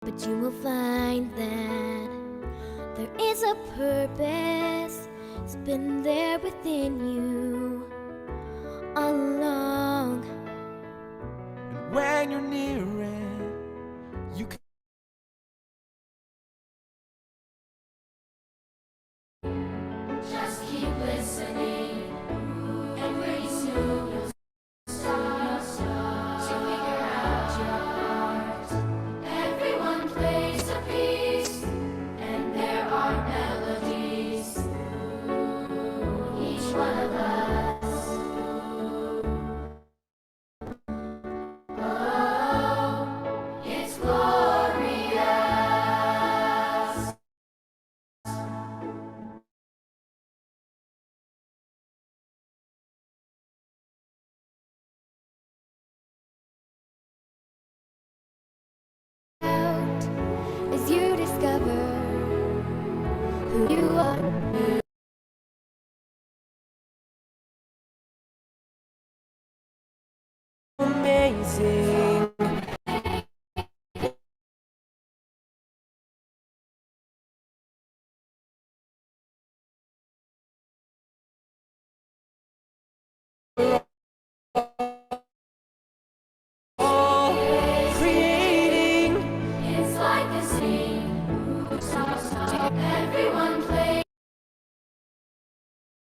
but you will find that there is a purpose. It's been there within you all along. And when you're near it, you can just keep listening, and pretty soon you'll start to figure out your part. Everyone plays a piece, and there are melodies. Each one of us. Oh, it's glorious. Out as you discover who you are. amazing. Creating. It's like a scene. Stop, stop. Everyone plays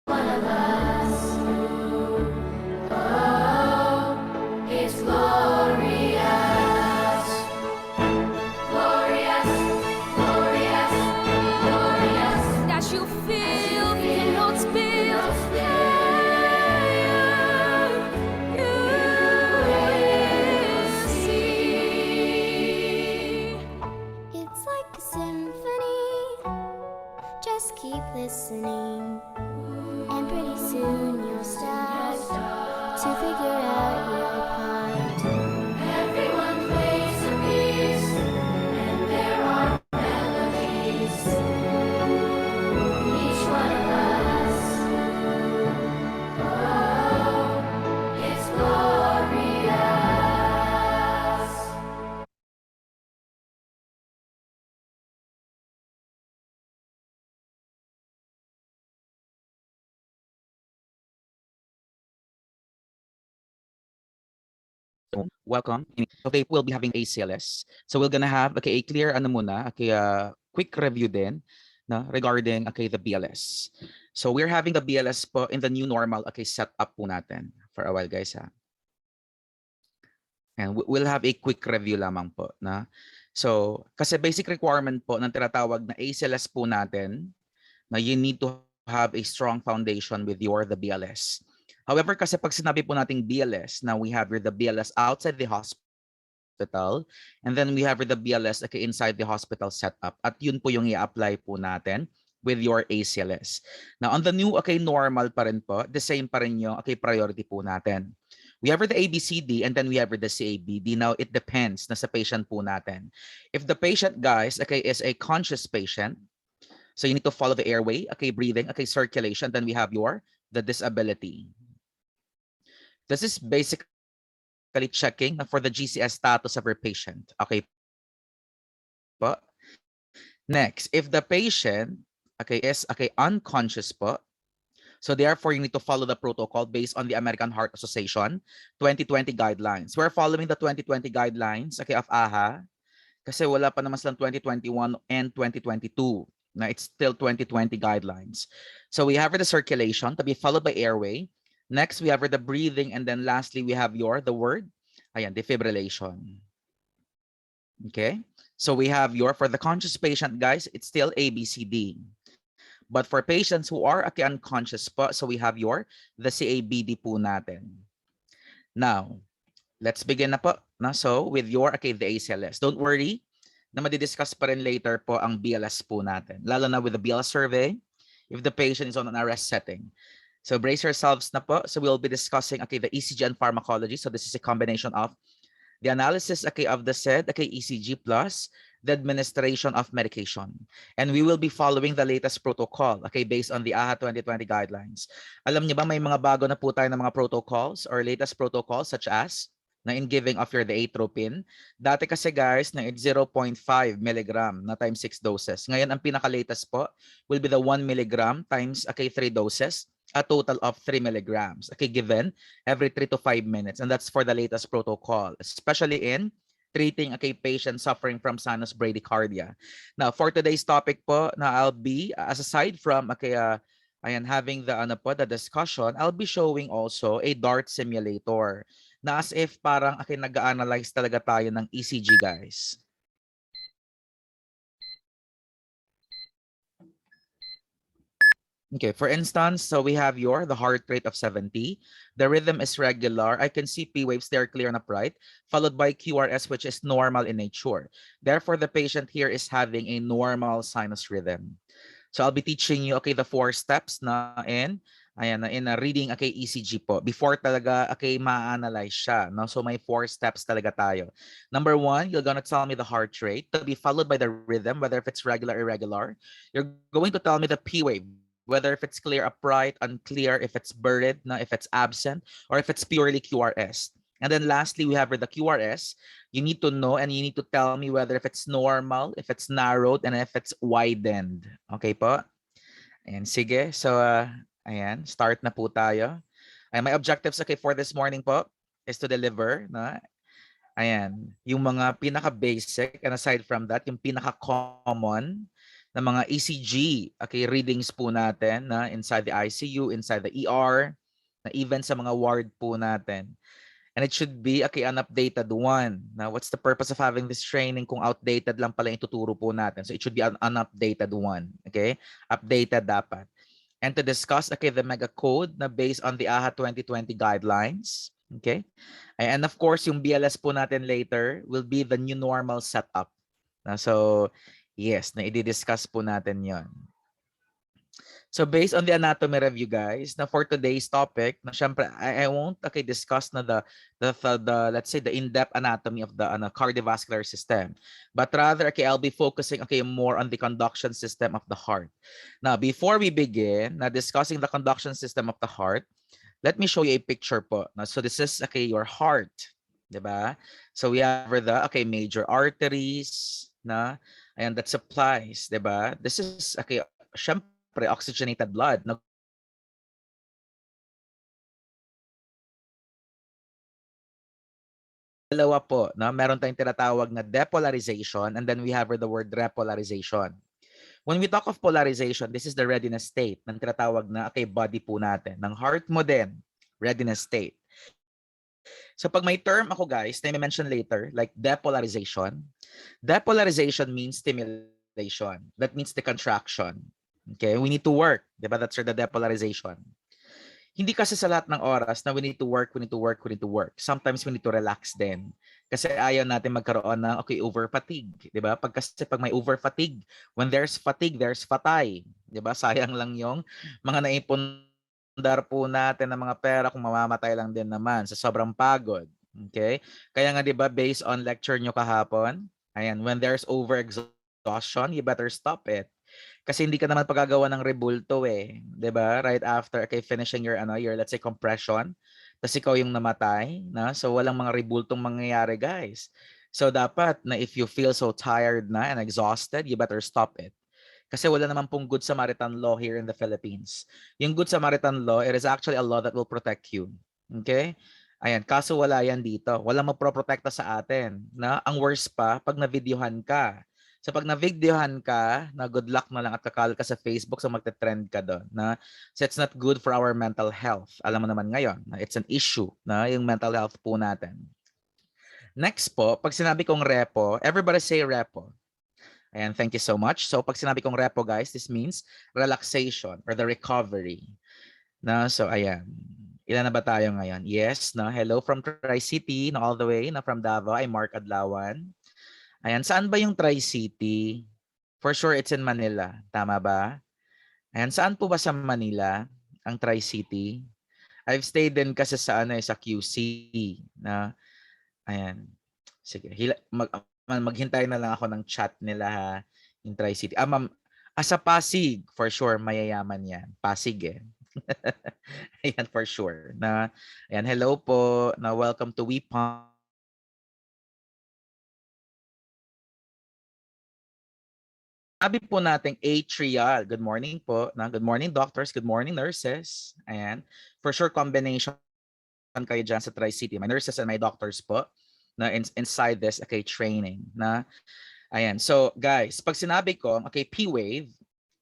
one of us. Oh, it's glorious. Glorious, glorious, glorious. That you feel, cannot spill. You will see. It's like a symphony. Just keep listening, and pretty soon you'll start to figure out your part. Everyone plays a piece, and there are melodies. Each one of us. Oh, it's glorious. Welcome. So today we'll be having ACLS. So we're gonna have a clear ano muna, quick review din na regarding the BLS. So we're having the BLS po in the new normal setup po natin for a while guys ha. And we'll have a quick review lamang po na. So kasi basic requirement po ng tinatawag na ACLS po natin na you need to have a strong foundation with the BLS. However, kasi pag sinabi po nating BLS, now we have the BLS outside the hospital, and then we have the BLS inside the hospital setup. At yun po yung i-apply po natin with your ACLS. Now, on the new normal pa rin po, the same pa rin yung priority po natin. We have the ABCD and then we have the CABD. Now, it depends na sa patient po natin. If the patient, guys, is a conscious patient, so you need to follow the airway, breathing, circulation. Then we have the disability. This is basically checking for the GCS status of your patient. Okay. But next, if the patient is unconscious po, so therefore you need to follow the protocol based on the American Heart Association 2020 guidelines. We're following the 2020 guidelines of AHA kasi wala pa naman silang 2021 and 2022. Na it's still 2020 guidelines. So we have the circulation to be followed by airway. Next, we have the breathing, and then lastly, we have the word, ayan, defibrillation. Okay, so we have for the conscious patient, guys, it's still ABCD. But for patients who are unconscious po, so we have the CABD po natin. Now, let's begin na po. Na? So with the ACLS. Don't worry, na madidiscuss pa rin later po ang BLS po natin. Lalo na with the BLS survey, if the patient is on an arrest setting. So brace yourselves na po. So we'll be discussing the ECG and pharmacology. So this is a combination of the analysis of the said ECG plus the administration of medication. And we will be following the latest protocol based on the AHA 2020 guidelines. Alam niyo ba may mga bago na po tayo ng mga protocols or latest protocols such as na in giving of your the atropine. Dati kasi guys, na it's 0.5 milligram na times 6 doses. Ngayon, ang pinaka-latest po will be the 1 milligram times 3 doses, a total of 3 milligrams. Okay, given every 3 to 5 minutes. And that's for the latest protocol, especially in treating patients suffering from sinus bradycardia. Now, for today's topic po, na I'll be, as aside from ayan, having the the discussion, I'll be showing also a DART simulator na as if parang nag-analyze talaga tayo ng ECG, guys. Okay, for instance, so we have the heart rate of 70. The rhythm is regular. I can see P waves, they're clear and upright, followed by QRS, which is normal in nature. Therefore, the patient here is having a normal sinus rhythm. So I'll be teaching you the 4 steps na in a reading ECG po before talaga ma-analyze siya, no? So may 4 steps talaga tayo. Number 1, you're gonna tell me the heart rate to be followed by the rhythm, whether if it's regular or irregular. You're going to tell me the P wave, whether if it's clear, upright, unclear, if it's buried, na if it's absent, or if it's purely QRS. And then lastly, we have the QRS. You need to know and you need to tell me whether if it's normal, if it's narrowed, and if it's widened. Okay po? Ayan, sige. So, ayan, start na po tayo. Ayan, my objectives for this morning po is to deliver, no? Ayan, yung mga pinaka-basic, and aside from that, yung pinaka-common na mga ECG, readings po natin na inside the ICU, inside the ER, na even sa mga ward po natin. And it should be an updated one. Now, what's the purpose of having this training kung outdated lang pala yung tuturo po natin? So it should be an updated one. Okay? Updated dapat. And to discuss the mega code na based on the AHA 2020 guidelines. Okay? And of course, yung BLS po natin later will be the new normal setup. So, yes, na i-discuss po natin yon. So based on the anatomy review, guys, na for today's topic, na syempre I won't discuss na the let's say the in-depth anatomy of the cardiovascular system, but rather I'll be focusing more on the conduction system of the heart. Now, before we begin na discussing the conduction system of the heart, let me show you a picture po. Now, so this is your heart, diba? So we have the major arteries na and that supplies, diba? This is syempre oxygenated blood na dalawa po, no? Meron tayong tinatawag na depolarization and then we have the word repolarization. When we talk of polarization, this is the readiness state ng tinatawag na body po natin. Ng heart mo din, readiness state. So pag may term ako guys, na i-mention later, like depolarization, depolarization means stimulation. That means the contraction. Okay, we need to work. Diba? That's the depolarization. Hindi kasi sa lahat ng oras na we need to work, we need to work, we need to work. Sometimes we need to relax din. Kasi ayaw natin magkaroon ng over fatigue, 'di ba? Pag may over fatigue, when there's fatigue, there's fatay, 'di ba? Sayang lang yung mga naipundar po natin ng mga pera kung mamamatay lang din naman sa sobrang pagod. Okay? Kaya nga 'di ba based on lecture nyo kahapon, ayan, when there's over exhaustion, you better stop it. Kasi hindi ka naman pagagawa ng rebulto 'di ba? Right after finishing your let's say compression, tapos ikaw yung namatay, na? So walang mga rebultong mangyayari, guys. So dapat na if you feel so tired na and exhausted, you better stop it. Kasi wala naman pong Good Samaritan law here in the Philippines. Yung Good Samaritan law, it is actually a law that will protect you. Okay? Ayan, kaso wala yan dito. Walang maproprotekta sa atin. Na? Ang worst pa, pag na-videohan ka. So pag na-videohan ka, na good luck na lang at kakal ka sa Facebook, so magte-trend ka doon. Na? So it's not good for our mental health. Alam mo naman ngayon, na it's an issue na yung mental health po natin. Next po, pag sinabi kong repo, everybody say repo. And thank you so much. So pag sinabi kong repo, guys, this means relaxation or the recovery. Na? So ayan. Ilan na ba tayo ngayon? Yes, no? Hello from Tri-City, no, all the way, no, from Davao. I'm Mark Adlawan. Ayan, saan ba yung Tri-City? For sure, it's in Manila. Tama ba? Ayan, saan po ba sa Manila ang Tri-City? I've stayed din kasi sa sa QC. Na, ayan. Sige, maghintay na lang ako ng chat nila ha. Yung Tri-City. Ma'am, sa Pasig, for sure, mayayaman yan. Pasig Ayan, for sure. Na, ayan, hello po. Na welcome to We sinabi po nating atrial, good morning po, good morning doctors, good morning nurses. Ayan, for sure combination kayo dyan sa Tri-City. My nurses and my doctors po na inside this training na. Ayan, so guys, pag sinabi ko, P-wave,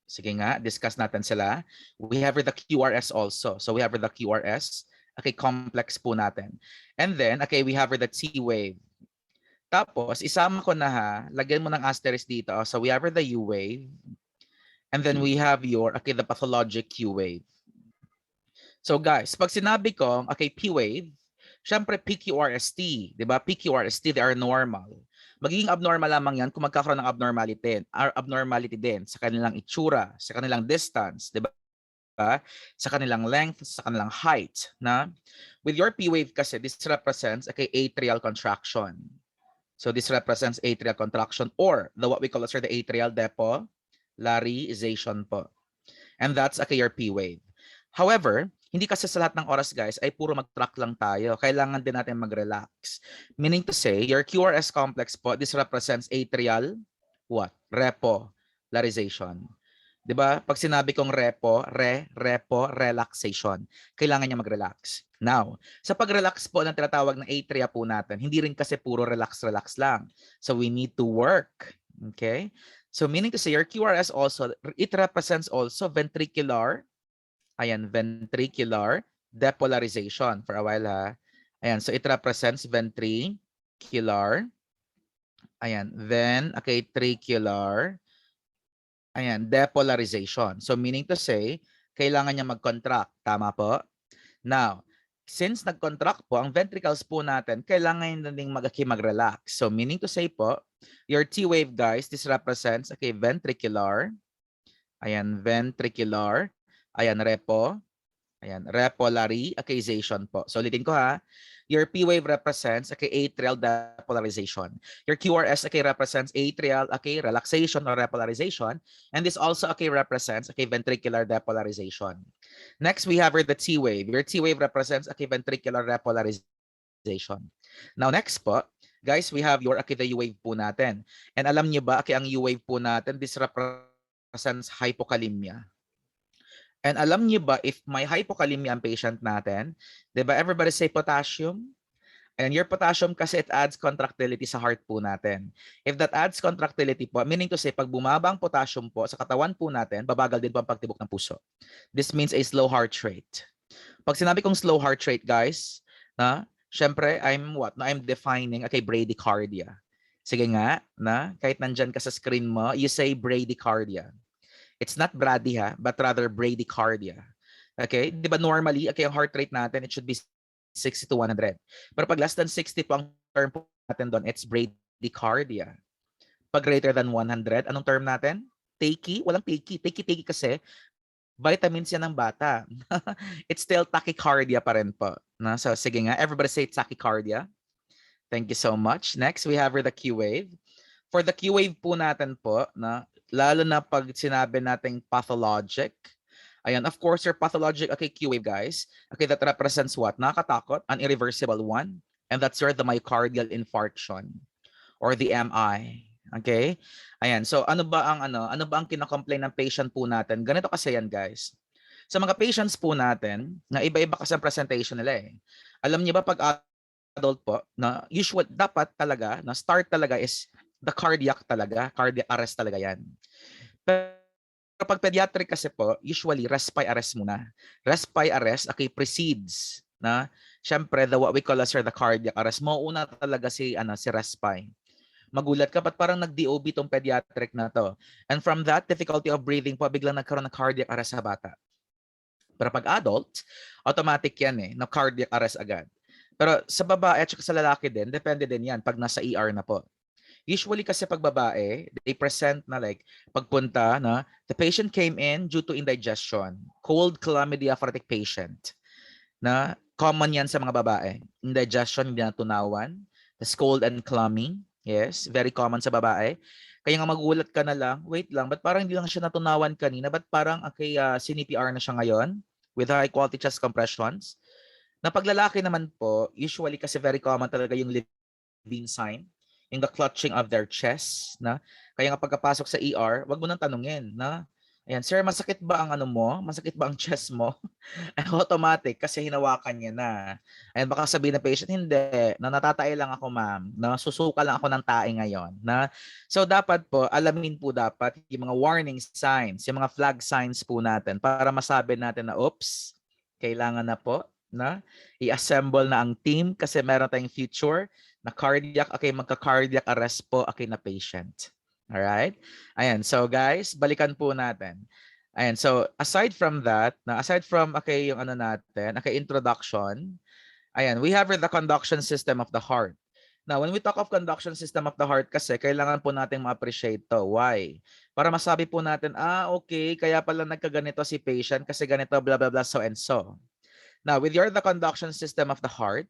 sige nga, discuss natin sila. We have the QRS also. So we have the QRS, complex po natin. And then, we have the T-wave. Tapos, isama ko na ha, lagyan mo ng asterisk dito. So we have the U-wave. And then we have your, the pathologic Q-wave. So guys, pag sinabi ko, P-wave, syempre PQRST, di ba? PQRST, they are normal. Magiging abnormal lamang yan kung magkakaroon ng abnormality din sa kanilang itsura, sa kanilang distance, di ba? Sa kanilang length, sa kanilang height. Na? With your P-wave kasi, this represents atrial contraction. So this represents atrial contraction or what we call as the atrial depolarization po. And that's your P-wave. However, hindi kasi sa lahat ng oras guys ay puro mag-track lang tayo. Kailangan din natin mag-relax. Meaning to say, your QRS complex po, this represents atrial what? Repolarization. 'Di ba? Pag sinabi kong relaxation, kailangan niya mag-relax. Now, sa pag-relax po ng tinatawag na atria po natin, hindi rin kasi puro relax lang. So we need to work. Okay? So meaning to say, your QRS also, it represents also ventricular, ventricular depolarization. For a while ha. Ayan, so it represents ventricular, ventricular, depolarization. So meaning to say, kailangan niya mag-contract. Tama po? Now, since nag-contract po, ang ventricles po natin, kailangan na ding mag-relax. So meaning to say po, your T-wave guys, this represents, ventricular, ventricular, repolarization po. So ulitin ko ha, your P-wave represents atrial depolarization. Your QRS represents atrial relaxation or repolarization, and this also represents ventricular depolarization. Next, we have the T-wave. Your T-wave represents ventricular repolarization. Now next po, guys, we have your the U-wave po natin. And alam niyo ba ang U-wave po natin, this represents hypokalemia. And alam niyo ba, if may hypokalemia ang patient natin, di ba everybody say potassium? And your potassium kasi it adds contractility sa heart po natin. If that adds contractility po, meaning to say, pag bumaba ang potassium po sa katawan po natin, babagal din po ang pagtibok ng puso. This means a slow heart rate. Pag sinabi kong slow heart rate, guys, syempre, I'm defining bradycardia. Sige nga, kahit nandyan ka sa screen mo, you say bradycardia. It's not brady but rather bradycardia. Okay? Di ba normally, ang heart rate natin, it should be 60 to 100. Pero pag less than 60 po ang term po natin doon, it's bradycardia. Pag greater than 100, anong term natin? Takey? Walang takey. Takey kasi, vitamins yan ng bata. It's still tachycardia pa rin po. So sige nga, everybody say tachycardia. Thank you so much. Next, we have the Q-wave. For the Q-wave po natin po, lalo na pag sinabi nating pathologic, of course, your pathologic Q-wave guys, that represents what? Nakakatakot, an irreversible one, and that's the myocardial infarction or the MI. Okay? So ano ba ang kina-complain ng patient po natin? Ganito kasi yan guys. Sa mga patients po natin, na iba-iba kasi ang presentation nila eh. Alam niyo ba pag adult po, na usual dapat talaga, na start talaga is the cardiac arrest talaga yan. Pero pag pediatric kasi po, usually respy arrest muna. Respy arrest precedes syempre what we call as the cardiac arrest. Mauuna talaga si respy. Magulat ka, ba't parang nag-DOB tong pediatric na to? And from that difficulty of breathing po, biglang nagkaroon ng cardiac arrest sa bata. Pero pag adult, automatic yan cardiac arrest agad. Pero sa babae at sa lalaki din, depende din yan pag nasa ER na po. Usually kasi pag babae, they present pagpunta the patient came in due to indigestion, cold chlamydia pharetic patient. Common yan sa mga babae. Indigestion, hindi natunawan, tas cold and clammy. Yes, very common sa babae. Kaya nga magulat ka na lang, wait lang, ba't parang hindi lang siya natunawan kanina? Ba't parang CPR na siya ngayon with high quality chest compressions? Na paglalaki naman po, usually kasi very common talaga yung Levine sign. in the clutching of their chest, na? Kaya nga pagkapasok sa ER, wag mo nang tanungin, na? Ayan, sir, masakit ba ang ano mo? Masakit ba ang chest mo? Automatic kasi hinawakan niya na. Ayan, baka sabihin ng patient, hindi, na natatay lang ako, ma'am. Na susuka lang ako ng tae ngayon. Na, so dapat po, alamin po dapat yung mga warning signs, yung mga flag signs po natin para masabi natin na, oops, kailangan na po na i-assemble na ang team kasi meron tayong future na cardiac, okay, magka-cardiac arrest po, okay, na patient. Alright? Ayan, so guys, balikan po natin. Ayan, so aside from that, aside from, okay, yung ano natin, okay, introduction, ayan, we have the conduction system of the heart. Now, when we talk of conduction system of the heart kasi, kailangan po natin ma-appreciate to. Why? Para masabi po natin, okay, kaya pala nagkaganito si patient kasi ganito, blah, blah, blah, so and so. Now, with the conduction system of the heart,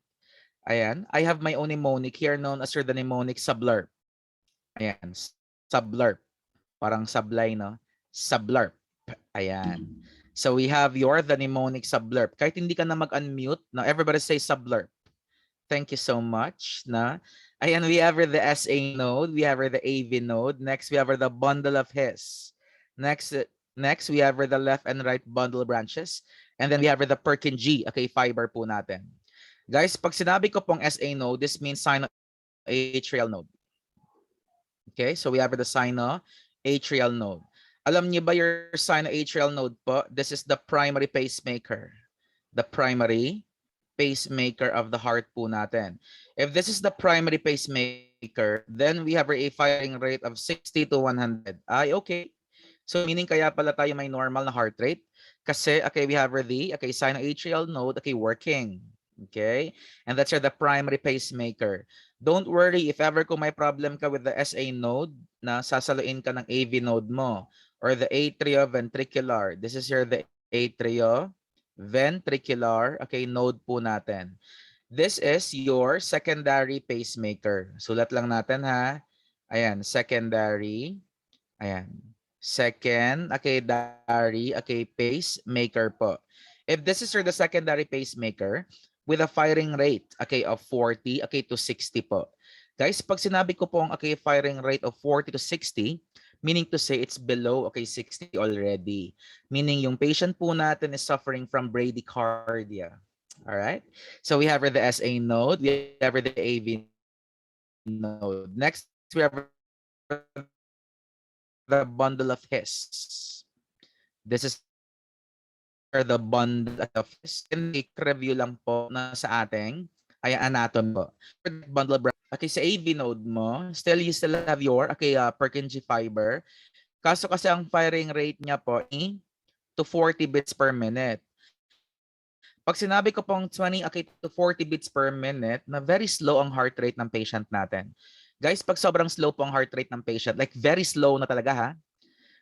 ayan, I have my own mnemonic here known as the mnemonic sublurp. Ayan, sublurp. Parang sablay, no? Sublurp. Ayan. So we have the mnemonic sublurp. Kahit hindi ka na mag-unmute, no, everybody say sublurp. Thank you so much. Na. Ayan, we have the SA node. We have the AV node. Next, we have the bundle of His. Next, we have the left and right bundle branches. And then we have the Purkinje, okay, fiber po natin. Guys, pag sinabi ko pong SA node, this means sinoatrial node. Okay, so we have the sinoatrial node. Alam niyo ba your sinoatrial node po? This is the primary pacemaker. The primary pacemaker of the heart po natin. If this is the primary pacemaker, then we have a firing rate of 60 to 100. Ay, okay. So meaning kaya pala tayo may normal na heart rate kasi okay, we have the sinoatrial node okay working. Okay? And that's the primary pacemaker. Don't worry if ever kung may problem ka with the SA node na sasaluin ka ng AV node mo or the atrioventricular. This is the atrioventricular okay node po natin. This is your secondary pacemaker. Sulat lang natin ha. Ayan, secondary. Ayan. Second, okay, pacemaker po. If this is the secondary pacemaker with a firing rate, okay, of 40, okay, to 60 po. Guys, pag sinabi ko po ang okay, firing rate of 40 to 60, meaning to say it's below, okay, 60 already. Meaning yung patient po natin is suffering from bradycardia. All right? So we have the SA node, we have the AV node. Next, we have the bundle of His. This is the bundle of His. And review lang po na sa ating ay anatomy po. Bundle okay, sa AV node mo, you still have your okay, Purkinje fiber. Kaso kasi ang firing rate niya po to 40 beats per minute. Pag sinabi ko pong 20 okay, to 40 beats per minute, na very slow ang heart rate ng patient natin. Guys, pag sobrang slow po ang heart rate ng patient, like very slow na talaga ha,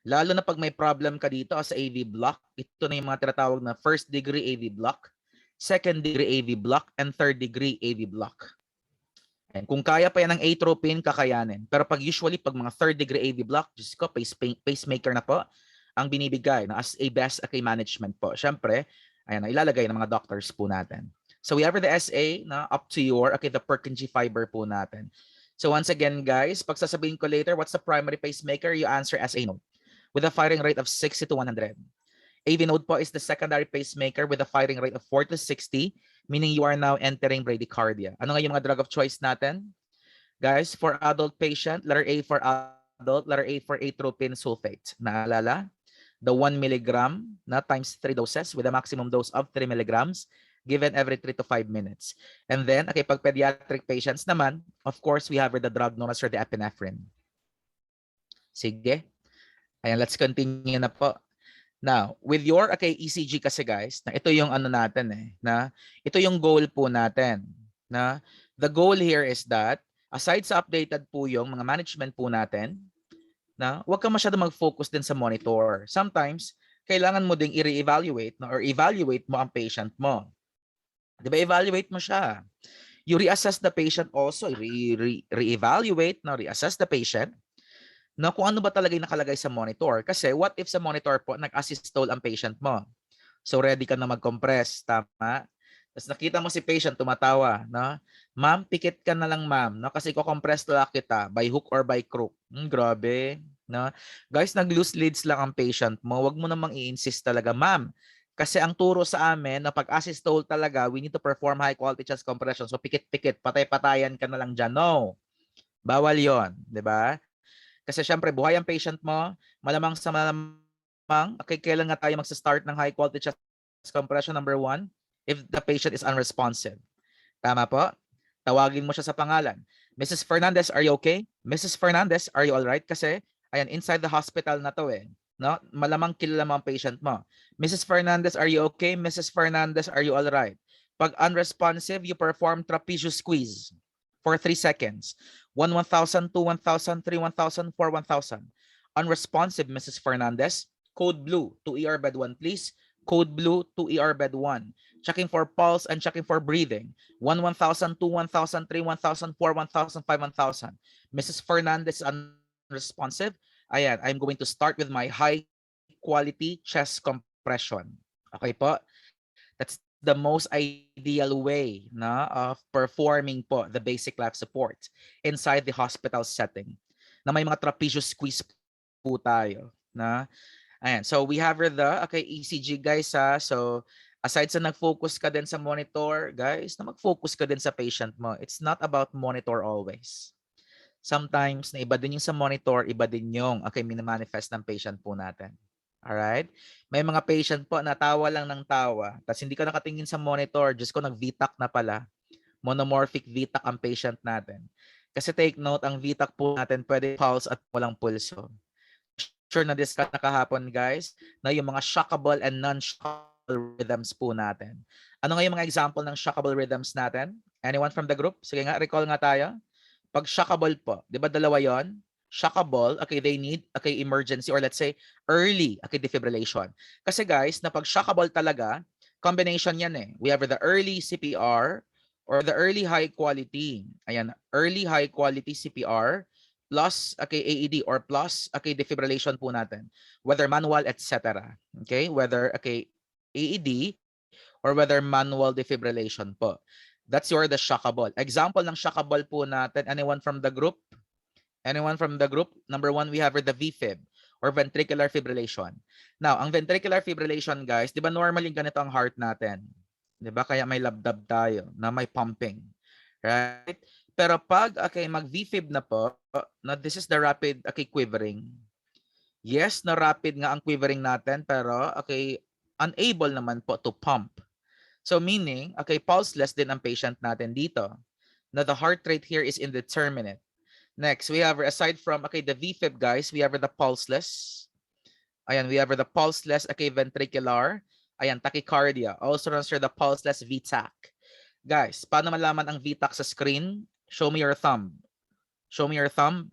lalo na pag may problem ka dito sa AV block, ito na yung mga tinatawag na first degree AV block, second degree AV block, and third degree AV block. And kung kaya pa yan ng atropine, kakayanin. Pero pag usually, pag mga third degree AV block, just ko, pacemaker na po, ang binibigay na as a best okay, management po. Siyempre, ayan, ilalagay ng mga doctors po natin. So we have the SA na up to your, okay, the Purkinje fiber po natin. So once again, guys, pag sasabihin ko later, what's the primary pacemaker? You answer SA node with a firing rate of 60 to 100. AV node po is the secondary pacemaker with a firing rate of 40 to 60, meaning you are now entering bradycardia. Ano nga yung mga drug of choice natin? Guys, for adult patient, letter A for adult, letter A for atropine sulfate. Naalala? The 1 milligram na times 3 doses with a maximum dose of 3 milligrams given every 3 to 5 minutes. And then, okay, pag pediatric patients naman, of course, we have the drug known as the epinephrine. Sige. Ayan, let's continue na po. Now, with your okay, ECG kasi guys, na ito yung ano natin na ito yung goal po natin. Na the goal here is that aside sa updated po yung mga management po natin, na huwag ka masyado mag-focus din sa monitor. Sometimes, kailangan mo ding i-re-evaluate or evaluate mo ang patient mo. Di ba, evaluate mo siya. You reassess the patient also, re-evaluate, reassess the patient, na kung ano ba talaga yung nakalagay sa monitor. Kasi what if sa monitor po, nag-assistole ang patient mo? So ready ka na mag-compress, tama? Tapos nakita mo si patient tumatawa, no? Ma'am, pikit ka na lang, ma'am, no? Kasi ko-compress lang kita by hook or by crook. Grabe, no? Guys, nag-loose leads lang ang patient mo. Huwag mo namang i-insist talaga, ma'am. Kasi ang turo sa amin na pag asystole talaga, we need to perform high quality chest compression. So pikit-pikit, patay-patayan ka na lang dyan. No, bawal yon, di ba? Kasi syempre, buhay ang patient mo, malamang sa malamang, okay, kailan nga tayo magsa-start ng high quality chest compression? Number one, if the patient is unresponsive. Tama po? Tawagin mo siya sa pangalan. Mrs. Fernandez, are you okay? Mrs. Fernandez, are you all right? Kasi, ayan, inside the hospital na to eh. No? Malamang kilala mo ang patient mo. Mrs. Fernandez, are you okay? Mrs. Fernandez, are you all right? Pag unresponsive, you perform trapezius squeeze for 3 seconds. 1, 1,000, 2, 1,000, 3, 1,000, 4, 1,000. Unresponsive, Mrs. Fernandez, code blue to ER bed 1, please. Code blue to ER bed 1. Checking for pulse and checking for breathing. 1, 1,000, 2, 1,000, 3, 1,000, 4, 1,000, 5, 1,000. Mrs. Fernandez is unresponsive. Ayan, I'm going to start with my high quality chest compression. Okay po? That's the most ideal way na of performing po the basic life support inside the hospital setting. Na may mga trapezius squeeze po tayo. Na ayan, so we have the okay, ECG guys ha. So aside sa nag-focus ka din sa monitor, guys, na mag-focus ka din sa patient mo. It's not about monitor always. Sometimes na iba din yung sa monitor, iba din yung okay, minimanifest ng patient po natin. Alright? May mga patient po na tawa lang ng tawa, tapos hindi ka nakatingin sa monitor, just ko nag-VTAC na pala. Monomorphic VTAC ang patient natin. Kasi take note, ang VTAC po natin pwede pulse at walang pulso. Sure na discuss na kahapon guys, na yung mga shockable and non-shockable rhythms po natin. Ano nga yung mga example ng shockable rhythms natin? Anyone from the group? Sige nga, recall nga tayo. Pag shockable po, di ba dalawa yon? Shockable, okay, they need okay, emergency or let's say early okay, defibrillation. Kasi guys, na pag shockable talaga, combination yan eh. We have the early CPR or the early high quality. Ayan, early high quality CPR plus okay, AED or plus okay, defibrillation po natin. Whether manual, etc. Okay, whether okay, AED or whether manual defibrillation po. That's the shockable. Example ng shockable po natin. Anyone from the group? Anyone from the group? Number one, we have the VFib or ventricular fibrillation. Now, ang ventricular fibrillation, guys, di ba normally ganito ang heart natin? Di ba? Kaya may labdab tayo na may pumping. Right? Pero pag okay, mag-VFib na po, na this is the rapid okay, quivering. Yes, na rapid nga ang quivering natin, pero okay, unable naman po to pump. So meaning, okay, pulseless din ang patient natin dito. Now the heart rate here is indeterminate. Next, we have, aside from, okay, the VFib guys, we have the pulseless. Ayan, we have the pulseless, okay, ventricular. Ayan, tachycardia. Also runs through the pulseless VTAC. Guys, paano malaman ang VTAC sa screen? Show me your thumb. Show me your thumb.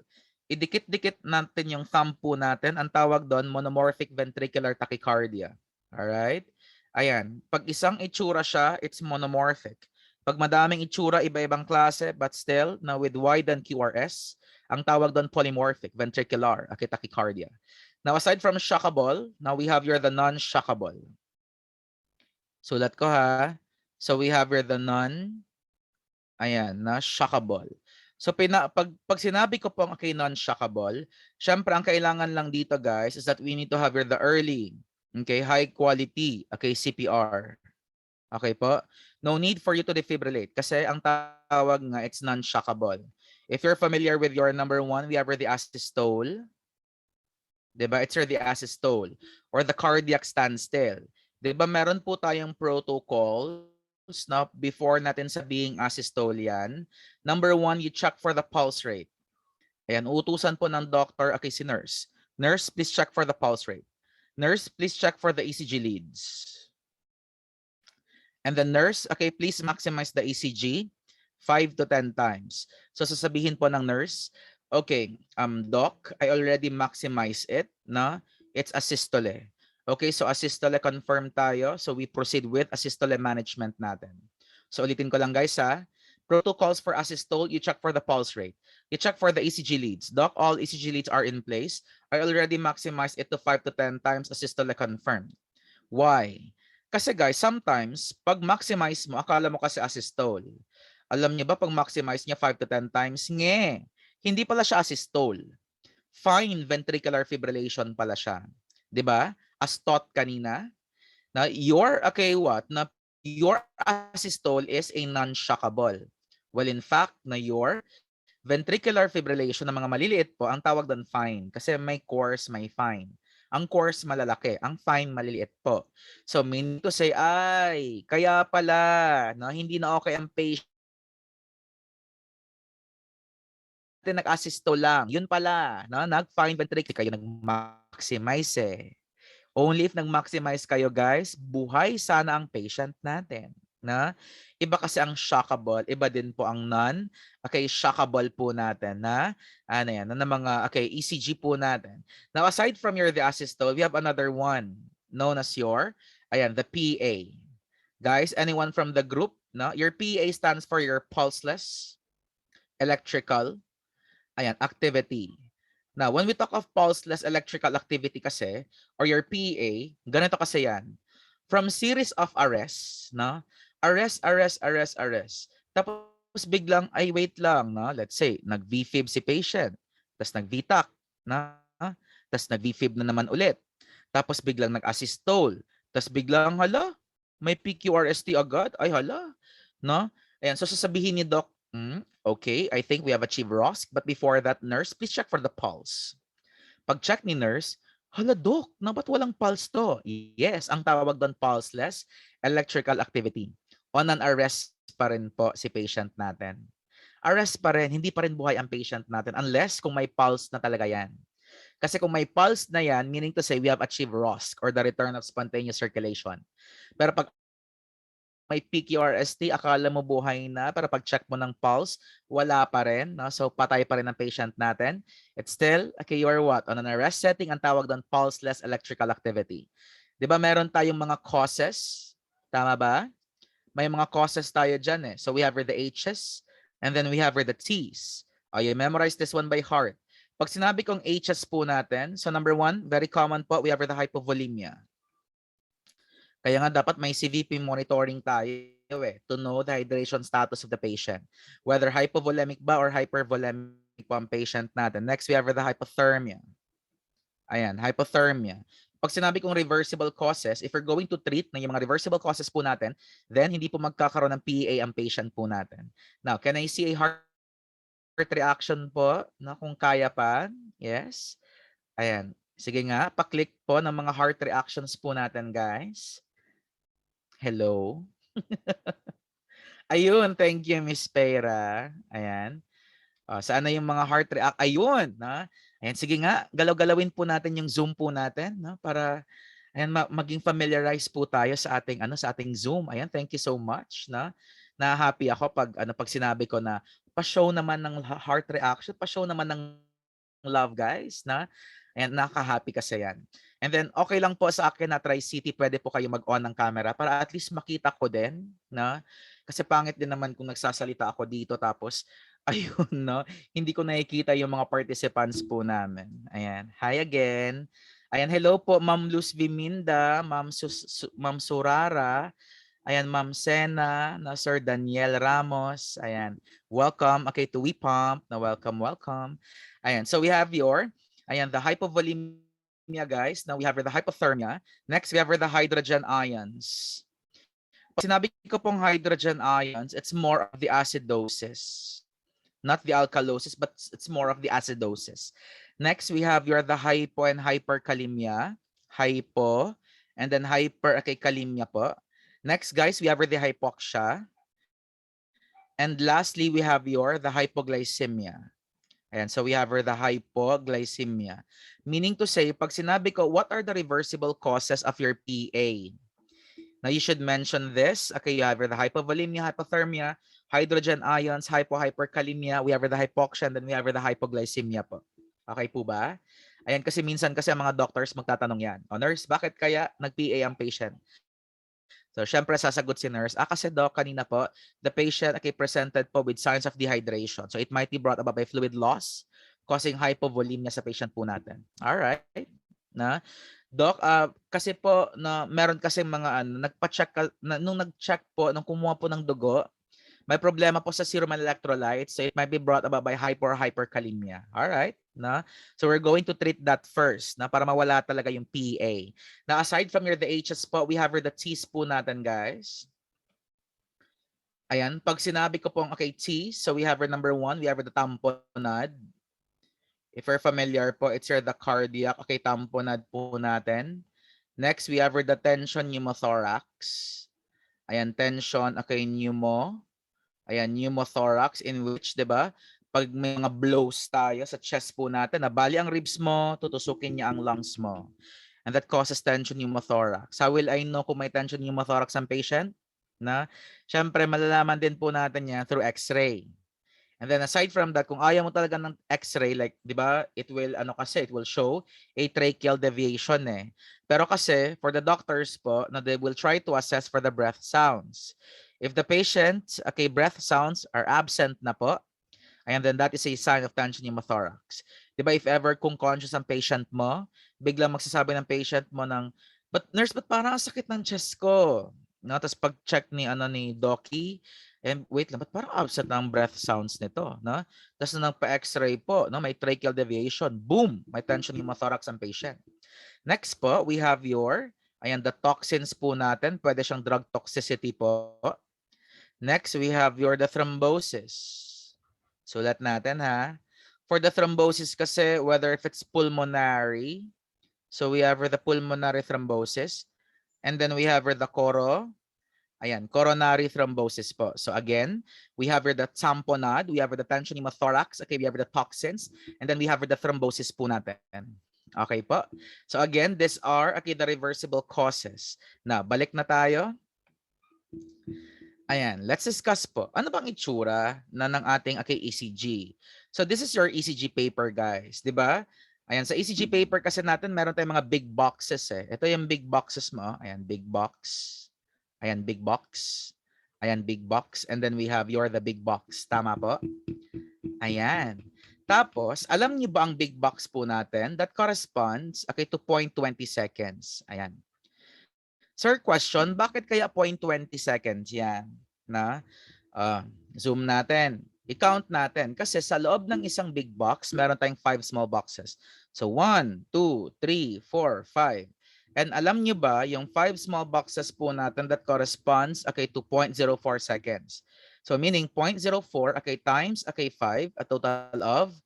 Idikit-dikit natin yung thumb po natin. Ang tawag doon, monomorphic ventricular tachycardia. Alright? Ayan, pag isang itsura siya, it's monomorphic. Pag madaming itsura, iba-ibang klase, but still, now with widened QRS, ang tawag doon polymorphic, ventricular, okay, tachycardia. Now, aside from shockable, now we have here the non-shockable. Sulat ko ha. So we have here the ayan, na shockable. So pag sinabi ko pong okay, non-shockable, syempre ang kailangan lang dito guys is that we need to have here the early, okay, high quality, okay, CPR. Okay po? No need for you to defibrillate kasi ang tawag nga, it's non-shockable. If you're familiar with your number one, we have the asystole. Diba? It's the asystole or the cardiac standstill. Diba meron po tayong protocols na before natin sabihing asystole yan. Number one, you check for the pulse rate. Ayan, utusan po ng doctor, okay, si nurse. Nurse, please check for the pulse rate. Nurse, please check for the ECG leads. And the nurse, okay, please maximize the ECG 5 to 10 times. So sasabihin po ng nurse, okay, doc, I already maximize it, na it's asystole. Okay, so asystole confirm tayo. So we proceed with asystole management natin. So ulitin ko lang guys ha. Protocols for asystole, you check for the pulse rate. You check for the ECG leads. Doc, all ECG leads are in place. I already maximized it to 5 to 10 times asystole confirmed. Why? Kasi guys, sometimes, pag maximize mo, akala mo kasi asystole. Alam niyo ba, pag maximize niya 5 to 10 times, hindi pala siya asystole. Fine ventricular fibrillation pala siya. 'Di ba? As taught kanina, na your asystole is a non-shockable. Well, in fact, na your ventricular fibrillation ng mga maliliit po, ang tawag doon fine. Kasi may coarse, may fine. Ang coarse malalaki, ang fine maliliit po. So meaning to say, ay, kaya pala, no, hindi na okay ang patient nag-assisto lang. Yun pala, no, nag-fine ventricular kayo nag-maximize eh. Only if nag-maximize kayo guys, buhay sana ang patient natin. Na iba kasi ang shockable, iba din po ang non. Okay, shockable po natin na ano yan, na mga okay, ECG po natin. Now aside from your diastole, we have another one known as your the PA. Guys, anyone from the group, no? Your PA stands for your pulseless electrical activity. Now, when we talk of pulseless electrical activity kasi, or your PA, ganito kasi yan. From series of arrests, no? Arrest. Tapos biglang, ay wait lang, no? Let's say, nag-VFib si patient. Tapos nag-VTAC, na? Tapos nag-VFib na naman ulit. Tapos biglang nag-assistole. Tapos biglang, hala, may PQRST agad. Ay, hala. No? Ayan, so sasabihin ni doc, okay, I think we have achieved ROSC. But before that, nurse, please check for the pulse. Pag-check ni nurse, hala doc, na ba't walang pulse to? Yes, ang tawag doon pulseless electrical activity. On an arrest pa rin po si patient natin. Arrest pa rin, hindi pa rin buhay ang patient natin unless kung may pulse na talaga yan. Kasi kung may pulse na yan, meaning to say we have achieved ROSC or the return of spontaneous circulation. Pero pag may PQRST, akala mo buhay na, pero pag-check mo ng pulse, wala pa rin. No? So, patay pa rin ang patient natin. It's still, okay, you are what? On an arrest setting, ang tawag doon, pulseless electrical activity. Di ba meron tayong mga causes? Tama ba? May mga causes tayo dyan eh. So, we have the H's, and then we have the T's. You memorize this one by heart. Pag sinabi kong H's po natin, so number one, very common po, we have the hypovolemia. Kaya nga dapat may CVP monitoring tayo to know the hydration status of the patient. Whether hypovolemic ba or hypervolemic po ang patient natin. Next, we have the hypothermia. Ayan, hypothermia. Pag sinabi kong reversible causes, if we're going to treat na yung mga reversible causes po natin, then hindi po magkakaroon ng PA ang patient po natin. Now, can I see a heart reaction po na kung kaya pa? Yes. Ayan. Sige nga, pa-click po ng mga heart reactions po natin, guys. Hello? Ayun, thank you, Miss Pera. Ayan. Sana yung mga heart react. Ayun. Na? Ayan, sige nga, galaw-galawin po natin yung Zoom po natin. No? Para ayan, maging familiarize po tayo sa ating, sa ating Zoom. Ayan, thank you so much. Na happy ako pag sinabi ko na pa-show naman ng heart reaction, pa-show naman ng love, guys. Ayan, nakaka-happy kasi yan. And then, okay lang po sa akin na Tri-City, pwede po kayo mag-on ng camera para at least makita ko din, na kasi pangit din naman kung nagsasalita ako dito tapos, ayun, no, hindi ko nakikita yung mga participants po namin. Ayan, hi again. Ayan, hello po, Ma'am Luz Viminda, Ma'am Surara, ayan, Ma'am Sena, na Sir Daniel Ramos, ayan, welcome, okay, to We Pump, na welcome. Ayan, so we have the hypovolemia, guys. Now we have the hypothermia. Next, we have the hydrogen ions. Pag sinabi ko pong hydrogen ions, it's more of the acidosis. Not the alkalosis, but it's more of the acidosis. Next, we have the hypo and hyperkalemia. Hypo, and then hyperkalemia po. Next, guys, we have the hypoxia. And lastly, we have the hypoglycemia. And so we have the hypoglycemia. Meaning to say, pag sinabi ko, what are the reversible causes of your PA? Now, you should mention this. Okay, you have the hypovolemia, hypothermia, hydrogen ions, hyperkalemia, we have the hypoxia, and then we have the hypoglycemia po. Okay po ba? Ayan, kasi minsan ang mga doctors magtatanong yan. Nurse, bakit kaya nag-PA ang patient? So, syempre, sasagot si nurse, kasi doc, kanina po, the patient presented po with signs of dehydration. So, it might be brought about by fluid loss, causing hypovolemia sa patient po natin. All right. na Doc, kasi po na meron kasi mga nagpa-check nung nag-check po nung kumuha po ng dugo, may problema po sa serum electrolytes, so it might be brought about by hyperkalemia. All right, na. So we're going to treat that first, na para mawala talaga yung PA. Now aside from the HS po, we have the T's po natin, guys. Ayan, pag sinabi ko pong okay, T, so we have number 1, we have the tamponade. If you're familiar po, it's the cardiac. Okay, tamponade po natin. Next, we have the tension pneumothorax. Ayan, tension, okay, Ayan, pneumothorax in which, 'di ba? Pag may mga blows tayo sa chest po natin, nabali ang ribs mo, tutusukin niya ang lungs mo. And that causes tension pneumothorax. How will I know kung may tension pneumothorax ang patient? Na, syempre malalaman din po natin yan through X-ray. And then aside from that, kung ayaw mo talaga ng X-ray, like, di ba, it will, it will show a tracheal deviation eh. Pero kasi, for the doctors po, na they will try to assess for the breath sounds. If the patient, okay, breath sounds are absent na po, and then that is a sign of tension pneumothorax. Di ba, if ever kung conscious ang patient mo, biglang magsasabi ng patient mo ng, but nurse, ba't parang ang sakit ng chest ko? No, tapos pag-check ni Docky, wait lang, ba't parang absent ng breath sounds nito? No? Tapos nung pa-x-ray po, no, may tracheal deviation, boom, may tension pneumothorax ang patient. Next po, we have the toxins po natin, pwede siyang drug toxicity po. Next, we have the thrombosis. Sulat natin ha. For the thrombosis kasi, whether if it's pulmonary, so we have the pulmonary thrombosis, and then we have the coronary thrombosis po. So again, we have the tamponade, we have the tension pneumothorax, okay, we have the toxins, and then we have the thrombosis po natin. Okay po? So again, these are the reversible causes. Now, balik na tayo. Ayan, let's discuss po. Ano bang itsura ng ating ECG? So this is your ECG paper, guys, 'di ba? Ayan, sa ECG paper kasi natin meron tayong mga big boxes eh. Ito yung big boxes mo. Ayan, big box. Ayan, big box. Ayan, big box. And then we have the big box. Tama po? Ayan. Tapos, alam niyo ba ang big box po natin? That corresponds to 0.20 seconds. Ayan. Sir, question, bakit kaya 0.20 seconds yan? Na, zoom natin. I-count natin. Kasi sa loob ng isang big box, meron tayong 5 small boxes. So 1, 2, 3, 4, 5. And alam nyo ba, yung 5 small boxes po natin that corresponds to 0.04 seconds. So meaning 0.04 times 5, a total of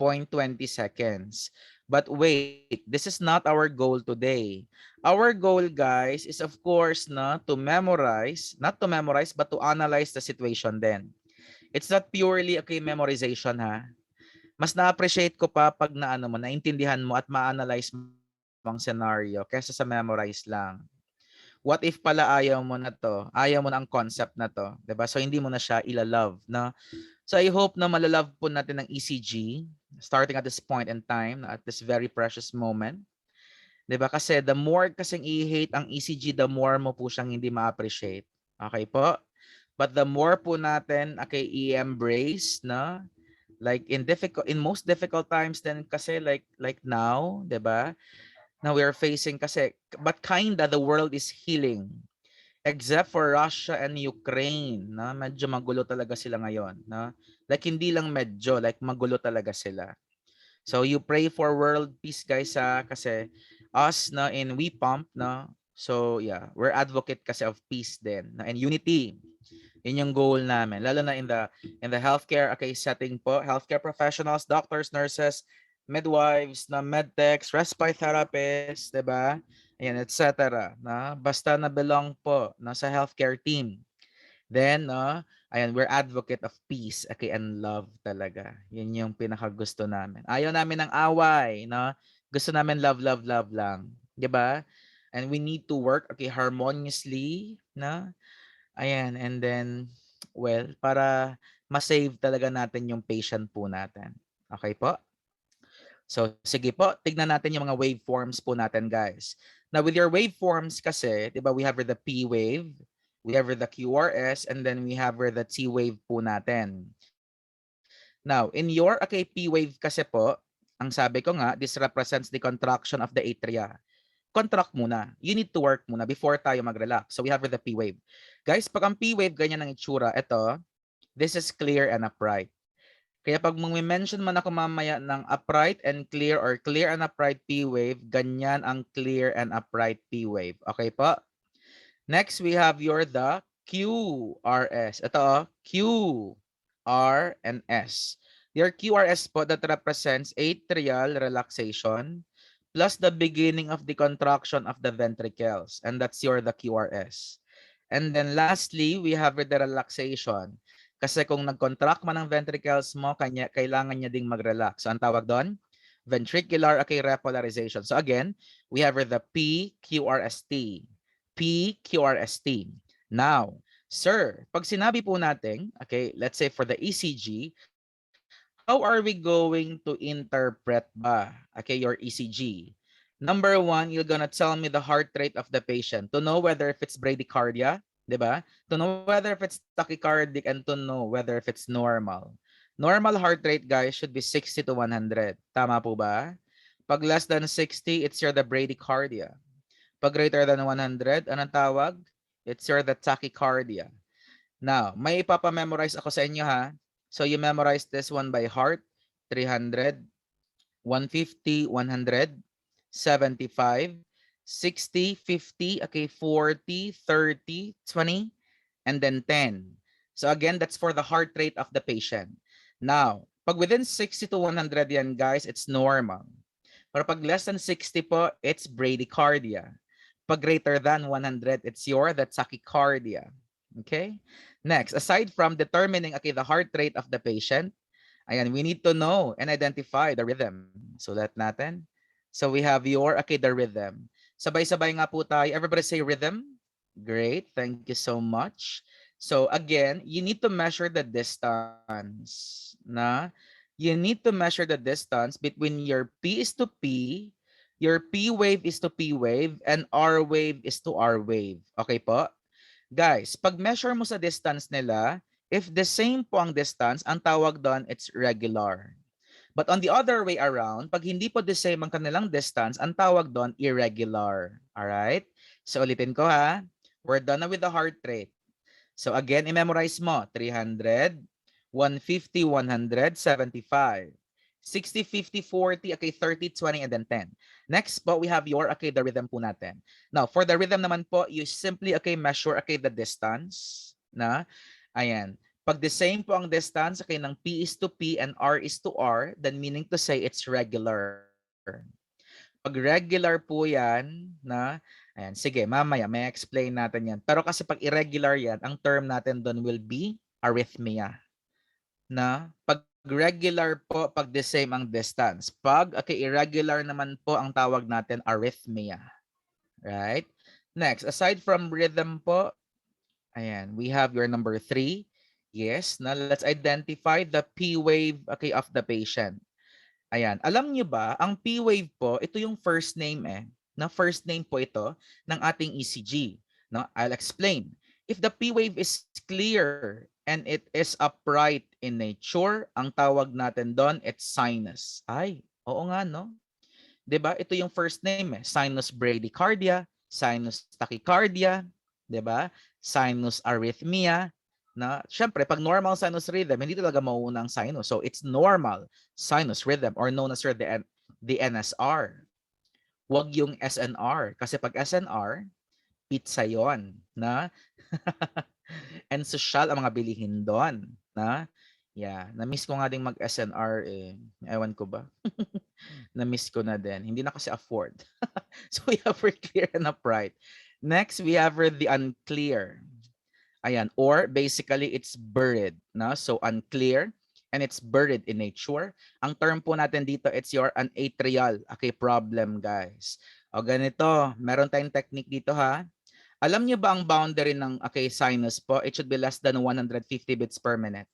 0.20 seconds. But wait, this is not our goal today. Our goal, guys, is of course not to memorize, but to analyze the situation then. It's not purely memorization ha. Mas na-appreciate ko pa pag naintindihan mo at ma-analyze mo ang scenario kaysa sa memorize lang. What if pala ayaw mo na to? Ayaw mo na ang concept na to, 'di ba? So hindi mo na siya ila-love, no? So I hope na malalove po natin ang ECG starting at this point in time, at this very precious moment. 'Di ba? Kasi the more kasing i-hate ang ECG, the more mo po siyang hindi ma-appreciate. Okay po? But the more po natin i-embrace, no? Like in most difficult times then kasi like now, 'di ba? Now we are facing kasi but kinda the world is healing. Except for Russia and Ukraine, na medyo magulo talaga sila ngayon, na like hindi lang medyo, like magulo talaga sila. So you pray for world peace, guys, kasi us na in We Pump, na so yeah, we're advocate kasi of peace din, na and unity. Yun yung goal namin, lalo na in the healthcare setting po, healthcare professionals, doctors, nurses, midwives, na medtechs, respite therapists, 'di ba? Ayan, etc. Na basta na belong po na sa healthcare team. Then, ayan, we're advocate of peace, and love talaga. Yun yung pinakagusto namin. Ayaw namin ng away, no? Gusto namin love, love, love lang. 'Di ba? And we need to work harmoniously, na ayan, and then, well, para ma-save talaga natin yung patient po natin. Okay po? So, sige po, tignan natin yung mga waveforms po natin, guys. Now, with your waveforms kasi, di ba, we have the P wave, we have the QRS, and then we have the T wave po natin. Now, in your P wave kasi po, Ang sabi ko nga, this represents the contraction of the atria. Contract muna. You need to work muna before tayo mag-relax. So we have the P wave. Guys, pag ang P wave, ganyan ang itsura. Ito, this is clear and upright. Kaya pag mention man ako mamaya ng upright and clear or clear and upright P wave, ganyan ang clear and upright P wave. Okay po? Next, we have the QRS. Ito, Q, R, and S. Your QRS po that represents atrial relaxation plus the beginning of the contraction of the ventricles. And that's the QRS. And then lastly, we have the relaxation. Kasi kung nag-contract man ang ventricles mo, kailangan niya ding mag-relax. So ang tawag doon? Ventricular repolarization. So again, we have the PQRST. PQRST. Now, sir, pag sinabi po natin, okay, let's say for the ECG, how are we going to interpret ba, okay, your ECG? Number one, you're gonna tell me the heart rate of the patient to know whether if it's bradycardia, di ba? To know whether if it's tachycardic and to know whether if it's normal. Normal heart rate, guys, should be 60 to 100. Tama po ba? Pag less than 60, it's the bradycardia. Pag greater than 100, anong tawag? It's the tachycardia. Now, may ipapamemorize ako sa inyo ha. So you memorize this one by heart, 300, 150, 100, 75, 60, 50, okay, 40, 30, 20, and then 10. So again, that's for the heart rate of the patient. Now, pag within 60 to 100 yan, guys, it's normal. Pero pag less than 60 po, it's bradycardia. Pag greater than 100, it's the tachycardia. Okay? Next, aside from determining the heart rate of the patient, ayan, we need to know and identify the rhythm. Sulat natin. So we have the rhythm. Sabay-sabay nga po tayo. Everybody say rhythm. Great. Thank you so much. So again, you need to measure the distance. You need to measure the distance between your P is to P, your P wave is to P wave, and R wave is to R wave. Okay po? Guys, pag measure mo sa distance nila, if the same po ang distance, ang tawag doon, it's regular. But on the other way around, pag hindi po the same ang kanilang distance, ang tawag doon, irregular. Alright? So ulitin ko ha. We're done na with the heart rate. So again, i-memorize mo, 300, 150, 100, 75. 60, 50, 40, okay, 30, 20, and then 10. Next po, we have the rhythm po natin. Now, for the rhythm naman po, you simply, measure, the distance, ayan. Pag the same po ang distance, ng P is to P and R is to R, then meaning to say it's regular. Pag regular po yan, ayan, sige, mamaya, may explain natin yan. Pero kasi pag irregular yan, ang term natin doon will be arrhythmia. Pag regular po, pag the same ang distance. Pag irregular naman po, ang tawag natin arrhythmia. Right? Next, aside from rhythm po, ayan, we have your number 3. Yes, now let's identify the P wave of the patient. Ayan, alam niyo ba, ang P wave po, ito yung first name first name po ito ng ating ECG. I'll explain. If the P wave is clear and it is upright in nature, ang tawag natin doon, it's sinus. Ay, oo nga, no? 'Di ba? Ito yung first name, sinus bradycardia, sinus tachycardia, 'di ba? Sinus arrhythmia. Syempre, pag normal sinus rhythm, hindi talaga mauuna ang sinus. So, it's normal sinus rhythm or known as the NSR. Huwag yung SNR. Kasi pag SNR, pizza yon, and social ang mga bilihin doon. Yeah, na-miss ko nga ding mag-SNR eh. Ewan ko ba? Na-miss ko na din. Hindi na kasi afford. So we have for clear and upright. Next, we have the unclear. Ayan, or basically it's buried. So unclear and it's buried in nature. Ang term po natin dito, it's an atrial problem, guys. O ganito, meron tayong technique dito ha. Alam niyo ba ang boundary ng sinus po? It should be less than 150 beats per minute.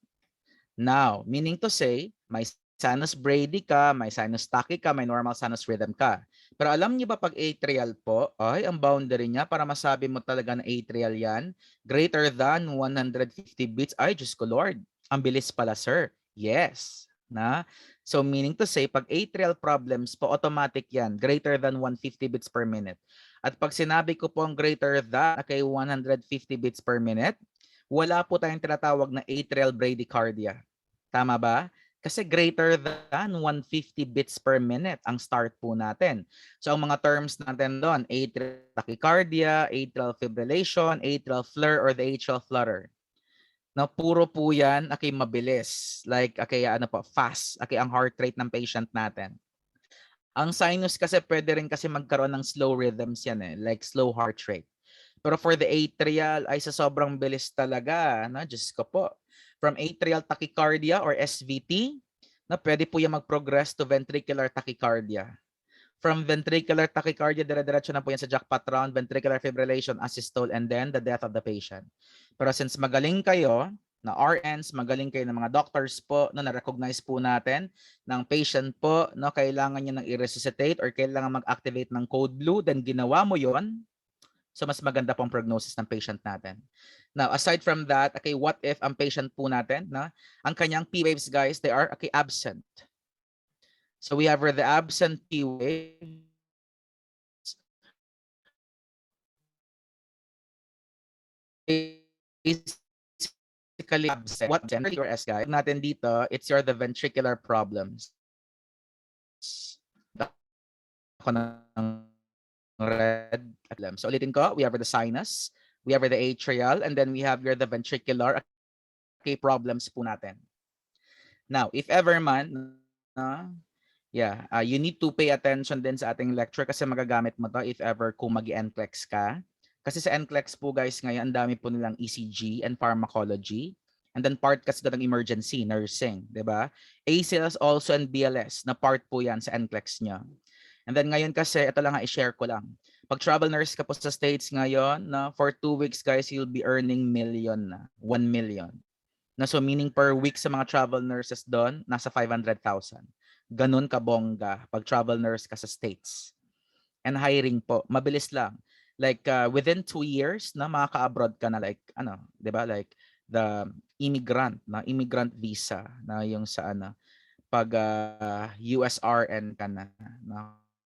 Now, meaning to say, may sinus brady ka, may sinus tachy ka, may normal sinus rhythm ka. Pero alam niyo ba pag atrial po, ang boundary niya para masabi mo talaga na atrial yan, greater than 150 beats. Ay, Diyos ko Lord, ang bilis pala sir. Yes. Na? So meaning to say, pag atrial problems po, automatic yan, greater than 150 beats per minute. At pag sinabi ko po ang greater than, okay, 150 beats per minute, wala po tayong tinatawag na atrial bradycardia. Tama ba? Kasi greater than 150 beats per minute ang start po natin. So ang mga terms natin doon, atrial tachycardia, atrial fibrillation, atrial flare, or the atrial flutter. Na puro po yan, okay, mabilis. Like, okay, ano po, fast. Okay, ang heart rate ng patient natin. Ang sinus kasi pwede rin kasi magkaroon ng slow rhythms yan eh, like slow heart rate. Pero for the atrial ay sa sobrang bilis talaga, no? Diyos ko po. From atrial tachycardia or SVT, na pwede po yan mag-progress to ventricular tachycardia. From ventricular tachycardia, dire-diretso na po yan sa jackpot round, ventricular fibrillation, asystole, and then the death of the patient. Pero since magaling kayo, na RNs, magaling kayo ng mga doctors po, no, na-recognize po natin ng patient po, no, kailangan niya ng i-resuscitate or kailangan mag-activate ng code blue, then ginawa mo yon, so mas maganda pong prognosis ng patient natin. Now, aside from that, okay, what if ang patient po natin, na ang kanyang P waves, guys, they are okay, absent. So we have the absent P waves. Basically absent. What generally your S guy natin dito, it's your the ventricular problems. Ako ng red. So ulitin ko, we have the sinus, we have the atrial, and then we have your the ventricular okay, problems po natin. Now, if ever man, you need to pay attention din sa ating lecture kasi magagamit mo to if ever kung mag-NCLEX ka. Kasi sa NCLEX po guys ngayon, ang dami po nilang ECG and pharmacology. And then part kasi doon ng emergency, nursing, di ba? ACLS also and BLS, na part po yan sa NCLEX niya. And then ngayon kasi, ito lang nga, i-share ko lang. Pag travel nurse ka po sa States ngayon, na for 2 weeks guys, you'll be earning million na, 1 million. Na so meaning per week sa mga travel nurses doon, nasa 500,000. Ganun kabongga pag travel nurse ka sa States. And hiring po, mabilis lang. Like within 2 years na makaka-abroad ka na like ano, 'di ba? Like the immigrant visa na yung sa ano pag USRN ka na.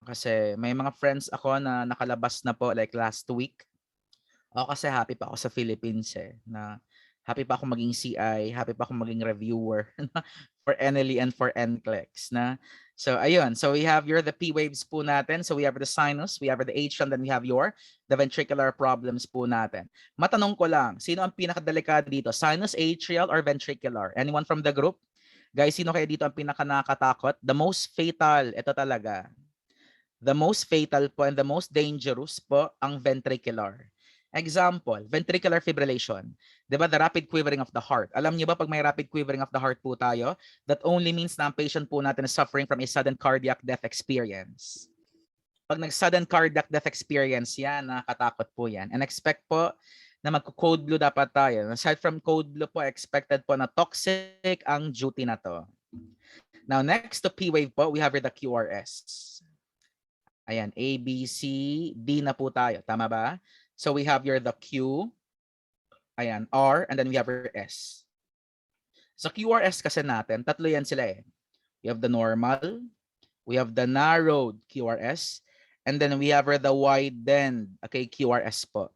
Kasi may mga friends ako na nakalabas na po like last week. Ako kasi happy pa ako sa Philippines eh, na happy pa ako maging CI, happy pa ako maging reviewer for NLE and for NCLEX na. So ayun, so we have the P waves po natin. So we have the sinus, we have the atrial, then we have the ventricular problems po natin. Matanong ko lang, sino ang pinakadelikado dito? Sinus, atrial, or ventricular? Anyone from the group? Guys, sino kaya dito ang pinakanakatakot? The most fatal, ito talaga. The most fatal po and the most dangerous po ang ventricular. Example, ventricular fibrillation. Diba, the rapid quivering of the heart. Alam niyo ba pag may rapid quivering of the heart po tayo, that only means na ang patient po natin is suffering from a sudden cardiac death experience. Pag nag-sudden cardiac death experience yan, nakakatakot po yan. And expect po na magko-code blue dapat tayo. Aside from code blue po, expected po na toxic ang duty na to. Now, next to P-wave po, we have the QRS. Ayan, A, B, C, D na po tayo. Tama ba? So we have the Q, ayan, R, and then we have your S. Sa QRS kasi natin, tatlo yan sila eh. We have the normal, we have the narrowed QRS, and then we have the widened, okay, QRS po.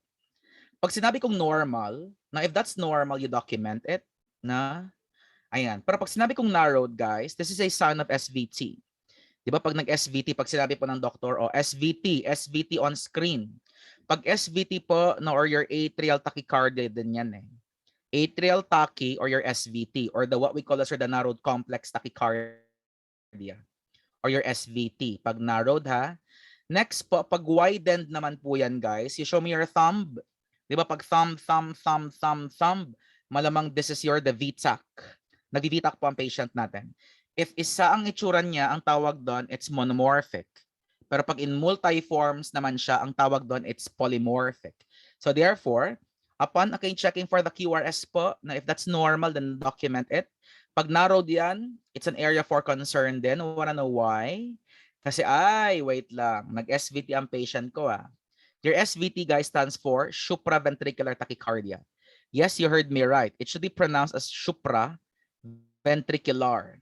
Pag sinabi kong normal, na if that's normal, you document it, na, ayan. Pero pag sinabi kong narrowed, guys, this is a sign of SVT. Di ba pag nag-SVT, pag sinabi po ng doktor, SVT on screen. Pag SVT po, no, or your atrial tachycardia din yan eh. Atrial tachy or your SVT or the what we call as the narrowed complex tachycardia or your SVT. Pag narrowed ha. Next po, pag widened naman po yan guys, you show me your thumb. Di ba pag thumb, malamang this is the VTAC. Nag-VTAC po ang patient natin. If isa ang itsura niya, ang tawag doon, it's monomorphic. Pero pag in multiforms naman siya, ang tawag doon, it's polymorphic. So therefore, upon checking for the QRS po, na if that's normal, then document it. Pag narrowed yan, it's an area for concern din. Wanna know why? Kasi wait lang, nag-SVT ang patient ko ah. Your SVT guys stands for supraventricular tachycardia. Yes, you heard me right. It should be pronounced as supraventricular.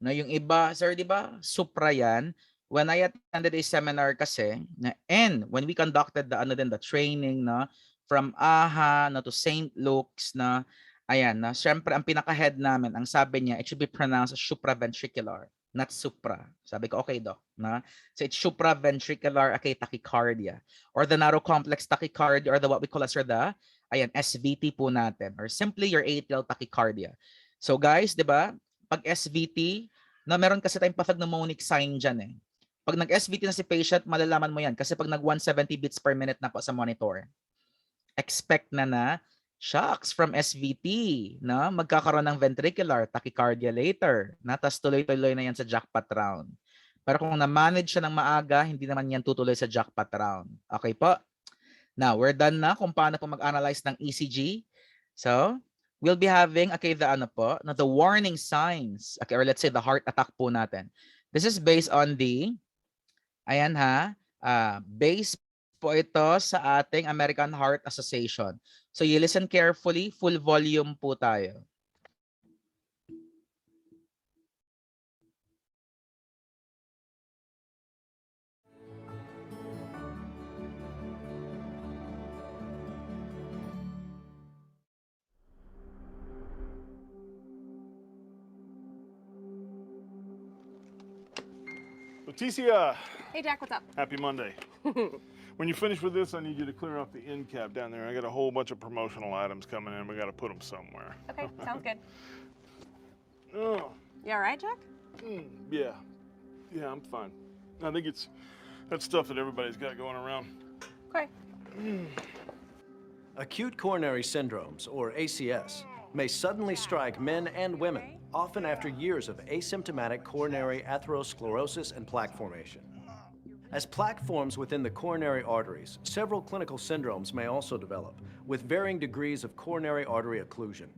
Na yung iba, sir, di ba? Supra yan. When I attended a seminar kasi, and when we conducted the training na from AHA na to St. Luke's na, ayan, na syempre ang pinaka-head namin, ang sabi niya, it should be pronounced as supraventricular, not supra. Sabi ko, okay, doc. Na? So it's supraventricular tachycardia or the narrow complex tachycardia or what we call as the ayan, SVT po natin or simply your atrial tachycardia. So guys, di ba? Pag SVT, na meron kasi tayong pathognomonic sign dyan eh. Pag nag-SVT na si patient, malalaman mo yan kasi pag nag-170 beats per minute na po sa monitor, expect na shocks from SVT, na magkakaroon ng ventricular tachycardia later, na tas tuloy-tuloy na yan sa jackpot round. Pero kung na-manage siya ng maaga, hindi naman yan tutuloy sa jackpot round. Okay po? Now, we're done na kung paano po mag-analyze ng ECG. So, we'll be having, the warning signs, or let's say the heart attack po natin. This is based on based po ito sa ating American Heart Association. So you listen carefully, full volume po tayo. Leticia, Hey, Jack, what's up? happy Monday. When you finish with this, I need you to clear off the end cap down there. I got a whole bunch of promotional items coming in. We got to put them somewhere. Okay, sounds good. Oh, You all right, Jack? yeah. Yeah, I'm fine. I think it's that stuff that everybody's got going around. Okay. Acute coronary syndromes, or ACS, may suddenly strike men and women, often after years of asymptomatic coronary atherosclerosis and plaque formation. As plaque forms within the coronary arteries, several clinical syndromes may also develop, with varying degrees of coronary artery occlusion.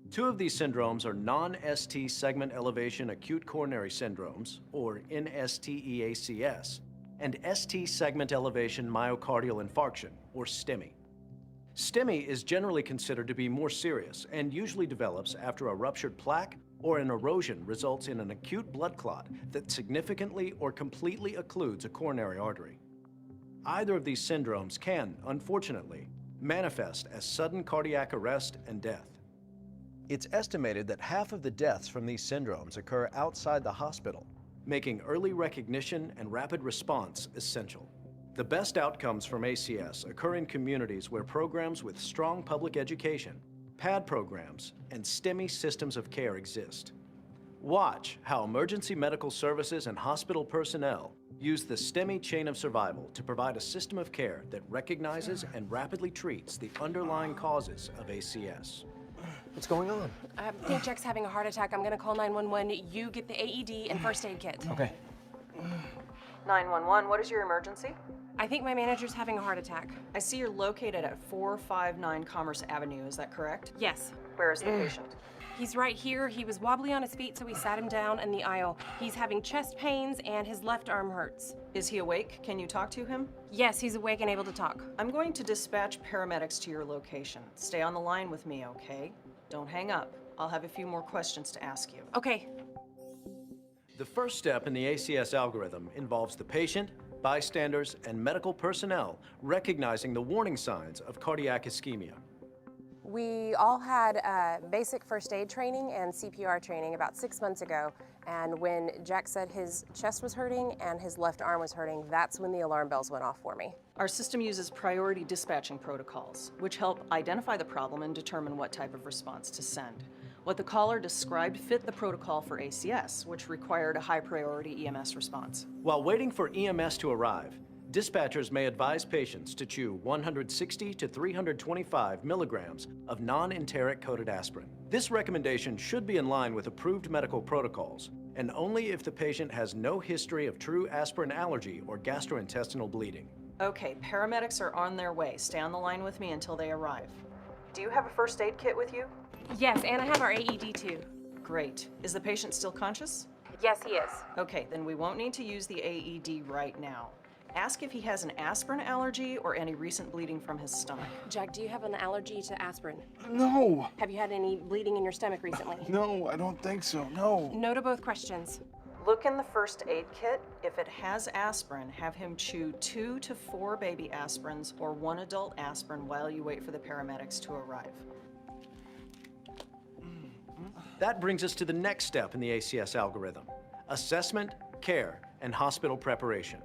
Two of these syndromes are non-ST segment elevation acute coronary syndromes, or NSTEACS, and ST segment elevation myocardial infarction, or STEMI. STEMI is generally considered to be more serious and usually develops after a ruptured plaque or an erosion results in an acute blood clot that significantly or completely occludes a coronary artery. Either of these syndromes can, unfortunately, manifest as sudden cardiac arrest and death. It's estimated that half of the deaths from these syndromes occur outside the hospital, making early recognition and rapid response essential. The best outcomes from ACS occur in communities where programs with strong public education, PAD programs, and STEMI systems of care exist. Watch how emergency medical services and hospital personnel use the STEMI chain of survival to provide a system of care that recognizes and rapidly treats the underlying causes of ACS. What's going on? I think Jack's having a heart attack. I'm gonna call 911. You get the AED and first aid kit. Okay. 911, what is your emergency? I think my manager's having a heart attack. I see you're located at 459 Commerce Avenue, is that correct? Yes. Where is the patient? He's right here. He was wobbly on his feet, so we sat him down in the aisle. He's having chest pains and his left arm hurts. Is he awake? Can you talk to him? Yes, he's awake and able to talk. I'm going to dispatch paramedics to your location. Stay on the line with me, okay? Don't hang up. I'll have a few more questions to ask you. Okay. The first step in the ACS algorithm involves the patient, bystanders, and medical personnel recognizing the warning signs of cardiac ischemia. We all had basic first aid training and CPR training about 6 months ago, and when Jack said his chest was hurting and his left arm was hurting, that's when the alarm bells went off for me. Our system uses priority dispatching protocols, which help identify the problem and determine what type of response to send. What the caller described fit the protocol for ACS, which required a high priority EMS response. While waiting for EMS to arrive, dispatchers may advise patients to chew 160 to 325 milligrams of non-enteric coated aspirin. This recommendation should be in line with approved medical protocols, and only if the patient has no history of true aspirin allergy or gastrointestinal bleeding. Okay, paramedics are on their way. Stay on the line with me until they arrive. Do you have a first aid kit with you? Yes, and I have our AED too. Great. Is the patient still conscious? Yes, he is. Okay, then we won't need to use the AED right now. Ask if he has an aspirin allergy or any recent bleeding from his stomach. Jack, do you have an allergy to aspirin? No, Have you had any bleeding in your stomach recently? no, I don't think so, no. No to both questions. Look in the first aid kit. If it has aspirin, have him chew 2 to 4 baby aspirins or 1 adult aspirin while you wait for the paramedics to arrive. That brings us to the next step in the ACS algorithm: assessment, care, and hospital preparation.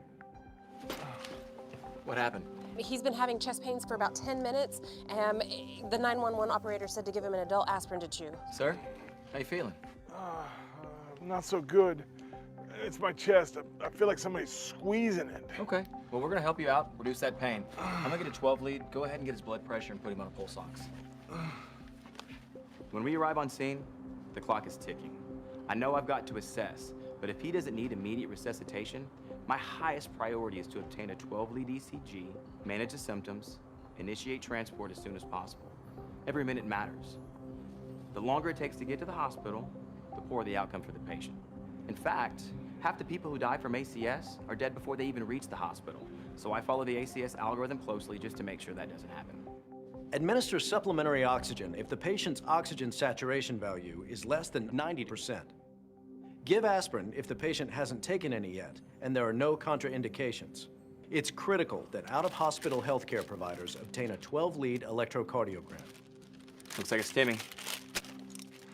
What happened? He's been having chest pains for about 10 minutes, and the 911 operator said to give him an adult aspirin to chew. Sir, how you feeling? Not so good. It's my chest. I feel like somebody's squeezing it. Okay, well, we're gonna help you out, reduce that pain. I'm gonna get a 12 lead. Go ahead and get his blood pressure and put him on a pulse ox. When we arrive on scene, the clock is ticking. I know I've got to assess, but if he doesn't need immediate resuscitation, my highest priority is to obtain a 12-lead ECG, manage the symptoms, initiate transport as soon as possible. Every minute matters. The longer it takes to get to the hospital, the poorer the outcome for the patient. In fact, half the people who die from ACS are dead before they even reach the hospital. So I follow the ACS algorithm closely just to make sure that doesn't happen. Administer supplementary oxygen if the patient's oxygen saturation value is less than 90%. Give aspirin if the patient hasn't taken any yet and there are no contraindications. It's critical that out-of-hospital healthcare providers obtain a 12-lead electrocardiogram. Looks like a STEMI.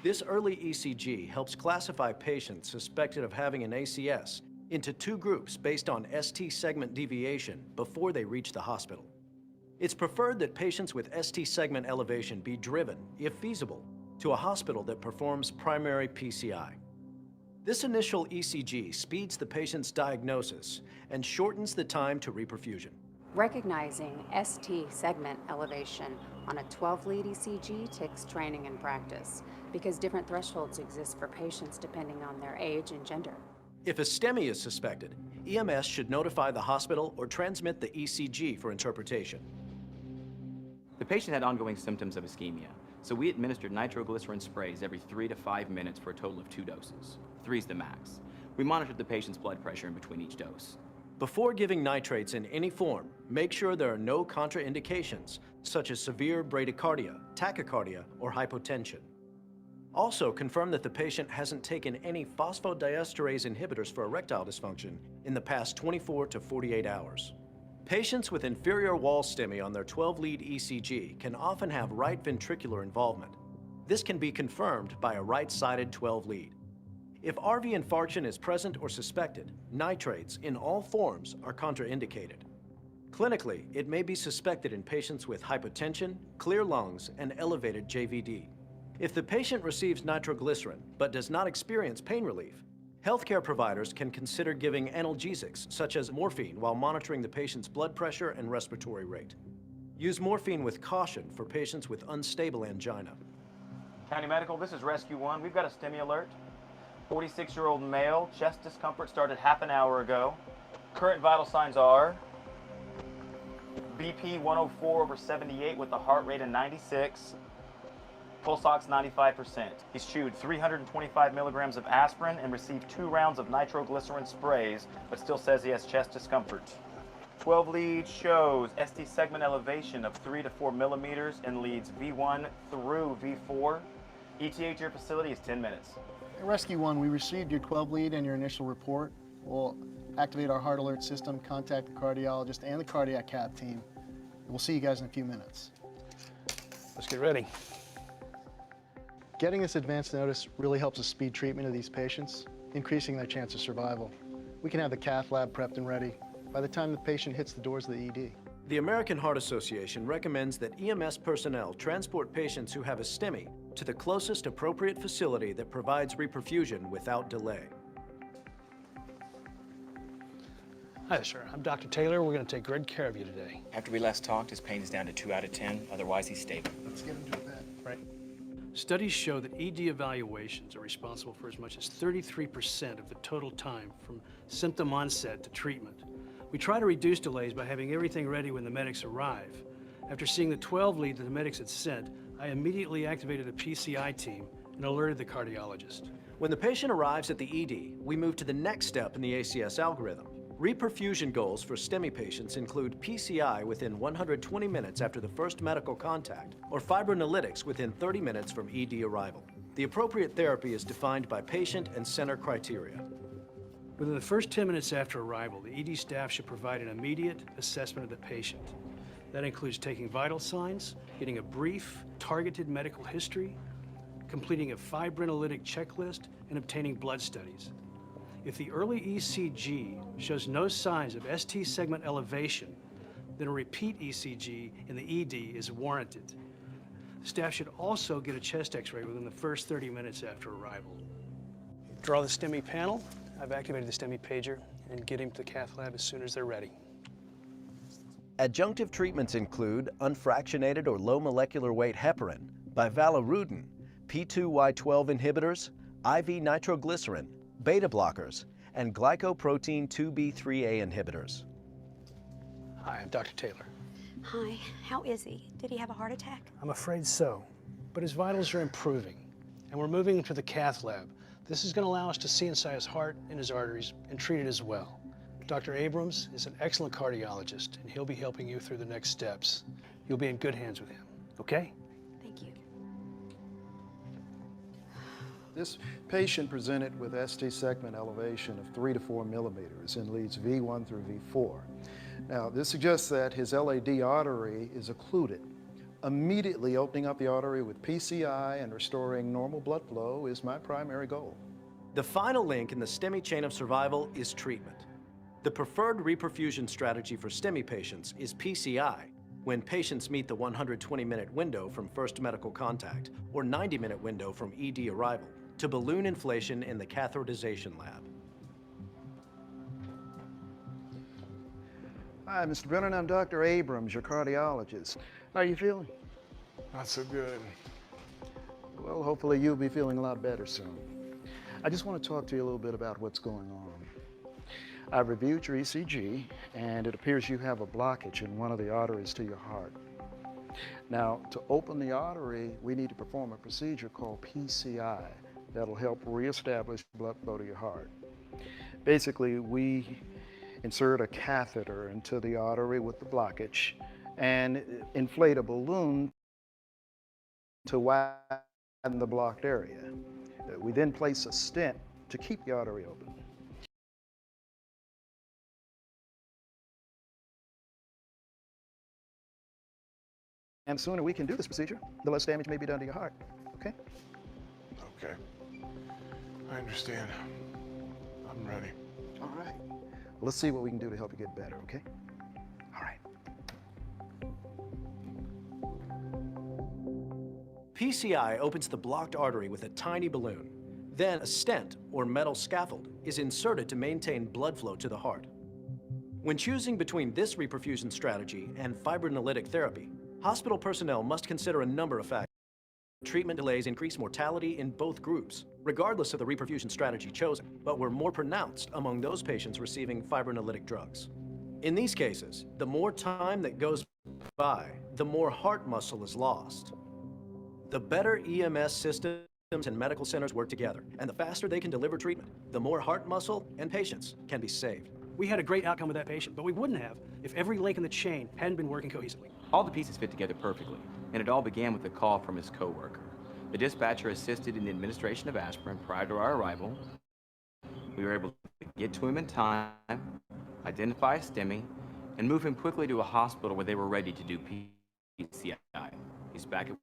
This early ECG helps classify patients suspected of having an ACS into 2 groups based on ST segment deviation before they reach the hospital. It's preferred that patients with ST segment elevation be driven, if feasible, to a hospital that performs primary PCI. This initial ECG speeds the patient's diagnosis and shortens the time to reperfusion. Recognizing ST segment elevation on a 12-lead ECG takes training and practice because different thresholds exist for patients depending on their age and gender. If a STEMI is suspected, EMS should notify the hospital or transmit the ECG for interpretation. The patient had ongoing symptoms of ischemia, so we administered nitroglycerin sprays every 3 to 5 minutes for a total of 2 doses. 3's the max. We monitored the patient's blood pressure in between each dose. Before giving nitrates in any form, make sure there are no contraindications, such as severe bradycardia, tachycardia, or hypotension. Also, confirm that the patient hasn't taken any phosphodiesterase inhibitors for erectile dysfunction in the past 24 to 48 hours. Patients with inferior wall STEMI on their 12-lead ECG can often have right ventricular involvement. This can be confirmed by a right-sided 12-lead. If RV infarction is present or suspected, nitrates in all forms are contraindicated. Clinically, it may be suspected in patients with hypotension, clear lungs, and elevated JVD. If the patient receives nitroglycerin but does not experience pain relief, healthcare providers can consider giving analgesics such as morphine while monitoring the patient's blood pressure and respiratory rate. Use morphine with caution for patients with unstable angina. County Medical, this is Rescue 1. We've got a STEMI alert. 46-year-old male, chest discomfort started half an hour ago. Current vital signs are BP 104/78 with a heart rate of 96. Pulse ox 95%. He's chewed 325 milligrams of aspirin and received 2 rounds of nitroglycerin sprays, but still says he has chest discomfort. 12 lead shows ST segment elevation of 3 to 4 millimeters and leads V1 through V4. ETA to your facility is 10 minutes. Rescue 1, we received your 12 lead and your initial report. We'll activate our heart alert system, contact the cardiologist and the cardiac cath team. We'll see you guys in a few minutes. Let's get ready. Getting this advance notice really helps us speed treatment of these patients, increasing their chance of survival. We can have the cath lab prepped and ready by the time the patient hits the doors of the ED. The American Heart Association recommends that EMS personnel transport patients who have a STEMI to the closest appropriate facility that provides reperfusion without delay. Hi, sir. I'm Dr. Taylor. We're going to take good care of you today. After we last talked, his pain is down to 2 out of 10. Otherwise, he's stable. Let's get him to bed. Right. Studies show that ED evaluations are responsible for as much as 33% of the total time from symptom onset to treatment. We try to reduce delays by having everything ready when the medics arrive. After seeing the 12 lead that the medics had sent, I immediately activated a PCI team and alerted the cardiologist. When the patient arrives at the ED, we move to the next step in the ACS algorithm, Reperfusion goals for STEMI patients include PCI within 120 minutes after the first medical contact, or fibrinolytics within 30 minutes from ED arrival. The appropriate therapy is defined by patient and center criteria. Within the first 10 minutes after arrival, the ED staff should provide an immediate assessment of the patient. That includes taking vital signs, getting a brief, targeted medical history, completing a fibrinolytic checklist, and obtaining blood studies. If the early ECG shows no signs of ST segment elevation, then a repeat ECG in the ED is warranted. Staff should also get a chest x-ray within the first 30 minutes after arrival. Draw the STEMI panel. I've activated the STEMI pager and get him to the cath lab as soon as they're ready. Adjunctive treatments include unfractionated or low molecular weight heparin, bivalirudin, P2Y12 inhibitors, IV nitroglycerin, beta blockers, and glycoprotein 2B3A inhibitors. Hi, I'm Dr. Taylor. Hi, how is he? Did he have a heart attack? I'm afraid so, but his vitals are improving, and we're moving him to the cath lab. This is going to allow us to see inside his heart and his arteries and treat it as well. Dr. Abrams is an excellent cardiologist, and he'll be helping you through the next steps. You'll be in good hands with him, okay? Thank you. This patient presented with ST segment elevation of 3 to 4 millimeters in leads V1 through V4. Now, this suggests that his LAD artery is occluded. Immediately opening up the artery with PCI and restoring normal blood flow is my primary goal. The final link in the STEMI chain of survival is treatment. The preferred reperfusion strategy for STEMI patients is PCI, when patients meet the 120-minute window from first medical contact or 90-minute window from ED arrival, to balloon inflation in the catheterization lab. Hi, Mr. Brennan, I'm Dr. Abrams, your cardiologist. How are you feeling? Not so good. Well, hopefully you'll be feeling a lot better soon. I just want to talk to you a little bit about what's going on. I've reviewed your ECG, and it appears you have a blockage in one of the arteries to your heart. Now, to open the artery, we need to perform a procedure called PCI that'll help reestablish blood flow to your heart. Basically, we insert a catheter into the artery with the blockage and inflate a balloon to widen the blocked area. We then place a stent to keep the artery open. And the sooner we can do this procedure, the less damage may be done to your heart, okay? Okay. I understand. I'm ready. All right. Well, let's see what we can do to help you get better, okay? All right. PCI opens the blocked artery with a tiny balloon. Then a stent, or metal scaffold, is inserted to maintain blood flow to the heart. When choosing between this reperfusion strategy and fibrinolytic therapy, hospital personnel must consider a number of factors. Treatment delays increase mortality in both groups, regardless of the reperfusion strategy chosen, but were more pronounced among those patients receiving fibrinolytic drugs. In these cases, the more time that goes by, the more heart muscle is lost. The better EMS systems and medical centers work together, and the faster they can deliver treatment, the more heart muscle and patients can be saved. We had a great outcome with that patient, but we wouldn't have if every link in the chain hadn't been working cohesively. All the pieces fit together perfectly, and it all began with a call from his coworker. The dispatcher assisted in the administration of aspirin prior to our arrival. We were able to get to him in time, identify a STEMI, and move him quickly to a hospital where they were ready to do PCI. He's back at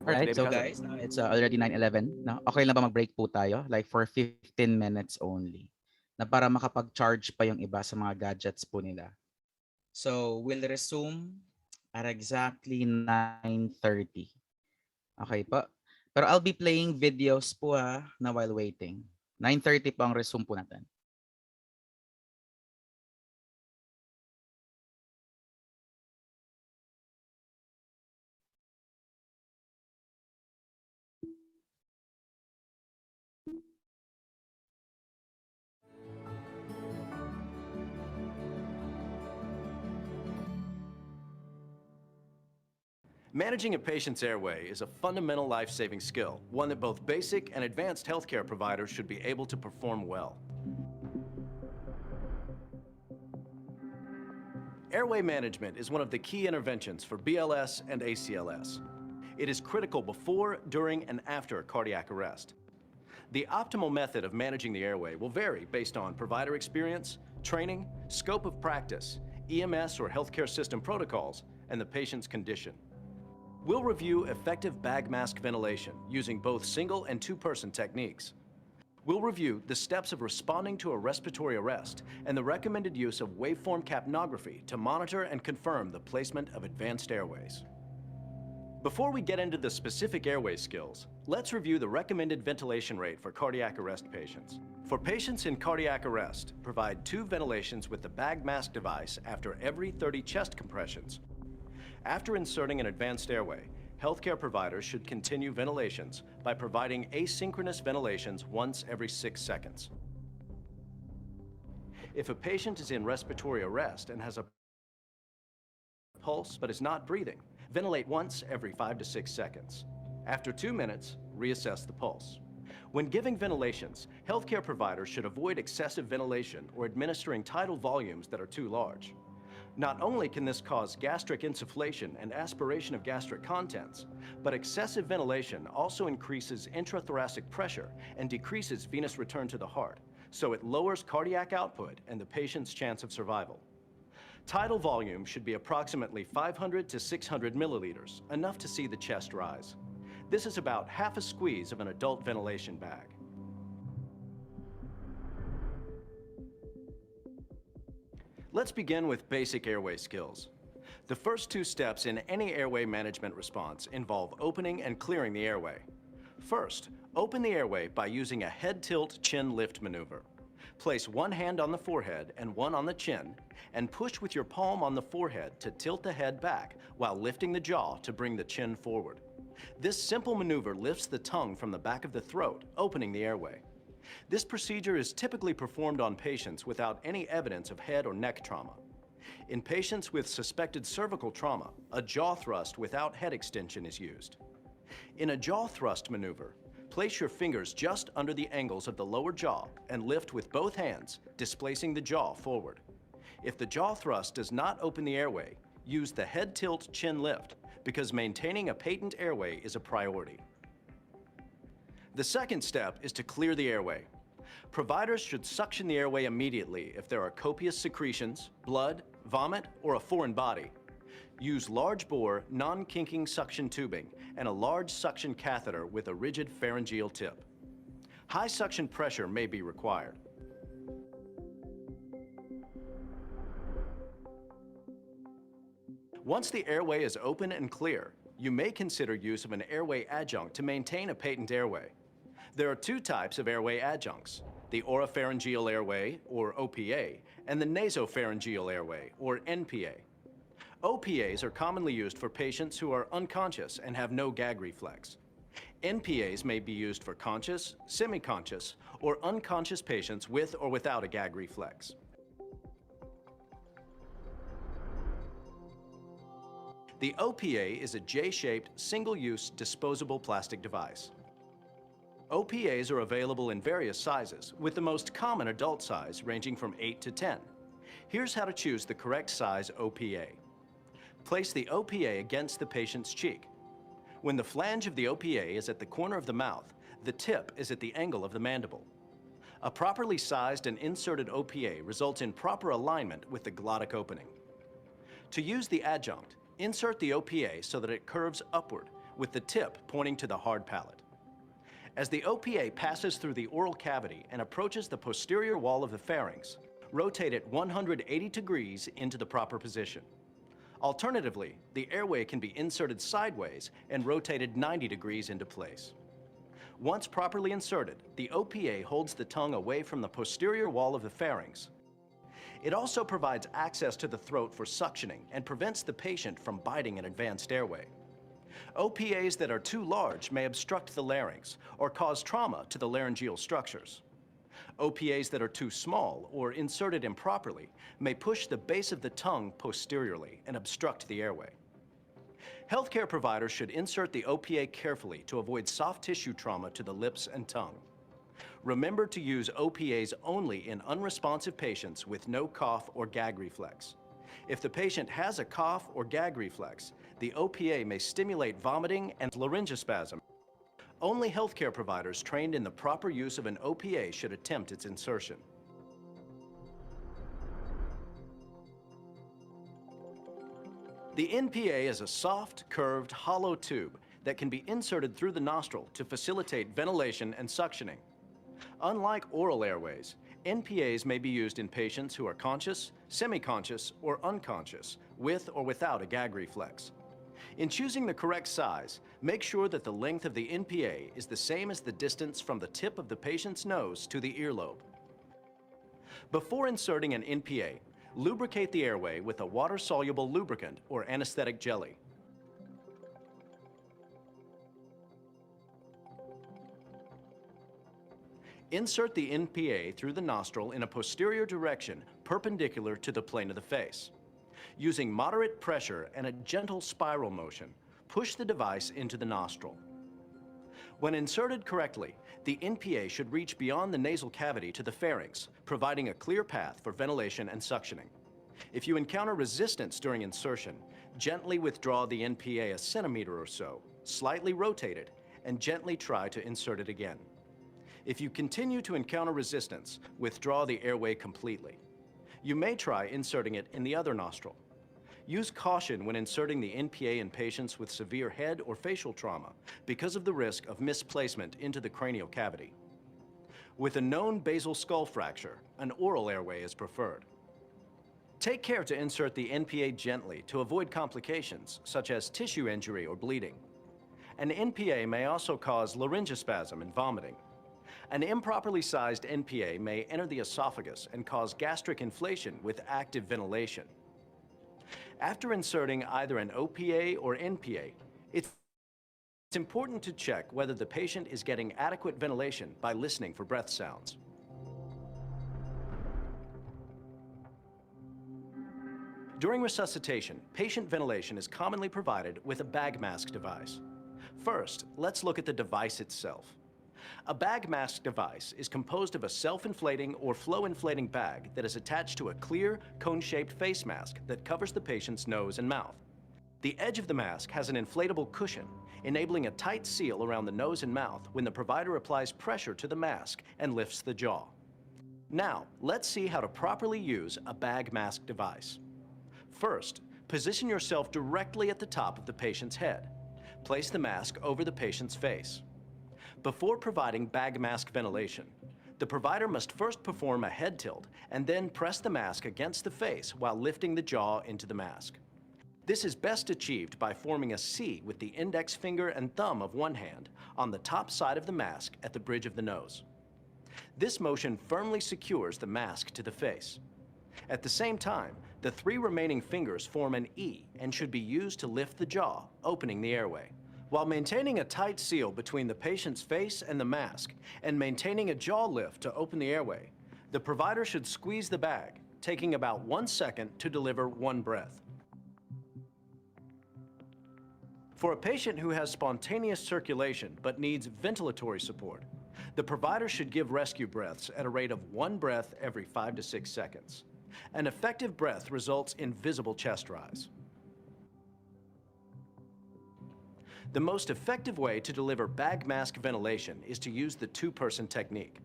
Alright, so guys, now it's already 9:11. No? Okay lang ba mag-break po tayo? Like for 15 minutes only. Na para makapag-charge pa yung iba sa mga gadgets po nila. So, we'll resume at exactly 9:30. Okay po? Pero I'll be playing videos po na while waiting. 9:30 po ang resume po natin. Managing a patient's airway is a fundamental life-saving skill, one that both basic and advanced healthcare providers should be able to perform well. Airway management is one of the key interventions for BLS and ACLS. It is critical before, during, and after cardiac arrest. The optimal method of managing the airway will vary based on provider experience, training, scope of practice, EMS or healthcare system protocols, and the patient's condition. We'll review effective bag mask ventilation using both single and two-person techniques. We'll review the steps of responding to a respiratory arrest and the recommended use of waveform capnography to monitor and confirm the placement of advanced airways. Before we get into the specific airway skills, let's review the recommended ventilation rate for cardiac arrest patients. For patients in cardiac arrest, provide 2 ventilations with the bag mask device after every 30 chest compressions. After inserting an advanced airway, healthcare providers should continue ventilations by providing asynchronous ventilations once every 6 seconds. If a patient is in respiratory arrest and has a pulse but is not breathing, ventilate once every 5 to 6 seconds. After 2 minutes, reassess the pulse. When giving ventilations, healthcare providers should avoid excessive ventilation or administering tidal volumes that are too large. Not only can this cause gastric insufflation and aspiration of gastric contents, but excessive ventilation also increases intrathoracic pressure and decreases venous return to the heart, so it lowers cardiac output and the patient's chance of survival. Tidal volume should be approximately 500 to 600 milliliters, enough to see the chest rise. This is about half a squeeze of an adult ventilation bag. Let's begin with basic airway skills. The first 2 steps in any airway management response involve opening and clearing the airway. First, open the airway by using a head tilt chin lift maneuver. Place one hand on the forehead and one on the chin, and push with your palm on the forehead to tilt the head back while lifting the jaw to bring the chin forward. This simple maneuver lifts the tongue from the back of the throat, opening the airway. This procedure is typically performed on patients without any evidence of head or neck trauma. In patients with suspected cervical trauma, a jaw thrust without head extension is used. In a jaw thrust maneuver, place your fingers just under the angles of the lower jaw and lift with both hands, displacing the jaw forward. If the jaw thrust does not open the airway, use the head tilt chin lift, because maintaining a patent airway is a priority. The second step is to clear the airway. Providers should suction the airway immediately if there are copious secretions, blood, vomit, or a foreign body. Use large bore, non-kinking suction tubing and a large suction catheter with a rigid pharyngeal tip. High suction pressure may be required. Once the airway is open and clear, you may consider use of an airway adjunct to maintain a patent airway. There are 2 types of airway adjuncts: the oropharyngeal airway, or OPA, and the nasopharyngeal airway, or NPA. OPAs are commonly used for patients who are unconscious and have no gag reflex. NPAs may be used for conscious, semi-conscious, or unconscious patients with or without a gag reflex. The OPA is a J-shaped, single-use, disposable plastic device. OPAs are available in various sizes, with the most common adult size ranging from 8 to 10. Here's how to choose the correct size OPA. Place the OPA against the patient's cheek. When the flange of the OPA is at the corner of the mouth, the tip is at the angle of the mandible. A properly sized and inserted OPA results in proper alignment with the glottic opening. To use the adjunct, insert the OPA so that it curves upward, with the tip pointing to the hard palate. As the OPA passes through the oral cavity and approaches the posterior wall of the pharynx, rotate it 180 degrees into the proper position. Alternatively, the airway can be inserted sideways and rotated 90 degrees into place. Once properly inserted, the OPA holds the tongue away from the posterior wall of the pharynx. It also provides access to the throat for suctioning and prevents the patient from biting an advanced airway. OPAs that are too large may obstruct the larynx or cause trauma to the laryngeal structures. OPAs that are too small or inserted improperly may push the base of the tongue posteriorly and obstruct the airway. Healthcare providers should insert the OPA carefully to avoid soft tissue trauma to the lips and tongue. Remember to use OPAs only in unresponsive patients with no cough or gag reflex. If the patient has a cough or gag reflex, the OPA may stimulate vomiting and laryngospasm. Only healthcare providers trained in the proper use of an OPA should attempt its insertion. The NPA is a soft, curved, hollow tube that can be inserted through the nostril to facilitate ventilation and suctioning. Unlike oral airways, NPAs may be used in patients who are conscious, semi-conscious, or unconscious, with or without a gag reflex. In choosing the correct size, make sure that the length of the NPA is the same as the distance from the tip of the patient's nose to the earlobe. Before inserting an NPA, lubricate the airway with a water-soluble lubricant or anesthetic jelly. Insert the NPA through the nostril in a posterior direction perpendicular to the plane of the face. Using moderate pressure and a gentle spiral motion, push the device into the nostril. When inserted correctly, the NPA should reach beyond the nasal cavity to the pharynx, providing a clear path for ventilation and suctioning. If you encounter resistance during insertion, gently withdraw the NPA a centimeter or so, slightly rotate it, and gently try to insert it again. If you continue to encounter resistance, withdraw the airway completely. You may try inserting it in the other nostril. Use caution when inserting the NPA in patients with severe head or facial trauma because of the risk of misplacement into the cranial cavity. With a known basal skull fracture, an oral airway is preferred. Take care to insert the NPA gently to avoid complications such as tissue injury or bleeding. An NPA may also cause laryngospasm and vomiting. An improperly sized NPA may enter the esophagus and cause gastric inflation with active ventilation. After inserting either an OPA or NPA, it's important to check whether the patient is getting adequate ventilation by listening for breath sounds. During resuscitation, patient ventilation is commonly provided with a bag mask device. First, let's look at the device itself. A bag mask device is composed of a self-inflating or flow-inflating bag that is attached to a clear, cone-shaped face mask that covers the patient's nose and mouth. The edge of the mask has an inflatable cushion, enabling a tight seal around the nose and mouth when the provider applies pressure to the mask and lifts the jaw. Now, let's see how to properly use a bag mask device. First, position yourself directly at the top of the patient's head. Place the mask over the patient's face. Before providing bag mask ventilation, the provider must first perform a head tilt and then press the mask against the face while lifting the jaw into the mask. This is best achieved by forming a C with the index finger and thumb of one hand on the top side of the mask at the bridge of the nose. This motion firmly secures the mask to the face. At the same time, the three remaining fingers form an E and should be used to lift the jaw, opening the airway. While maintaining a tight seal between the patient's face and the mask and maintaining a jaw lift to open the airway, the provider should squeeze the bag, taking about 1 second to deliver one breath. For a patient who has spontaneous circulation but needs ventilatory support, the provider should give rescue breaths at a rate of 1 breath every 5 to 6 seconds. An effective breath results in visible chest rise. The most effective way to deliver bag mask ventilation is to use the two-person technique.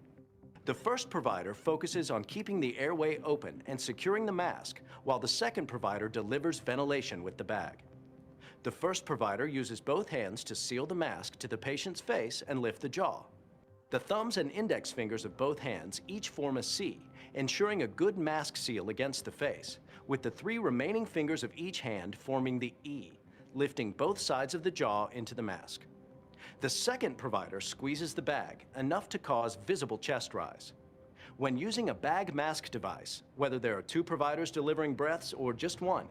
The first provider focuses on keeping the airway open and securing the mask, while the second provider delivers ventilation with the bag. The first provider uses both hands to seal the mask to the patient's face and lift the jaw. The thumbs and index fingers of both hands each form a C, ensuring a good mask seal against the face, with the three remaining fingers of each hand forming the E, lifting both sides of the jaw into the mask. The second provider squeezes the bag, enough to cause visible chest rise. When using a bag mask device, whether there are two providers delivering breaths or just one,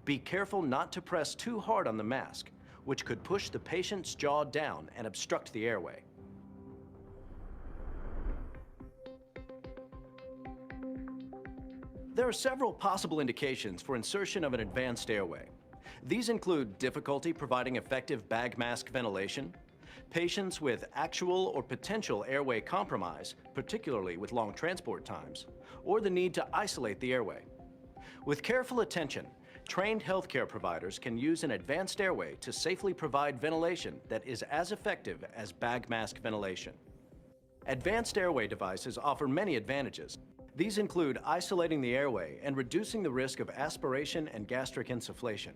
be careful not to press too hard on the mask, which could push the patient's jaw down and obstruct the airway. There are several possible indications for insertion of an advanced airway. These include difficulty providing effective bag mask ventilation, patients with actual or potential airway compromise, particularly with long transport times, or the need to isolate the airway. With careful attention, trained healthcare providers can use an advanced airway to safely provide ventilation that is as effective as bag mask ventilation. Advanced airway devices offer many advantages. These include isolating the airway and reducing the risk of aspiration and gastric insufflation.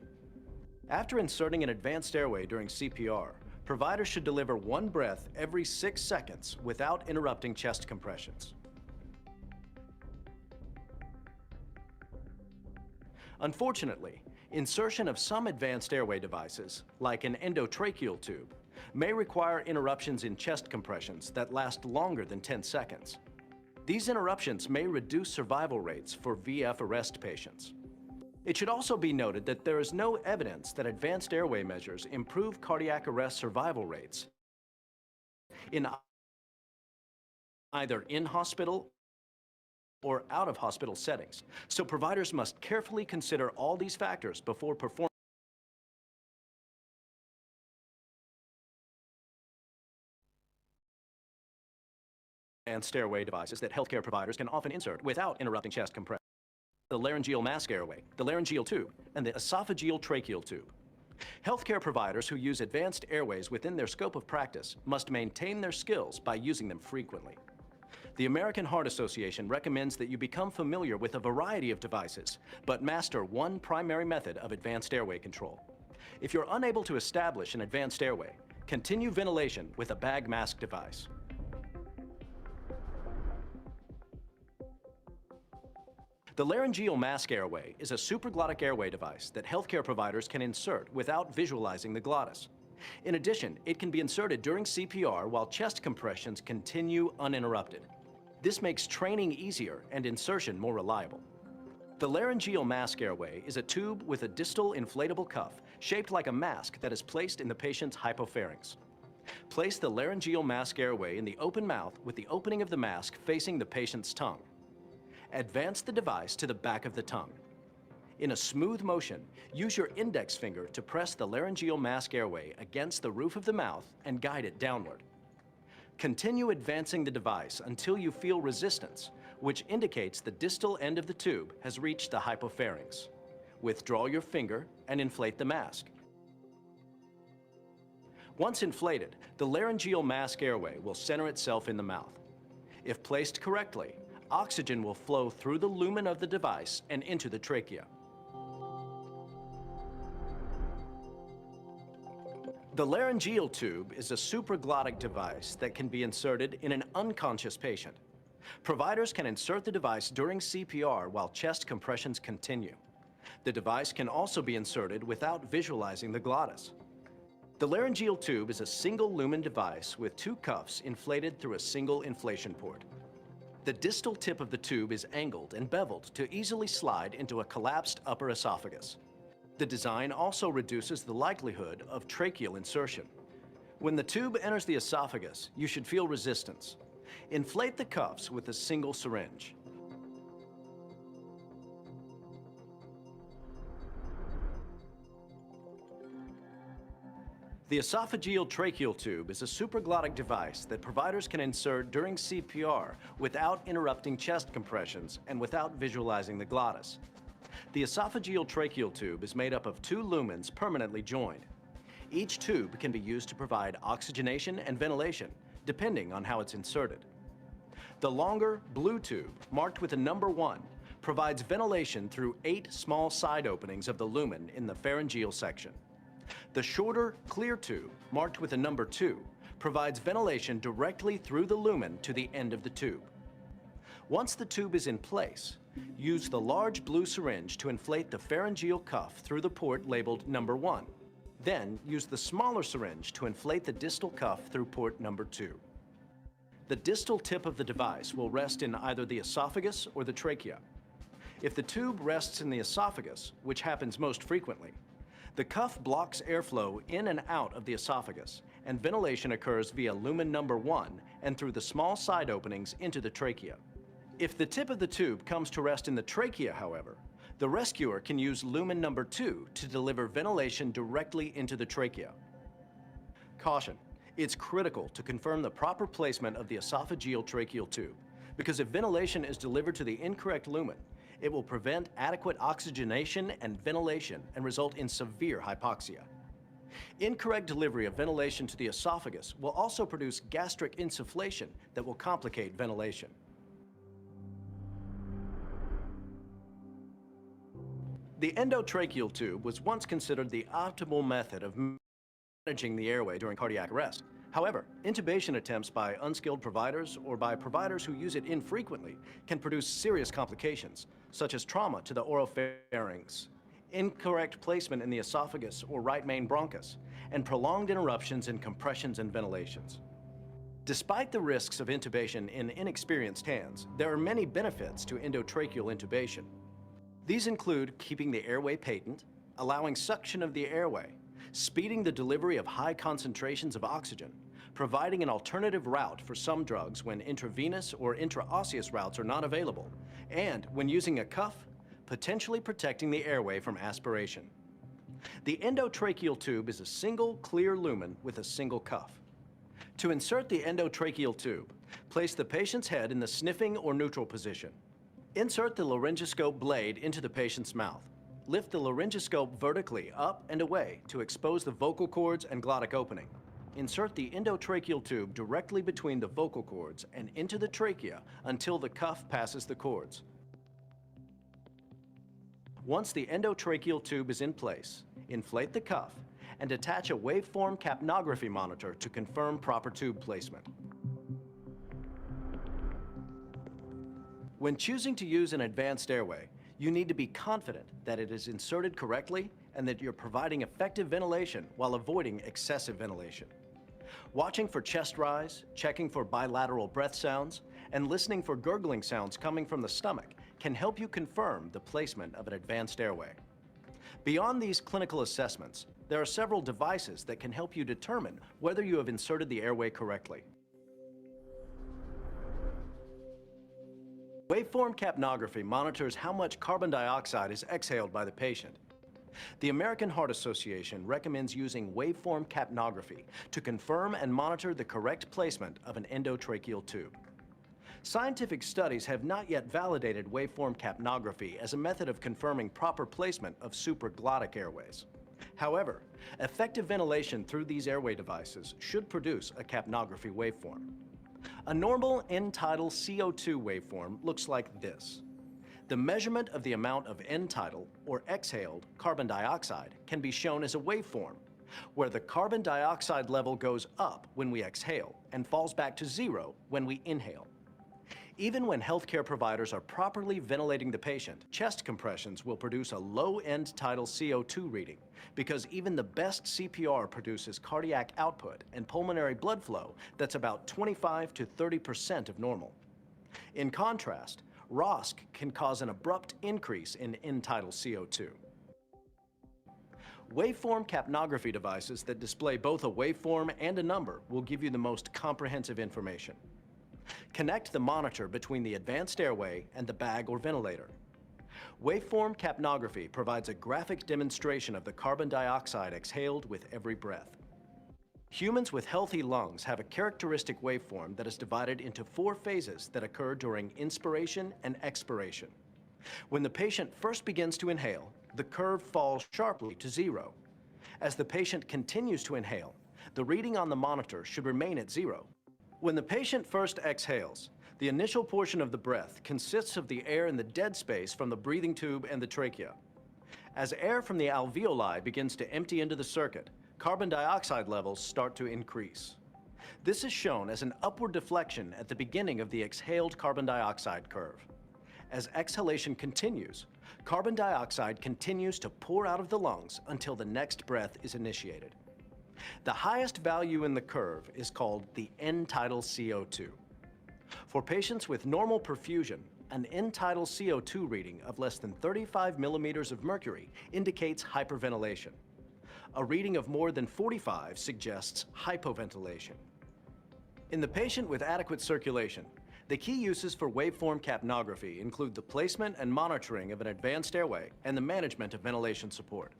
After inserting an advanced airway during CPR, providers should deliver one breath every 6 seconds without interrupting chest compressions. Unfortunately, insertion of some advanced airway devices, like an endotracheal tube, may require interruptions in chest compressions that last longer than 10 seconds. These interruptions may reduce survival rates for VF arrest patients. It should also be noted that there is no evidence that advanced airway measures improve cardiac arrest survival rates in either in-hospital or out-of-hospital settings. So providers must carefully consider all these factors before performing advanced airway devices that healthcare providers can often insert without interrupting chest compression. The laryngeal mask airway, the laryngeal tube, and the esophageal tracheal tube. Healthcare providers who use advanced airways within their scope of practice must maintain their skills by using them frequently. The American Heart Association recommends that you become familiar with a variety of devices, but master one primary method of advanced airway control. If you're unable to establish an advanced airway, continue ventilation with a bag mask device. The laryngeal mask airway is a supraglottic airway device that healthcare providers can insert without visualizing the glottis. In addition, it can be inserted during CPR while chest compressions continue uninterrupted. This makes training easier and insertion more reliable. The laryngeal mask airway is a tube with a distal inflatable cuff shaped like a mask that is placed in the patient's hypopharynx. Place the laryngeal mask airway in the open mouth with the opening of the mask facing the patient's tongue. Advance the device to the back of the tongue. In a smooth motion, use your index finger to press the laryngeal mask airway against the roof of the mouth and guide it downward. Continue advancing the device until you feel resistance, which indicates the distal end of the tube has reached the hypopharynx. Withdraw your finger and inflate the mask. Once inflated, the laryngeal mask airway will center itself in the mouth. If placed correctly, oxygen will flow through the lumen of the device and into the trachea. The laryngeal tube is a supraglottic device that can be inserted in an unconscious patient. Providers can insert the device during CPR while chest compressions continue. The device can also be inserted without visualizing the glottis. The laryngeal tube is a single lumen device with two cuffs inflated through a single inflation port. The distal tip of the tube is angled and beveled to easily slide into a collapsed upper esophagus. The design also reduces the likelihood of tracheal insertion. When the tube enters the esophagus, you should feel resistance. Inflate the cuffs with a single syringe. The esophageal tracheal tube is a supraglottic device that providers can insert during CPR without interrupting chest compressions and without visualizing the glottis. The esophageal tracheal tube is made up of two lumens permanently joined. Each tube can be used to provide oxygenation and ventilation, depending on how it's inserted. The longer blue tube, marked with a number 1, provides ventilation through 8 small side openings of the lumen in the pharyngeal section. The shorter, clear tube, marked with a number 2, provides ventilation directly through the lumen to the end of the tube. Once the tube is in place, use the large blue syringe to inflate the pharyngeal cuff through the port labeled number 1. Then use the smaller syringe to inflate the distal cuff through port number 2. The distal tip of the device will rest in either the esophagus or the trachea. If the tube rests in the esophagus, which happens most frequently, the cuff blocks airflow in and out of the esophagus, and ventilation occurs via lumen number 1 and through the small side openings into the trachea. If the tip of the tube comes to rest in the trachea, however, the rescuer can use lumen number 2 to deliver ventilation directly into the trachea. Caution: it's critical to confirm the proper placement of the esophageal tracheal tube, because if ventilation is delivered to the incorrect lumen, It will prevent adequate oxygenation and ventilation and result in severe hypoxia. Incorrect delivery of ventilation to the esophagus will also produce gastric insufflation that will complicate ventilation. The endotracheal tube was once considered the optimal method of managing the airway during cardiac arrest. However, intubation attempts by unskilled providers or by providers who use it infrequently can produce serious complications, such as trauma to the oropharynx, incorrect placement in the esophagus or right main bronchus, and prolonged interruptions in compressions and ventilations. Despite the risks of intubation in inexperienced hands, there are many benefits to endotracheal intubation. These include keeping the airway patent, allowing suction of the airway, speeding the delivery of high concentrations of oxygen, providing an alternative route for some drugs when intravenous or intraosseous routes are not available, and, when using a cuff, potentially protecting the airway from aspiration. The endotracheal tube is a single clear lumen with a single cuff. To insert the endotracheal tube, place the patient's head in the sniffing or neutral position. Insert the laryngoscope blade into the patient's mouth. Lift the laryngoscope vertically up and away to expose the vocal cords and glottic opening. Insert the endotracheal tube directly between the vocal cords and into the trachea until the cuff passes the cords. Once the endotracheal tube is in place, inflate the cuff and attach a waveform capnography monitor to confirm proper tube placement. When choosing to use an advanced airway, you need to be confident that it is inserted correctly and that you're providing effective ventilation while avoiding excessive ventilation. Watching for chest rise, checking for bilateral breath sounds, and listening for gurgling sounds coming from the stomach can help you confirm the placement of an advanced airway. Beyond these clinical assessments, there are several devices that can help you determine whether you have inserted the airway correctly. Waveform capnography monitors how much carbon dioxide is exhaled by the patient. The American Heart Association recommends using waveform capnography to confirm and monitor the correct placement of an endotracheal tube. Scientific studies have not yet validated waveform capnography as a method of confirming proper placement of supraglottic airways. However, effective ventilation through these airway devices should produce a capnography waveform. A normal end-tidal CO2 waveform looks like this. The measurement of the amount of end-tidal, or exhaled, carbon dioxide can be shown as a waveform, where the carbon dioxide level goes up when we exhale and falls back to zero when we inhale. Even when healthcare providers are properly ventilating the patient, chest compressions will produce a low end-tidal CO2 reading because even the best CPR produces cardiac output and pulmonary blood flow that's about 25 to 30% of normal. In contrast, ROSC can cause an abrupt increase in end-tidal CO2. Waveform capnography devices that display both a waveform and a number will give you the most comprehensive information. Connect the monitor between the advanced airway and the bag or ventilator. Waveform capnography provides a graphic demonstration of the carbon dioxide exhaled with every breath. Humans with healthy lungs have a characteristic waveform that is divided into 4 phases that occur during inspiration and expiration. When the patient first begins to inhale, the curve falls sharply to 0. As the patient continues to inhale, the reading on the monitor should remain at 0. When the patient first exhales, the initial portion of the breath consists of the air in the dead space from the breathing tube and the trachea. As air from the alveoli begins to empty into the circuit, carbon dioxide levels start to increase. This is shown as an upward deflection at the beginning of the exhaled carbon dioxide curve. As exhalation continues, carbon dioxide continues to pour out of the lungs until the next breath is initiated. The highest value in the curve is called the end-tidal CO2. For patients with normal perfusion, an end-tidal CO2 reading of less than 35 millimeters of mercury indicates hyperventilation. A reading of more than 45 suggests hypoventilation. In the patient with adequate circulation, the key uses for waveform capnography include the placement and monitoring of an advanced airway and the management of ventilation support.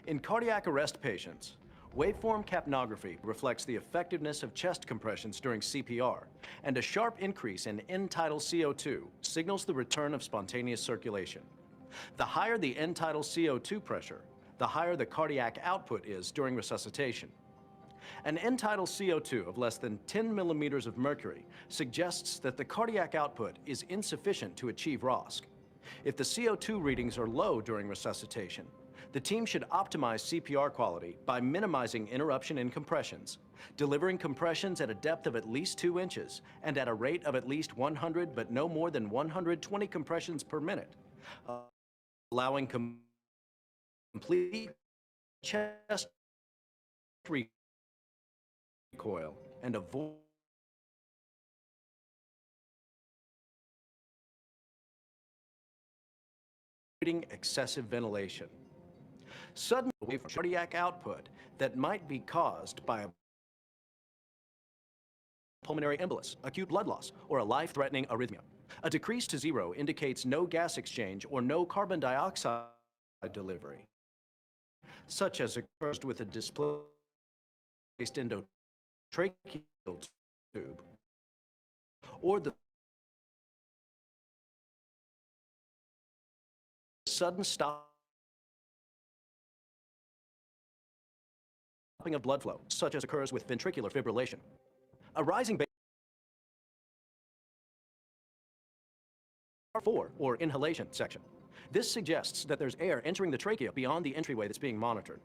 In cardiac arrest patients, Waveform capnography reflects the effectiveness of chest compressions during CPR, and a sharp increase in end-tidal CO2 signals the return of spontaneous circulation. The higher the end-tidal CO2 pressure, the higher the cardiac output is during resuscitation. An end-tidal CO2 of less than 10 millimeters of mercury suggests that the cardiac output is insufficient to achieve ROSC. If the CO2 readings are low during resuscitation, the team should optimize CPR quality by minimizing interruption in compressions, delivering compressions at a depth of at least 2 inches and at a rate of at least 100 but no more than 120 compressions per minute, allowing complete chest recoil and avoiding excessive ventilation. Sudden cardiac output that might be caused by a pulmonary embolus, acute blood loss, or a life-threatening arrhythmia. A decrease to 0 indicates no gas exchange or no carbon dioxide delivery, such as occurs with a displaced endotracheal tube, or the sudden stopping of blood flow, such as occurs with ventricular fibrillation. A rising R4, or inhalation section. This suggests that there's air entering the trachea beyond the entryway that's being monitored.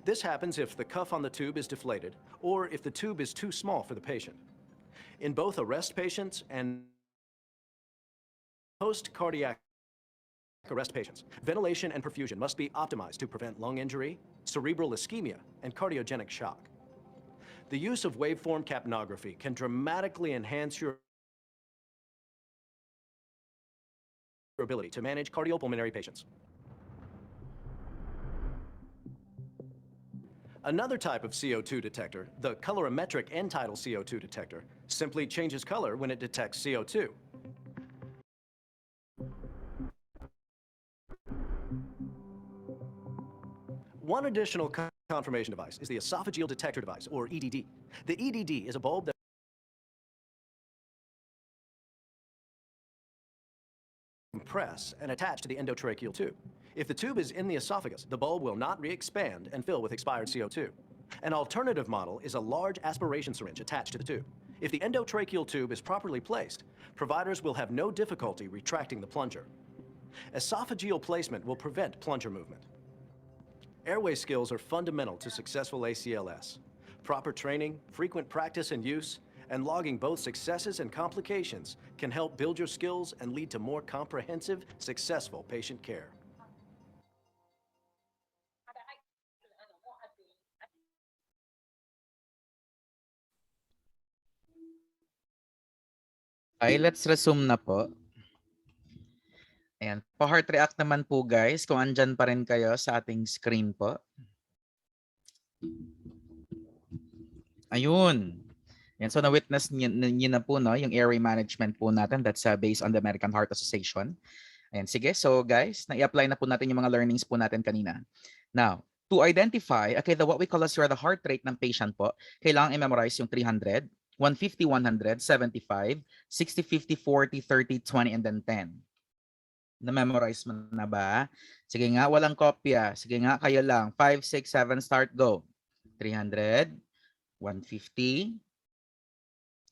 This happens if the cuff on the tube is deflated or if the tube is too small for the patient. In both arrest patients and post-cardiac arrest patients, ventilation and perfusion must be optimized to prevent lung injury, cerebral ischemia, and cardiogenic shock. The use of waveform capnography can dramatically enhance your ability to manage cardiopulmonary patients. Another type of CO2 detector, the colorimetric end-tidal CO2 detector, simply changes color when it detects CO2. One additional confirmation device is the esophageal detector device, or EDD. The EDD is a bulb that compress and attach to the endotracheal tube. If the tube is in the esophagus, the bulb will not re-expand and fill with expired CO2. An alternative model is a large aspiration syringe attached to the tube. If the endotracheal tube is properly placed, providers will have no difficulty retracting the plunger. Esophageal placement will prevent plunger movement. Airway skills are fundamental to successful ACLS. Proper training, frequent practice and use, and logging both successes and complications can help build your skills and lead to more comprehensive, successful patient care. Okay, let's resume na po. Ayan, pa-heart react naman po guys, kung andyan pa rin kayo sa ating screen po. Ayun. Yan, so na-witness niyo na po no, yung airway management po natin that's based on the American Heart Association. Ayan, sige. So guys, na-i-apply na po natin yung mga learnings po natin kanina. Now, to identify, okay, what we call as the heart rate ng patient po, kailangan i-memorize yung 300, 150, 100, 75, 60, 50, 40, 30, 20, and then 10. Na-memorize mo na ba? Sige nga, walang kopya. Sige nga, kayo lang. 5, 6, 7, start, go. 300, 150,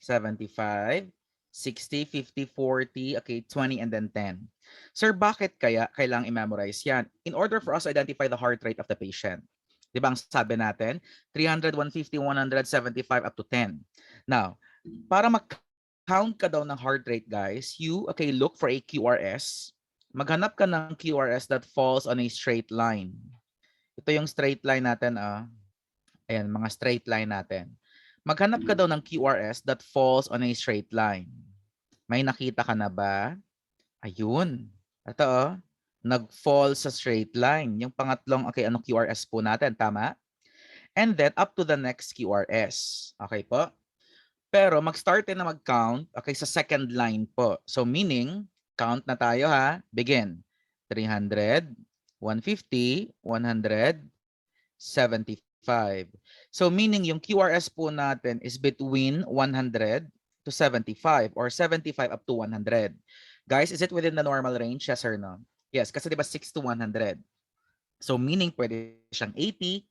75, 60, 50, 40, okay, 20, and then 10. Sir, bakit kaya kailangang i-memorize yan? In order for us to identify the heart rate of the patient. Di ba ang sabi natin? 300, 150, 175, up to 10. Now, para mag-count ka daw ng heart rate, guys, you, okay, look for a QRS. Maghanap ka ng QRS that falls on a straight line. Ito yung straight line natin. Ayan, mga straight line natin. Maghanap ka daw ng QRS that falls on a straight line. May nakita ka na ba? Ayun. Ito, nag-fall sa straight line. Yung pangatlong, okay, ano QRS po natin, tama? And then, up to the next QRS. Okay po? Pero mag-start na mag-count, okay, sa second line po. So, meaning, count na tayo ha. Begin. 300, 150, 100, 75. So meaning yung QRS po natin is between 100 to 75 or 75 up to 100. Guys, is it within the normal range? Yes or no? Yes, kasi 'di ba 6 to 100. So meaning pwede siyang 80,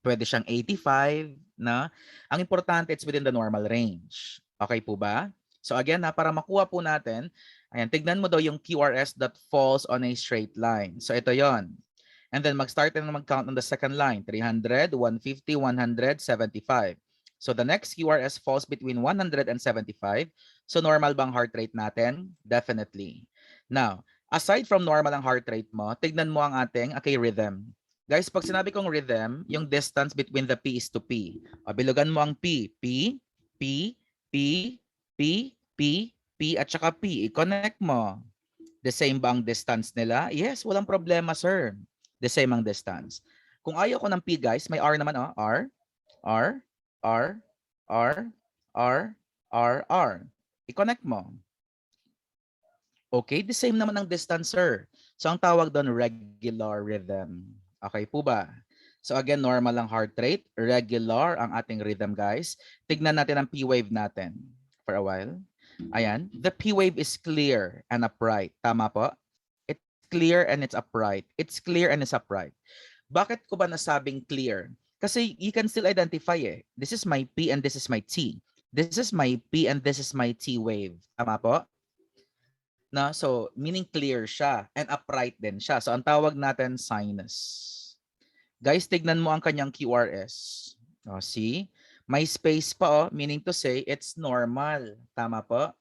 pwede siyang 85, na. Ang importante it's within the normal range. Okay po ba? So again, para makuha po natin, ayan, tignan mo daw yung QRS that falls on a straight line. So ito 'yon. And then mag-start na mag-count on the second line, 300, 150, 100, 75. So the next QRS falls between 100 and 75. So normal bang heart rate natin? Definitely. Now, aside from normal ang heart rate mo, tignan mo ang ating rhythm. Guys, pag sinabi kong rhythm, yung distance between the P is to P. O, bilugan mo ang P. P, P, P, P, P, P, at saka P. I-connect mo. The same ba ang distance nila? Yes, walang problema, sir. The same ang distance. Kung ayaw ko ng P, guys, may R naman, oh. R, R, R, R, R, R, R. I-connect mo. Okay, the same naman ang distance, sir. So ang tawag doon, regular rhythm. Okay po ba? So again, normal ang heart rate, regular ang ating rhythm, guys. Tignan natin ang P-wave natin for a while. Ayan, the P-wave is clear and upright. Tama po? It's clear and it's upright. It's clear and it's upright. Bakit ko ba nasabing clear? Kasi you can still identify eh. This is my P and this is my T. This is my P and this is my T wave. Tama po? Na, so meaning clear siya and upright din siya. So ang tawag natin sinus. Guys, tignan mo ang kanyang QRS. Oh, see? May space pa, meaning to say it's normal. Tama po?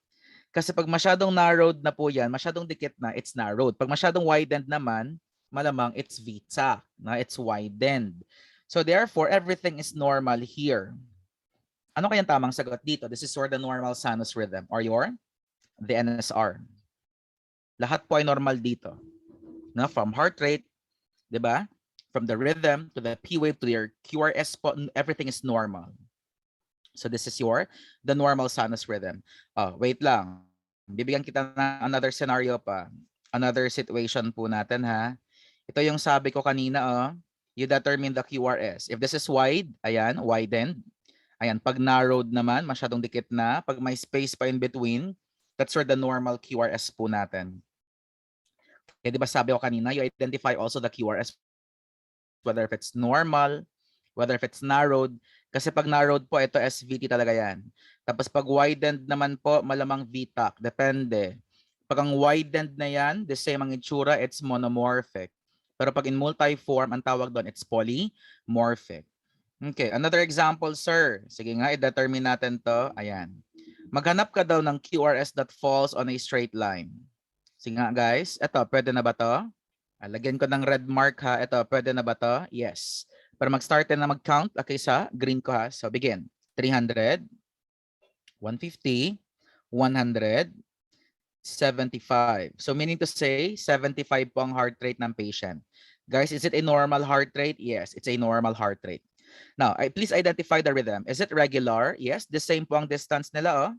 Kasi pag masyadong narrowed na po yan, masyadong dikit na, it's narrowed. Pag masyadong widened naman, malamang it's vita, na it's widened. So therefore, everything is normal here. Ano kayang tamang sagot dito? This is for the normal sinus rhythm or the NSR. Lahat po ay normal dito. No? From heart rate, di ba? From the rhythm to the P wave to your QRS po, everything is normal. So this is the normal sinus rhythm. Oh, wait lang. Bibigyan kita ng another scenario pa. Another situation po natin, ha. Ito yung sabi ko kanina, oh. You determine the QRS. If this is wide, ayan, widened. Ayan, pag narrowed naman, masyadong dikit na. Pag may space pa in between, that's where the normal QRS po natin. Kaya di ba sabi ko kanina, you identify also the QRS, whether if it's normal, whether if it's narrowed. Kasi pag narrowed po, ito SVT talaga yan. Tapos pag widened naman po, malamang VTAC. Depende. Pag ang widened na yan, the same ang itsura, it's monomorphic. Pero pag in multiform, ang tawag doon, it's polymorphic. Okay, another example, sir. Sige nga, i-determine natin to. Ayan. Maghanap ka daw ng QRS that falls on a straight line. Sige nga, guys. Ito, pwede na ba to? Lagyan ko ng red mark, ha. Ito, pwede na ba to? Yes. Para mag-start na mag-count, okay, sa green ko, ha. So, begin. 300, 150, 100, 75. So, meaning to say, 75 po ang heart rate ng patient. Guys, is it a normal heart rate? Yes, it's a normal heart rate. Now, please identify the rhythm. Is it regular? Yes, the same po ang distance nila, oh.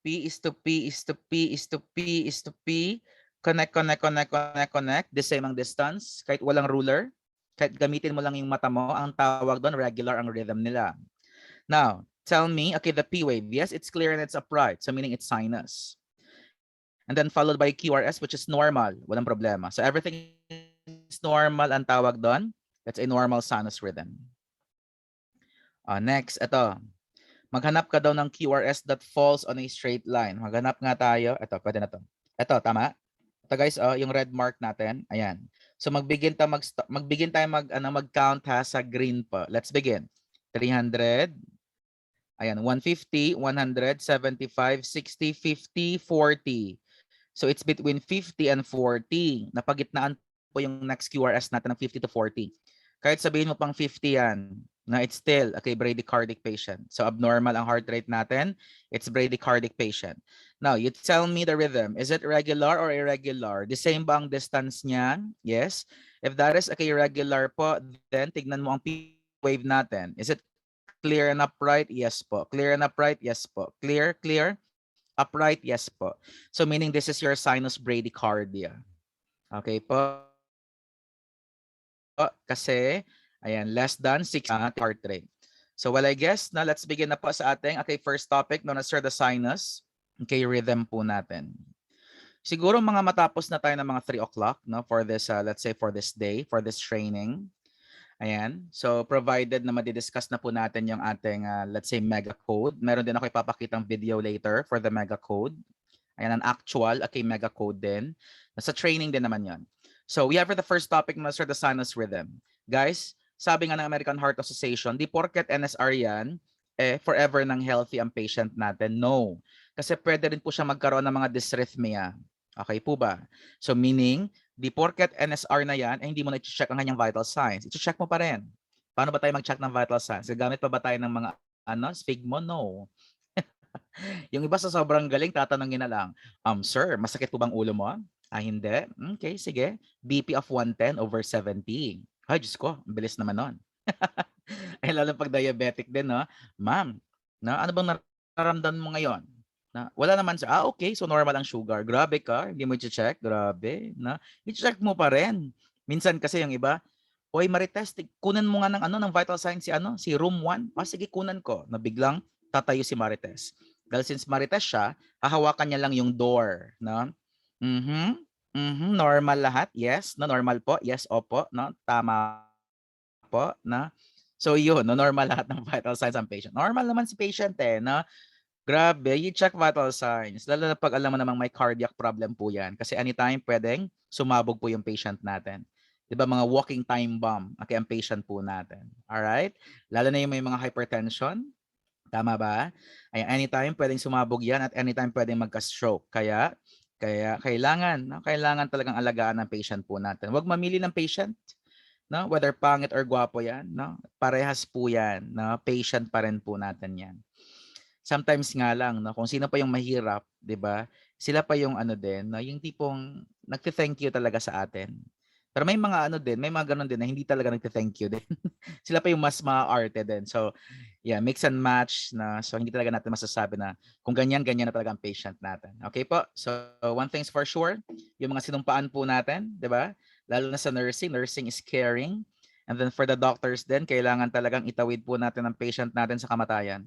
P is to P is to P is to P is to P. Connect, connect, connect, connect, connect. The same ang distance. Kahit walang ruler, kahit gamitin mo lang yung mata mo, ang tawag doon, regular ang rhythm nila. Now, tell me, okay, the P wave, yes, it's clear and it's upright. So meaning it's sinus. And then followed by QRS, which is normal. Walang problema. So everything is normal ang tawag doon. That's a normal sinus rhythm. Next, ito. Maghanap ka daw ng QRS that falls on a straight line. Maghanap nga tayo. Ito, pwede na to. Ito, tama? Ito guys, yung red mark natin. Ayan. So magbigin tayo mag-count ha sa green po. Let's begin. 300. Ayan, 150, 100, 75, 60, 50, 40. So it's between 50 and 40. Napagitnaan po yung next QRS natin ng 50 to 40. Kahit sabihin mo pang 50 yan, na it's still okay, bradycardic patient. So abnormal ang heart rate natin, it's bradycardic patient. Now, you tell me the rhythm. Is it regular or irregular? The same ba ang distance niya? Yes. If that is okay, regular po, then tignan mo ang P wave natin. Is it clear and upright? Yes po. Clear and upright? Yes po. Clear, clear, upright? Yes po. So meaning this is your sinus bradycardia. Okay po? Kasi Ayan, less than 6 heart rate. So well, I guess na let's begin na po sa ating first topic known as the sinus. Okay, rhythm po natin. Siguro mga matapos na tayo ng mga 3 o'clock no, for this, let's say for this day, for this training. Ayan. So provided na madidiscuss na po natin yung ating, let's say, mega code. Meron din ako ipapakitang video later for the mega code. Ayan, an actual, mega code din. Nasa training din naman yon. So we have for the first topic, Master the sinus rhythm. Guys, sabi nga ng American Heart Association, di porket NSR yan, forever nang healthy ang patient natin. No. Kasi pwede rin po siya magkaroon ng mga dysrhythmia. Okay po ba? So meaning, di porket NSR na yan, hindi mo na i-check ang kanyang vital signs. I-check mo pa rin. Paano ba tayo mag-check ng vital signs? Gagamit pa ba tayo ng mga sphygmo? No. Yung iba sa sobrang galing, tatanungin na lang, sir, masakit po bang ulo mo? Hindi. Okay, sige. BP of 110/70. Ay, Diyos ko, ang bilis naman nun. Eh, lalo pag diabetic din, no? Ma'am, ano bang nararamdaman mo ngayon? Wala naman sa, okay, so normal ang sugar. Grabe ka, hindi mo i-check. Grabe, i-check mo pa rin. Minsan kasi yung iba, oy Marites, kunan mo nga ng vital signs si room 1. Sige, kunan ko. Na biglang tatayo si Marites. Dahil since Marites siya, hahawakan niya lang yung door, no? Normal lahat. Yes, normal po. Yes, opo, no? Tama po, no? So yun, normal lahat ng vital signs ng patient. Normal naman si patient no? Grabe, you check vital signs. Lalo na pag alam mo namang may cardiac problem po yan. Kasi anytime pwedeng sumabog po yung patient natin. Diba mga walking time bomb ang patient po natin. Alright? Lalo na yung may mga hypertension. Tama ba? Ay, anytime pwedeng sumabog yan at anytime pwedeng magka-stroke. Kaya kailangan talagang alagaan ng patient po natin. Huwag mamili ng patient. No? Whether pangit or gwapo yan. No? Parehas po yan. No? Patient pa rin po natin yan. Sometimes nga lang, no, kung sino pa yung mahirap, 'di ba? Sila pa yung din, no, yung tipong nagte-thank you talaga sa atin. Pero may mga may mga ganun din na hindi talaga nagte-thank you din. Sila pa yung mas maaarte din. So, yeah, mix and match na. So, hindi talaga natin masasabi na kung ganyan na talaga ang patient natin. Okay po? So, one thing's for sure, yung mga sinumpaan po natin, 'di ba? Lalo na sa nursing is caring. And then for the doctors din, kailangan talagang itawid po natin ang patient natin sa kamatayan.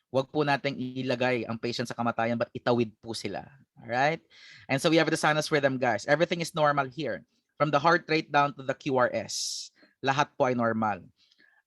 Huwag po nating ilagay ang patient sa kamatayan but itawid po sila. Alright? And so we have the sinus rhythm, guys. Everything is normal here. From the heart rate down to the QRS. Lahat po ay normal.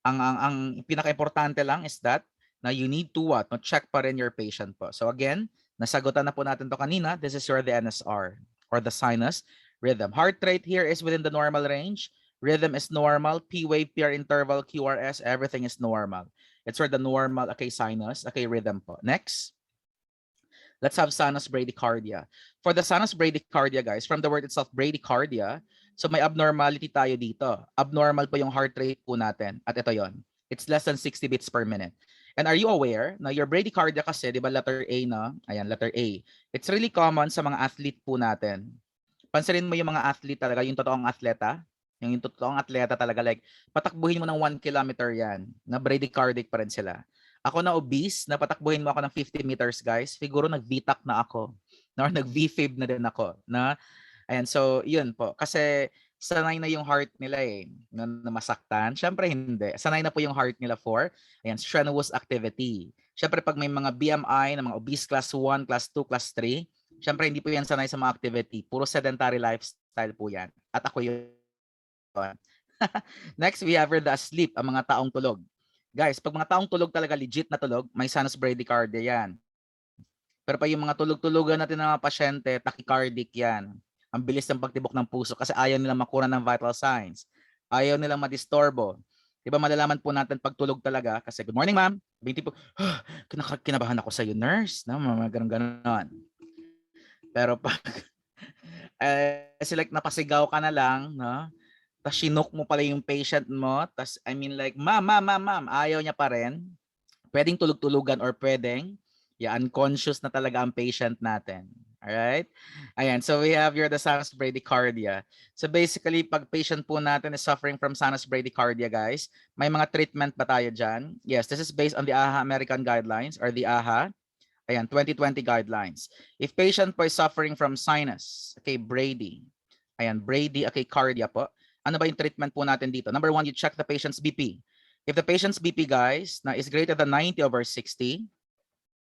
Ang pinaka-importante lang is that na you need to what? No, check pa rin your patient po. So again, nasagutan na po natin to kanina. This is the NSR or the sinus rhythm. Heart rate here is within the normal range. Rhythm is normal. P-wave, PR interval, QRS, everything is normal. It's for the normal, sinus, rhythm po. Next. Let's have sinus bradycardia. For the sinus bradycardia, guys, from the word itself, bradycardia, so may abnormality tayo dito. Abnormal po yung heart rate po natin. At ito yon. It's less than 60 beats per minute. And are you aware na your bradycardia kasi, di ba, letter A na? Ayan, letter A. It's really common sa mga athlete po natin. Pansinin mo yung mga athlete talaga, yung totoong atleta, yung totoong atleta talaga, like, patakbuhin mo ng 1 kilometer yan, na bradycardic pa rin sila. Ako na obese, na patakbuhin mo ako ng 50 meters, guys, siguro nag-VTAC na ako, or nag-VFib na din ako. Na? Ayan, so, yun po. Kasi, sanay na yung heart nila na masaktan. Siyempre, hindi. Sanay na po yung heart nila for, strenuous activity. Siyempre, pag may mga BMI, na mga obese class 1, class 2, class 3, siyempre, hindi po yan sanay sa mga activity. Puro sedentary lifestyle po yan. At ako yun. Next, we have the asleep, ang mga taong tulog. Guys, pag mga taong tulog talaga, legit na tulog, may sinus bradycardia yan. Pero pa yung mga tulog-tulugan natin ng mga pasyente, tachycardic yan. Ang bilis ng pagtibok ng puso kasi ayaw nilang makuha ng vital signs. Ayaw nilang madistorbo. Diba malalaman po natin pag tulog talaga kasi good morning ma'am. Binti po, kinabahan ako sa iyo nurse. No? Mga ganun-ganon. Pero pag like napasigaw ka na lang, no? Tapos sinok mo pala yung patient mo, tapos like, ma'am, ayaw niya pa rin. Pwedeng tulog-tulugan or pwedeng unconscious na talaga ang patient natin. Alright? Ayan, so we have the sinus bradycardia. So basically, pag patient po natin is suffering from sinus bradycardia, guys, may mga treatment ba tayo dyan? Yes, this is based on the AHA American Guidelines or the AHA 2020 guidelines. If patient po is suffering from sinus, Brady, Brady, cardia po, Ano ba yung treatment po natin dito? Number 1, you check the patient's BP. If the patient's BP, guys, na is greater than 90/60,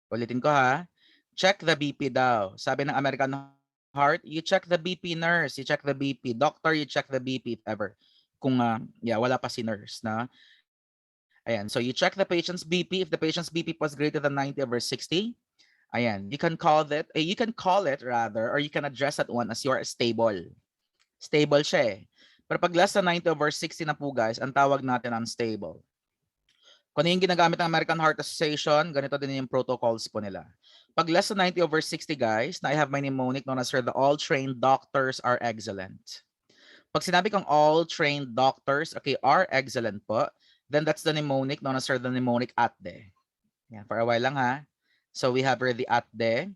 ulitin ko ha, check the BP daw. Sabi ng American Heart, you check the BP, nurse. You check the BP. Doctor, you check the BP if ever. Kung wala pa si nurse na. Ayan, so you check the patient's BP. If the patient's BP was greater than 90/60, ayan, you can call it rather, or you can address that one as your stable. Stable siya eh. Pero pag less than 90/60 na po guys, ang tawag natin unstable. Kung ano yung ginagamit ng American Heart Association, ganito din yung protocols po nila. Pag less than 90/60 guys, na I have my mnemonic known as the all trained doctors are excellent. Pag sinabi kong all trained doctors, okay, are excellent po, then that's the mnemonic known as the mnemonic ATDE. Yan, for a while lang ha. So we have the ATDE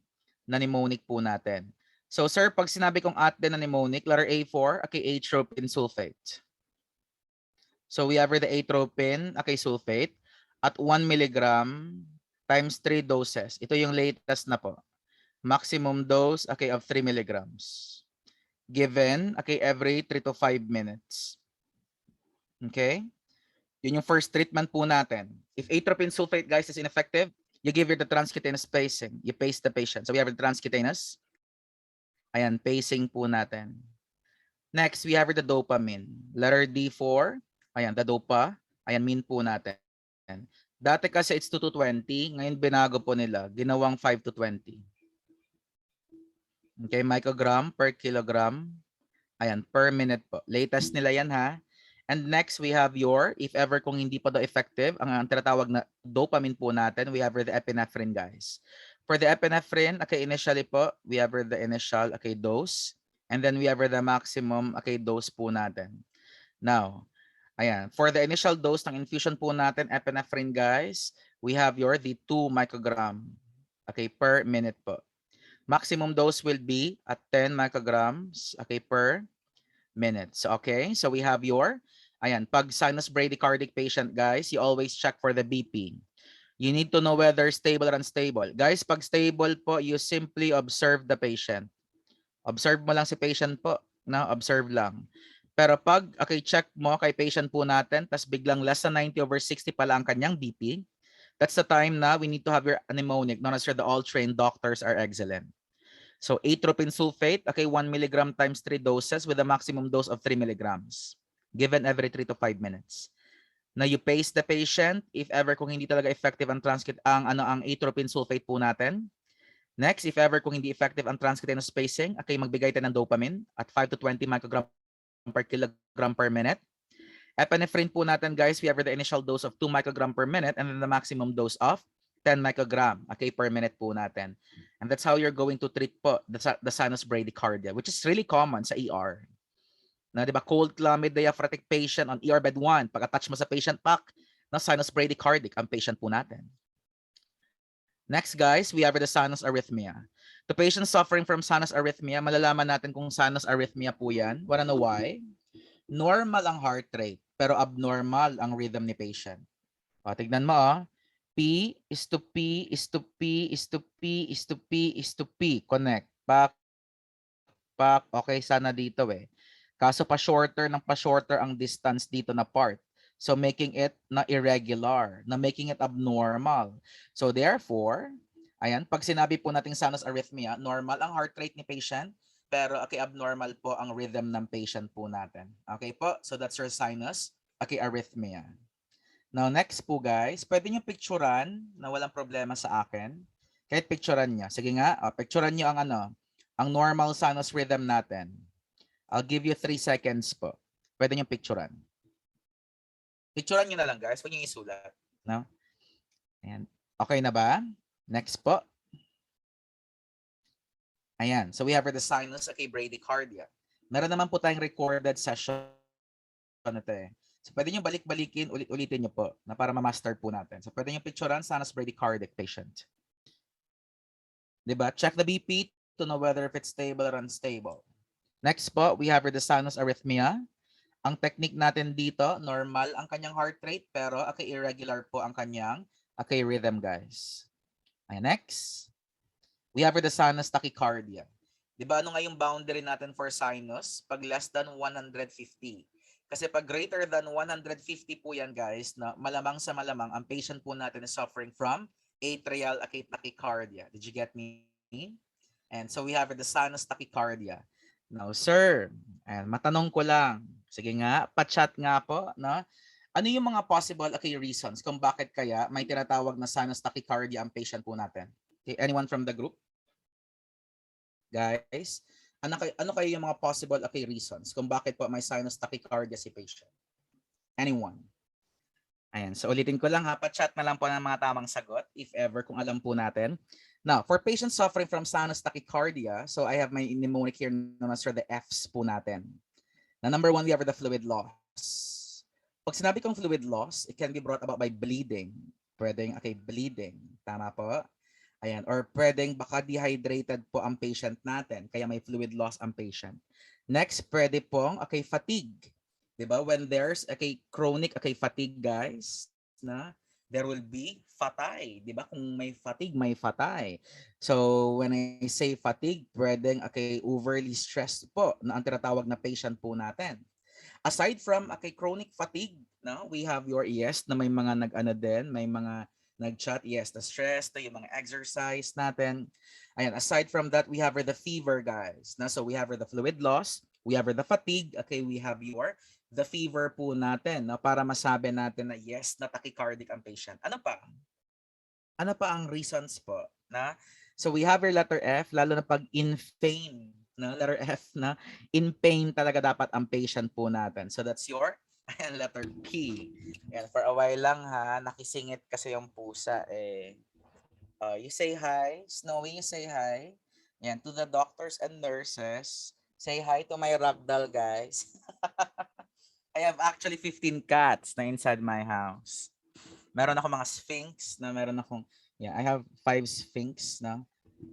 na mnemonic po natin. So sir, pag sinabi kong ATDE na mnemonic, letter A for, okay, atropine sulfate. So we have the atropine, okay, sulfate, at 1 milligram times 3 doses. Ito yung latest na po. Maximum dose, okay, of 3 milligrams. Given, okay, every 3 to 5 minutes. Okay? Yun yung first treatment po natin. If atropine sulfate, guys, is ineffective, you give the transcutaneous pacing. You pace the patient. So we have the transcutaneous. Ayan, pacing po natin. Next, we have the dopamine. Letter D for, ayan, the dopa. Ayan, mean po natin. Dati kasi it's 2 to 20. Ngayon binago po nila. Ginawang 5 to 20. Okay, microgram per kilogram. Ayan, per minute po. Latest nila yan ha. And next, we have your, if ever kung hindi pa daw effective, ang tinatawag na dopamine po natin, we have the epinephrine, guys. For the epinephrine, okay, initially po, we have the initial, okay, dose. And then we have the maximum, okay, dose po natin. Now, ayan, for the initial dose ng infusion po natin, epinephrine, guys, we have the 2 microgram, okay, per minute po. Maximum dose will be at 10 micrograms, okay, per minute. So, okay, so we have ayan, pag sinus bradycardic patient, guys, you always check for the BP. You need to know whether stable or unstable. Guys, pag stable po, you simply observe the patient. Observe mo lang si patient po. No? Observe lang. Pero pag, okay, check mo kay patient po natin, tas biglang less than 90/60 pala ang kanyang BP, that's the time na we need to have your mnemonic, known as the all-trained doctors are excellent. So atropine sulfate, okay, 1 milligram times 3 doses with a maximum dose of 3 milligrams. Given every 3 to 5 minutes. Now you pace the patient if ever kung hindi talaga effective ang ang atropine sulfate po natin. Next, if ever kung hindi effective ang transcutaneous spacing, okay, magbigay tayo ng dopamine at 5 to 20 microgram per kilogram per minute. Epinephrine po natin, guys, we have the initial dose of 2 microgram per minute and then the maximum dose of 10 microgram, okay, per minute po natin. And that's how you're going to treat po the sinus bradycardia, which is really common sa ER. Na, di ba, cold climate diaphoretic patient on ER bed 1. Pag-attach mo sa patient pack, na sinus bradycardic ang patient po natin. Next, guys, we have the sinus arrhythmia. The patient suffering from sinus arrhythmia, malalaman natin kung sinus arrhythmia po yan. Wanna know why? Normal ang heart rate, pero abnormal ang rhythm ni patient. O, tignan mo, oh. P is to P is to P is to P is to P is to P. Connect. Pak. Okay, sana dito eh. Kaso pa-shorter ang distance dito na part. So making it na irregular, na making it abnormal. So therefore, ayan, pag sinabi po nating sinus arrhythmia, normal ang heart rate ni patient, pero okay, abnormal po ang rhythm ng patient po natin. Okay po? So that's your sinus, okay, arrhythmia. Now next po guys, pwede nyo picturean na walang problema sa akin. Kahit picturean niya. Sige nga, picturean nyo ang normal sinus rhythm natin. I'll give you 3 seconds po. Pwede nyo picturean. Picturean nyo na lang guys. Huwag nyo isulat. No? Ayan. Okay na ba? Next po. Ayan. So we have the sinus, okay, bradycardia. Meron naman po tayong recorded session ito eh. So pwede nyo balik-balikin, ulit-ulitin nyo po na para ma-master po natin. So pwede nyo picturean sinus bradycardic patient. Diba? Check the BP to know whether if it's stable or unstable. Next po, we have the sinus arrhythmia. Ang technique natin dito, normal ang kanyang heart rate, pero okay, irregular po ang kanyang okay, rhythm, guys. Okay, next. We have the sinus tachycardia. Diba ano nga yung boundary natin for sinus? Pag less than 150. Kasi pag greater than 150 po yan guys, na malamang sa malamang ang patient po natin is suffering from atrial tachycardia. Did you get me? And so we have the sinus tachycardia. Now, sir, and matanong ko lang. Sige nga, pa-chat nga po, no? Ano yung mga possible reasons kung bakit kaya may tinatawag na sinus tachycardia ang patient po natin? Okay, anyone from the group? Guys, ano kayo yung mga possible reasons kung bakit po may sinus tachycardia si patient? Anyone? Ayan, so ulitin ko lang ha, pa-chat na lang po ng mga tamang sagot if ever kung alam po natin. Now, for patients suffering from sinus tachycardia, so I have my mnemonic here naman sir, the F's po natin. Now, number 1, we have the fluid loss. Pag sinabi kong fluid loss, it can be brought about by bleeding. Pwedeng, bleeding. Tama po? Ayan, or pwedeng baka dehydrated po ang patient natin, kaya may fluid loss ang patient. Next, pwede pong, fatigue. Diba? When there's chronic fatigue, guys, na there will be fatay. Diba? Kung may fatigue, may fatay. So, when I say fatigue, pwedeng overly stressed po na ang tinatawag na patient po natin. Aside from chronic fatigue, no, we have your na may mga may mga nag-chat, yes, the stress, yung mga exercise natin. Ayan, aside from that, we have the fever, guys. Na, so we have the fluid loss, we have the fatigue, we have the fever po natin, no, para masabi natin na yes, na tachycardic ang patient. Ano pa? Ano pa ang reasons po? Na? So we have your letter F, lalo na pag in pain, na letter F na in pain talaga dapat ang patient po natin. So that's your letter P. Yan, for a while lang ha, nakisingit kasi yung pusa eh. You say hi, Snowy, you say hi. Yan, to the doctors and nurses. Say hi to my ragdoll, guys. I have actually 15 cats na inside my house. Meron ako mga sphinx na meron akong, I have 5 sphinx na.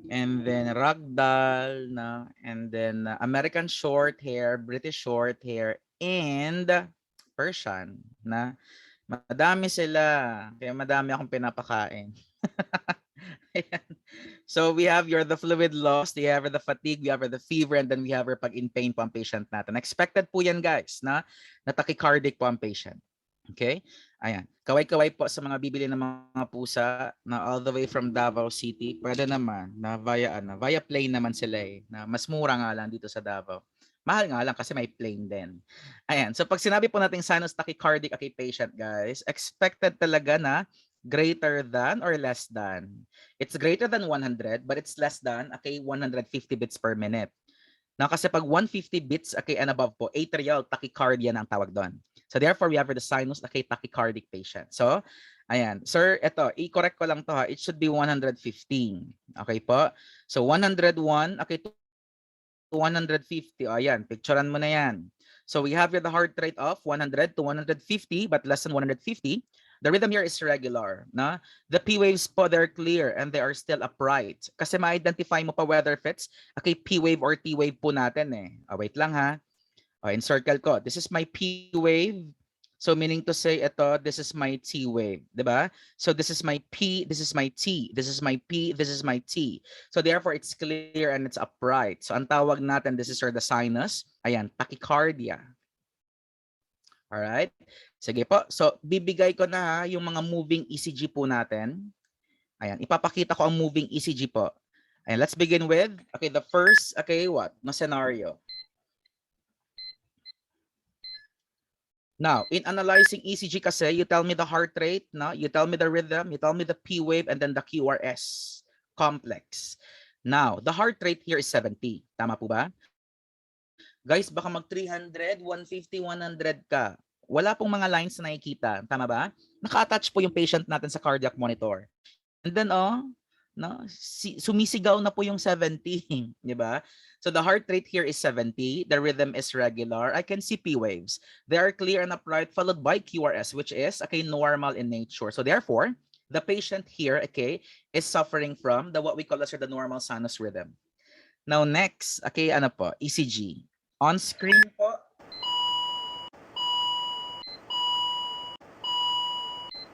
And then ragdoll na, and then American short hair, British short hair, and Persian na. Madami sila. Kaya madami akong pinapakain. So we have the fluid loss, we have the fatigue, we have the fever, and then we have pag in pain po ang patient natin. Expected po yan guys na tachycardic po ang patient. Okay? Ayan. Kaway-kaway po sa mga bibili ng mga pusa na all the way from Davao City. Pwede naman na via plane naman sila eh. Na mas mura nga lang dito sa Davao. Mahal nga lang kasi may plane din. Ayan. So pag sinabi po nating sinus tachycardic patient guys, expected talaga na greater than or less than. It's greater than 100 but it's less than 150 beats per minute. Now kasi pag 150 beats and above po, atrial tachycardia na ang tawag doon. So therefore, we have the sinus tachycardic patient. So, ayan. Sir, ito, i-correct ko lang to ha. It should be 115. Okay po? So 101, to 150. O, ayan. Picturean mo na yan. So we have the heart rate of 100 to 150, but less than 150. The rhythm here is regular. Na? The P waves po, they're clear and they are still upright. Kasi ma-identify mo pa whether if it's P wave or T wave po natin eh. Wait lang ha. Encircle ko. This is my P wave. So meaning to say ito, this is my T wave, 'di ba? So this is my P, this is my T, this is my P, this is my T. So therefore it's clear and it's upright. So ang tawag natin, this is the sinus. Ayan, tachycardia. All right? Sige po. So bibigay ko na yung mga moving ECG po natin. Ayan, ipapakita ko ang moving ECG po. Ayan, let's begin with the first what? No scenario. Now, in analyzing ECG kasi, you tell me the heart rate, no? You tell me the rhythm, you tell me the P wave, and then the QRS complex. Now, the heart rate here is 70. Tama po ba? Guys, baka mag 300, 150, 100 ka. Wala pong mga lines na nakikita. Tama ba? Naka-attach po yung patient natin sa cardiac monitor. And then, sumisigaw na po yung 70. Di ba? So the heart rate here is 70. The rhythm is regular. I can see P waves. They are clear and upright, followed by QRS, which is normal in nature. So therefore, the patient here, is suffering from what we call as the normal sinus rhythm. Now next, ano po? ECG. On screen po.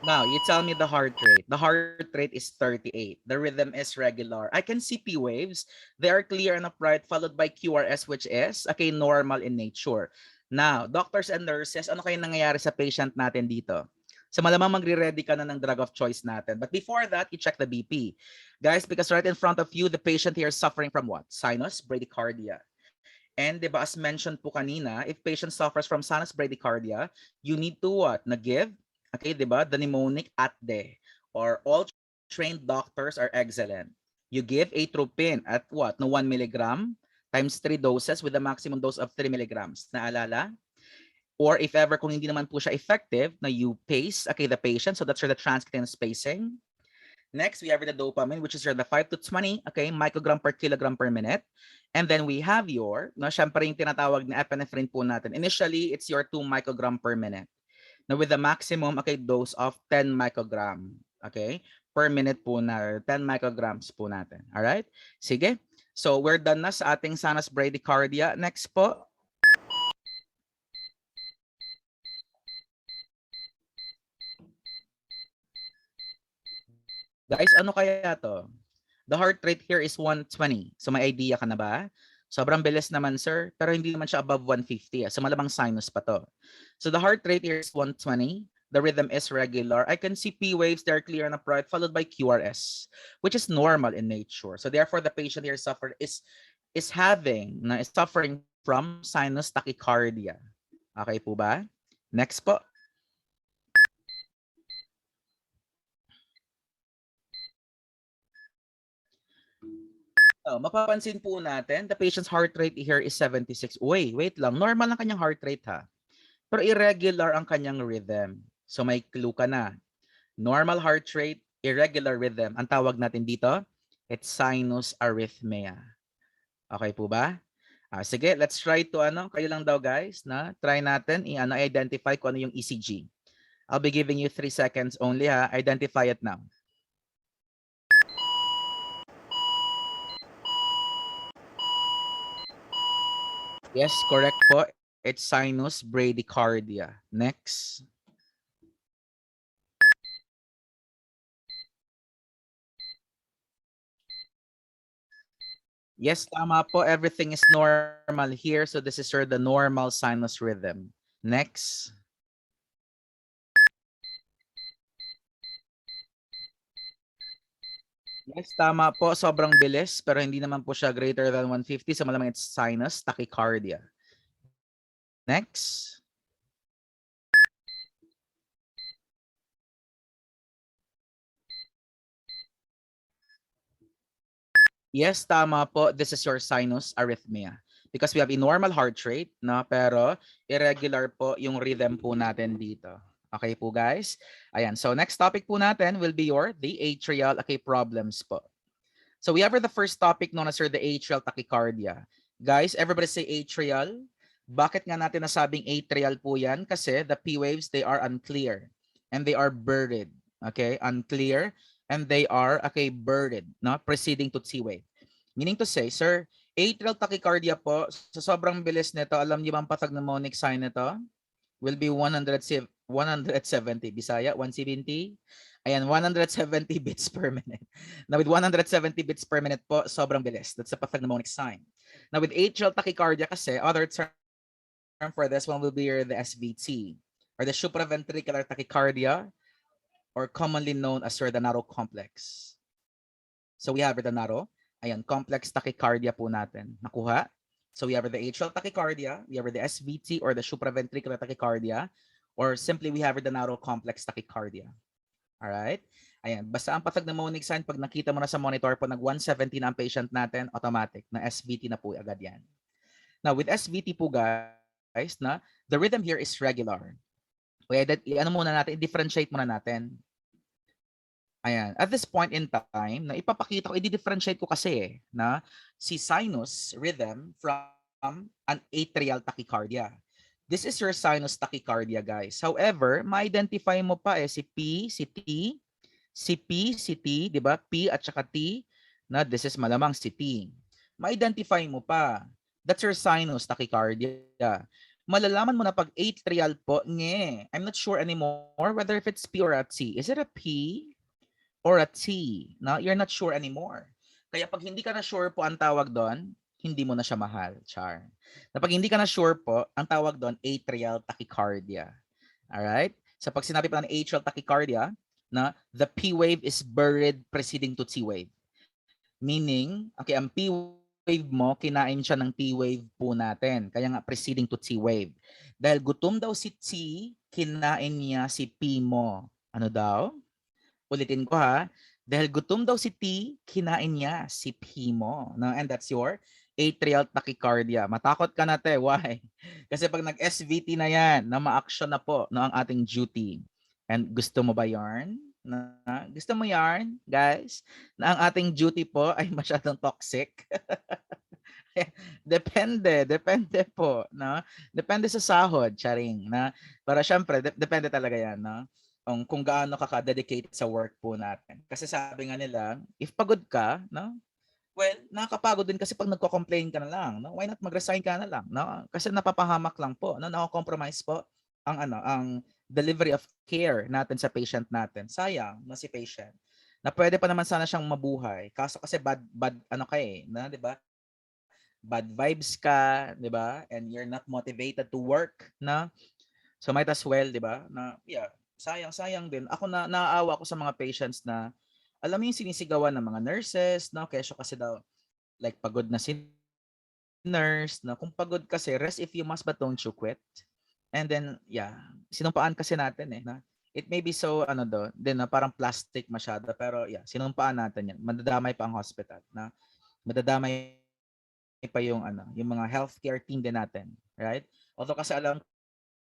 Now, you tell me the heart rate. The heart rate is 38. The rhythm is regular. I can see P waves. They are clear and upright, followed by QRS, which is normal in nature. Now, doctors and nurses, ano kaya nangyayari sa patient natin dito? So malamang magre-ready ka na ng drug of choice natin. But before that, you check the BP. Guys, because right in front of you, the patient here is suffering from what? Sinus bradycardia. And diba, as mentioned po kanina, if patient suffers from sinus bradycardia, you need to what? Na-give, okay, diba, the mnemonic ATDE, or all trained doctors are excellent. You give atropine at what? No 1 milligram times 3 doses with a maximum dose of 3 milligrams. Naalala? Or if ever kung hindi naman po siya effective, na you pace, okay, the patient. So that's for the transcutaneous spacing. Next, we have the dopamine, which is the 5 to 20, okay, microgram per kilogram per minute. And then we have your, no, syempre yung tinatawag na epinephrine po natin. Initially, it's your 2 microgram per minute. Now with the maximum, okay, dose of 10 microgram, okay, per minute po na, 10 micrograms po natin. All right? Sige. So we're done na sa ating sinus bradycardia. Next po. Guys, ano kaya to? The heart rate here is 120. So may idea ka na ba? Sobrang bilis naman, sir. Pero hindi naman siya above 150. So malamang sinus pa to. So the heart rate here is 120. The rhythm is regular. I can see P waves, they're clear and upright, followed by QRS, which is normal in nature. So therefore, the patient here is suffering from sinus tachycardia. Okay po ba? Next po. Mapapansin po natin, the patient's heart rate here is 76. Uy, wait lang. Normal ang kanyang heart rate ha. Pero irregular ang kanyang rhythm. So may clue ka na. Normal heart rate, irregular rhythm. Ang tawag natin dito, it's sinus arrhythmia. Okay po ba? Sige, let's try to kayo lang daw guys, na try natin i-identify kung ano yung ECG. I'll be giving you 3 seconds only ha. Identify it now. Yes, correct po. It's sinus bradycardia. Next. Yes, tama po. Everything is normal here. So this is the normal sinus rhythm. Next. Yes, tama po. Sobrang bilis. Pero hindi naman po siya greater than 150. So malamang it's sinus tachycardia. Next. Yes, tama po. This is your sinus arrhythmia. Because we have a normal heart rate, no? Pero irregular po yung rhythm po natin dito. Okay po, guys? Ayan. So next topic po natin will be the atrial problems po. So we have the first topic known as the atrial tachycardia. Guys, everybody say atrial. Bakit nga natin nasabing atrial po yan? Kasi the P waves, they are unclear and they are blurred. Okay? Unclear and they are blurred, no? Preceding to T wave. Meaning to say, sir, atrial tachycardia po, sa sobrang bilis nito, alam niyo ba ang pathognomonic sign nito? Will be 170. Bisaya, 170. Ayan, 170 beats per minute. Now with 170 beats per minute po, sobrang bilis. That's the pathognomonic sign. Now with atrial tachycardia kasi, other term for this one will be the SVT, or the supraventricular tachycardia, or commonly known as the narrow complex. So we have the narrow. Ayan, complex tachycardia po natin. Nakuha? So we have the atrial tachycardia, we have the SVT or the supraventricular tachycardia, or simply we have the narrow complex tachycardia. All right? Ayan, basta ang pathognomonic sign, pag nakita mo na sa monitor po, nag-170 na ang patient natin, automatic, na SVT na po agad yan. Now, with SVT po guys, the rhythm here is regular. Kaya i-differentiate muna natin. Ayan. At this point in time, na ipapakita ko, i-differentiate ko kasi na si sinus rhythm from an atrial tachycardia. This is your sinus tachycardia, guys. However, ma-identify mo pa si P, si T, si P, si T, di ba? P at saka T, na this is malamang si T. Ma-identify mo pa. That's your sinus tachycardia. Malalaman mo na pag atrial po, I'm not sure anymore whether if it's P or a T. Is it a P or a T? No, you're not sure anymore. Kaya pag hindi ka na sure po ang tawag doon, hindi mo na siya mahal, char. Na pag hindi ka na sure po, ang tawag doon atrial tachycardia. Alright? So pag sinabi pa ng atrial tachycardia, na the P wave is buried preceding to T wave. Meaning, okay, ang P wave mo, kinain siya ng T wave po natin. Kaya nga preceding to T wave. Dahil gutom daw si T, kinain niya si P mo. Ano daw? Ulitin ko ha. Dahil gutom daw si T, kinain niya si P mo. No? And that's your atrial tachycardia. Matakot ka na te. Why? Kasi pag nag-SVT na yan, na ma-action na po no, ang ating duty. And gusto mo ba yarn? Gusto mo yarn, guys? Na ang ating duty po ay masyadong toxic? depende po, no? Depende sa sahod, charing, na para syempre depende talaga 'yan, no? Kung gaano ka ka-dedicated sa work po natin. Kasi sabi nga nila, if pagod ka, no? Well, nakakapagod din kasi pag nagko-complain ka na lang, no? Why not mag-resign ka na lang, no? Kasi napapahamak lang po, no? Nako-compromise po ang delivery of care natin sa patient natin. Sayang, no, si patient. Na pwede pa naman sana siyang mabuhay. Kaso kasi bad ano ka na, 'di ba? Bad vibes ka, 'di ba? And you're not motivated to work, na. So might as well, 'di ba? Na yeah, sayang din. Ako naaawa ako sa mga patients na alam mo yung sinisigawan ng mga nurses, no? Kesyo kasi daw like pagod na si nurse, na kung pagod kasi rest if you must but don't you quit. And then yeah, sinumpaan kasi natin na it may be so din na parang plastic masyado, pero yeah, sinumpaan natin yan. Madadamay pa ang hospital, na madadamay pa yung mga healthcare team din natin, right? Although kasi alam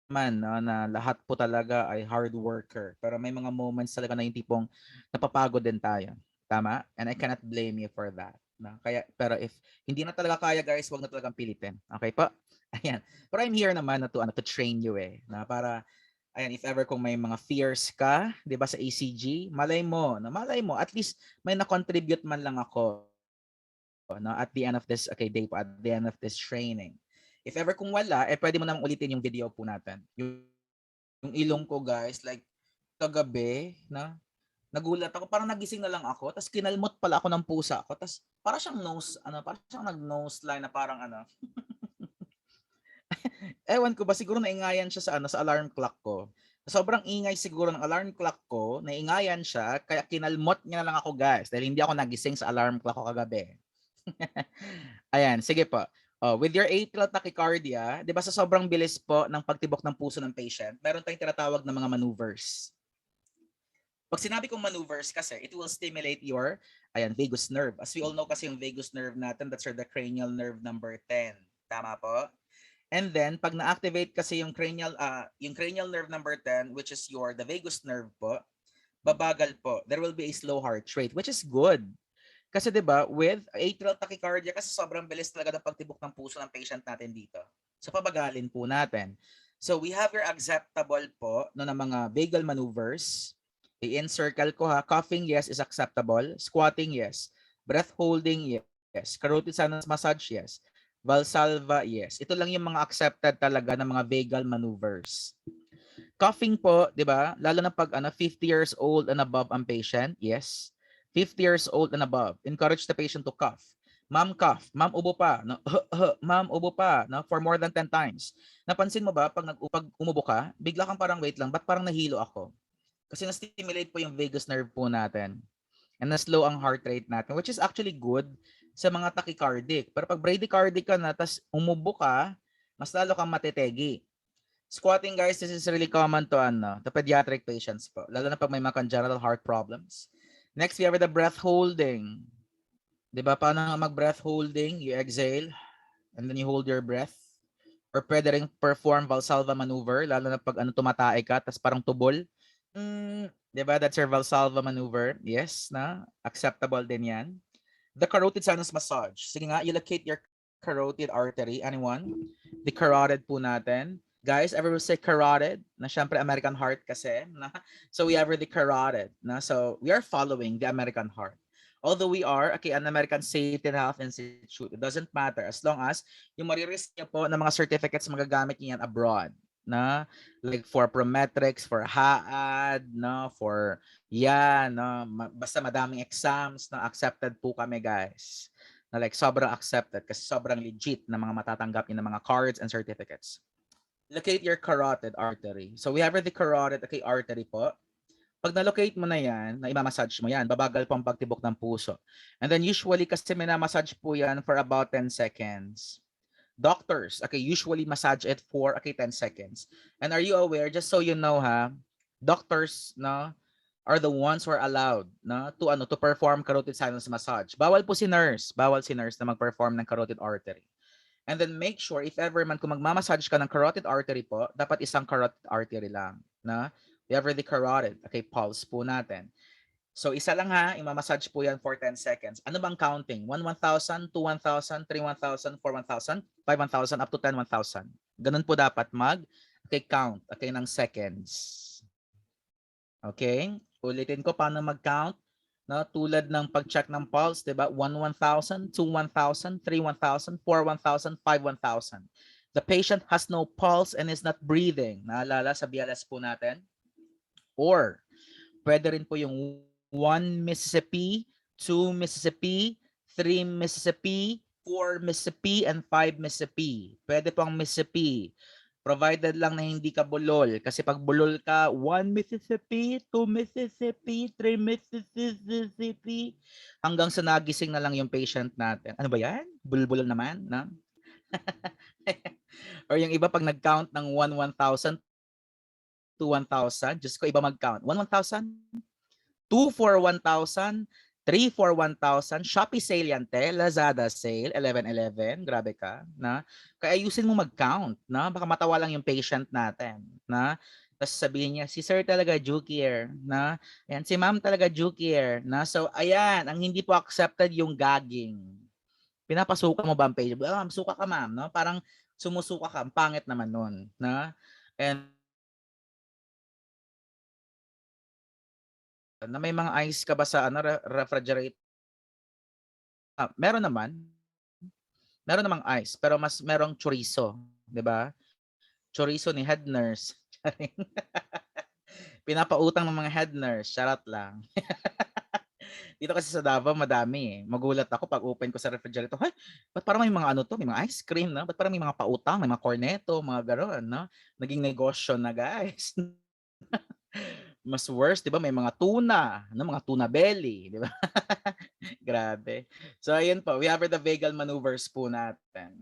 man na lahat po talaga ay hard worker, pero may mga moments talaga na yung tipong napapagod din tayo. Tama? And I cannot blame you for that. Na kaya pero if hindi na talaga kaya guys, wag na talagang pilitin. Okay po? Ayan. Pero I'm here naman na to train you na para ayan, if ever kung may mga fears ka, 'di ba sa ACG, malay mo at least may na-contribute man lang ako no, at the end of this day po, at the end of this training. If ever kung wala, pwede mo namang ulitin yung video po natin. Yung ilong ko guys, like kagabi, na nagulat ako, parang nagising na lang ako, tapos kinalmot pala ako ng pusa ko, tapos para siyang parang siyang nag-nose line na parang ewan ko ba, siguro naingayan siya sa alarm clock ko. Sobrang ingay siguro ng alarm clock ko, naingayan siya, kaya kinalmot niya na lang ako guys, dahil hindi ako nagising sa alarm clock ko kagabi. Ayan, sige po. With your atrial tachycardia, 'di ba sa sobrang bilis po ng pagtibok ng puso ng patient, meron tayong tinatawag na mga maneuvers. Pag sinabi kong maneuvers kasi, it will stimulate your vagus nerve. As we all know kasi yung vagus nerve natin, that's the cranial nerve number 10. Tama po? And then pag na-activate kasi yung cranial nerve number 10, which is the vagus nerve po, babagal po. There will be a slow heart rate, which is good. Kasi 'di ba, with atrial tachycardia kasi sobrang bilis talaga ng pagtibok ng puso ng patient natin dito. So pabagalin po natin. So we have your acceptable po ng mga vagal maneuvers. I-encircle ko ha. Coughing, yes, is acceptable. Squatting, yes. Breath holding, yes. Carotid sinus massage, yes. Valsalva, yes. Ito lang yung mga accepted talaga ng mga vagal maneuvers. Coughing po, 'di ba? Lalo na pag 50 years old and above ang patient, yes. 50 years old and above, encourage the patient to cough. Ma'am cough, ma'am ubo pa, no? Ma'am ubo pa, no? For more than 10 times. Napansin mo ba pag umubo ka, bigla kang parang wait lang, ba't parang nahilo ako? Kasi na-stimulate po yung vagus nerve po natin. And na-slow ang heart rate natin, which is actually good sa mga tachycardic. Pero pag bradycardic ka na, tas umubo ka, mas lalo kang matitegi. Squatting guys, this is really common to pediatric patients po, lalo na pag may mga congenital heart problems. Next, we have the breath holding. 'Di ba? Paano nga mag-breath holding? You exhale and then you hold your breath. Or pwede rin perform Valsalva maneuver, lalo na pag tumatae ka, tas parang tubol. 'Di ba? That's your Valsalva maneuver. Yes, na acceptable din 'yan. The carotid sinus massage. Sige nga, you locate your carotid artery. Anyone? The carotid po natin. Guys, everyone say carotid, na syempre American heart kasi, na. So we have the carotid, na. So we are following the American heart. Although we are an American Safety and Health Institute, it doesn't matter as long as yung marireceive niyo po ng mga certificates magagamit niyo yan abroad, na like for Prometrics, for HAAD, no, for basta madaming exams na accepted po kami guys. na like sobrang accepted kasi sobrang legit na mga matatanggap niyo ng mga cards and certificates. Locate your carotid artery. So we have the carotid artery po. Pag na-locate mo na yan, na i-massage mo yan, babagal po ang pagtibok ng puso. And then usually kasi minamassage po yan for about 10 seconds. Doctors, usually massage it for 10 seconds. And are you aware, just so you know ha, doctors no, are the ones who are allowed no, to perform carotid sinus massage. Bawal si nurse na mag-perform ng carotid artery. And then make sure if ever man kung magmamassage ka ng carotid artery po, dapat isang carotid artery lang. Na? We have the carotid. Pulse po natin. So isa lang ha, imamassage po yan for 10 seconds. Ano bang counting? 1, 1,000, 2, 1,000, 3, 1,000, 4, 1,000, 5, 1,000, up to 10, 1,000. Ganun po dapat count ng seconds. Okay? Ulitin ko paano mag-count. No, tulad ng pag-check ng pulse, 'di ba? 1, 1,000, 2, 1,000, 3, 1,000, 4, 1,000, 5, 1,000. The patient has no pulse and is not breathing. Naalala sa BLS po natin? Or pwede rin po yung 1 Mississippi, 2 Mississippi, 3 Mississippi, 4 Mississippi, and 5 Mississippi. Pwede po ang Mississippi. Provided lang na hindi ka bulol. Kasi pag bulol ka, 1 Mississippi, 2 Mississippi, 3 Mississippi, hanggang sa nagising na lang yung patient natin. Ano ba yan? Bulbul naman, no? Or yung iba pag nag-count ng 1, 1,000, 2, 1,000, just ko iba mag-count. 1, 1,000, 2 for 1,000, 3 for 1,000, Shopee sale yan, Lazada sale, 11/11, grabe ka, na? Kaya ayusin mo mag-count, na? Baka matawa lang yung patient natin, na? Tapos sabihin niya, si sir talaga jukier, na? Ayan, si ma'am talaga jukier, na? So, ayan, ang hindi po accepted yung gagging. Pinapasuka mo ba ang page? Ma'am, suka ka ma'am, no? Parang sumusuka ka, ang pangit naman nun, na? And na may mga ice ka ba sa refrigerator? Meron naman. Meron namang ice, pero mas merong chorizo, 'di ba? Chorizo ni head nurse. Pinapautang ng mga head nurse, charot lang. Dito kasi sa Davao madami eh. Magulat ako pag open ko sa refrigerator. Hay, ba't parang may mga may mga ice cream, no? Ba't parang may mga pautang, may mga cornetto, mga gano'n, no? Naging negosyo na, guys. Mas worse, 'di ba? May mga tuna, mga tuna belly, 'di ba? Grabe. So ayun po, we have the vagal maneuvers po natin.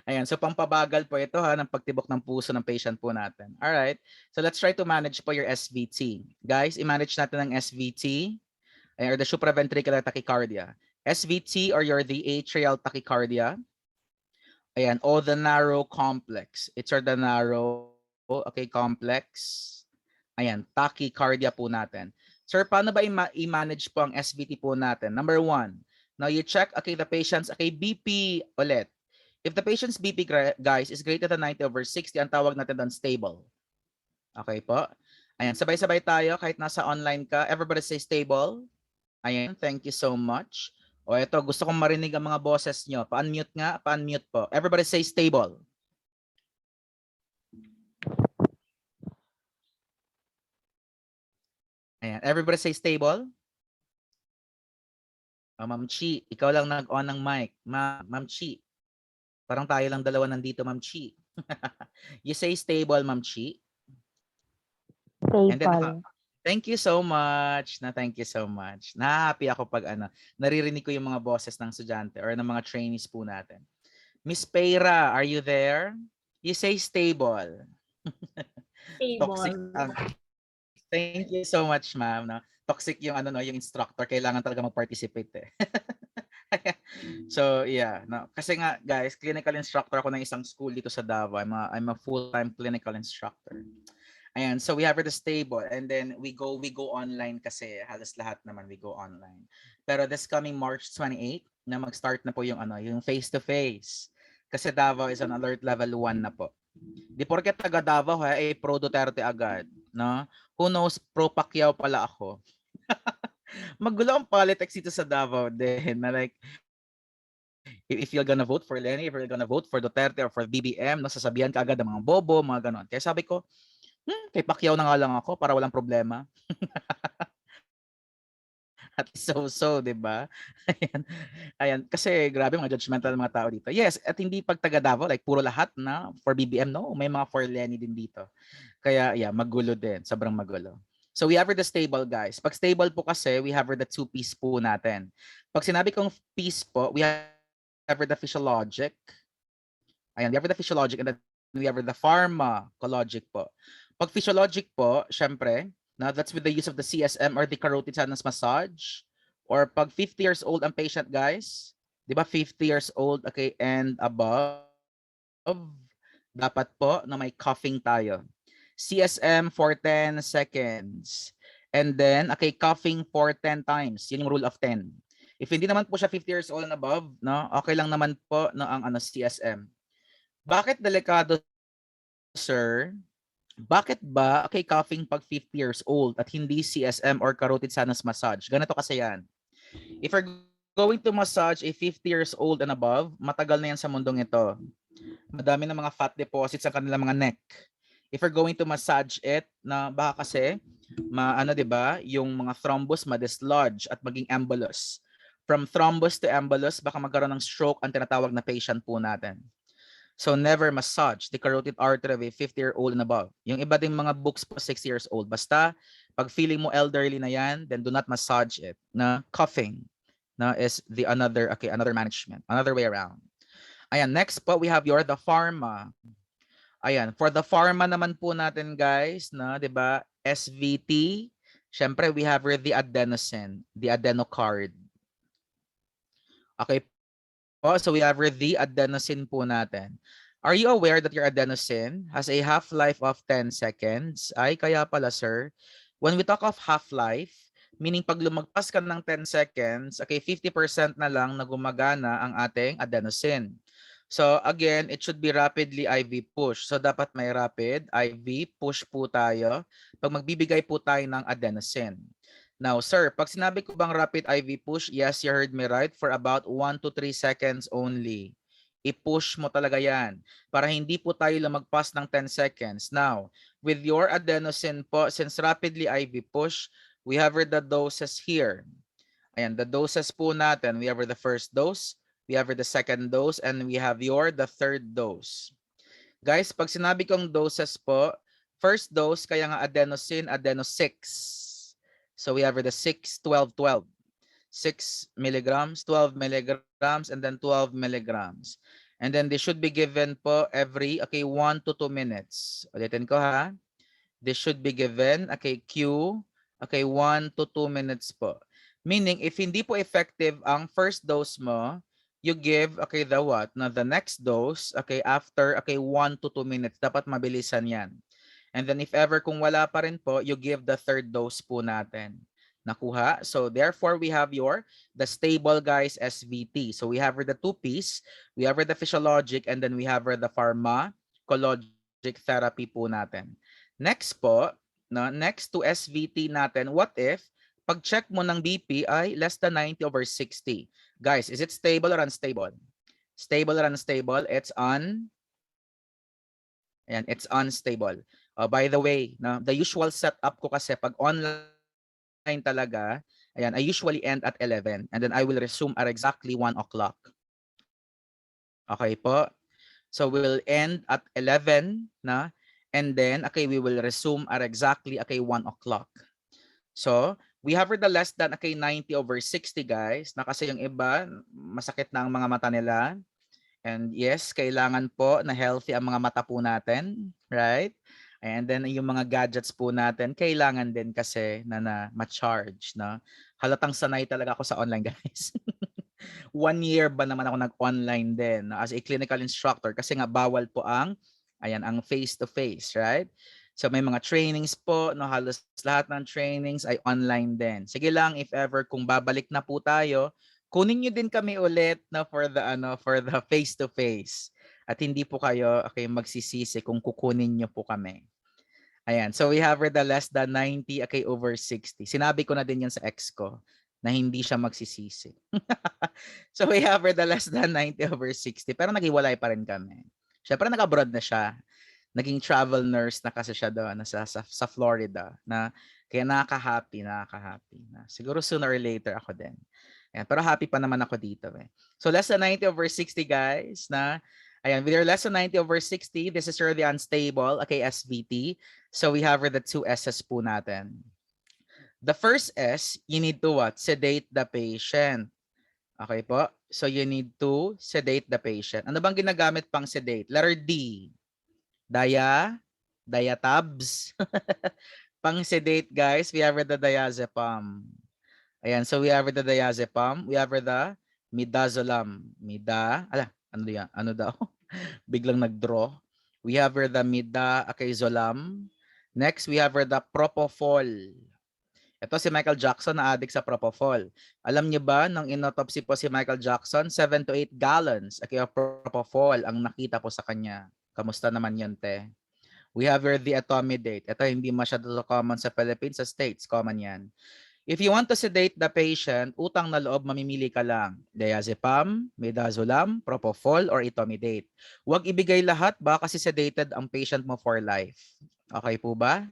Ayan, so pampabagal po ito ng pagtibok ng puso ng patient po natin. All right. So let's try to manage po your SVT. Guys, i-manage natin ang SVT or the supraventricular tachycardia. SVT or the atrial tachycardia. Ayan, o the narrow complex. It's the narrow complex. Ayan, tachycardia po natin. Sir, paano ba i-manage po ang SVT po natin? Number 1, now you check, the patient's BP ulit. If the patient's BP, guys, is greater than 90/60, ang tawag natin doon stable. Okay po? Ayan, sabay-sabay tayo kahit nasa online ka. Everybody say stable. Ayan, thank you so much. O ito, gusto kong marinig ang mga boses nyo. Pa-unmute nga, pa-unmute po. Everybody say stable. Ayan. Everybody say stable. Ma'am Chi, ikaw lang nag-on ng mic. Ma'am Chi. Parang tayo lang dalawa nandito, Ma'am Chi. You say stable, Ma'am Chi. Stable. And then, thank you so much. Thank you so much. Na-happy ako pag naririnig ko yung mga boses ng estudyante or ng mga trainees po natin. Miss Peira, are you there? You say stable. Stable. Toxic. Thank you so much, ma'am. No? Toxic yung yung instructor, kailangan talaga mag-participate eh. So, yeah, no. Kasi nga, guys, clinical instructor ako ng isang school dito sa Davao. I'm a full-time clinical instructor. Ayan, so we have the stable and then we go online kasi halos lahat naman we go online. Pero this coming March 28 na mag-start na po yung yung face-to-face. Kasi Davao is on alert level 1 na po. Di porket taga Davao pro Duterte agad, no? Who knows, pro Pacquiao pala ako. Magulo ang politics dito sa Davao din na like if you're gonna vote for Lenny, if you're gonna vote for Duterte or for BBM, no, sasabihan ka agad ng mga bobo, mga ganon. Kaya sabi ko, kay Pacquiao na nga lang ako para walang problema. At so-so, 'di ba? Ayan. Ayan, kasi grabe mga judgmental mga tao dito. Yes, at hindi pag taga Davao like puro lahat na for BBM, no, may mga for Lenny din dito. Kaya yeah, magulo din, sobrang magulo. So we have the stable guys. Pag stable po kasi, we have the two piece po natin. Pag sinabi kong piece po, we have the physiologic. Ayan, we have the physiologic and then we have the pharmacologic po. Pag physiologic po, syempre, now that's with the use of the CSM or the carotid sinus massage. Or pag 50 years old ang patient, guys, di ba 50 years old, okay, and above, dapat po na may coughing tayo. CSM for 10 seconds. And then, okay, coughing for 10 times. Yun yung rule of 10. If hindi naman po siya 50 years old and above, no, okay lang naman po no, ang CSM. Bakit delikado, sir? Bakit ba okay coughing pag 50 years old at hindi CSM or carotid sinus massage? Ganito kasi yan. If you're going to massage a 50 years old and above, matagal na yan sa mundong ito. Madami na mga fat deposits sa kanilang mga neck. If you're going to massage it, na baka kasi, ano 'di ba, yung mga thrombus ma-dislodge at maging embolus. From thrombus to embolus, baka magkaroon ng stroke ang tinatawag na patient po natin. So never massage the carotid artery of a 50-year-old and above. Yung iba ding mga books po 60 years old. Basta pag feeling mo elderly na yan, then do not massage it. Na coughing na is the another management, another way around. Ayan, next po we have the pharma. Ayan, for the pharma naman po natin guys, na 'di ba? SVT. Syempre we have the adenosine, the adenocard. Okay po, so we have the adenosine po natin. Are you aware that your adenosine has a half-life of 10 seconds? Ay, kaya pala sir. When we talk of half-life, meaning pag lumagpas ka ng 10 seconds, okay, 50% na lang na gumagana ang ating adenosine. So again, it should be rapidly IV push. So dapat may rapid IV push po tayo pag magbibigay po tayo ng adenosine. Now, sir, pag sinabi ko bang rapid IV push, yes, you heard me right, for about 1 to 3 seconds only. I-push mo talaga yan para hindi po tayo lumagpas ng 10 seconds. Now, with your adenosine po, since rapidly IV push, we have the doses here. Ayan, the doses po natin, we have the first dose, we have the second dose, and we have the third dose. Guys, pag sinabi kong doses po, first dose, kaya nga adenosine, adeno 6. So we have the 6, 12, 12. 6 milligrams, 12 milligrams, and then 12 milligrams. And then they should be given po every, 1 to 2 minutes. Ulitin ko ha. They should be given, Q, 1 to 2 minutes po. Meaning, if hindi po effective ang first dose mo, you give, the what? Na the next dose, after, 1 to 2 minutes. Dapat mabilisan yan. And then if ever kung wala pa rin po, you give the third dose po natin. Nakuha? So therefore, we have the stable guys SVT. So we have the two-piece, we have the physiologic, and then we have the pharmacologic therapy po natin. Next po, no, next to SVT natin, what if pag-check mo ng BP ay less than 90/60? Guys, is it stable or unstable? Stable or unstable? It's it's unstable. By the way, no, the usual setup ko kasi pag online talaga, ayan, I usually end at 11 and then I will resume at exactly 1 o'clock. Okay po? So we will end at 11 na and then we will resume at exactly 1 o'clock. So, we have the less than 90/60 guys, na kasi yung iba masakit na ang mga mata nila. And yes, kailangan po na healthy ang mga mata po natin, right? And then yung mga gadgets po natin, kailangan din kasi na ma-charge, no? Halatang sanay talaga ako sa online, guys. 1 year ba naman ako nag-online din, no? As a clinical instructor kasi nga bawal po ang face-to-face, right? So may mga trainings po, no, halos lahat ng trainings ay online din. Sige lang, if ever kung babalik na po tayo, kunin niyo din kami ulit na for the face-to-face. At hindi po kayo magsisisi kung kukunin niyo po kami. Ayan, so we have the less than 90/60. Sinabi ko na din yan sa ex ko na hindi siya magsisisi. So we have the less than 90/60 pero naghiwalay pa rin kami. Syempre nag-abroad na siya. naging travel nurse na kasi siya doon sa Florida na kaya nakaka-happy. Na. Siguro sooner or later ako din. Ayan, pero happy pa naman ako dito eh. So less than 90/60 guys na ayan, with your less than 90/60, this is the unstable, okay, SVT. So we have the two S's po natin. The first S, you need to what? Sedate the patient. Okay po? So you need to sedate the patient. Ano bang ginagamit pang sedate? Letter D. Diatabs. Pang sedate guys, we have the diazepam. Ayan, so we have the diazepam. We have the midazolam. Ano yan? Ano daw? Biglang nag-draw. We have the midazolam. Next, we have the propofol. Ito si Michael Jackson na addict sa propofol. Alam niyo ba, nung inotopsy po si Michael Jackson, 7 to 8 gallons of propofol ang nakita po sa kanya. Kamusta naman yan, te? We have here the etomidate. Ito hindi masyado common sa Philippines, sa States, common yan. If you want to sedate the patient, utang na loob, mamimili ka lang. Diazepam, midazolam, propofol, or etomidate. Huwag ibigay lahat, baka kasi sedated ang patient mo for life. Okay po ba?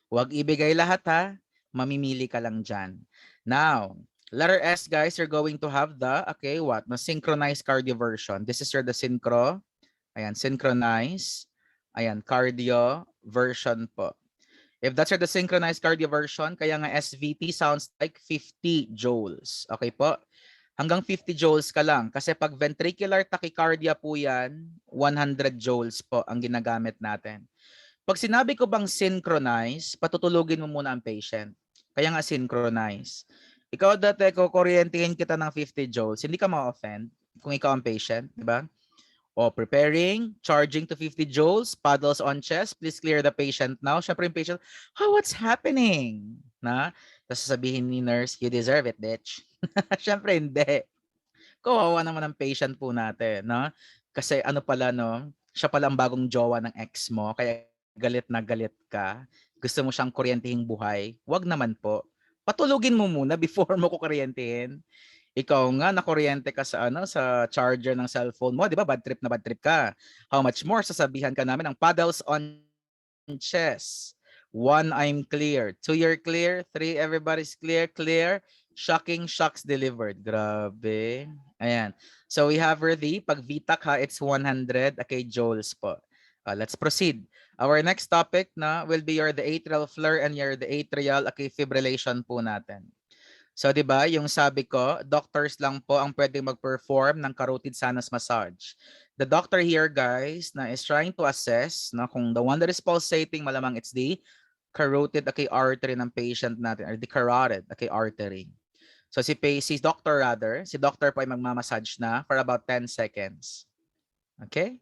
Huwag ibigay lahat ha. Mamimili ka lang dyan. Now, letter S guys, you're going to have the, okay, what? The synchronized cardioversion. This is the synchro. Ayan, synchronize. Ayan, cardio version po. If that's the synchronized cardioversion, kaya nga SVT sounds like 50 joules. Okay po? Hanggang 50 joules ka lang. Kasi pag ventricular tachycardia po yan, 100 joules po ang ginagamit natin. Pag sinabi ko bang synchronize, patutulugin mo muna ang patient. Kaya nga synchronize. Ikaw dati, kukuryentehin kita ng 50 joules, hindi ka ma-offend kung ikaw ang patient, di ba? O preparing, charging to 50 joules, paddles on chest, please clear the patient now. Syempre yung patient, what's happening? Na? Tapos sasabihin ni nurse, you deserve it, bitch. Syempre hindi. Kawawa naman ang patient po natin, no? Kasi ano pala, no? Siya pala ang bagong jowa ng ex mo, kaya galit na galit ka. Gusto mo siyang kuryentehing buhay. Wag naman po. Patulugin mo muna before mo ko kuryentehin. Ikaw nga nakuryente ka sa sa charger ng cellphone mo, 'di ba? Bad trip ka. How much more sasabihan ka namin ng paddles on chest. 1, I'm clear. 2, you're clear. 3, everybody's clear. Shocking shocks delivered. Grabe. Ayan. So we have the pag VTAC ha, it's 100 okay joules po. Let's proceed. Our next topic na will be the atrial flare and the atrial fibrillation po natin. So 'di ba, yung sabi ko, doctors lang po ang pwedeng mag-perform ng carotid sinus massage. The doctor here guys na is trying to assess na kung the one that is pulsating, malamang it's the carotid artery ng patient natin or the carotid artery. So si doctor po ay magmamassage na for about 10 seconds. Okay?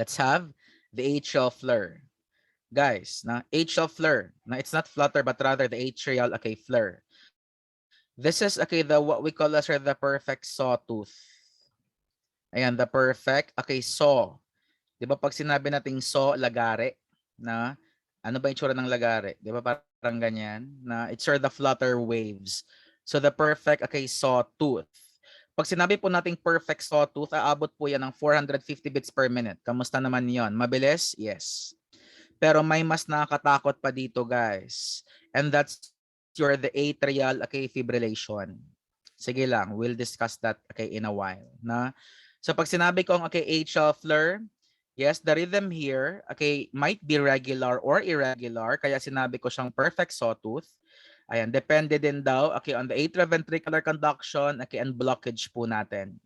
Let's have the atrial flare. Guys, atrial flare. It's not flutter but rather the atrial flare. This is what we call as the perfect sawtooth. Ayan, the perfect saw. 'Di ba pag sinabi nating saw, lagare, na ano ba yung tsura ng lagare? 'Di ba parang ganyan na it's the flutter waves. So the perfect sawtooth. Pag sinabi po nating perfect sawtooth, aabot po yan ng 450 beats per minute. Kamusta naman yon? Mabilis? Yes. Pero may mas nakakatakot pa dito, guys. And that's the atrial fibrillation. Sige lang, we'll discuss that in a while. Na? So pag sinabi kong atrial flare, yes, the rhythm here might be regular or irregular. Kaya sinabi ko siyang perfect sawtooth. Ayan, depende din daw on the atrioventricular conduction and blockage po natin.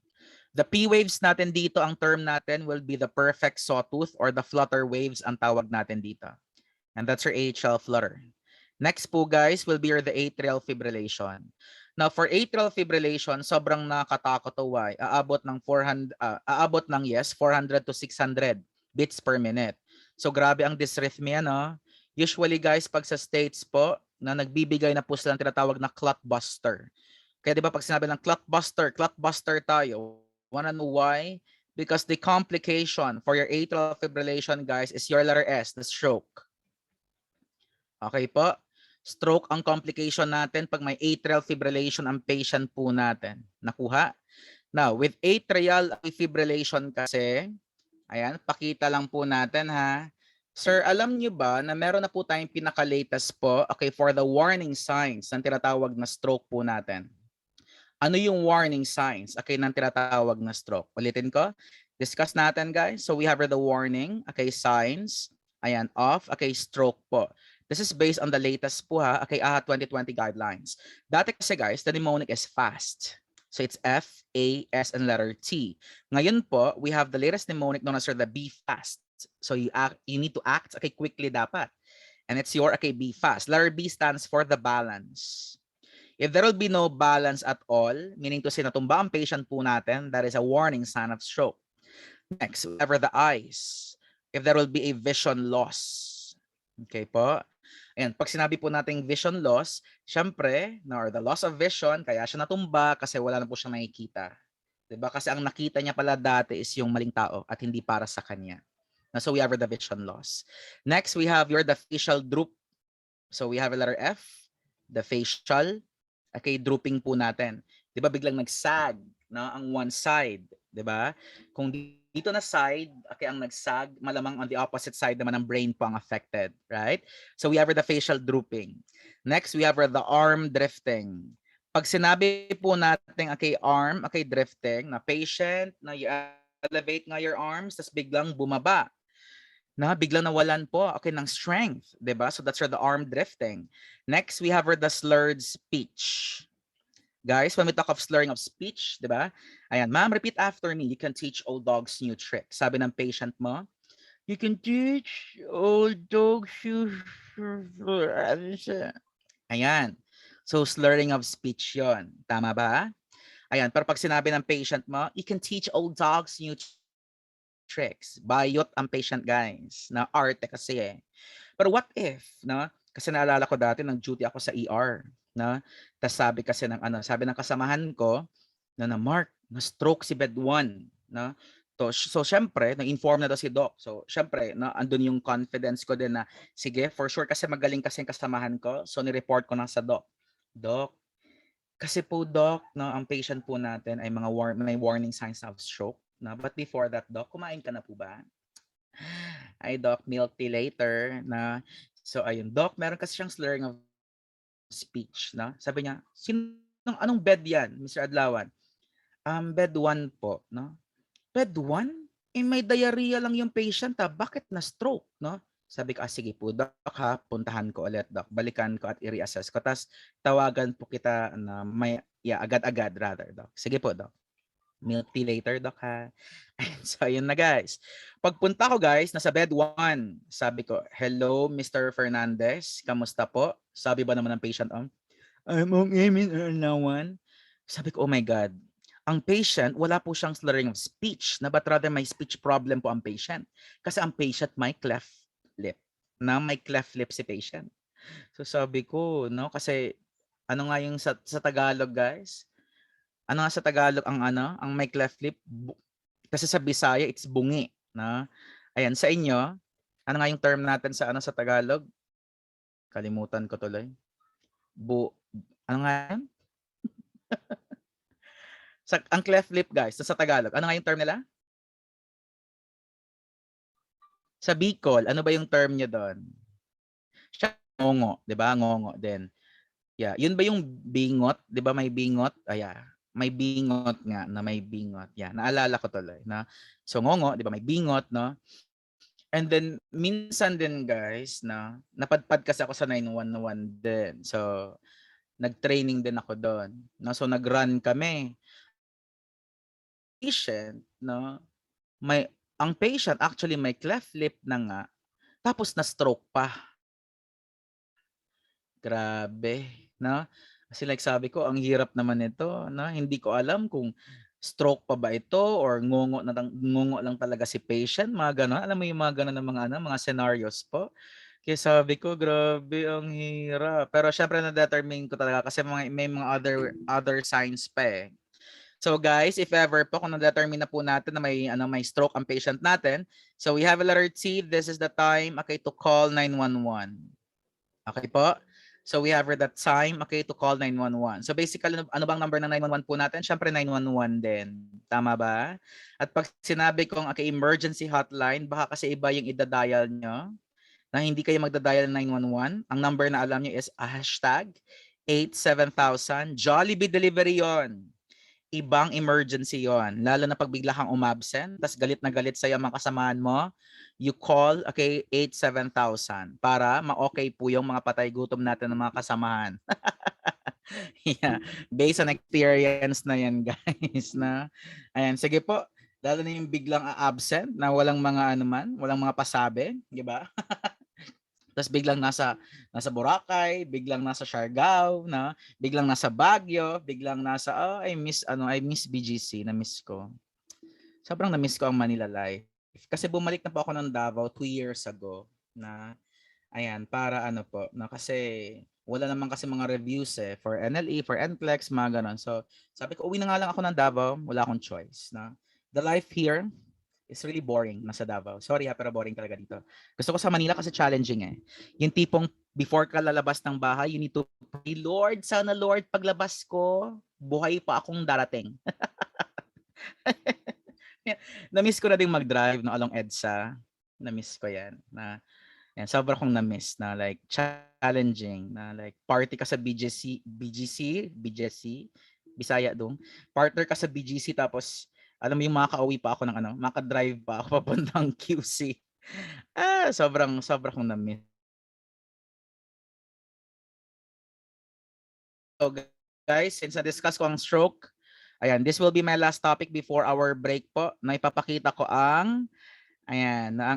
The P waves natin dito, ang term natin will be the perfect sawtooth or the flutter waves ang tawag natin dito. And that's your atrial flutter. Next po guys will be the atrial fibrillation. Now for atrial fibrillation, sobrang nakatakot to why? Aabot ng 400 to 600 beats per minute. So grabe ang dysrhythmia, no? Usually guys, pag sa States po, na nagbibigay na po silang tinatawag na clot buster. Kaya di ba pag sinabi ng clot buster tayo, wanna know why? Because the complication for your atrial fibrillation guys is your letter S, the stroke. Okay po? Stroke ang complication natin pag may atrial fibrillation ang patient po natin. Nakuha? Now, with atrial fibrillation kasi, Ayan, pakita lang po natin ha. Sir, alam niyo ba na meron na po tayong pinaka-latest po, okay, for the warning signs ng tinatawag na stroke po natin. Ano yung warning signs, okay, ng tinatawag na stroke? Ulitin ko. Discuss natin, guys. So we have the warning, okay, signs, ayan, of, okay, stroke po. This is based on the latest po ha, okay, 2020 guidelines. Dati kasi guys, the mnemonic is fast. So it's F, A, S, and letter T. Ngayon po, we have the latest mnemonic known as the be fast. So you need to act, okay, quickly dapat. And it's your, okay, be fast. Letter B stands for the balance. If there will be no balance at all, meaning to say natumba ang patient po natin, that is a warning sign of stroke. Next, whatever the eyes. If there will be a vision loss. Okay po. Ayan, pag sinabi po nating vision loss, syempre, or the loss of vision, kaya siya natumba kasi wala na po siyang makikita. Diba? Kasi ang nakita niya pala dati is yung maling tao at hindi para sa kanya. So we have the vision loss. Next, we have the facial droop. So we have a letter F, the facial. Okay, drooping po natin. 'Di ba biglang nagsag, no, ang one side, 'di ba? Kung dito na side, okay, ang nagsag, malamang on the opposite side naman ng brain po ang affected, right? So we have the facial drooping. Next, we have the arm drifting. Pag sinabi po natin, okay, arm, okay, drifting, na patient, na you-elevate nga your arms, tas biglang bumaba. Na biglang nawalan po, okay, ng strength, 'di ba? So that's the arm drifting. Next, we have the slurred speech. Guys, when we talk of slurring of speech, 'di ba? Ayan, ma'am, repeat after me. You can teach old dogs new tricks. Sabi ng patient mo, you can teach old dogs new. Ayan. So slurring of speech 'yon. Tama ba? Ayan, pero pag sinabi ng patient mo, you can teach old dogs new tricks. Bayot ang patient, guys. Na arte kasi eh. Pero what if, no? Kasi naalala ko dati nang duty ako sa ER, no? Tas sabi kasi ng sabi ng kasamahan ko na Mark, na-stroke si bed 1, no? So syempre, na-inform na daw si doc. So syempre, no, andun yung confidence ko din na sige, for sure kasi magaling kasi yung kasamahan ko. So ni-report ko na sa doc. Doc, kasi po doc, no, ang patient po natin ay may warning signs of stroke. No? But before that, doc, kumain ka na po ba? Ay, doc, milk tea later. Na. So, ayun, doc, meron kasi siyang slurring of speech. No? Sabi niya, anong bed yan, Mr. Adlawan? Bed 1 po. No? Bed 1? Eh, may diarrhea lang yung patient. Bakit na stroke? No? Sabi ko, sige po, doc ha, puntahan ko ulit, doc. Balikan ko at i-reassess ko. Tapos, tawagan po kita na agad-agad rather, doc. Sige po, doc. Milk tea later, doc ha. So, ayun na guys. Pagpunta ko guys, nasa bed 1. Sabi ko, hello, Mr. Fernandez. Kamusta po? Sabi ba naman ng patient, I'm okay, Mr. Adlawan. Sabi ko, oh my God. Ang patient, wala po siyang slurring of speech, na but rather may speech problem po ang patient. Kasi ang patient may cleft lip. Na may cleft lip si patient. So sabi ko, no, kasi ano nga yung sa Tagalog, guys? Ano nga sa Tagalog ang may cleft lip? Kasi sa Bisaya, it's bungi. Na? Ayan, sa inyo, ano nga yung term natin sa sa Tagalog? Kalimutan ko tuloy. Ano nga yan? Ang cleft lip, guys, sa Tagalog, ano nga yung term nila? Sa Bicol, ano ba yung term niya doon? Siya, ngongo, 'di ba? Ngongo din. Yeah, yun ba yung bingot? 'Di ba may bingot? May bingot nga na may bingot. Yeah, naalala ko tuloy na. So ngongo, 'di ba may bingot, no? And then minsan din guys na napadpad kasi ako sa 911 din. So nag-training din ako doon. No? So nag-run kami. Patient, no? Ang patient actually may cleft lip na nga tapos na stroke pa. Grabe, no? Kasi like sabi ko, ang hirap naman nito, no? Hindi ko alam kung stroke pa ba ito or ngungo lang talaga si patient, mga gano'n. Alam mo yung mga gano'n na mga scenarios po. Kaya sabi ko, grabe, ang hirap. Pero syempre na-determine ko talaga kasi may mga other signs pa eh. So guys, if ever po kung na-determine na po natin na may stroke ang patient natin, so we have a letter T. This is the time, okay, to call 911. Okay po? So we have that time, okay, to call 911. So basically, ano bang number ng 911 po natin? Syempre 911 din. Tama ba? At pag sinabi kong okay, emergency hotline, baka kasi iba yung idadial nyo na hindi kayo magdadial ng 911. Ang number na alam nyo is hashtag 87000. Jollibee delivery yon. Ibang emergency yon. Lalo na pag bigla kang umabsent, tas galit na galit sa'yo mga kasamahan mo, you call, okay, 87000 para ma-okay po yung mga patay gutom natin ng mga kasamahan. Yeah, based on experience na yan, guys. Na, ayan, sige po. Lalo na yung biglang absent na walang mga ano man, walang mga pasabi, di ba? Tapos biglang nasa Boracay, biglang nasa Siargao, na biglang nasa Baguio, biglang nasa I miss BGC, na miss ko. Sobrang na miss ko ang Manila life. Kasi bumalik na po ako ng Davao 2 years ago na ayan, para ano po, na kasi wala naman kasi mga reviews for NLE, for NCLEX, mga ganon. So sabi ko, uwi na nga lang ako ng Davao, wala akong choice na the life here is really boring nasa Davao. Sorry pero boring talaga dito. Gusto ko sa Manila kasi challenging eh. Yung tipong before ka lalabas ng bahay, you need to pray, Lord, sana Lord, paglabas ko, buhay pa akong darating. Na-miss ko na din mag-drive no along EDSA. Na-miss ko yan. Yan, sobra kong na-miss na like challenging na like party ka sa BGC, Bisaya dong. Partner ka sa BGC tapos alam mo yung makaka-uwi pa ako ng maka-drive pa ako papuntang QC. Sobrang kong na-miss. So guys, since na-discuss ko ang stroke, ayan, this will be my last topic before our break po. Na ipapakita ko ang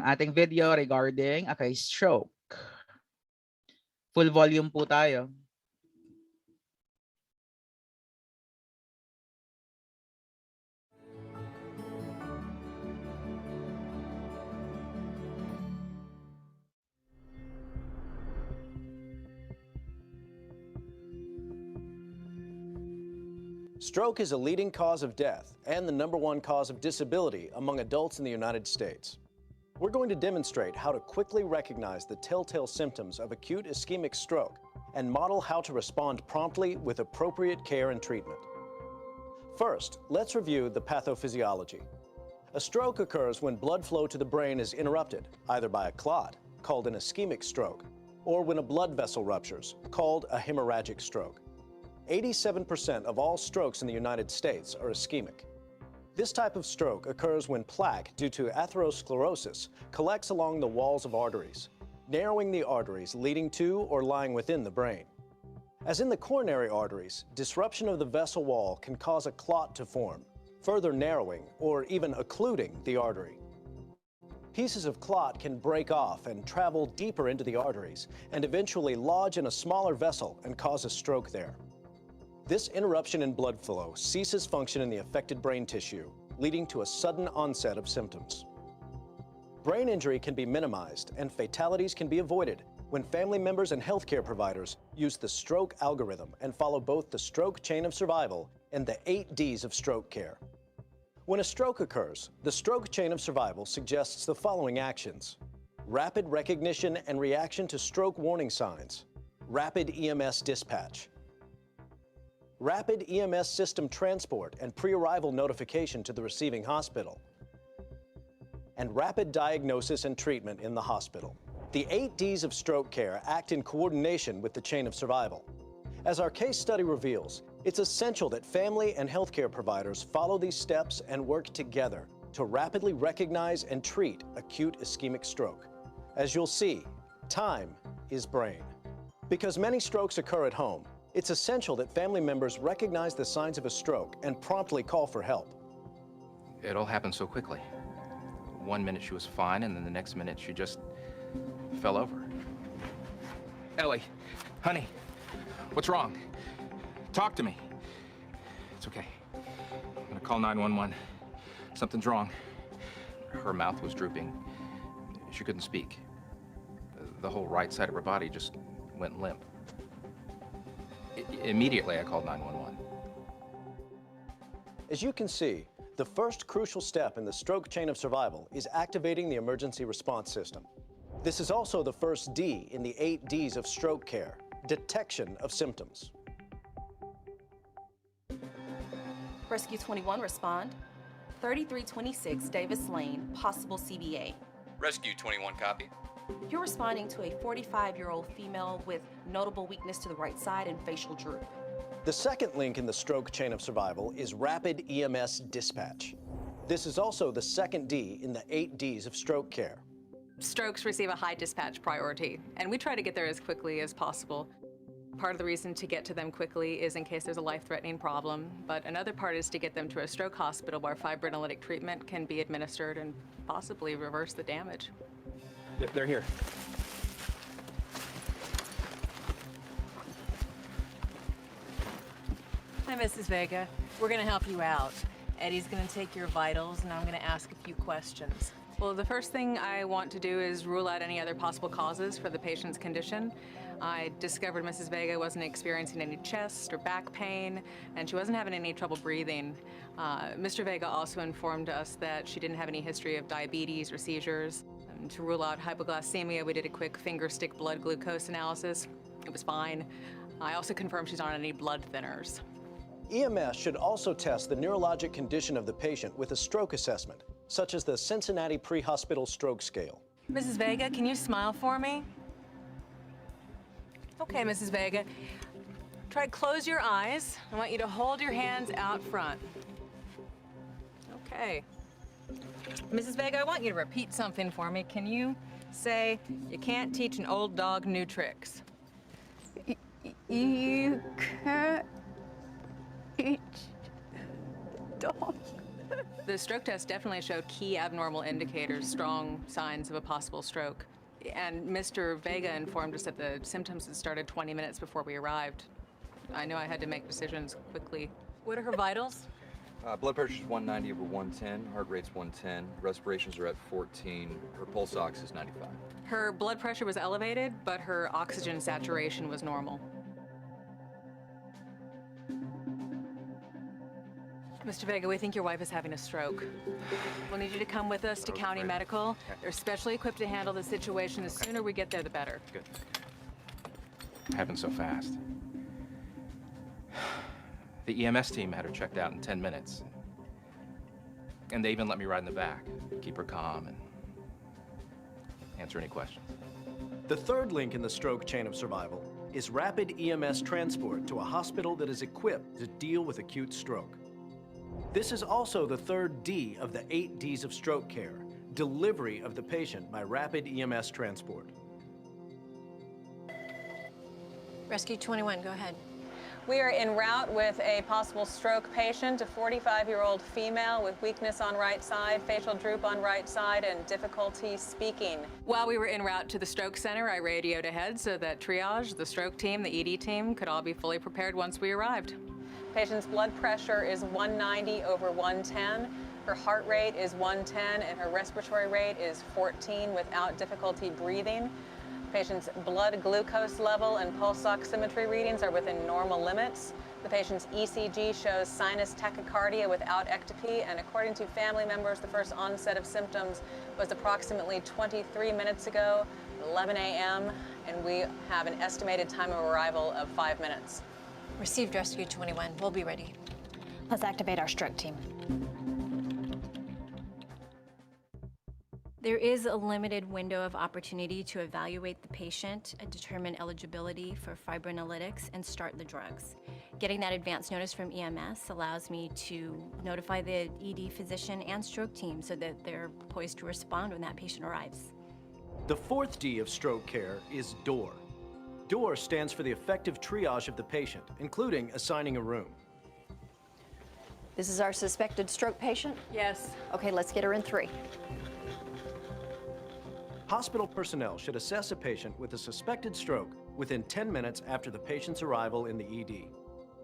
ating video regarding stroke. Full volume po tayo. Stroke is a leading cause of death and the #1 cause of disability among adults in the United States. We're going to demonstrate how to quickly recognize the telltale symptoms of acute ischemic stroke and model how to respond promptly with appropriate care and treatment. First, let's review the pathophysiology. A stroke occurs when blood flow to the brain is interrupted, either by a clot, called an ischemic stroke, or when a blood vessel ruptures, called a hemorrhagic stroke. 87% of all strokes in the United States are ischemic. This type of stroke occurs when plaque due to atherosclerosis collects along the walls of arteries, narrowing the arteries leading to or lying within the brain. As in the coronary arteries, disruption of the vessel wall can cause a clot to form, further narrowing or even occluding the artery. Pieces of clot can break off and travel deeper into the arteries and eventually lodge in a smaller vessel and cause a stroke there. This interruption in blood flow ceases function in the affected brain tissue, leading to a sudden onset of symptoms. Brain injury can be minimized and fatalities can be avoided when family members and healthcare providers use the stroke algorithm and follow both the stroke chain of survival and the 8 Ds of stroke care. When a stroke occurs, the stroke chain of survival suggests the following actions: rapid recognition and reaction to stroke warning signs, rapid EMS dispatch, rapid EMS system transport and pre-arrival notification to the receiving hospital, and rapid diagnosis and treatment in the hospital. The 8 Ds of stroke care act in coordination with the chain of survival. As our case study reveals, it's essential that family and healthcare providers follow these steps and work together to rapidly recognize and treat acute ischemic stroke. As you'll see, time is brain. Because many strokes occur at home, it's essential that family members recognize the signs of a stroke and promptly call for help. It all happened so quickly. 1 minute she was fine, and then the next minute she just fell over. Ellie, honey, what's wrong? Talk to me. It's okay. I'm gonna call 911. Something's wrong. Her mouth was drooping. She couldn't speak. The whole right side of her body just went limp. Immediately, I called 911. As you can see, the first crucial step in the stroke chain of survival is activating the emergency response system. This is also the first D in the 8 Ds of stroke care, detection of symptoms. Rescue 21, respond. 3326 Davis Lane, possible CBA. Rescue 21, copy. You're responding to a 45-year-old female with notable weakness to the right side and facial droop. The second link in the stroke chain of survival is rapid EMS dispatch. This is also the second D in the 8 Ds of stroke care. Strokes receive a high dispatch priority, and we try to get there as quickly as possible. Part of the reason to get to them quickly is in case there's a life-threatening problem, but another part is to get them to a stroke hospital where fibrinolytic treatment can be administered and possibly reverse the damage. Yep, they're here. Hi, Mrs. Vega. We're going to help you out. Eddie's going to take your vitals, and I'm going to ask a few questions. Well, the first thing I want to do is rule out any other possible causes for the patient's condition. I discovered Mrs. Vega wasn't experiencing any chest or back pain, and she wasn't having any trouble breathing. Mr. Vega also informed us that she didn't have any history of diabetes or seizures. And to rule out hypoglycemia, we did a quick finger stick blood glucose analysis. It was fine. I also confirmed she's not on any blood thinners. EMS should also test the neurologic condition of the patient with a stroke assessment, such as the Cincinnati Pre-Hospital Stroke Scale. Mrs. Vega, can you smile for me? Okay, Mrs. Vega. Try to close your eyes. I want you to hold your hands out front. Okay. Mrs. Vega, I want you to repeat something for me. Can you say, "You can't teach an old dog new tricks"? You can't teach dog. The stroke test definitely showed key abnormal indicators, strong signs of a possible stroke. And Mr. Vega informed us that the symptoms had started 20 minutes before we arrived. I knew I had to make decisions quickly. What are her vitals? Blood pressure is 190 over 110, heart rate's 110, respirations are at 14, her pulse ox is 95. Her blood pressure was elevated, but her oxygen saturation was normal. Mr. Vega, we think your wife is having a stroke. We'll need you to come with us to County Medical. They're specially equipped to handle the situation. The sooner we get there, the better. Good. Happened so fast. The EMS team had her checked out in 10 minutes. And they even let me ride in the back, keep her calm and answer any questions. The third link in the stroke chain of survival is rapid EMS transport to a hospital that is equipped to deal with acute stroke. This is also the third D of the 8 Ds of stroke care, delivery of the patient by rapid EMS transport. Rescue 21, go ahead. We are en route with a possible stroke patient, a 45-year-old female with weakness on right side, facial droop on right side, and difficulty speaking. While we were en route to the stroke center, I radioed ahead so that triage, the stroke team, the ED team could all be fully prepared once we arrived. Patient's blood pressure is 190 over 110. Her heart rate is 110, and her respiratory rate is 14 without difficulty breathing. Patient's blood glucose level and pulse oximetry readings are within normal limits. The patient's ECG shows sinus tachycardia without ectopy, and according to family members, the first onset of symptoms was approximately 23 minutes ago, 11 a.m., and we have an estimated time of arrival of 5 minutes. Received, Rescue 21. We'll be ready. Let's activate our stroke team. There is a limited window of opportunity to evaluate the patient, determine eligibility for fibrinolytics, and start the drugs. Getting that advance notice from EMS allows me to notify the ED physician and stroke team so that they're poised to respond when that patient arrives. The fourth D of stroke care is DOOR. DOOR stands for the effective triage of the patient, including assigning a room. This is our suspected stroke patient? Yes. Okay, let's get her in 3. Hospital personnel should assess a patient with a suspected stroke within 10 minutes after the patient's arrival in the ED.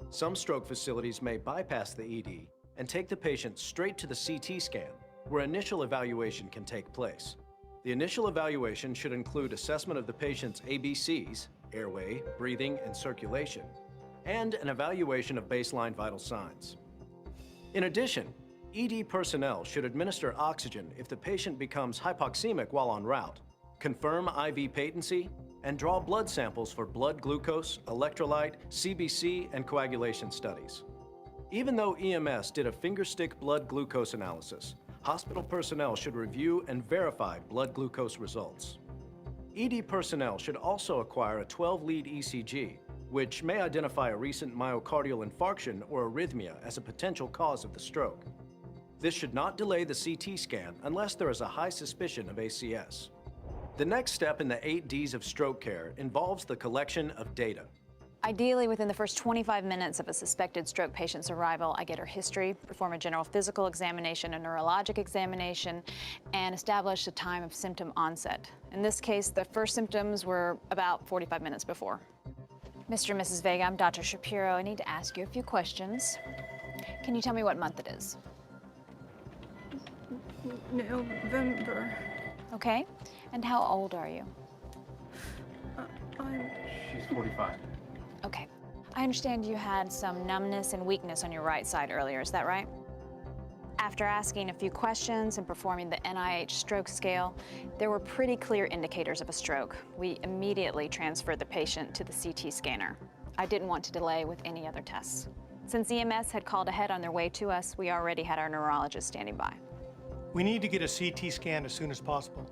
Some stroke facilities may bypass the ED and take the patient straight to the CT scan, where initial evaluation can take place. The initial evaluation should include assessment of the patient's ABCs, airway, breathing, and circulation, and an evaluation of baseline vital signs. In addition, ED personnel should administer oxygen if the patient becomes hypoxemic while en route, confirm IV patency, and draw blood samples for blood glucose, electrolyte, CBC, and coagulation studies. Even though EMS did a fingerstick blood glucose analysis, hospital personnel should review and verify blood glucose results. ED personnel should also acquire a 12-lead ECG, which may identify a recent myocardial infarction or arrhythmia as a potential cause of the stroke. This should not delay the CT scan unless there is a high suspicion of ACS. The next step in the 8 Ds of stroke care involves the collection of data. Ideally, within the first 25 minutes of a suspected stroke patient's arrival, I get her history, perform a general physical examination, a neurologic examination, and establish the time of symptom onset. In this case, the first symptoms were about 45 minutes before. Mr. and Mrs. Vega, I'm Dr. Shapiro. I need to ask you a few questions. Can you tell me what month it is? November. Okay. And how old are you? She's 45. Okay. I understand you had some numbness and weakness on your right side earlier, is that right? After asking a few questions and performing the NIH stroke scale, there were pretty clear indicators of a stroke. We immediately transferred the patient to the CT scanner. I didn't want to delay with any other tests. Since EMS had called ahead on their way to us, we already had our neurologist standing by. We need to get a CT scan as soon as possible,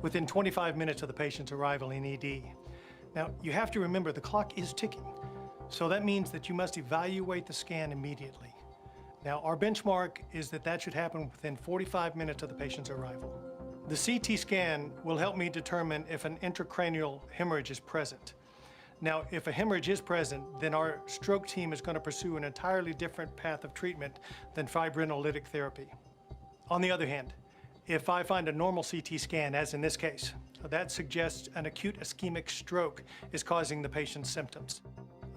within 25 minutes of the patient's arrival in ED. Now, you have to remember the clock is ticking, so that means that you must evaluate the scan immediately. Now, our benchmark is that should happen within 45 minutes of the patient's arrival. The CT scan will help me determine if an intracranial hemorrhage is present. Now, if a hemorrhage is present, then our stroke team is going to pursue an entirely different path of treatment than fibrinolytic therapy. On the other hand, if I find a normal CT scan, as in this case, that suggests an acute ischemic stroke is causing the patient's symptoms.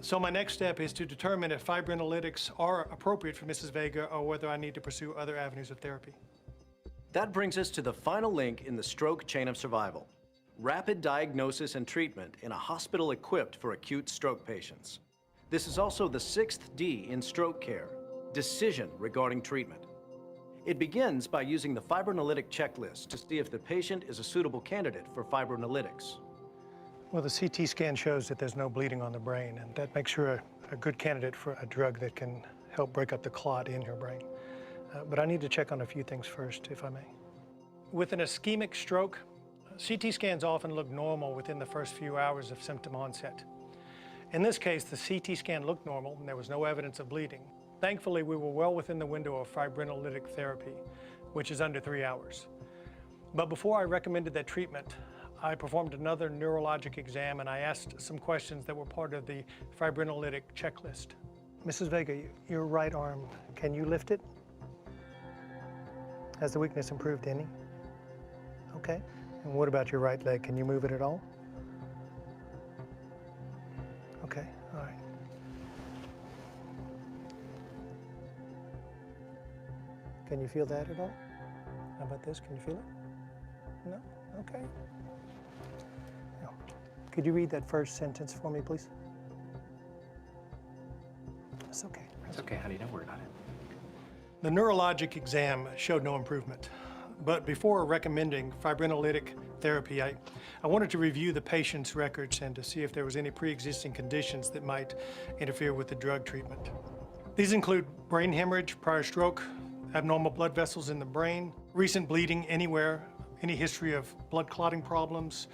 So my next step is to determine if fibrinolytics are appropriate for Mrs. Vega or whether I need to pursue other avenues of therapy. That brings us to the final link in the stroke chain of survival: rapid diagnosis and treatment in a hospital equipped for acute stroke patients. This is also the 6th D in stroke care: decision regarding treatment. It begins by using the fibrinolytic checklist to see if the patient is a suitable candidate for fibrinolytics. Well, the CT scan shows that there's no bleeding on the brain, and that makes her a good candidate for a drug that can help break up the clot in her brain. But I need to check on a few things first, if I may. With an ischemic stroke, CT scans often look normal within the first few hours of symptom onset. In this case, the CT scan looked normal, and there was no evidence of bleeding. Thankfully, we were well within the window of fibrinolytic therapy, which is under 3 hours. But before I recommended that treatment, I performed another neurologic exam and I asked some questions that were part of the fibrinolytic checklist. Mrs. Vega, your right arm, can you lift it? Has the weakness improved any? Okay. And what about your right leg? Can you move it at all? Okay, all right. Can you feel that at all? How about this? Can you feel it? No? Okay. No. Could you read that first sentence for me, please? That's okay. It's okay, honey, don't worry about it. The neurologic exam showed no improvement. But before recommending fibrinolytic therapy, I wanted to review the patient's records and to see if there was any pre-existing conditions that might interfere with the drug treatment. These include brain hemorrhage, prior stroke, abnormal blood vessels in the brain, recent bleeding anywhere, any history of blood clotting problems,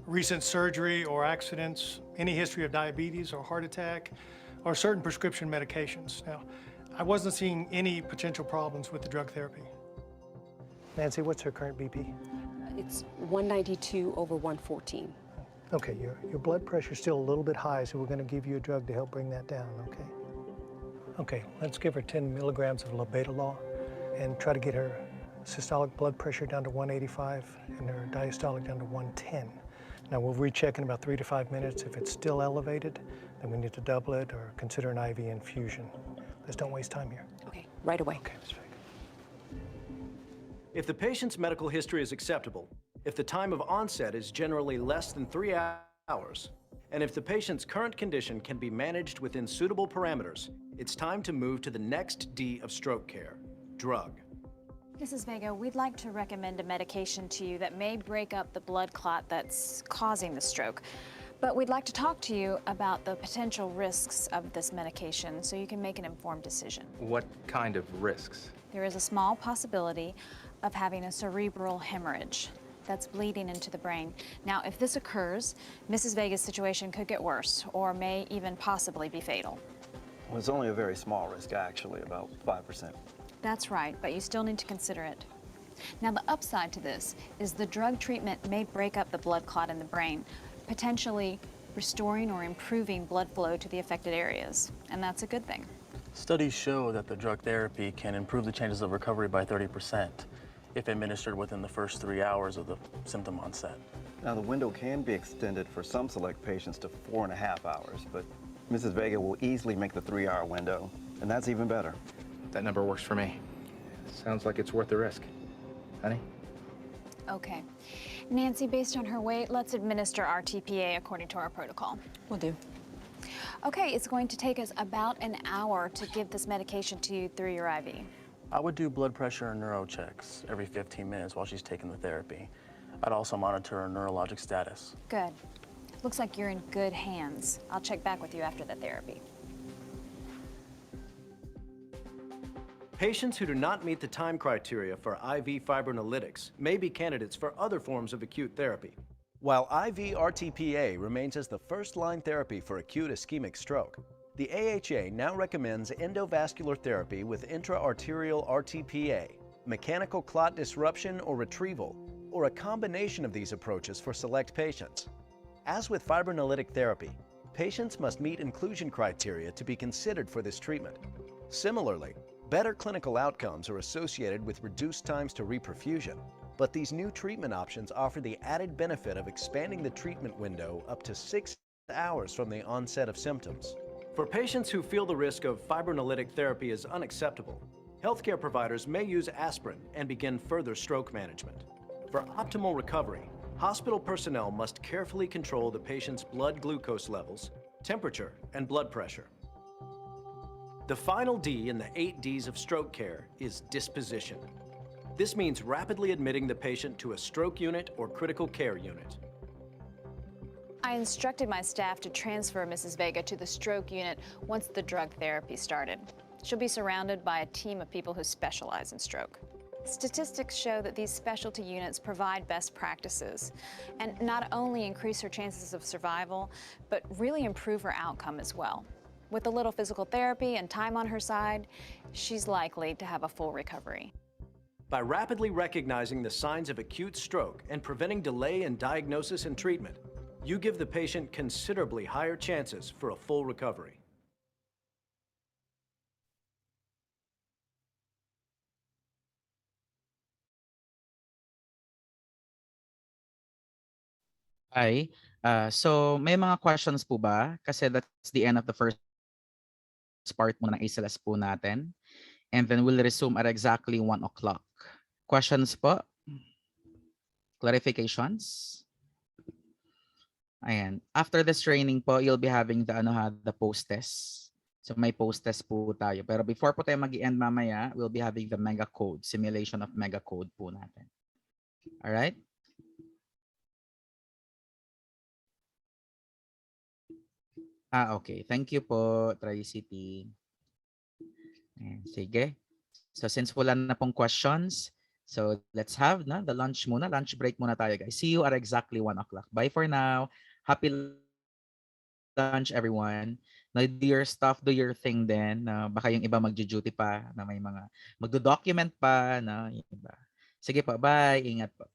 recent surgery or accidents, any history of diabetes or heart attack, or certain prescription medications. Now, I wasn't seeing any potential problems with the drug therapy. Nancy, what's her current BP? It's 192/114. Okay, your blood pressure's still a little bit high, so we're going to give you a drug to help bring that down, okay? Okay, let's give her 10 milligrams of labetalol and try to get her systolic blood pressure down to 185 and her diastolic down to 110. Now we'll recheck in about 3 to 5 minutes. If it's still elevated, then we need to double it or consider an IV infusion. Let's don't waste time here. Okay, right away. Okay, Ms. Vega. If the patient's medical history is acceptable, if the time of onset is generally less than 3 hours, and if the patient's current condition can be managed within suitable parameters, it's time to move to the next D of stroke care: drug. Mrs. Vega, we'd like to recommend a medication to you that may break up the blood clot that's causing the stroke. But we'd like to talk to you about the potential risks of this medication so you can make an informed decision. What kind of risks? There is a small possibility of having a cerebral hemorrhage that's bleeding into the brain. Now, if this occurs, Mrs. Vega's situation could get worse or may even possibly be fatal. Well, it's only a very small risk, actually, about 5%. That's right, but you still need to consider it. Now, the upside to this is the drug treatment may break up the blood clot in the brain, potentially restoring or improving blood flow to the affected areas, and that's a good thing. Studies show that the drug therapy can improve the chances of recovery by 30% if administered within the first 3 hours of the symptom onset. Now, the window can be extended for some select patients to 4.5 hours, but Mrs. Vega will easily make the 3-hour window, and that's even better. That number works for me. Sounds like it's worth the risk. Honey? Okay. Nancy, based on her weight, let's administer our TPA according to our protocol. Will do. Okay, it's going to take us about an hour to give this medication to you through your IV. I would do blood pressure and neuro checks every 15 minutes while she's taking the therapy. I'd also monitor her neurologic status. Good. Looks like you're in good hands. I'll check back with you after the therapy. Patients who do not meet the time criteria for IV fibrinolytics may be candidates for other forms of acute therapy. While IV RTPA remains as the first-line therapy for acute ischemic stroke, the AHA now recommends endovascular therapy with intra-arterial RTPA, mechanical clot disruption or retrieval, or a combination of these approaches for select patients. As with fibrinolytic therapy, patients must meet inclusion criteria to be considered for this treatment. Similarly, better clinical outcomes are associated with reduced times to reperfusion, but these new treatment options offer the added benefit of expanding the treatment window up to 6 hours from the onset of symptoms. For patients who feel the risk of fibrinolytic therapy is unacceptable, healthcare providers may use aspirin and begin further stroke management. For optimal recovery, hospital personnel must carefully control the patient's blood glucose levels, temperature, and blood pressure. The final D in the 8 Ds of stroke care is disposition. This means rapidly admitting the patient to a stroke unit or critical care unit. I instructed my staff to transfer Mrs. Vega to the stroke unit once the drug therapy started. She'll be surrounded by a team of people who specialize in stroke. Statistics show that these specialty units provide best practices and not only increase her chances of survival, but really improve her outcome as well. With a little physical therapy and time on her side, she's likely to have a full recovery. By rapidly recognizing the signs of acute stroke and preventing delay in diagnosis and treatment, you give the patient considerably higher chances for a full recovery. Ay, so may mga questions po ba? Kasi that's the end of the first part muna ng ACLS po natin. And then we'll resume at exactly 1 o'clock. Questions po? Clarifications? Ayan. After this training po, you'll be having the post-test. So may post-test po tayo. Pero before po tayo mag-end mamaya, we'll be having the mega code, simulation of mega code po natin. Alright? Okay. Thank you po, Tri-City. Sige. So since wala na pong questions, so let's have the lunch muna. Lunch break muna tayo, guys. See you at exactly 1 o'clock. Bye for now. Happy lunch, everyone. Do your stuff, do your thing din. Baka yung iba magjo-duty pa, na may mga magdo-document pa. Yung iba. Sige po, bye. Ingat po.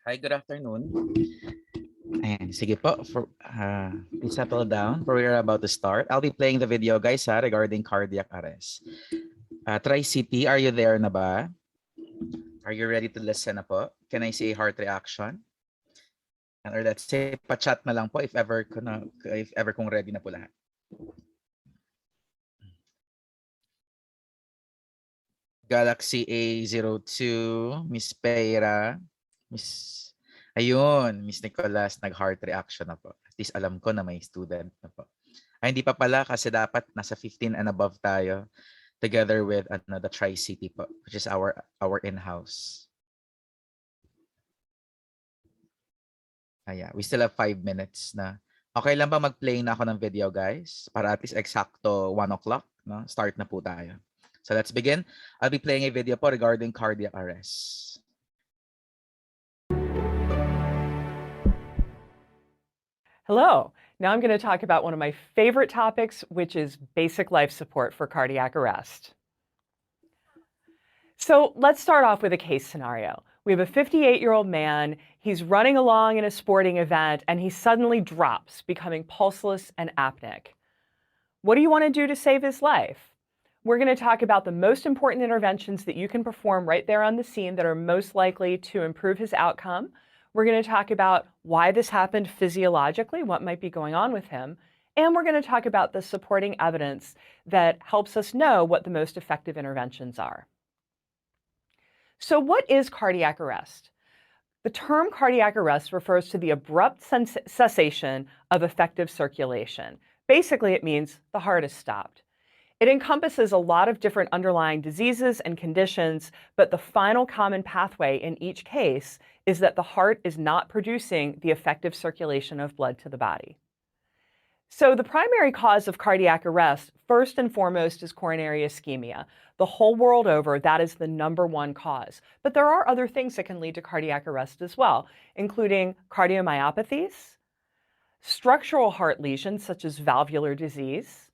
Hi, good afternoon. Ayan, sige po. Please settle down for we're about to start. I'll be playing the video, guys, regarding cardiac arrest. Tri-CT, are you there na ba? Are you ready to listen na po? Can I say heart reaction? Or let's say, pa-chat na lang po if ever kung ready na po lahat. Galaxy A02, Miss Peira, Miss Nicolas, nag-heart reaction na po. At least alam ko na may student na po. Ay, hindi pa pala kasi dapat nasa 15 and above tayo together with the Tri-City po, which is our in-house. We still have 5 minutes na. Okay lang ba mag-play na ako ng video, guys? Para at least exacto 1 o'clock, no? Start na po tayo. So let's begin. I'll be playing a video po regarding cardiac arrest. Hello. Now I'm going to talk about one of my favorite topics, which is basic life support for cardiac arrest. So let's start off with a case scenario. We have a 58-year-old man. He's running along in a sporting event, and he suddenly drops, becoming pulseless and apneic. What do you want to do to save his life? We're going to talk about the most important interventions that you can perform right there on the scene that are most likely to improve his outcome. We're going to talk about why this happened physiologically, what might be going on with him, and we're going to talk about the supporting evidence that helps us know what the most effective interventions are. So what is cardiac arrest? The term cardiac arrest refers to the abrupt cessation of effective circulation. Basically, it means the heart is stopped. It encompasses a lot of different underlying diseases and conditions, but the final common pathway in each case is that the heart is not producing the effective circulation of blood to the body. So the primary cause of cardiac arrest, first and foremost, is coronary ischemia. The whole world over, that is the #1 cause. But there are other things that can lead to cardiac arrest as well, including cardiomyopathies, structural heart lesions such as valvular disease,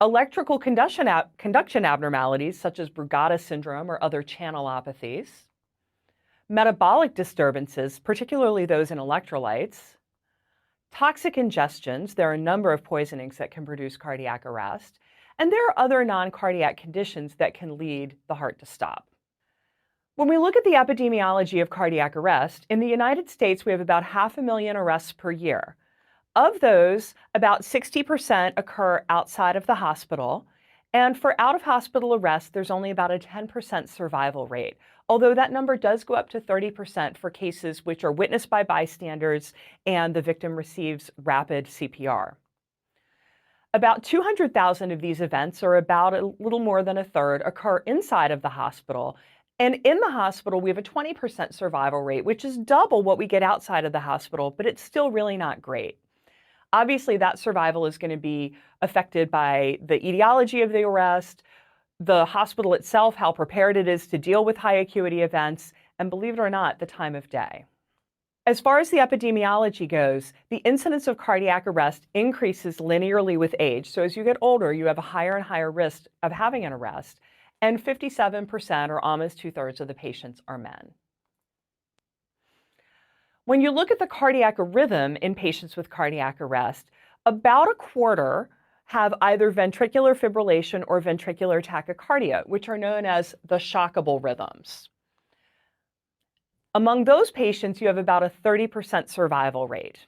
electrical conduction abnormalities such as Brugada syndrome or other channelopathies, metabolic disturbances, particularly those in electrolytes, toxic ingestions. There are a number of poisonings that can produce cardiac arrest, and there are other non-cardiac conditions that can lead the heart to stop. When we look at the epidemiology of cardiac arrest, in the United States, we have about 500,000 arrests per year. Of those, about 60% occur outside of the hospital, and for out-of-hospital arrest, there's only about a 10% survival rate, although that number does go up to 30% for cases which are witnessed by bystanders and the victim receives rapid CPR. About 200,000 of these events, or about a little more than a third, occur inside of the hospital. And in the hospital, we have a 20% survival rate, which is double what we get outside of the hospital, but it's still really not great. Obviously, that survival is going to be affected by the etiology of the arrest, the hospital itself, how prepared it is to deal with high acuity events, and believe it or not, the time of day. As far as the epidemiology goes, the incidence of cardiac arrest increases linearly with age. So as you get older, you have a higher and higher risk of having an arrest, and 57%, or almost 2/3 of the patients, are men. When you look at the cardiac rhythm in patients with cardiac arrest, about a quarter have either ventricular fibrillation or ventricular tachycardia, which are known as the shockable rhythms. Among those patients, you have about a 30% survival rate.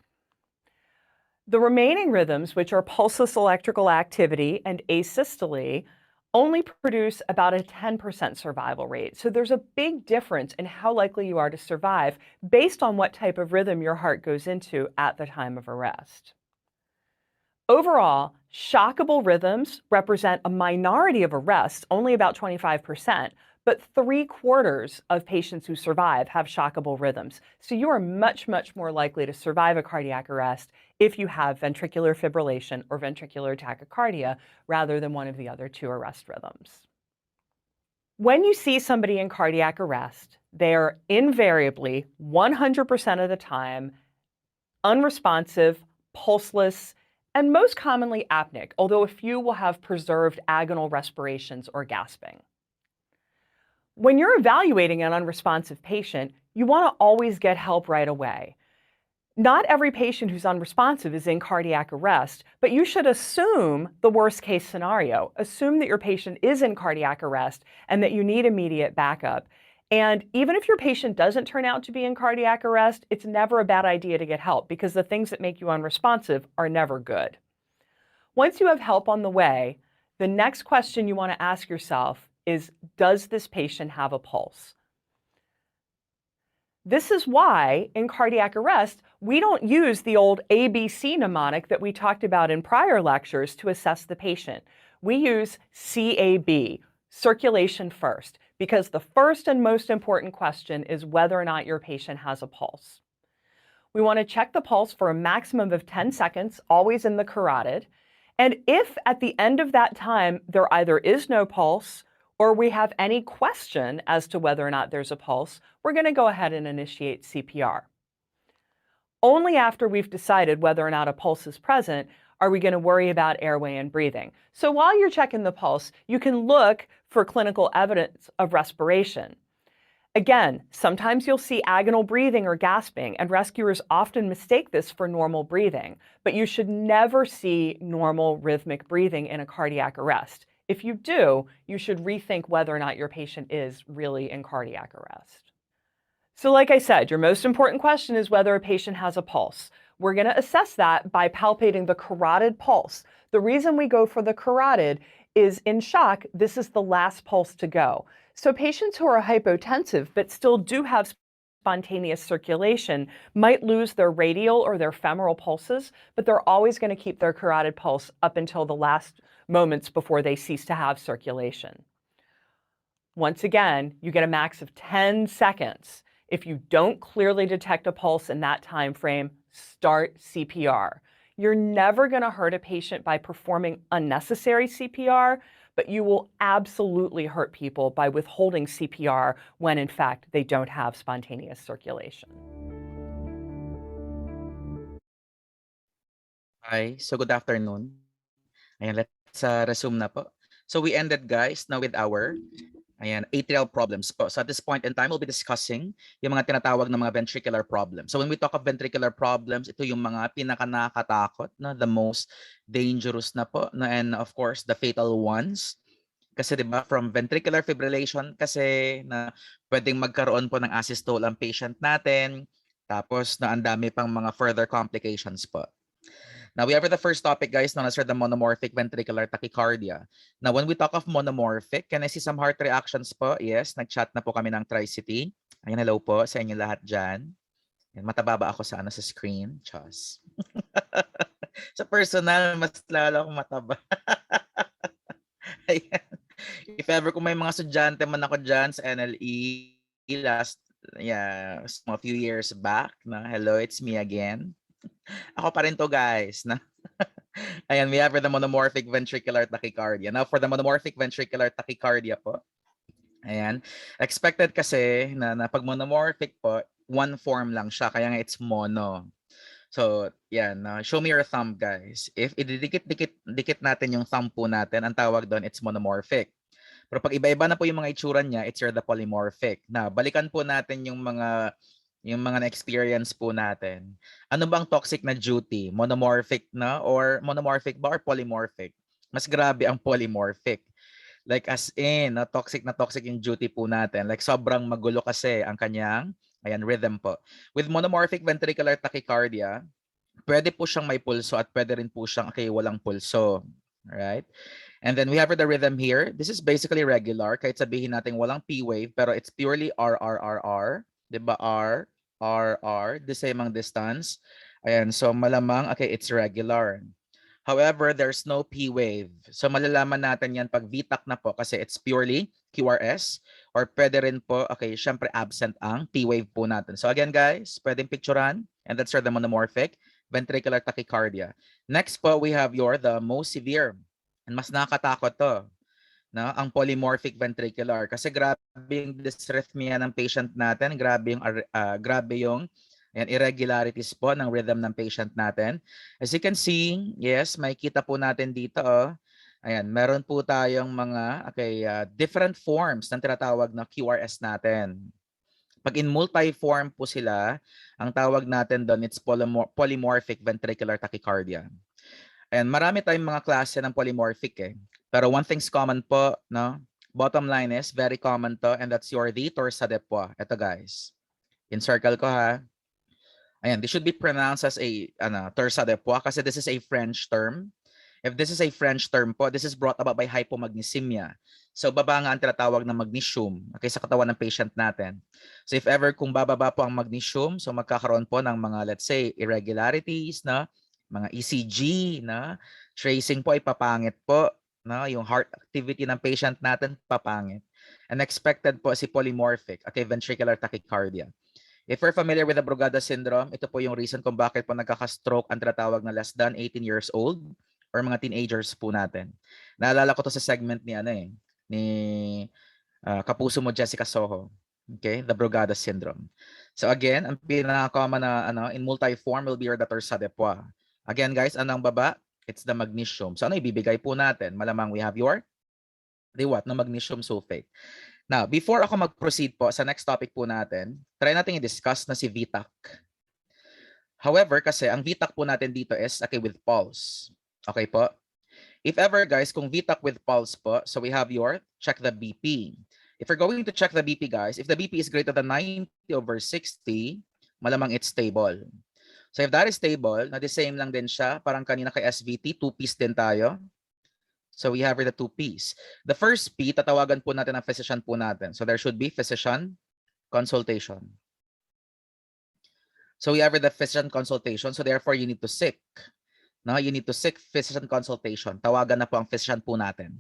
The remaining rhythms, which are pulseless electrical activity and asystole, only produce about a 10% survival rate. So there's a big difference in how likely you are to survive based on what type of rhythm your heart goes into at the time of arrest. Overall, shockable rhythms represent a minority of arrests, only about 25%, but 3/4 of patients who survive have shockable rhythms. So you are much, much more likely to survive a cardiac arrest if you have ventricular fibrillation or ventricular tachycardia rather than one of the other two arrest rhythms. When you see somebody in cardiac arrest, they are invariably, 100% of the time, unresponsive, pulseless, and most commonly apneic, although a few will have preserved agonal respirations or gasping. When you're evaluating an unresponsive patient, You want to always get help right away. Not every patient who's unresponsive is in cardiac arrest, but you should assume the worst case scenario. Assume that your patient is in cardiac arrest and that you need immediate backup. And even if your patient doesn't turn out to be in cardiac arrest, it's never a bad idea to get help because the things that make you unresponsive are never good. Once you have help on the way, the next question you want to ask yourself is, does this patient have a pulse? This is why in cardiac arrest, we don't use the old ABC mnemonic that we talked about in prior lectures to assess the patient. We use CAB, circulation first, because the first and most important question is whether or not your patient has a pulse. We want to check the pulse for a maximum of 10 seconds, always in the carotid. And if at the end of that time there either is no pulse or we have any question as to whether or not there's a pulse, we're going to go ahead and initiate CPR. Only after we've decided whether or not a pulse is present are we going to worry about airway and breathing. So while you're checking the pulse, you can look for clinical evidence of respiration. Again, sometimes you'll see agonal breathing or gasping, and rescuers often mistake this for normal breathing, but you should never see normal rhythmic breathing in a cardiac arrest. If you do, you should rethink whether or not your patient is really in cardiac arrest. So like I said, your most important question is whether a patient has a pulse. We're going to assess that by palpating the carotid pulse. The reason we go for the carotid is in shock, this is the last pulse to go. So patients who are hypotensive but still do have spontaneous circulation might lose their radial or their femoral pulses, but they're always going to keep their carotid pulse up until the last moments before they cease to have circulation. Once again, you get a max of 10 seconds. If you don't clearly detect a pulse in that time frame, start CPR. You're never going to hurt a patient by performing unnecessary CPR, but you will absolutely hurt people by withholding CPR when, in fact, they don't have spontaneous circulation. Hi, so good afternoon. Ayan, let's resume na po. So we ended, guys, now with our atrial problems po. So at this point in time, we'll be discussing yung mga tinatawag na mga ventricular problems. So when we talk of ventricular problems, ito yung mga pinaka-nakakatakot, no? The most dangerous na po, no? And of course, the fatal ones. Kasi 'di ba, from ventricular fibrillation kasi na pwedeng magkaroon po ng asystole ang patient natin. Tapos na ang dami pang mga further complications po. Now, we have the first topic, guys, known as the monomorphic ventricular tachycardia. Now, when we talk of monomorphic, can I see some heart reactions po? Yes, nag-chat na po kami ng Tri-City. Ayan, hello po sa inyo lahat dyan. Ayan, mataba ba ako sa screen? Chos. Sa personal, mas lalo akong mataba. Ayan. If ever kung may mga estudyante man ako dyan sa NLE, a few years back, na hello, it's me again. Ako pa rin to, guys. Na? Ayan, we have the monomorphic ventricular tachycardia. Now, for the monomorphic ventricular tachycardia po, ayan, expected kasi na pag monomorphic po, one form lang siya, kaya nga it's mono. So, yan, show me your thumb, guys. If ididikit natin yung thumb po natin, ang tawag doon, it's monomorphic. Pero pag iba-iba na po yung mga itsura niya, it's the polymorphic. Na, balikan po natin yung mga na-experience po natin. Ano bang toxic na duty? Monomorphic na or monomorphic ba or polymorphic? Mas grabe ang polymorphic. Like as in, toxic yung duty po natin. Like sobrang magulo kasi ang kanyang rhythm po. With monomorphic ventricular tachycardia, pwede po siyang may pulso at pwede rin po siyang walang pulso. Right? And then we have the rhythm here. This is basically regular. Kahit sabihin natin walang P wave, pero it's purely RRRR. Diba? R, the same ang distance. Ayan, so malamang, it's regular. However, there's no P wave. So malalaman natin yan pag VTAC na po kasi it's purely QRS or pwede rin po, syempre absent ang P wave po natin. So again, guys, pwedeng picturean and that's the monomorphic ventricular tachycardia. Next po, we have the most severe and mas nakakatakot to. No, ang polymorphic ventricular kasi grabe yung dysrhythmia ng patient natin, grabe yung irregularities po ng rhythm ng patient natin. As you can see, yes, makikita po natin dito, ayan, meron po tayong mga different forms ng tinatawag na QRS natin. Pag in multiform po sila, ang tawag natin doon, it's polymorphic ventricular tachycardia. And marami tayong mga klase ng polymorphic eh. Pero one thing's common po, no? Bottom line is, very common to, and that's your the torsa de pois. Ito guys. In-circle ko ha. Ayan, this should be pronounced as a torsa de pois kasi this is a French term. If this is a French term po, this is brought about by hypomagnesemia. So baba nga ang tinatawag na magnesium sa katawan ng patient natin. So if ever kung bababa po ang magnesium, so magkakaroon po ng mga let's say irregularities, na mga ECG, na tracing po ay papangit po, na yung heart activity ng patient natin papangit. And expected po si polymorphic, ventricular tachycardia. If we're familiar with the Brugada syndrome, ito po yung reason kung bakit po nagkaka-stroke ang tinatawag na less than 18 years old or mga teenagers po natin. Naalala ko to sa segment ni ni kapuso mo Jessica Soho. Okay, the Brugada syndrome. So again, ang pinaka-common na in multiform will be your torsa de pois. Again guys, anong baba? It's the magnesium. So ano ibibigay po natin? Malamang we have your na magnesium sulfate. Now, before ako mag-proceed po sa next topic po natin, try natin i-discuss na si VTAC. However, kasi ang VTAC po natin dito is with pulse. Okay po? If ever guys, kung VTAC with pulse po, so we have your check the BP. If you're going to check the BP guys, if the BP is greater than 90/60, malamang it's stable. So if that is stable, na the same lang din siya, parang kanina kay SVT, 2Ps din tayo. So we have the 2Ps. The first P, tatawagan po natin ang physician po natin. So there should be physician consultation. So we have the physician consultation. So therefore, you need to seek. No, you need to seek physician consultation. Tawagan na po ang physician po natin.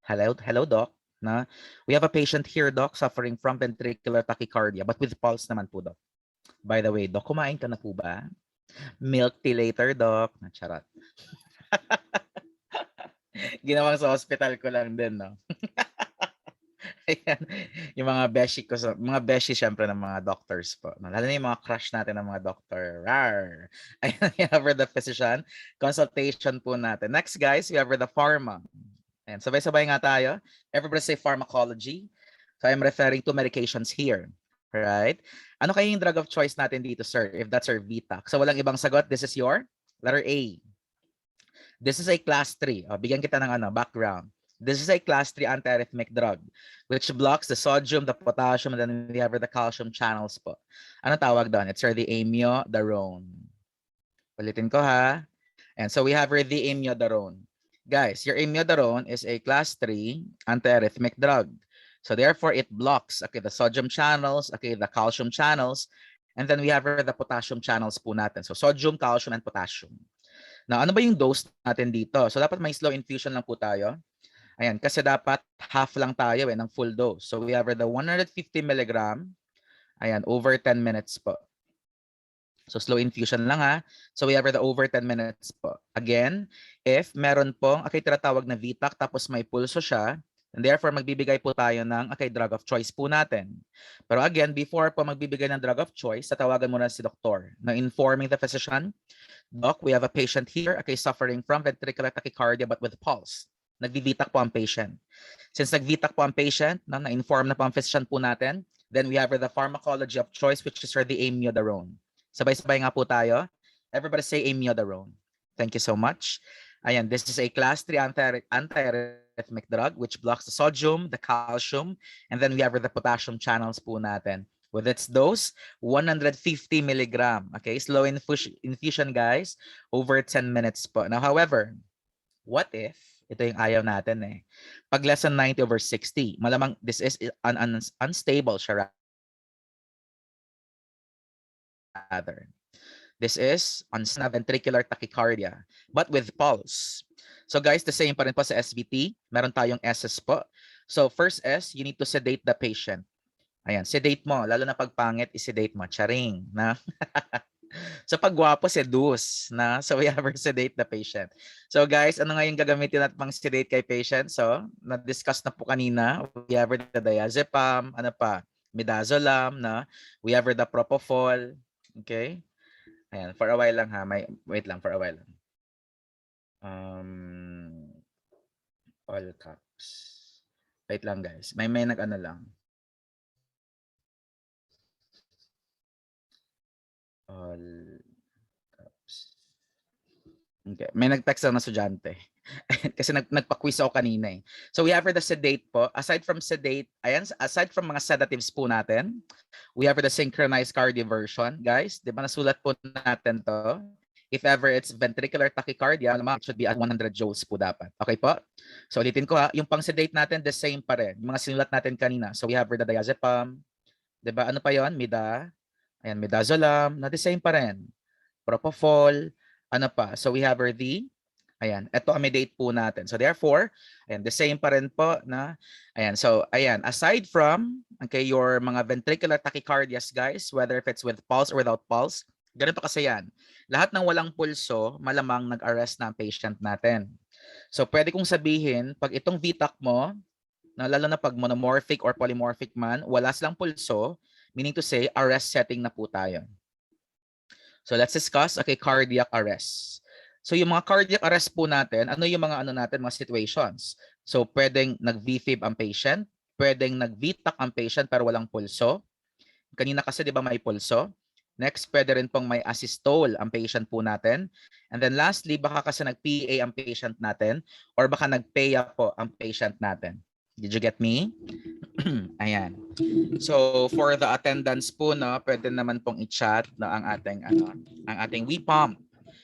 Hello, doc. No? We have a patient here, doc, suffering from ventricular tachycardia, but with pulse naman po, doc. By the way, doc, kumain ka na po ba? Milk tea later, doc. Charot. Ginawang sa hospital ko lang din, no? Ayan, yung mga beshi ko, mga beshi syempre ng mga doctors po. Lalo na yung mga crush natin ng mga doctor. Rar. Ayan, we have the physician consultation po natin. Next guys, we have the pharma. And sabay-sabay nga tayo. Everybody say pharmacology. So I'm referring to medications here. Right? Ano kaya yung drug of choice natin dito, sir? If that's our VTAC. So walang ibang sagot. This is your letter A. This is a class 3. Bigyan kita ng background. This is a class 3 antiarrhythmic drug which blocks the sodium, the potassium, and then we have the calcium channels po. Ano tawag doon? It's the amiodarone. Ulitin ko ha. And so we have the amiodarone. Guys, your amiodarone is a class 3 antiarrhythmic drug. So therefore, it blocks the sodium channels, the calcium channels, and then we have the potassium channels po natin. So sodium, calcium, and potassium. Now, ano ba yung dose natin dito? So dapat may slow infusion lang po tayo. Ayan, kasi dapat half lang tayo ng full dose. So we have the 150 mg, ayan, over 10 minutes po. So slow infusion lang ha. So we have the over 10 minutes po. Again, if meron pong tinatawag na VTAC tapos may pulso siya, and therefore magbibigay po tayo ng drug of choice po natin. Pero again, before po magbibigay ng drug of choice, tatawagan muna si doktor na informing the physician, Doc, we have a patient here suffering from ventricular tachycardia but with pulse. Nag-VTAC po ang patient. Since nag-VTAC po ang patient, na-inform na po ang physician po natin, then we have the pharmacology of choice which is the amiodarone. Sabay-sabay nga po tayo. Everybody say amiodarone. Thank you so much. Ayan, this is a class 3 antiarrhythmic drug which blocks the sodium, the calcium, and then we have the potassium channels po natin. With its dose, 150 mg. Slow infusion guys, over 10 minutes po. Now, however, what if, ito yung ayaw natin pag less than 90/60, malamang this is unstable siya rather. This is ventricular tachycardia, but with pulse. So guys, the same pa rin po sa SVT. Meron tayong S's po. So first S, you need to sedate the patient. Ayan, sedate mo. Lalo na pag pangit, isedate mo. Charing, na? So pag gwapo, seduce, na? So we have to sedate the patient. So guys, ano nga yung gagamitin natin pang sedate kay patient? So, na-discuss na po kanina. We have the diazepam, ano pa? Midazolam, na? We have the propofol. Okay? Ayan, for a while lang ha. Wait lang, for a while lang. All caps. Wait lang guys. May nag-ano lang. All caps. Okay. May nag-text lang na estudyante. Kasi nagpa-quiz ako kanina eh. So we have the sedate po. Aside from sedate, ayan, aside from mga sedatives po natin, we have the synchronized cardioversion. Guys, di ba nasulat po natin to? If ever it's ventricular tachycardia, it should be at 100 joules po dapat. Okay po? So ulitin ko ha, yung pang sedate natin, the same pa rin. Yung mga sinulat natin kanina. So we have the diazepam, di ba? Ano pa yon? Ayan, midazolam, na the same pa rin. Propofol, ano pa? So we have the, ayan, ito amidate po natin. So therefore, ayan, the same pa rin po na, ayan, so ayan, aside from, okay, your mga ventricular tachycardias guys, whether if it's with pulse or without pulse, ganito kasi yan. Lahat ng walang pulso, malamang nag-arrest na ang patient natin. So pwede kong sabihin, pag itong VTAC mo, na lalo na pag monomorphic or polymorphic man, wala silang pulso, meaning to say, arrest setting na po tayo. So let's discuss, okay, cardiac arrest. So yung mga cardiac arrest po natin, ano yung mga ano natin, mga situations? So pwedeng nag-VFib ang patient, pwedeng nag-VTAC ang patient pero walang pulso. Kanina kasi 'di ba may pulso? Next, pwede rin pong may asystole ang patient po natin. And then lastly, baka kasi nag-PA ang patient natin or baka nag-PEA po ang patient natin. Did you get me? Ayan. So for the attendance po, no, pwede naman pong i-chat na ang ating WePump.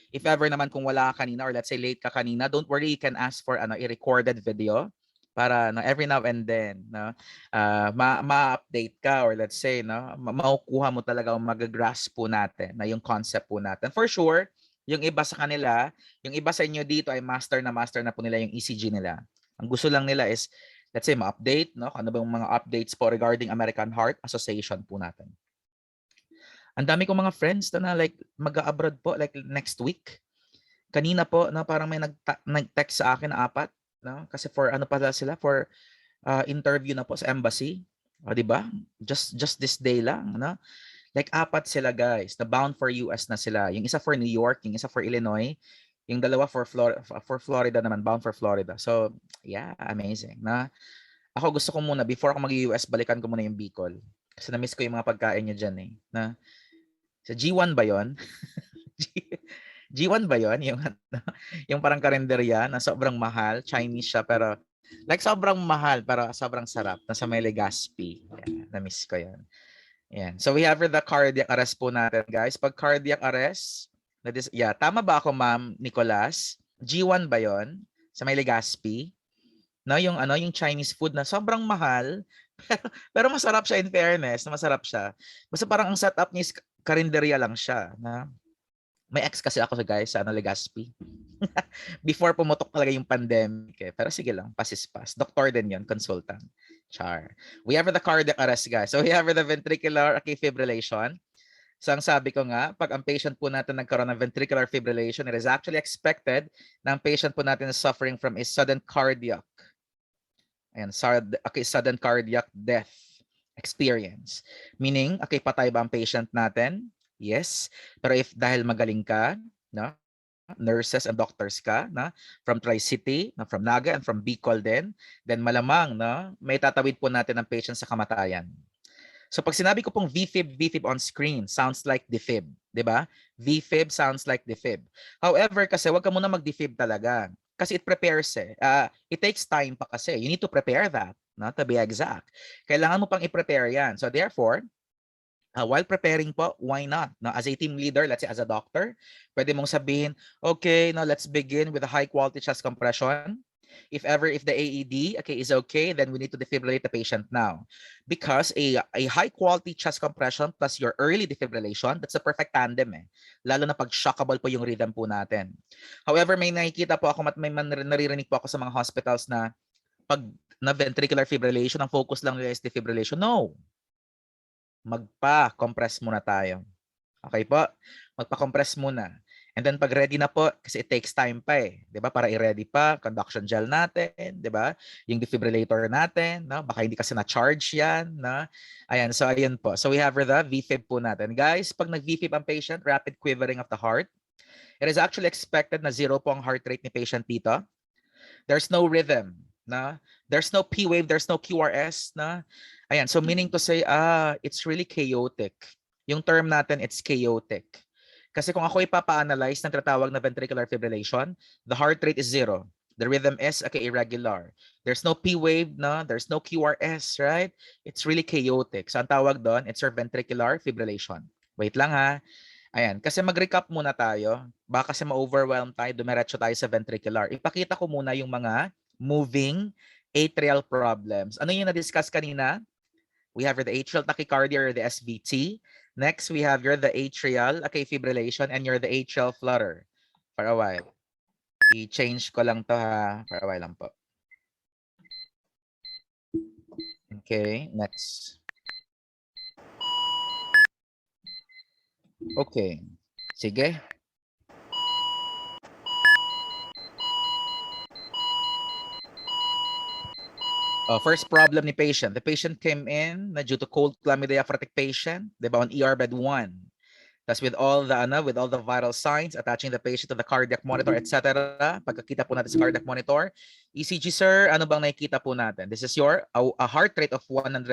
If ever naman kung wala ka kanina or let's say late ka kanina, don't worry, you can ask for a recorded video para no, every now and then no, ma-update ka or let's say no, makukuha mo talaga o mag-grasp po natin na yung concept po natin. For sure, yung iba sa kanila, yung iba sa inyo dito ay master na po nila yung ECG nila. Ang gusto lang nila is let's say ma-update, no? Ano bang mga updates po regarding American Heart Association po natin. Ang dami kong mga friends na like mag-abroad po like next week. Kanina po na parang may nag-text sa akin na 4, no? Kasi for ano pala sila for interview na po sa embassy. O di ba? Just this day lang, no? Like 4 sila guys, na bound for US na sila. Yung isa for New York, yung isa for Illinois, yung dalawa for Florida naman, bound for Florida. So, yeah, amazing. Na ako gusto ko muna before ako mag-US, balikan ko muna yung Bicol. Kasi na-miss ko yung mga pagkain niya diyan eh. Na sa G1 ba 'yon? G1 ba 'yon? Yung parang karinderya na sobrang mahal, Chinese siya pero like sobrang mahal pero sobrang sarap. Nasa may Legazpi. Yeah, na-miss ko 'yan. Yan. So we have the cardiac arrest po natin, guys. Pag cardiac arrest, yeah, tama ba ako, Ma'am Nicolas? G1 ba 'yon? Sa may Legazpi? No, yung yung Chinese food na sobrang mahal, pero masarap siya in fairness, masarap siya. Basta parang ang setup niya is karinderya lang siya, na may ex kasi ako sa guys sa Legazpi. Before pumutok talaga yung pandemic eh. Pero sige lang, pasispas. Doktor din 'yon, consultant. Char. We have the cardiac arrest, guys. So we have the ventricular fibrillation. So ang sabi ko nga, pag ang patient po natin nagkaroon ng ventricular fibrillation, it is actually expected na ang patient po natin is suffering from a sudden cardiac death experience. Meaning, okay, patay ba ang patient natin? Yes. Pero if dahil magaling ka, no? Nurses and doctors ka na from Tri-City, na from Naga and from Bicol din, then malamang na may tatawid po natin ang patient sa kamatayan. So pag sinabi ko pong VFib on screen, sounds like defib, di ba? VFib sounds like defib. However, kasi wag ka muna mag-defib talaga. Kasi it prepares it takes time pa kasi. You need to prepare that, no? To be exact. Kailangan mo pang i-prepare yan. So therefore, while preparing po, why not? No, as a team leader, let's say as a doctor, pwede mong sabihin, okay, now let's begin with a high quality chest compression. If the AED is okay, then we need to defibrillate the patient now. Because a high quality chest compression plus your early defibrillation, that's a perfect tandem eh. Lalo na pag shockable po yung rhythm po natin. However, may nakikita po ako at may naririnig po ako sa mga hospitals na pag na ventricular fibrillation, ang focus lang nila is defibrillation. No. Magpa-compress muna tayo. Okay po? Magpa-compress muna. And then pag ready na po, kasi it takes time pa eh. 'Di ba? Para i-ready pa, conduction gel natin, 'di ba? Yung defibrillator natin, no? Baka hindi kasi na-charge 'yan, no? Ayan, so ayun po. So we have the VFib po natin. Guys, pag nag-VFib ang patient, rapid quivering of the heart. It is actually expected na 0 po ang heart rate ni patient dito. There's no rhythm, na? There's no P wave, there's no QRS, na? Ayan, so meaning to say, it's really chaotic. yung term natin, it's chaotic. Kasi kung ako ipapa-analyze ng tinatawag na ventricular fibrillation, the heart rate is 0. The rhythm is irregular. There's no P wave, no? There's no QRS, right? It's really chaotic. So ang tawag doon, it's your ventricular fibrillation. Wait lang ha. Ayan, kasi mag-recap muna tayo. Baka kasi ma-overwhelm tayo, dumiretso tayo sa ventricular. Ipakita ko muna yung mga moving atrial problems. Ano yung na-discuss kanina? We have the atrial tachycardia or the SVT. Next, we have the atrial fibrillation and the atrial flutter. For a while. I-change ko lang to ha. For a while lang po. Okay, next. Okay. Sige. First problem ni patient. The patient came in na due to cold chlamydia-diaphoretic patient, diba, on ER bed 1. That's with all the vital signs, attaching the patient to the cardiac monitor, etc. Pagkakita po natin sa cardiac monitor, ECG sir, ano bang nakikita po natin? This is your a heart rate of 176.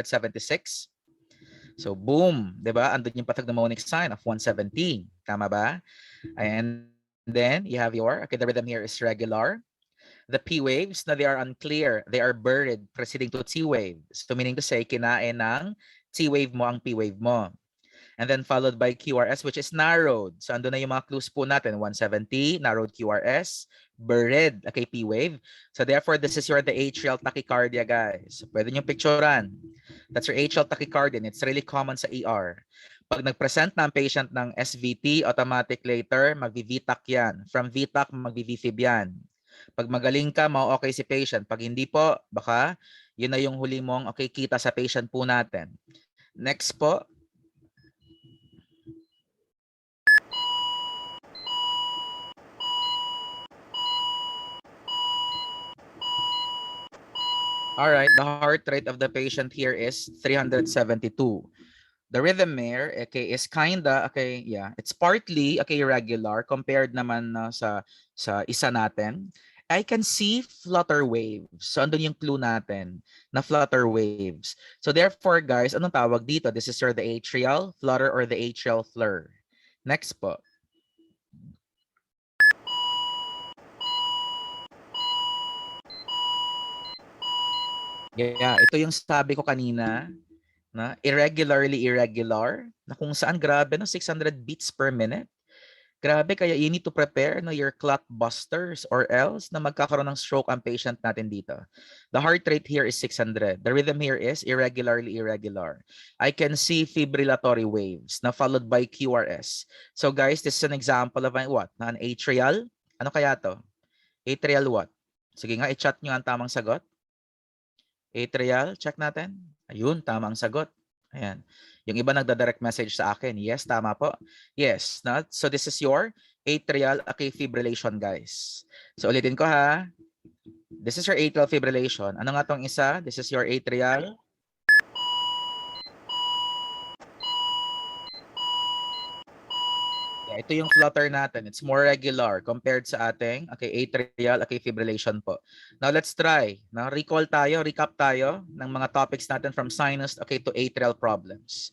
So boom, 'di ba? Andun yung pathognomonic sign of 117. Tama ba? And then you have the rhythm here is regular. The P waves na they are unclear, they are buried preceding to T wave. So meaning to say, kinain ng T wave mo ang P wave mo. And then followed by QRS, which is narrowed. So ando na yung mga clues po natin. 170, narrowed QRS, buried, P wave. So therefore, this is the atrial tachycardia, guys. Pwede nyo picturean. That's your atrial tachycardia, and it's really common sa ER. Pag nag-present na ang patient ng SVT, automatic later, mag-VTAC yan. From VTAC, mag-VFib yan. Pag magaling ka, okay si patient. Pag hindi po, baka yun na yung huli mong kita sa patient po natin. Next po. All right, the heart rate of the patient here is 372. The rhythm here, is kinda, it's partly, irregular compared naman sa isa natin. I can see flutter waves. So, andun yung clue natin na flutter waves. So, therefore, guys, anong tawag dito? This is the atrial flutter or the atrial flare. Next po. Yeah, ito yung sabi ko kanina, na irregularly irregular, na kung saan grabe, 600 beats per minute. Grabe, kaya you need to prepare your clot busters or else na magkakaroon ng stroke ang patient natin dito. The heart rate here is 600. The rhythm here is irregularly irregular. I can see fibrillatory waves na followed by QRS. So guys, this is an example of what? Na an atrial? Ano kaya to? Atrial what? Sige nga, i-chat nyo ang tamang sagot. Atrial, check natin. Ayun, tama ang sagot. Ayan. Yung iba nagda-direct message sa akin. Yes, tama po. Yes. So this is your atrial fibrillation, guys. So ulitin ko ha. This is your atrial fibrillation. Ano nga tong isa? This is your atrial. Yeah, ito yung flutter natin. It's more regular compared sa ating atrial fibrillation po. Now let's try. Now recall tayo, recap tayo ng mga topics natin from sinus to atrial problems.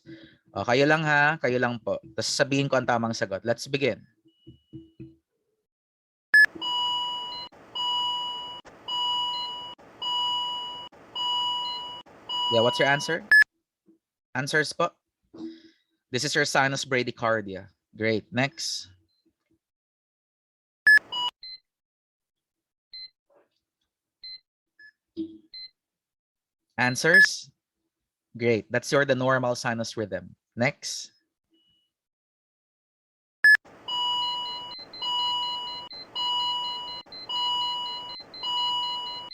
Kayo lang ha, kayo lang po. Tapos sabihin ko ang tamang sagot. Let's begin. Yeah, what's your answer? Answers po. This is your sinus bradycardia. Great. Next. Answers? Great. That's the normal sinus rhythm. Next.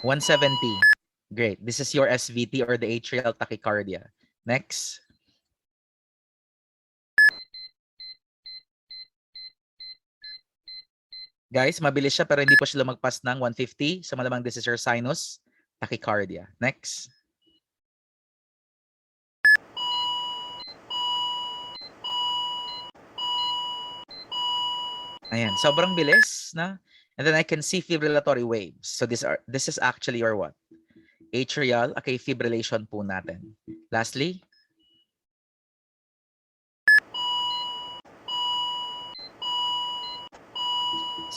$170. Great. This is your SVT or the atrial tachycardia. Next. Guys, mabilis siya pero hindi pa siya lumagpas ng 150. So malamang this is your sinus tachycardia. Next. Ayan, sobrang bilis, na? And then I can see fibrillatory waves. So this is actually your what? Atrial fibrillation po natin. Lastly,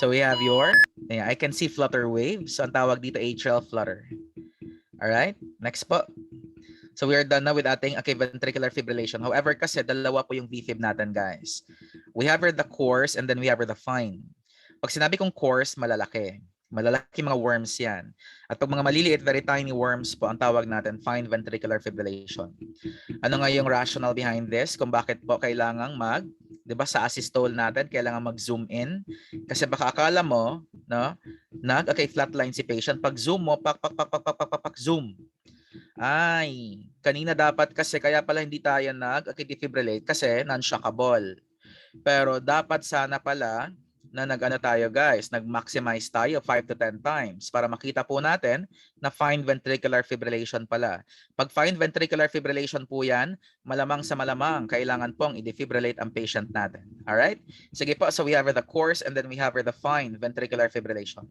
So we have your, I can see flutter waves. So ang tawag dito atrial flutter. All right, next po. So we are done now with ating ventricular fibrillation. However, kasi dalawa po yung VFib natin, guys. We have here the coarse and then we have here the fine. Pag sinabi kong coarse, malalaki. Malalaki mga worms yan. At pag mga maliliit, very tiny worms po, ang tawag natin fine ventricular fibrillation. Ano nga yung rationale behind this? Kung bakit po kailangang di ba sa asystole natin, kailangan mag-zoom in? Kasi baka akala mo, no, flatline si patient. Pag zoom mo, zoom. Ay, kanina dapat kasi kaya pala hindi tayo defibrillate kasi non-shockable. Pero dapat sana pala na tayo guys, nag-maximize tayo 5 to 10 times para makita po natin na fine ventricular fibrillation pala. Pag fine ventricular fibrillation po yan, malamang sa malamang kailangan pong i-defibrillate ang patient natin. Alright? Sige po, so we have the coarse and then we have the fine ventricular fibrillation.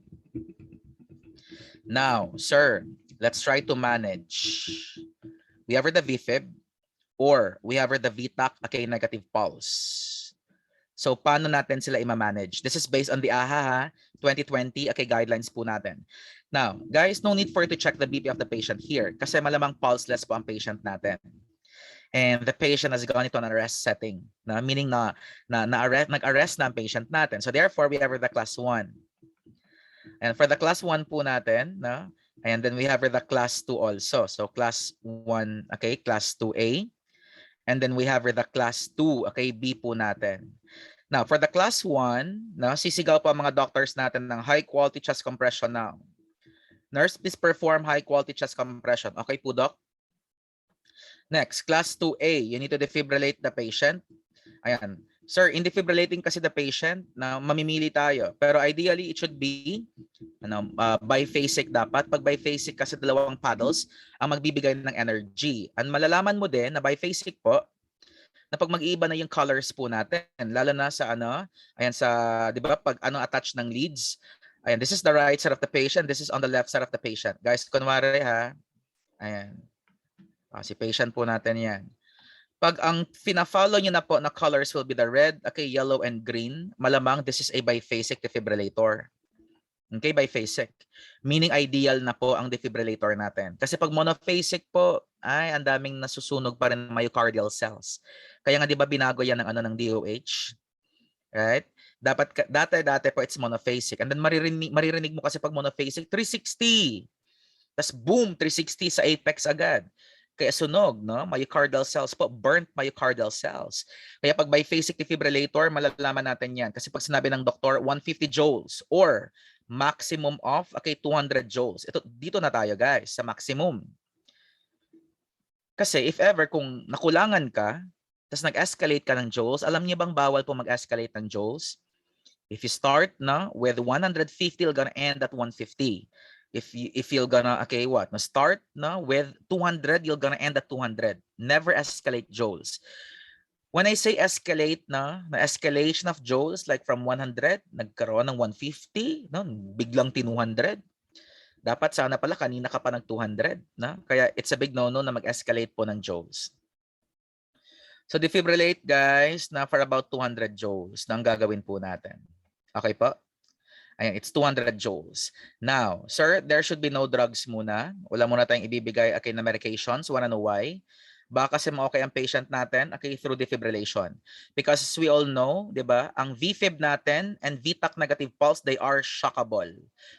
Now, sir, let's try to manage. We have the VFib or we have the VTAC, negative pulse. So, paano natin sila i-manage? This is based on the AHA 2020 guidelines po natin. Now, guys, no need for you to check the BP of the patient here kasi malamang pulseless po ang patient natin. And the patient has gone into an arrest setting, meaning nag-arrest na ang patient natin. So, therefore, we have the class 1. And for the class 1 po natin, and then we have the class 2 also. So, class 1, class 2A. And then we have the class 2, B po natin. Now, for the class 1, sisigaw po ang mga doctors natin ng high quality chest compression now. Nurse, please perform high quality chest compression. Okay po, doc? Next, class 2A, you need to defibrillate the patient. Ayan. Sir, in defibrillating kasi the patient, mamimili tayo. Pero ideally, it should be biphasic dapat. Pag biphasic kasi dalawang paddles ang magbibigay ng energy. And malalaman mo din na biphasic po, na pag mag-iiba na yung colors po natin, lalo na sa di ba, pag attach ng leads, ayan, this is the right side of the patient, this is on the left side of the patient. Guys, kunwari ha, ayan, si patient po natin yan. Pag ang fina-follow nyo na po na colors will be the red, yellow, and green, malamang this is a biphasic defibrillator. Okay, biphasic. Meaning ideal na po ang defibrillator natin. Kasi pag monophasic po, ay ang daming nasusunog pa rin ng myocardial cells. Kaya nga 'di ba binago yan ng DOH? Right? Dati po it's monophasic. And then maririnig mo kasi pag monophasic 360. Tas boom, 360 sa apex agad. Kaya sunog, myocardial cells po, burnt myocardial cells. Kaya pag biphasic defibrillator, malalaman natin yan. Kasi pag sinabi ng doktor, 150 joules or maximum of 200 joules. Dito na tayo guys, sa maximum. Kasi if ever kung nakulangan ka, tapos nag-escalate ka ng joules, alam niyo bang bawal po mag-escalate ng joules? If you start with 150, you're gonna end at 150. If you're gonna start with 200, you're gonna end at 200. Never escalate joules. When I say escalate na escalation of joules like from 100 nagkaroon ng 150, biglang 200. Dapat sana pala kanina ka pa ng 200, Kaya it's a big no-no na mag-escalate po ng joules. So defibrillate guys for about 200 joules na ang gagawin po natin. Okay po? Ayan, it's 200 joules. Now, sir, there should be no drugs muna. Wala muna tayong ibibigay na medications. Wanna know why? Baka kasi ma-okay ang patient natin through defibrillation. Because as we all know, di ba, ang VFib natin and VTAC negative pulse, they are shockable.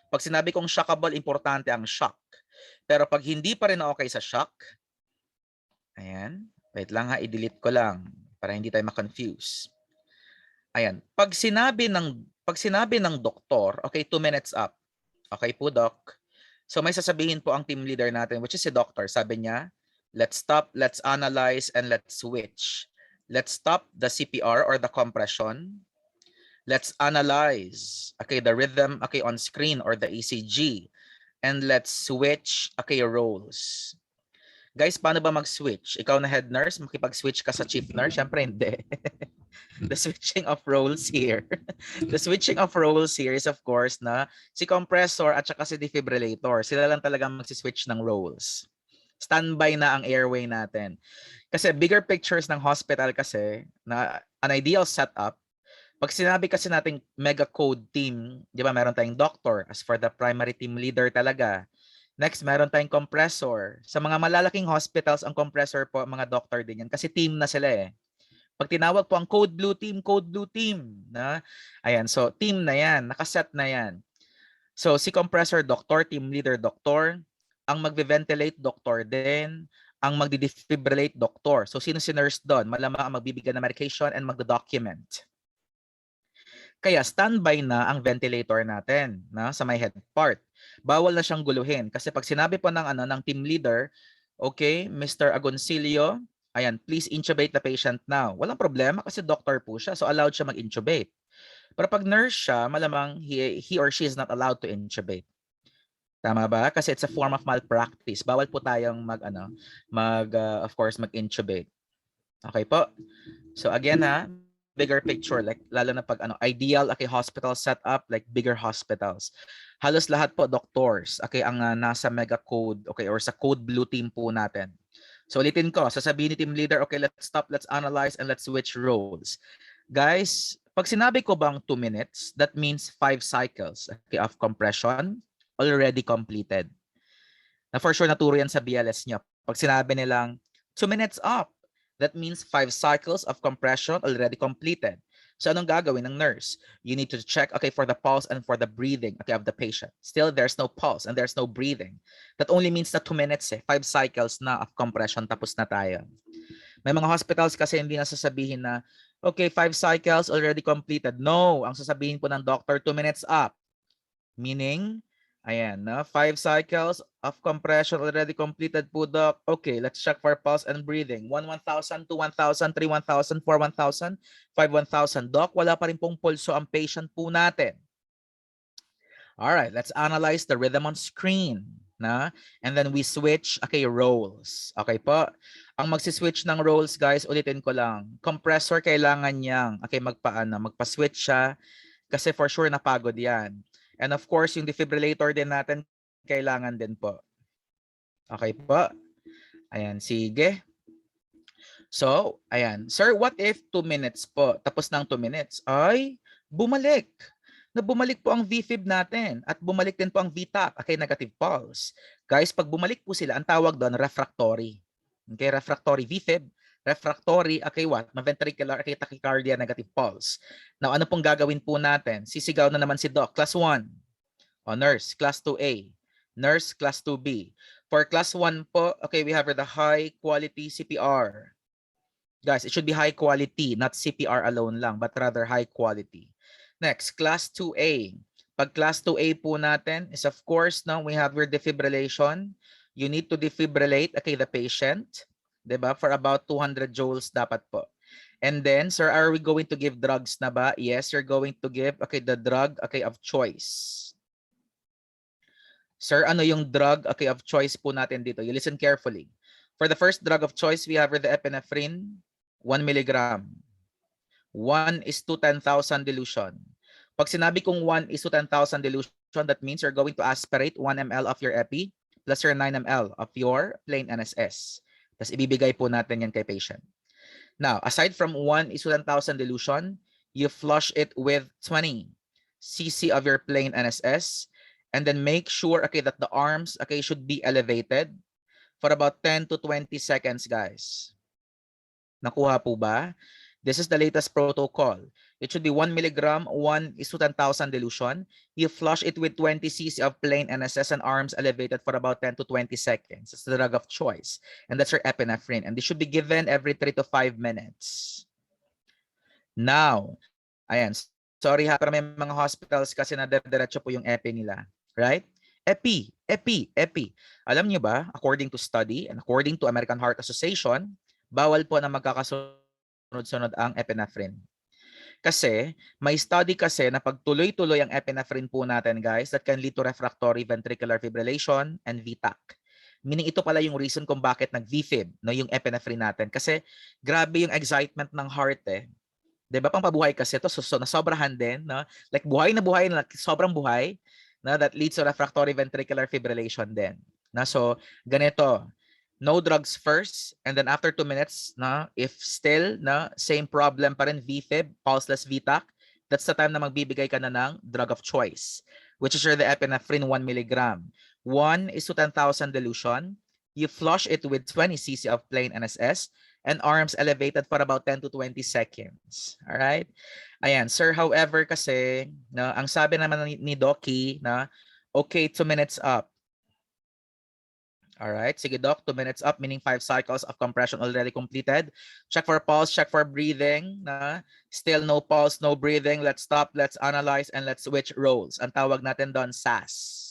Pag sinabi kong shockable, importante ang shock. Pero pag hindi pa rin okay sa shock, ayan, wait lang i-delete ko lang para hindi tayo ma-confuse. Ayan, pag sinabi ng doktor, 2 minutes up. Okay po, doc. So may sasabihin po ang team leader natin, which is si doctor. Sabi niya, let's stop, let's analyze, and let's switch. Let's stop the CPR or the compression. Let's analyze, the rhythm, on screen or the ECG. And let's switch, roles. Guys, paano ba mag-switch? Ikaw na head nurse, makipag-switch ka sa chief nurse? Siyempre hindi. The switching of roles here. The switching of roles here is of course si compressor at saka si defibrillator. Sila lang talaga mag-switch ng roles. Standby na ang airway natin. Kasi bigger pictures ng hospital kasi na an ideal setup, Pag sinabi kasi nating mega code team, di ba meron tayong doctor as for the primary team leader talaga. Next, meron tayong compressor. Sa mga malalaking hospitals, ang compressor po, mga doctor din yan kasi team na sila eh. Pag tinawag po ang code blue team, na? Ayan, so team na yan, nakaset na yan. So si compressor doctor, team leader doctor, ang magve-ventilate doctor din, ang magdi-defibrillate doctor. So sino si nurse doon? Malamang ang magbibigay ng medication and magdo-document. Kaya standby na ang ventilator natin na sa may head part. Bawal na siyang guluhin kasi pag sinabi po ng team leader, okay, Mr. Agoncillo, ayan, please intubate the patient now. Walang problema kasi doctor po siya, so allowed siya mag-intubate. Pero pag nurse siya, malamang he or she is not allowed to intubate. Tama ba? Kasi it's a form of malpractice. Bawal po tayong of course mag-intubate. Okay po? So again bigger picture, like lalo na pag ideal hospital setup, like bigger hospitals. Halos lahat po doctors ang nasa mega code or sa code blue team po natin. So ulitin ko, sasabihin ni team leader, okay, let's stop, let's analyze, and let's switch roles. Guys, pag sinabi ko bang 2 minutes, that means 5 cycles of compression already completed. Na for sure naturo yan sa BLS nyo. Pag sinabi nilang 2 minutes up, that means 5 cycles of compression already completed. So anong gagawin ng nurse? You need to check for the pulse and for the breathing of the patient. Still, there's no pulse and there's no breathing. That only means na 2 minutes 5 cycles na of compression, tapos na tayo. May mga hospitals kasi hindi na sasabihin na, okay, 5 cycles already completed. No, ang sasabihin po ng doctor, 2 minutes up. Meaning, ayan, 5 cycles of compression already completed po, doc. Okay, let's check for pulse and breathing. 1,000, 2,000, 3, 1,000, 4, 1,000, 5, 1,000. Doc, wala pa rin pong pulso ang patient po natin. Alright, let's analyze the rhythm on screen. And then we switch, roles. Okay po? Ang magsiswitch ng roles, guys, ulitin ko lang. Compressor, kailangan niyang, magpa-switch siya kasi for sure napagod yan. And of course, yung defibrillator din natin, kailangan din po. Okay po? Ayan, sige. So, ayan. Sir, what if 2 minutes po? Tapos ng 2 minutes, ay, bumalik. Bumalik po ang VFib natin at bumalik din po ang VTAC, negative pulse. Guys, pag bumalik po sila, ang tawag doon, refractory. Okay, refractory VFib, refractory, what? Ventricular, tachycardia, negative pulse. Now, ano pong gagawin po natin? Sisigaw na naman si Doc, class 1. O nurse, class 2A. Nurse, class 2B. For class 1 po, we have the high quality CPR. Guys, it should be high quality, not CPR alone lang, but rather high quality. Next, class 2A. Pag class 2A po natin is of course, we have your defibrillation. You need to defibrillate, the patient, diba? For about 200 joules dapat po. And then, sir, are we going to give drugs na ba? Yes, you're going to give, the drug, of choice. Sir, ano yung drug, of choice po natin dito? You listen carefully. For the first drug of choice, we have the epinephrine, 1 milligram. 1 is to 10,000 dilution. Pag sinabi kong 1 is to 10,000 dilution, that means you're going to aspirate 1 ml of your epi plus your 9 ml of your plain NSS. Tapos ibibigay po natin yan kay patient. Now, aside from 1 is to 10,000 dilution, you flush it with 20 cc of your plain NSS and then make sure that the arms should be elevated for about 10 to 20 seconds, guys. Nakuha po ba? This is the latest protocol. It should be 1 milligram, 1 is to 10,000 dilution. You flush it with 20 cc of plain NSS and arms elevated for about 10 to 20 seconds. It's the drug of choice. And that's your epinephrine. And this should be given every 3 to 5 minutes. Now, ayan, sorry pero may mga hospitals kasi na diretso po yung epi nila. Right? Epi. Alam niyo ba, according to study and according to American Heart Association, bawal po na magkakasunod-sunod ang epinephrine. Kasi may study kasi na pag tuloy-tuloy ang epinephrine po natin, guys, that can lead to refractory ventricular fibrillation and VTAC. Meaning ito pala yung reason kung bakit nag-VFib, yung epinephrine natin. Kasi grabe yung excitement ng heart eh. 'Di ba? Pampabuhay kasi ito, so nasobrahan din, no? Like buhay na sobrang buhay, na that leads to refractory ventricular fibrillation din. So ganito, no drugs first, and then after 2 minutes, if still same problem pa rin, VFib, pulseless VTAC, that's the time na magbibigay ka na ng drug of choice, which is the epinephrine 1 milligram. 1 is to 10,000 dilution. You flush it with 20 cc of plain NSS and arms elevated for about 10 to 20 seconds. All right? Ayan, sir, however kasi, no, ang sabi naman ni Doki na okay, 2 minutes up. All right, sige doc, 2 minutes up, meaning 5 cycles of compression already completed. Check for pulse, check for breathing. Na? Still no pulse, no breathing. Let's stop, let's analyze, and let's switch roles. Ang tawag natin doon, SAS.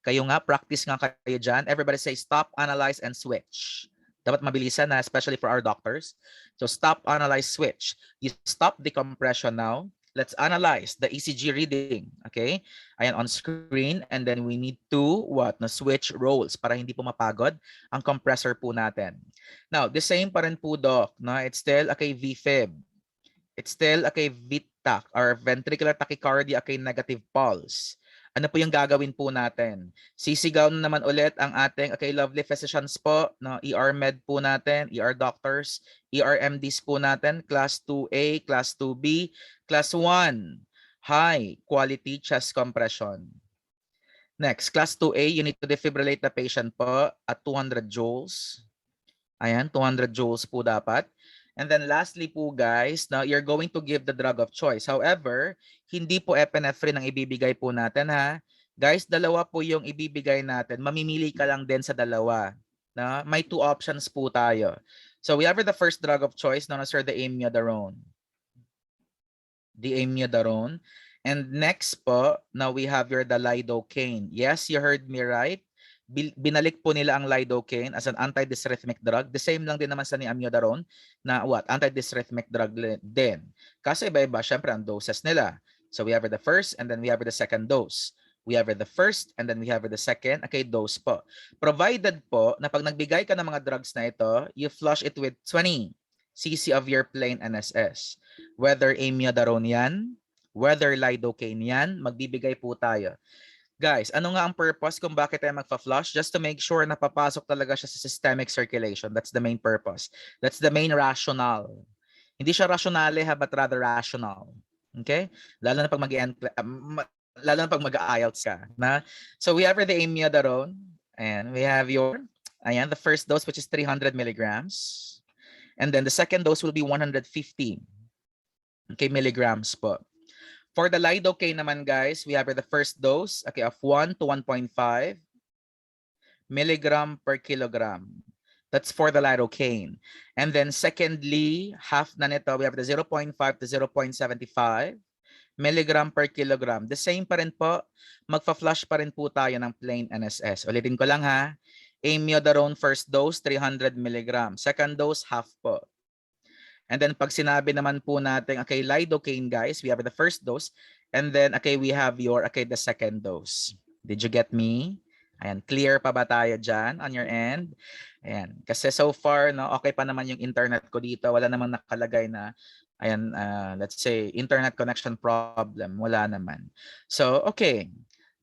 Kayo nga, practice nga kayo dyan. Everybody say stop, analyze, and switch. Dapat mabilisan na, especially for our doctors. So stop, analyze, switch. You stop the compression now. Let's analyze the ECG reading, okay? Ayan on screen, and then we need to what? Na switch roles para hindi po mapagod ang compressor po natin. Now, the same pa rin po, doc, no? It's still okay VFib. It's still okay VTAC or ventricular tachycardia, okay negative pulse. Ano po yung gagawin po natin? Sisigaw na naman ulit ang ating okay lovely physicians po, no? ER med po natin, ER doctors, ER MDs po natin, class 2A, class 2B, class 1, high quality chest compression. Next, class 2A, you need to defibrillate the patient po at 200 joules. Ayan, 200 joules po dapat. And then lastly po guys, now you're going to give the drug of choice. However, hindi po epinephrine ang ibibigay po natin ha. Guys, dalawa po yung ibibigay natin. Mamimili ka lang din sa dalawa. Na? May 2 options po tayo. So we have the first drug of choice known as the amiodarone. The amiodarone. And next po, now we have the lidocaine. Yes, you heard me right. Binalik po nila ang lidocaine as an antidysrhythmic drug. The same lang din naman sa ni amiodarone na what? Antidysrhythmic drug din. Kasi iba-iba, syempre ang doses nila. So we have the first and then we have the second dose. We have the first and then we have the second, okay, dose po. Provided po na pag nagbigay ka ng mga drugs na ito, you flush it with 20 cc of your plain NSS. Whether amiodarone yan, whether lidocaine yan, magbibigay po tayo. Guys, ano nga ang purpose kung bakit tayo magpa-flush? Just to make sure na papasok talaga siya sa systemic circulation. That's the main purpose. That's the main rationale. Hindi siya rationale ha, but rather rational. Okay? Lalo na pag mag-IELTS ka. Na? So we have the amiodarone. And we have ayan, the first dose which is 300 milligrams. And then the second dose will be 150 milligrams po. For the lidocaine naman guys, we have the first dose okay, of 1 to 1.5 milligram per kilogram. That's for the lidocaine. And then secondly, half na nito, we have the 0.5 to 0.75 milligram per kilogram. The same pa rin po, magfa-flush pa rin po tayo ng plain NSS. Ulitin ko lang ha, amiodarone first dose, 300 milligram. Second dose, half po. And then pag sinabi naman po natin, okay, lidocaine guys, we have the first dose. And then, okay, we have the second dose. Did you get me? Ayan, clear pa ba tayo dyan on your end? Ayan, kasi so far, no, okay pa naman yung internet ko dito. Wala namang nakalagay na, ayan, let's say, internet connection problem. Wala naman. So, okay.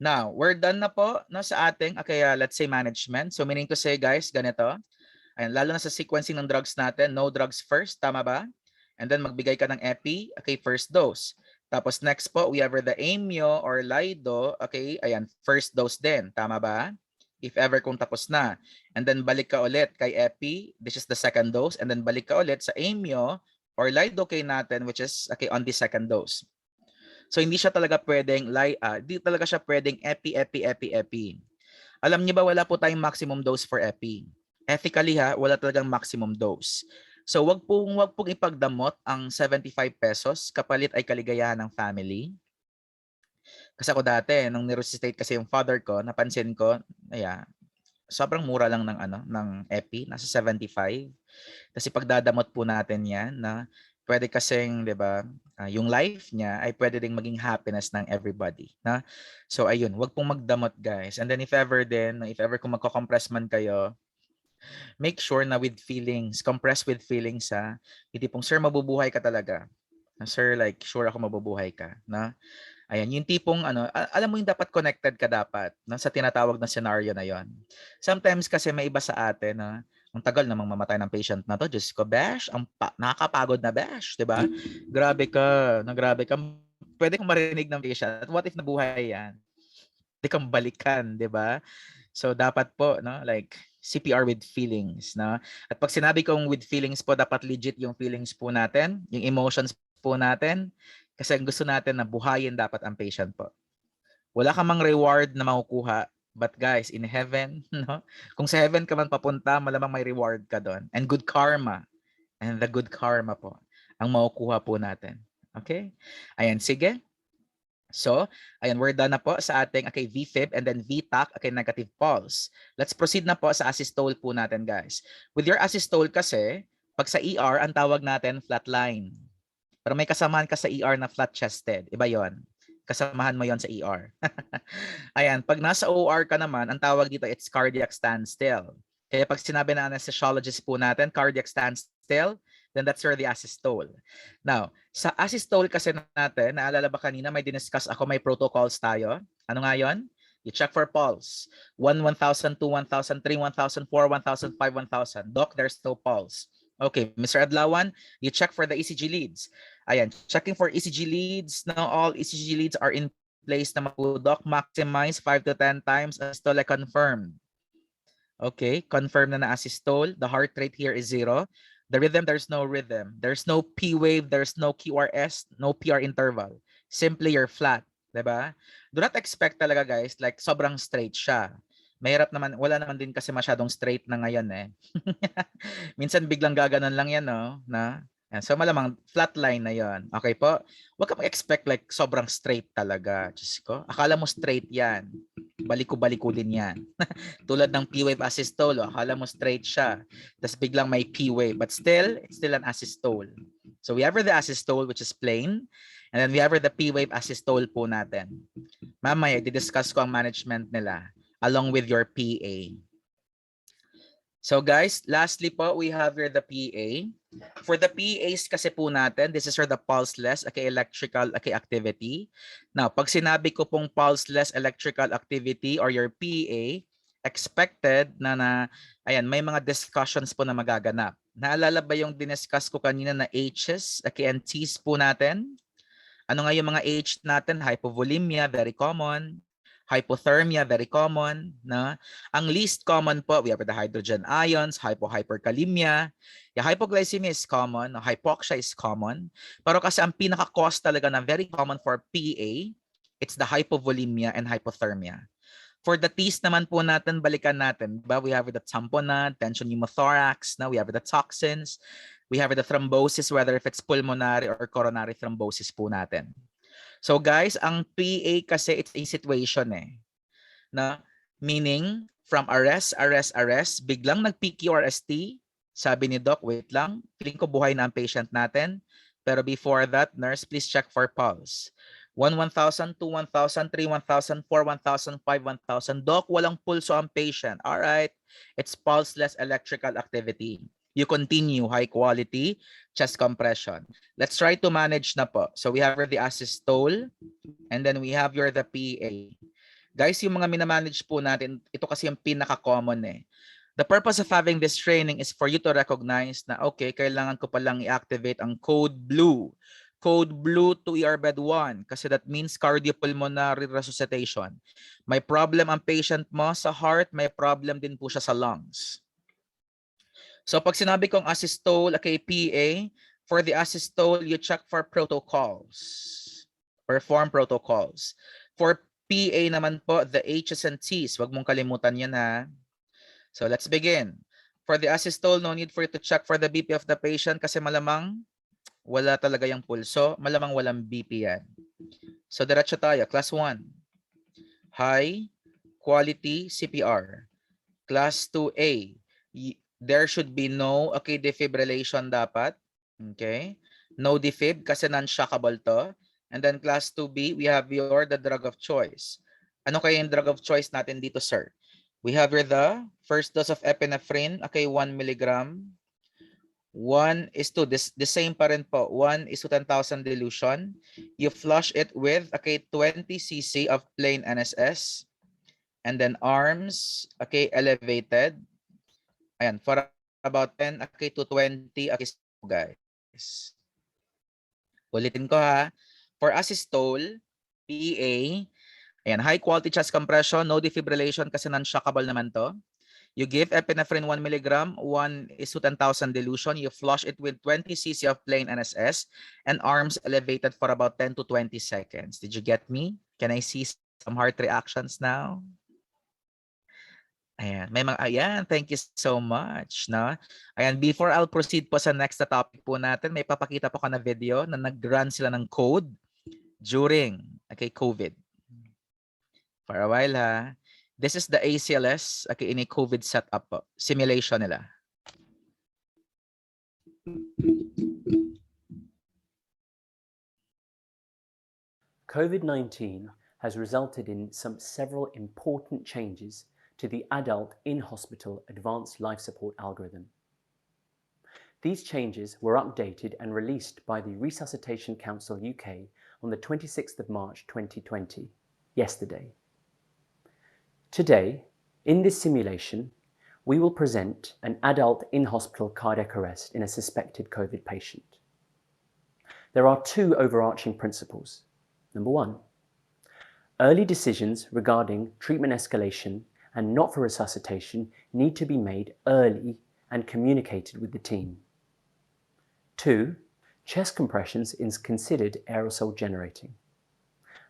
Now, we're done na po no, sa ating, okay, let's say management. So, meaning to say, guys, ganito. Ayan, lalo na sa sequencing ng drugs natin, no drugs first, tama ba? And then magbigay ka ng epi, okay, first dose. Tapos next po, we have the amio or lido, okay, ayan, first dose din, tama ba? If ever kung tapos na. And then balik ka ulit kay epi, this is the second dose, and then balik ka ulit sa amio or lidocaine natin, which is, okay, on the second dose. So hindi siya talaga pwedeng, hindi talaga siya pwedeng epi. Alam niyo ba, wala po tayong maximum dose for epi. Ethically ha, wala talagang maximum dose. So wag pong ipagdamot ang 75 pesos kapalit ay kaligayahan ng family. Kasi ako dati nung niresuscitate kasi yung father ko, napansin ko, sobrang mura lang ng epi, nasa 75. Kasi pagdadamot po natin 'yan na pwede kasing, 'di ba, yung life niya ay pwede ding maging happiness ng everybody, na. So ayun, wag pong magdamot guys. And then if ever kung magko-compress man kayo, make sure na with feelings, compress with feelings ha. Hindi pong, sir, mabubuhay ka talaga. Sir, like, sure ako mabubuhay ka. Na? Ayan, yung tipong, alam mo yung dapat connected ka dapat na, sa tinatawag na scenario na yon. Sometimes kasi may iba sa atin na, ang tagal namang mamatay ng patient na to. Diyos ko, besh, nakakapagod na besh, di ba? Grabe ka, pwede kong marinig ng patient. What if nabuhay yan? Pwede kang balikan, di ba? So dapat po, no, like CPR with feelings, no? At pag sinabi kong with feelings po, dapat legit yung feelings po natin, yung emotions po natin, kasi ang gusto natin na buhayin dapat ang patient po. Wala ka mang reward na makukuha, but guys, in heaven, no? Kung sa heaven ka man papunta, malamang may reward ka doon. And good karma. And the good karma po ang makukuha po natin. Okay? Ayan, sige. So, ayan, we're done na po sa ating VFib and then VTAC, negative pulse. Let's proceed na po sa asystole po natin, guys. With your asystole kasi, pag sa ER, ang tawag natin flatline. Pero may kasamahan ka sa ER na flat-chested. Iba yon. Kasamahan mo yon sa ER. Ayan, pag nasa OR ka naman, ang tawag dito, it's cardiac standstill. Kaya pag sinabi na anesthesiologist po natin, cardiac standstill, then that's where the asystole. Now, sa asystole kasi natin, naalala ba kanina may diniscuss ako, may protocols tayo. Ano nga yon? You check for pulse. 1, 1,000, 2, 1,000, 3, 1,000, 4, 1,000, 5, 1,000. Doc, there's no pulse. Okay, Mr. Adlawan, you check for the ECG leads. Ayan, checking for ECG leads. Now, all ECG leads are in place na po, Doc. Maximize 5 to 10 times. Asystole confirmed. Okay, confirm na asystole. The heart rate here is 0. The rhythm, there's no rhythm. There's no P wave, there's no QRS, no PR interval. Simply you're flat, diba? Do not expect talaga guys, like sobrang straight siya. Mahirap naman, wala naman din kasi masyadong straight na ngayon eh. Minsan biglang gaganon lang yan, no? Na? So malamang flat line na yon. Okay po? Huwag ka mag-expect like sobrang straight talaga. Diyos ko. Akala mo straight yan. Baliku-baliku din yan. Tulad ng P-wave asystole. Akala mo straight siya. Tapos biglang may P-wave. But still, it's still an asystole. So we have the asystole which is plain. And then we have the P-wave asystole po natin. Mamaya, di-discuss ko ang management nila along with your PA. So guys, lastly po, we have here the PA. For the PAs kasi po natin, this is for the pulseless electrical activity. Now, pag sinabi ko pong pulseless electrical activity or your PA, expected na ayan, may mga discussions po na magaganap. Naalala ba yung diniscuss ko kanina na H's, and T's po natin? Ano nga yung mga H natin? Hypovolemia, very common. Hypothermia, very common. Na? Ang least common po, we have the hydrogen ions, hyperkalemia. Yeah, hypoglycemia is common, hypoxia is common. Pero kasi ang pinaka-cause talaga na very common for PA, it's the hypovolemia and hypothermia. For the T's naman po natin, balikan natin. Diba? We have the tamponade, tension pneumothorax, we have the toxins, we have the thrombosis, whether if it's pulmonary or coronary thrombosis po natin. So guys, ang PA kasi it's a situation na meaning from arrest, biglang nag-PQRST, sabi ni Doc, wait lang, feeling ko buhay na ang patient natin. Pero before that, nurse, please check for pulse. 1, 1,000, 2, 1,000, 3, 1,000, 4, 1,000, 5, 1,000. Doc, walang pulso ang patient. All right, it's pulseless electrical activity. You continue high quality chest compression. Let's try to manage na po. So we have the asystole and then we have the PA. Guys, yung mga minamanage po natin, ito kasi yung pinaka-common The purpose of having this training is for you to recognize na okay, kailangan ko palang i-activate ang code blue. Code blue to ER bed 1 kasi that means cardiopulmonary resuscitation. May problem ang patient mo sa heart, may problem din po siya sa lungs. So pag sinabi kong asystole, PA, for the asystole, you check for protocols. Perform protocols. For PA naman po, the H's and T's. Huwag mong kalimutan yan ha. So let's begin. For the asystole, no need for you to check for the BP of the patient kasi malamang wala talaga yung pulso. Malamang walang BP yan. So diretso tayo. Class 1. High quality CPR. Class 2A. There should be no defibrillation dapat. Okay? No defib kasi non-shockable to. And then class 2B, we have the drug of choice. Ano kaya yung drug of choice natin dito, sir? We have here the first dose of epinephrine, 1 milligram. 1 is to, the same pa rin po, 1 is to 10,000 dilution. You flush it with 20 cc of plain NSS. And then arms, elevated. Ayan, for about 10 to 20 guys. Ulitin ko ha. For asystole, PA, ayan, high quality chest compression, no defibrillation kasi non-shockable naman to. You give epinephrine 1 milligram, 1 is to 10,000 dilution. You flush it with 20 cc of plain NSS and arms elevated for about 10 to 20 seconds. Did you get me? Can I see some heart reactions now? Ayan, may mga, ayan, thank you so much. No? Ayan, before I'll proceed po sa next na topic po natin, may papakita po ka na video na nag-run sila ng code during COVID. For a while ha. This is the ACLS in a COVID setup po. Simulation nila. COVID-19 has resulted in several important changes to the adult in-hospital advanced life support algorithm. These changes were updated and released by the Resuscitation Council UK on the 26th of March 2020, yesterday. Today, in this simulation, we will present an adult in-hospital cardiac arrest in a suspected COVID patient. There are two overarching principles. Number one, early decisions regarding treatment escalation and not for resuscitation need to be made early and communicated with the team. Two, chest compressions is considered aerosol generating.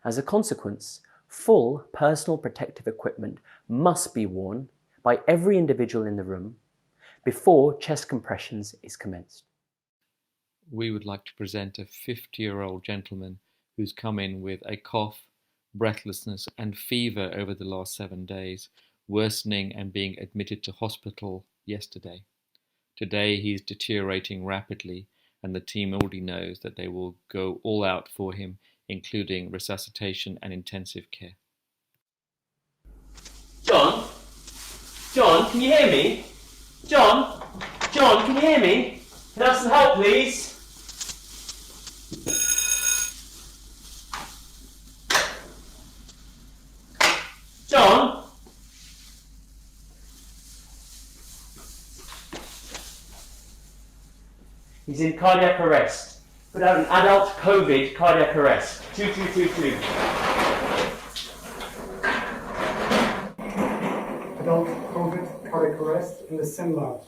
As a consequence, full personal protective equipment must be worn by every individual in the room before chest compressions is commenced. We would like to present a 50-year-old gentleman who's come in with a cough, breathlessness and fever over the last 7 days, worsening and being admitted to hospital yesterday. Today he's deteriorating rapidly and the team already knows that they will go all out for him, including resuscitation and intensive care. John? John, can you hear me? John? John, can you hear me? Can I have some help, please? John? He's in cardiac arrest. Put out an adult COVID cardiac arrest. 2222. Adult COVID cardiac arrest in the sim lab.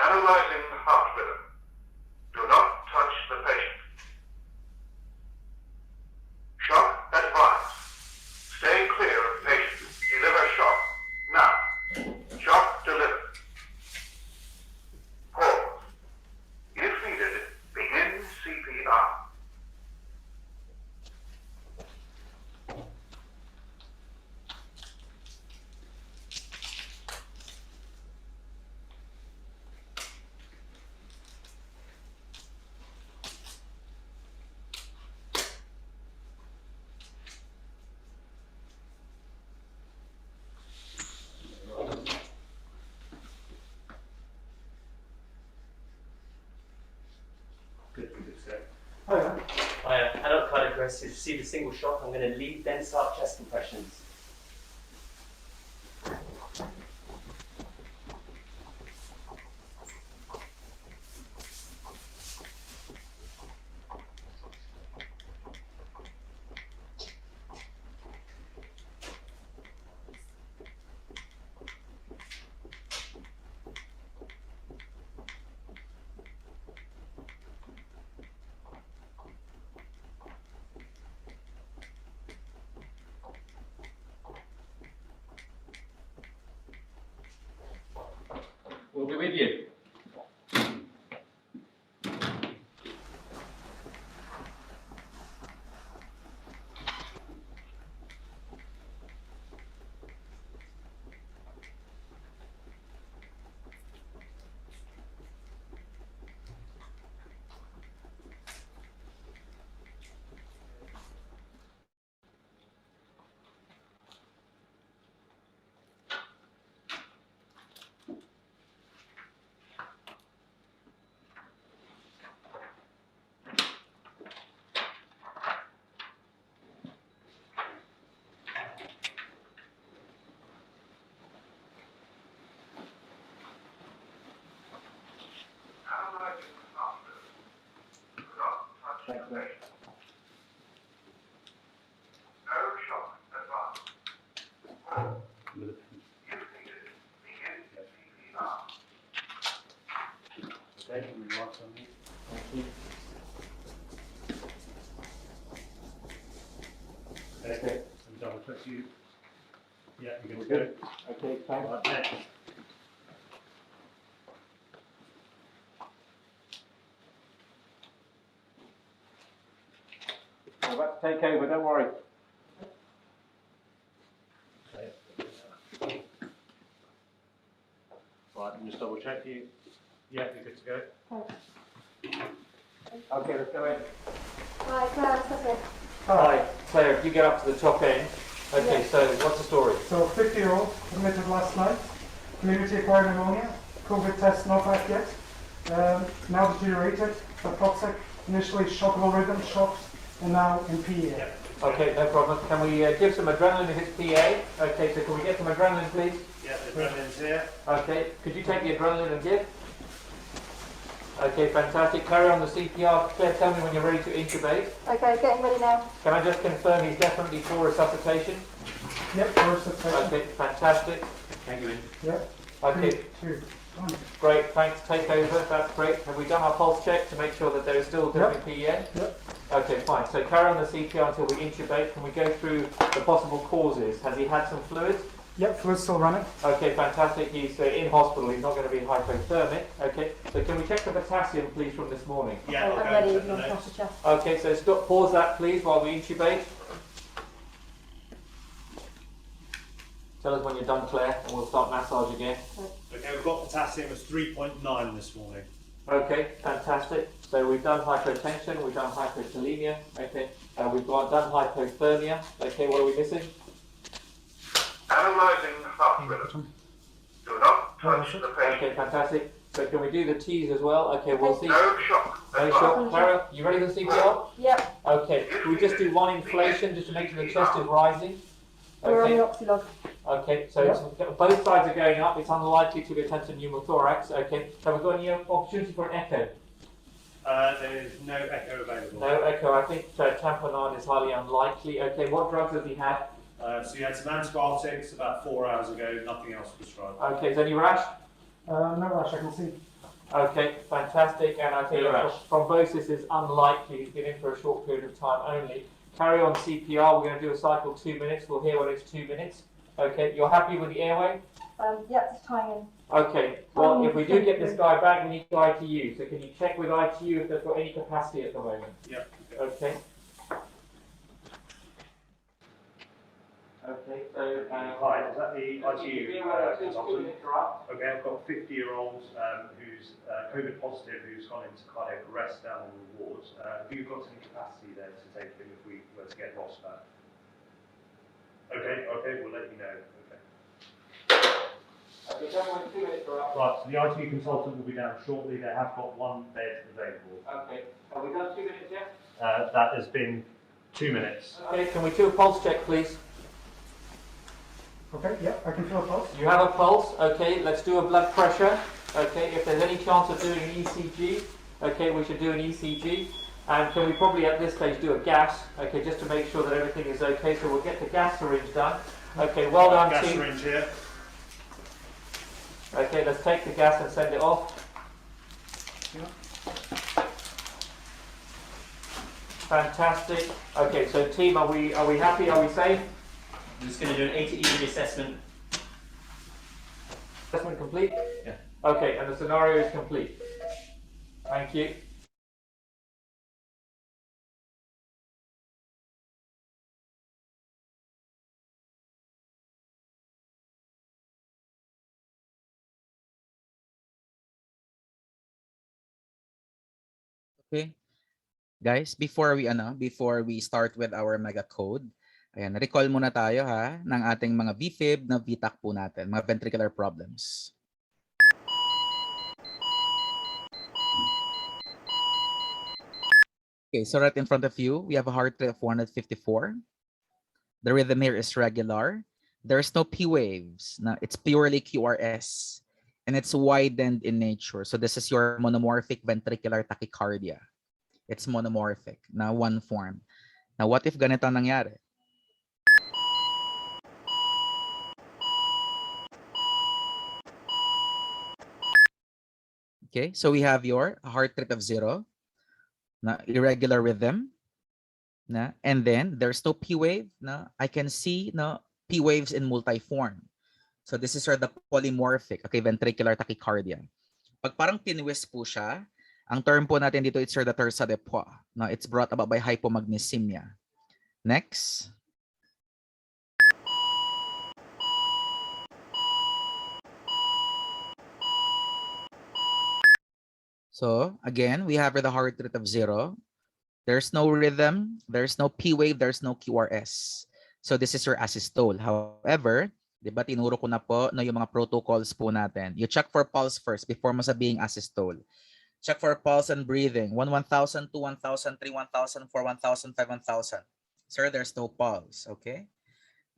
Analyzing heart rhythm. Do not touch the patient. Shock advised. Stay clear of patient. Deliver shock. Now. Shock delivered. Pause. If needed, begin CPR. Good, sir. Hiya. Hiya. Adult cardiac arrest has received a single shock. I'm going to lead, then start chest compressions. patient. No shock advised. You've needed begin CPR. Okay, can we watch on these? Thank you. Okay, and double check you. Yeah, you're good to go. Okay, thanks. Right, next. We're about to take over, don't worry. Right, and just double check you. Yeah, you're good to go. Okay, let's go in. Hi, Claire, okay. Hi, Claire, if you get up to the top end. Okay, Yeah. so what's the story? So 50-year-old admitted last night, community-acquired pneumonia, COVID test not back yet, now deteriorated, hypoxic, initially shockable rhythm, shocks, and now in PA. Okay, no problem. Can we give some adrenaline to his PA? Okay, so can we get some adrenaline, please? Yeah, the adrenaline's here. Okay, could you take the adrenaline and give? Okay, fantastic. Carry on the CPR. Claire, tell me when you're ready to intubate. Okay, getting ready now. Can I just confirm he's definitely for resuscitation? Yep, for resuscitation. Okay, fantastic. Thank you. Yep. Okay. 3, 2, 1. Great, thanks. Take over. That's great. Have we done our pulse check to make sure that there is still different PEN? Yep. Okay, fine. So carry on the CPR until we intubate. Can we go through the possible causes? Has he had some fluids? Yep, fluid's still running. Okay, fantastic. He's in hospital. He's not going to be hypothermic. Okay, so can we check the potassium, please, from this morning? Yeah, I'm ready, if you want to pass the chest. Okay, so stop, pause that, please, while we intubate. Tell us when you're done, Claire, and we'll start massage again. Okay, we've got potassium as 3.9 this morning. Okay, fantastic. So we've done hypotension, we've done hypokalemia. Okay, we've done hypothermia. Okay, what are we missing? Analyzing heart rhythm. Do not touch the patient. Okay, fantastic. So can we do the T's as well? Okay, we'll see. No shock. No shock. Clara, you ready for CPR? Yep. Okay, can we just do one inflation just to make sure the chest is rising? We're on the Okay. oxylog. Okay, so both sides are going up. It's unlikely to be attention pneumothorax. Okay, have we got any opportunity for an echo? There is no echo available. No echo. I think tamponade is highly unlikely. Okay, what drugs has he had? So you had some antibiotics about 4 hours ago, nothing else prescribed. Okay, is there any rash? No rash, I can see. Okay, fantastic. And I think No rash. thrombosis is unlikely. He's been in for a short period of time only. Carry on CPR. We're going to do a cycle 2 minutes. We'll hear when it's 2 minutes. Okay, you're happy with the airway? Yep, just tying in. Okay, well, if we do get this guy back, we need ITU. So can you check with ITU if they've got any capacity at the moment? Yep. Okay. Okay, so... Hi, is that the ITU consultant? Interrupt. Okay, I've got a 50-year-old who's COVID positive who's gone into cardiac arrest down on the wards. Have you got any capacity there to take him if we were to get lost back? Okay, we'll let you know. Okay, gentlemen, 2 minutes interrupt. Right, so the ITU consultant will be down shortly. They have got 1 bed available. Okay, have we done 2 minutes yet? That has been 2 minutes. Okay, can we do a pulse check, please? Okay, yeah, I can feel a pulse. You have a pulse, okay, let's do a blood pressure. Okay, if there's any chance of doing an ECG, okay, we should do an ECG. And can we probably at this stage do a gas, okay, just to make sure that everything is okay. So we'll get the gas syringe done. Okay, well done, gas team. syringe here. Okay, let's take the gas and send it off. Fantastic. Okay, so team, are we happy? Are we safe? I'm just going to do an A-to-E assessment. Assessment complete? Yeah. Okay, and the scenario is complete. Thank you. Okay. Guys, before we start with our mega code, ayan, recall muna tayo ng ating mga VFib na VTAC po natin, mga ventricular problems. Okay, so right in front of you, we have a heart rate of 154. The rhythm here is regular. There's no P waves. No, it's purely QRS. And it's widened in nature. So this is your monomorphic ventricular tachycardia. It's monomorphic na one form. Now, what if ganito ang nangyari? Okay, so we have your heart rate of 0, na irregular rhythm, na, and then there's no P wave. Na, I can see P waves in multiform. So this is the polymorphic, okay, ventricular tachycardia. Pag parang tinwist po siya, ang term po natin dito, it's the terza de poids. No, it's brought about by hypomagnesemia. Next. So again, we have the heart rate of 0. There's no rhythm, there's no P wave, there's no QRS. So this is your asystole. However, di ba tinuro ko na po yung mga protocols po natin. You check for pulse first before mo sabihing asystole. Check for pulse and breathing. 1, 1,000, 2, 1,000, 3, 1,000, 4, 1,000, 5, 1,000. Sir, there's no pulse, okay?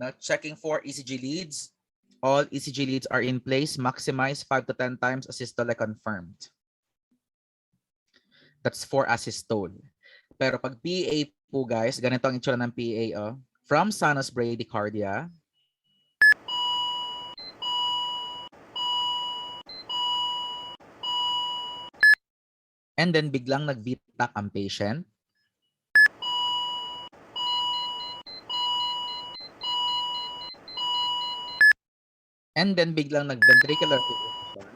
Now checking for ECG leads. All ECG leads are in place. Maximize 5 to 10 times asystole confirmed. That's for asystole. Pero pag PA po guys, ganito ang itsura ng PA. Oh. From sinus bradycardia, and then biglang nag-VTAC ang patient. And then biglang nag-ventricular fibrillation.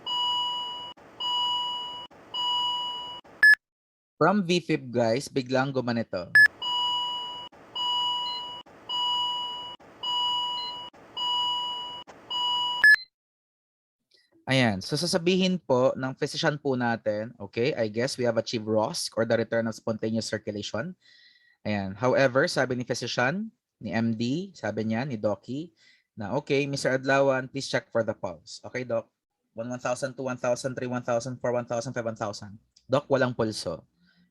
From VFib guys, biglang gumanito. Ayan. So sasabihin po ng physician po natin, okay, I guess we have achieved ROSC or the return of spontaneous circulation. Ayan. However, sabi ni physician, ni MD, sabi niya, ni Doci, na okay, Mr. Adlawan, please check for the pulse. Okay, Doc? 1,000, 2, 1,000, 3, 1,000, 4, 1,000, 5, 1,000. Doc, walang pulso.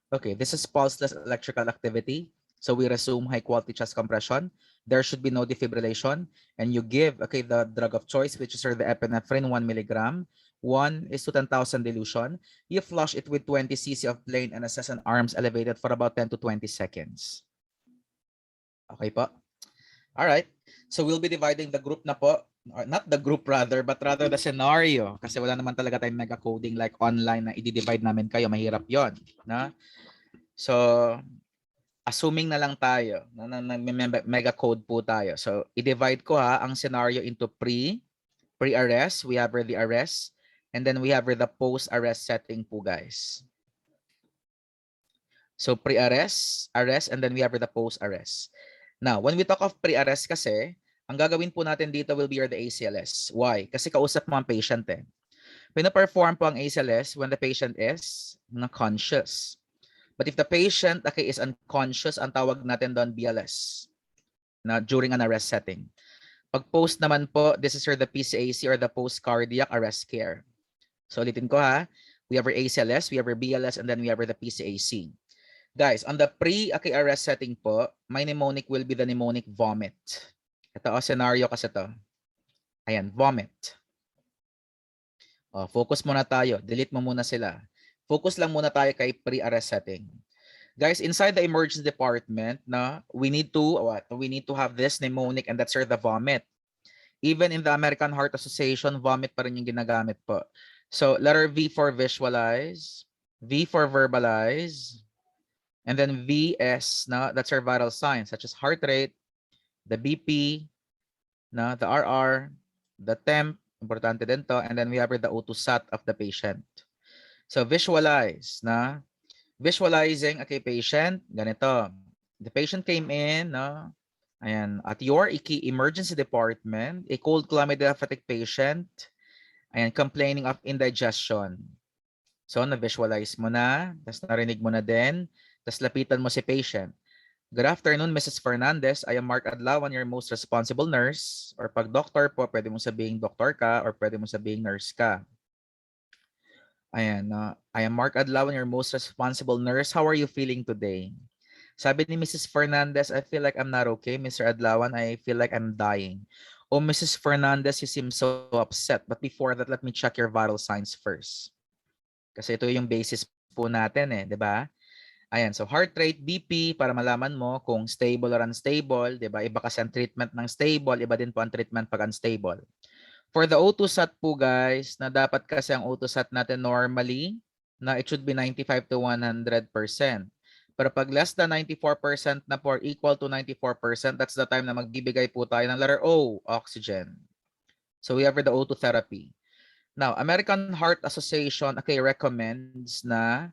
Okay, this is pulseless electrical activity. So we resume high quality chest compression. There should be no defibrillation. And you give, okay, the drug of choice, which is the epinephrine, 1 milligram. 1 is to 10,000 dilution. You flush it with 20 cc of plain and assess an arms elevated for about 10 to 20 seconds. Okay po? All right. So we'll be dividing the group na po. Or not the group rather, but rather the scenario. Kasi wala naman talaga tayong mega coding like online na i-divide namin kayo. Mahirap yon, na? So, assuming na lang tayo na mega code po tayo. So, i-divide ko ang scenario into pre-arrest, we have the arrest, and then we have the post-arrest setting po guys. So, pre-arrest, arrest, and then we have the post-arrest. Now, when we talk of pre-arrest kasi, ang gagawin po natin dito will be the ACLS. Why? Kasi kausap mo ang patient eh. Pina-perform po ang ACLS when the patient is conscious. But if the patient is unconscious, ang tawag natin doon BLS na during an arrest setting. Pag post naman po, this is the PCAC or the post-cardiac arrest care. So ulitin ko we have our ACLS, we have our BLS, and then we have the PCAC. Guys, on the pre-arrest setting po, my mnemonic will be the mnemonic vomit. Ito scenario kasi to. Ayan, vomit. Focus muna tayo. Delete mo muna sila. Focus lang muna tayo kay pre-arrest setting. Guys, inside the emergency department, we need to have this mnemonic, and that's the vomit. Even in the American Heart Association, vomit pa rin yung ginagamit po. So letter V for visualize, V for verbalize, and then VS, that's our vital signs such as heart rate, the BP, the RR, the temp, importante din to, and then we have the O2 sat of the patient. So visualize, visualizing, okay, patient, ganito. The patient came in, ayan, at your emergency department, a cold chlamydia-fatigue patient, ayan, complaining of indigestion. So, na-visualize mo na, tapos narinig mo na din, tapos lapitan mo si patient. Good afternoon, Mrs. Fernandez. I am Mark Adlawan, your most responsible nurse. Or pag doctor po, pwede mo sabihing doctor ka or pwede mo sabihing nurse ka. Ayan, I am Mark Adlawan, your most responsible nurse. How are you feeling today? Sabi ni Mrs. Fernandez, I feel like I'm not okay. Mr. Adlawan, I feel like I'm dying. Oh, Mrs. Fernandez, you seem so upset. But before that, let me check your vital signs first. Kasi ito yung basis po natin di ba? Ayan, so heart rate, BP, para malaman mo kung stable or unstable, di ba? Iba kasi ang treatment ng stable, iba din po ang treatment pag unstable. For the O2 sat po guys, na dapat kasi ang O2 sat natin normally, na it should be 95 to 100%. Pero pag less than 94% na po or equal to 94%, that's the time na magbibigay po tayo ng letter O, oxygen. So we have the O2 therapy. Now, American Heart Association, okay, recommends na,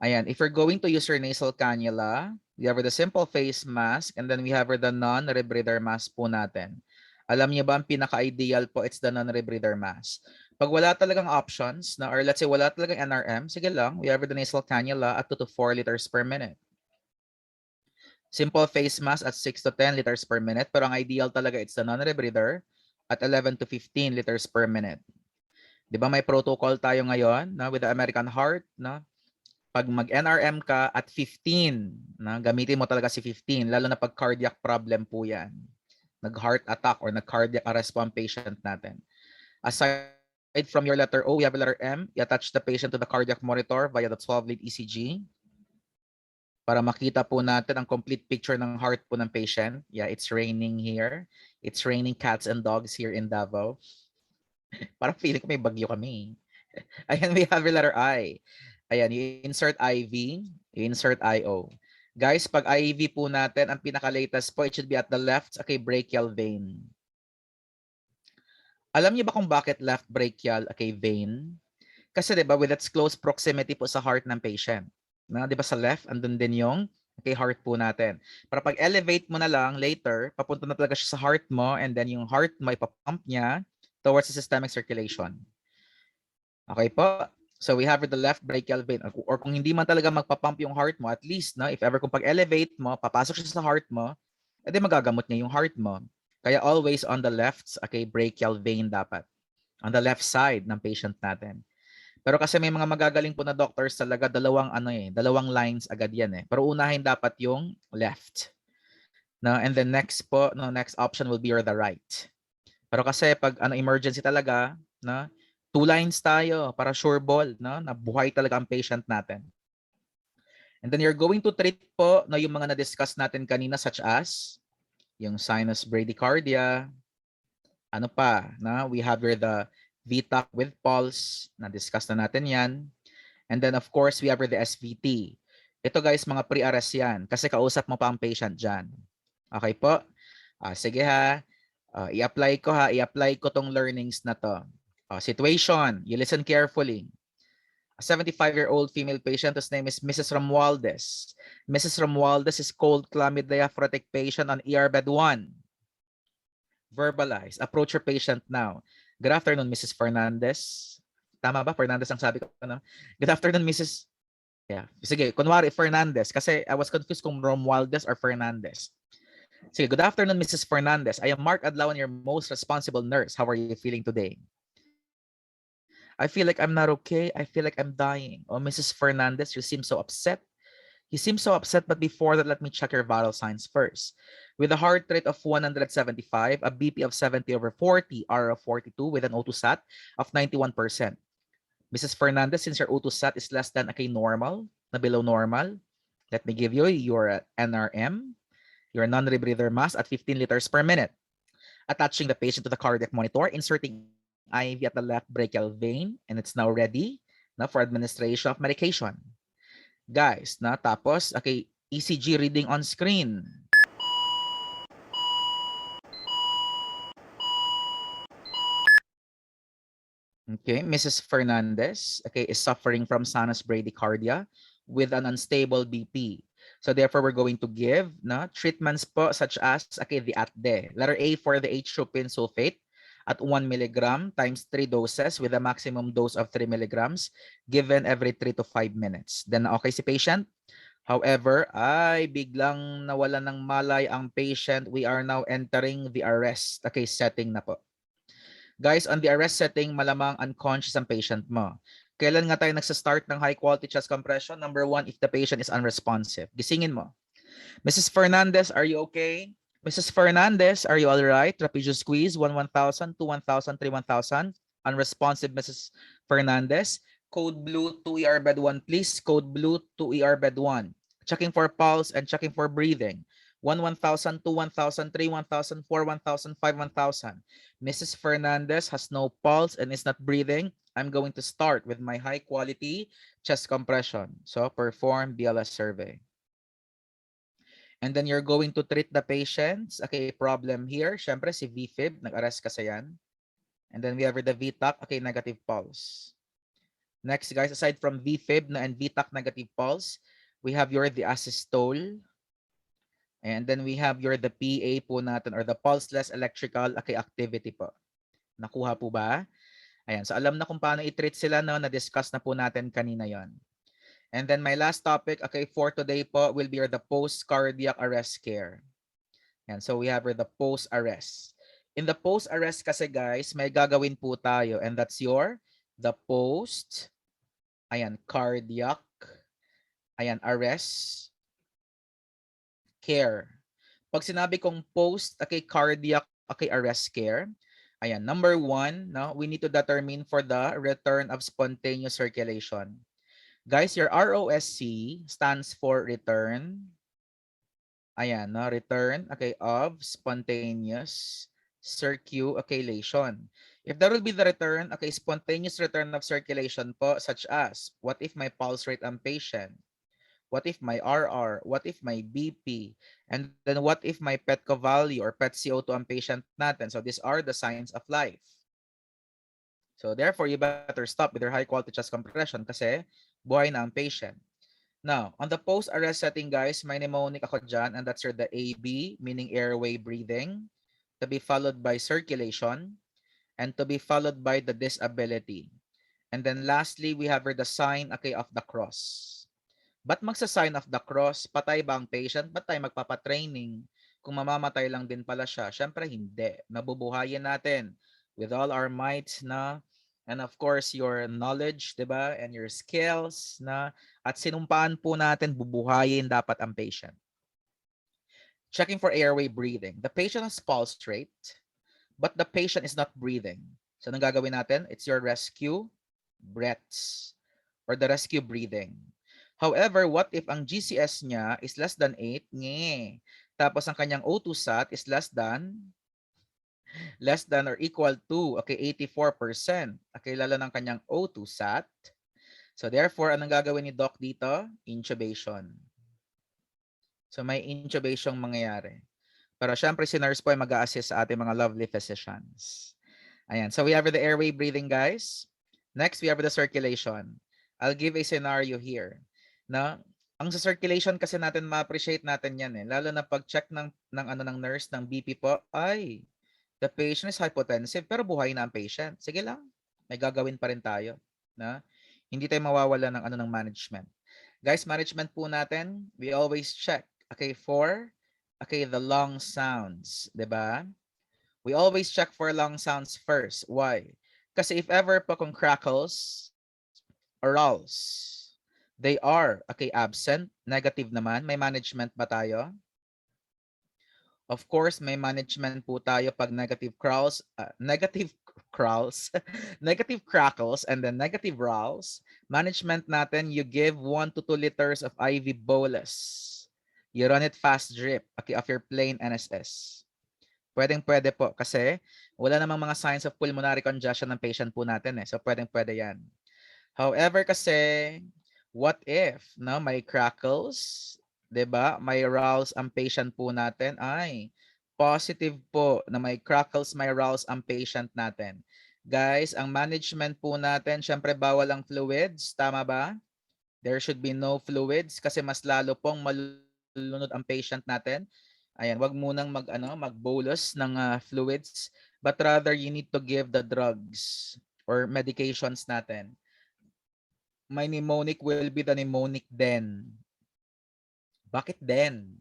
ayan, if you're going to use your nasal cannula, we have the simple face mask, and then we have the non-rebreather mask po natin. Alam niyo ba ang pinaka-ideal po, it's the non-rebreather mask. Pag wala talagang options, na, or let's say wala talagang NRM, sige lang, we have the nasal cannula at 2 to 4 liters per minute. Simple face mask at 6 to 10 liters per minute, pero ang ideal talaga, it's the non-rebreather at 11 to 15 liters per minute. Di ba may protocol tayo ngayon na with the American Heart na pag mag-NRM ka at 15, na gamitin mo talaga si 15, lalo na pag cardiac problem po yan. Nag-heart attack or nag-cardiac arrest po ang patient natin. Aside from your letter O, we have a letter M. I-attach the patient to the cardiac monitor via the 12-lead ECG para makita po natin ang complete picture ng heart po ng patient. Yeah, it's raining here. It's raining cats and dogs here in Davao. Parang feeling ko may bagyo kami. Ayan, we have your letter I. Ayan, you insert IV, you insert IO. Guys, pag IV po natin, ang pinaka-latest po, it should be at the left, okay, brachial vein. Alam niyo ba kung bakit left brachial, okay, vein? Kasi 'di ba with its close proximity po sa heart ng patient. Na 'di ba sa left, andun din yung okay, heart po natin. Para pag elevate mo na lang later, papunta na talaga siya sa heart mo and then yung heart mo ipapump niya towards the systemic circulation. Okay po? So we have the left brachial vein. Or kung hindi man talaga magpapump yung heart mo, at least, no, if ever kung pag-elevate mo, papasok siya sa heart mo, edi magagamot niya yung heart mo. Kaya always on the left, okay, brachial vein dapat. On the left side ng patient natin. Pero kasi may mga magagaling po na doctors talaga, dalawang lines agad yan eh. Pero unahin dapat yung left. No, and then next po, no, next option will be the right. Pero kasi pag emergency talaga, no, 2 lines tayo para sure ball, no, na buhay talaga ang patient natin. And then you're going to treat po no, yung mga na-discuss natin kanina such as yung sinus bradycardia, ano pa, na we have here the VTAC with pulse, na-discuss na natin yan. And then of course, we have here the SVT. Ito guys, mga pre-arrest yan kasi kausap mo pa ang patient dyan. Okay po? Sige ha. I-apply ko tong learnings na to. Situation, you listen carefully. A 75-year-old female patient whose name is Mrs. Romualdez. Mrs. Romualdez is cold, clammy, diaphoretic patient on ER bed 1. Verbalize. Approach your patient now. Good afternoon, Mrs. Fernandez. Tama ba? Fernandez ang sabi ko. No? Good afternoon, Mrs. Yeah. Sige, kunwari Fernandez kasi I was confused kung Romualdez or Fernandez. Sige, good afternoon, Mrs. Fernandez. I am Mark Adlawan, your most responsible nurse. How are you feeling today? I feel like I'm not okay. I feel like I'm dying. Oh, Mrs. Fernandez, you seem so upset. You seem so upset, but before that, let me check your vital signs first. With a heart rate of 175, a BP of 70/40, R of 42, with an O2 sat of 91%. Mrs. Fernandez, since your O2 sat is less than normal, na below normal, let me give you your NRM, your non-rebreather mask at 15 liters per minute. Attaching the patient to the cardiac monitor, inserting IV at the left brachial vein, and it's now ready na for administration of medication. Guys, na tapos, okay, ECG reading on screen. Okay, Mrs. Fernandez, okay, is suffering from sinus bradycardia with an unstable BP. So therefore, we're going to give treatments po such as, okay, the ATDE. Letter A for the H-tropin sulfate at 1 milligram times 3 doses with a maximum dose of 3 milligrams given every 3 to 5 minutes. Then okay si patient. However, ay biglang nawala ng malay ang patient. We are now entering the arrest, okay, setting na po. Guys, on the arrest setting, malamang unconscious ang patient mo. Kailan nga tayo nagsa-start ng high quality chest compression? Number 1, if the patient is unresponsive. Gisingin mo. Mrs. Fernandez, are you okay? Mrs. Fernandez, are you all right? Trapezius squeeze, 1,000, 2,000, 3,000. Unresponsive, Mrs. Fernandez. Code blue, 2 ER bed 1, please. Code blue, 2 ER bed 1. checking for pulse and checking for breathing. 1,000, 2, 1,000, 3, 1,000, 4, 1,000, 5, 1,000. Mrs. Fernandez has no pulse and is not breathing. I'm going to start with my high quality chest compression. So perform BLS survey. And then you're going to treat the patients. Okay, problem here. Syempre si VFib, nag-arrest kasi yan. And then we have the VTAC, okay, negative pulse. Next, guys, aside from VFib and VTAC negative pulse, we have the asystole. And then we have the PA po natin or the pulseless electrical okay, activity po. Nakuha po ba? Ayan, so alam na kung paano i-treat sila, no? Na-discuss na po natin kanina yon. And then my last topic, okay, for today po will be the post-cardiac arrest care. And so we have the post-arrest. In the post-arrest kasi guys, may gagawin po tayo and that's the post, ayan, cardiac, ayan, arrest care. Pag sinabi kong post, okay, cardiac, okay, arrest care, ayan, number 1, no, we need to determine for the return of spontaneous circulation. Guys, your ROSC stands for return. Ayan, no, return, okay, of spontaneous circulation. If there will be the return, okay, spontaneous return of circulation po, such as, what if my pulse rate ang patient? What if my RR? What if my BP? And then what if my PETCO value or PET-CO2 ang patient natin? So these are the signs of life. So therefore, you better stop with your high quality chest compression kasi buhay na ang patient. Now, on the post-arrest setting, guys, may mnemonic ako dyan, and that's the AB, meaning airway breathing, to be followed by circulation, and to be followed by the disability. And then lastly, we have the sign, okay, of the cross. Ba't magsa-sign of the cross? Patay ba ang patient? Ba't tayo magpapatraining? Kung mamamatay lang din pala siya, syempre hindi. Nabubuhayin natin with all our might na, and of course your knowledge, 'di ba? And your skills na, at sinumpaan po natin bubuhayin dapat ang patient. Checking for airway breathing. The patient has pulse rate, but the patient is not breathing. So anong gagawin natin? It's your rescue breaths or the rescue breathing. However, what if ang GCS niya is less than 8? Nye. Tapos ang kanyang O2 sat is less than or equal to, okay, 84%. Okay, lalo ng kanyang O2 sat. So therefore, anong gagawin ni Doc dito? Intubation. So may intubation mangyayari. Pero syempre si nurse po ay mag-a-assist sa ating mga lovely physicians. Ayan. So we have the airway breathing, guys. Next, we have the circulation. I'll give a scenario here. Na, ang sa circulation kasi natin ma-appreciate natin yan eh. Lalo na pag-check ng nurse ng BP po, ay, the patient is hypotensive pero buhay na ang patient. Sige lang, may gagawin pa rin tayo. Na? Hindi tayo mawawala ng management. Guys, management po natin, we always check, okay, for, okay, the long sounds, 'di ba? We always check for long sounds first. Why? Kasi if ever po kung crackles or ralls, they are, okay, absent, negative naman, may management ba tayo? Of course, may management po tayo pag negative crawls, negative crackles, and then negative ralls. Management natin, you give 1 to 2 liters of IV bolus. You run it fast drip, okay, of your plain NSS. Pwedeng-pwede po kasi wala namang mga signs of pulmonary congestion ng patient po natin eh. So pwedeng-pwede yan. However kasi, what if no, may crackles, 'di ba? May ralls ang patient po natin, ay positive po na may crackles, may ralls ang patient natin. Guys, ang management po natin, syempre bawal ang fluids, tama ba? There should be no fluids kasi mas lalo pong malulunod ang patient natin. Ayan, wag munang mag-bolus ng fluids, but rather you need to give the drugs or medications natin. My mnemonic will be the mnemonic then. Bakit then?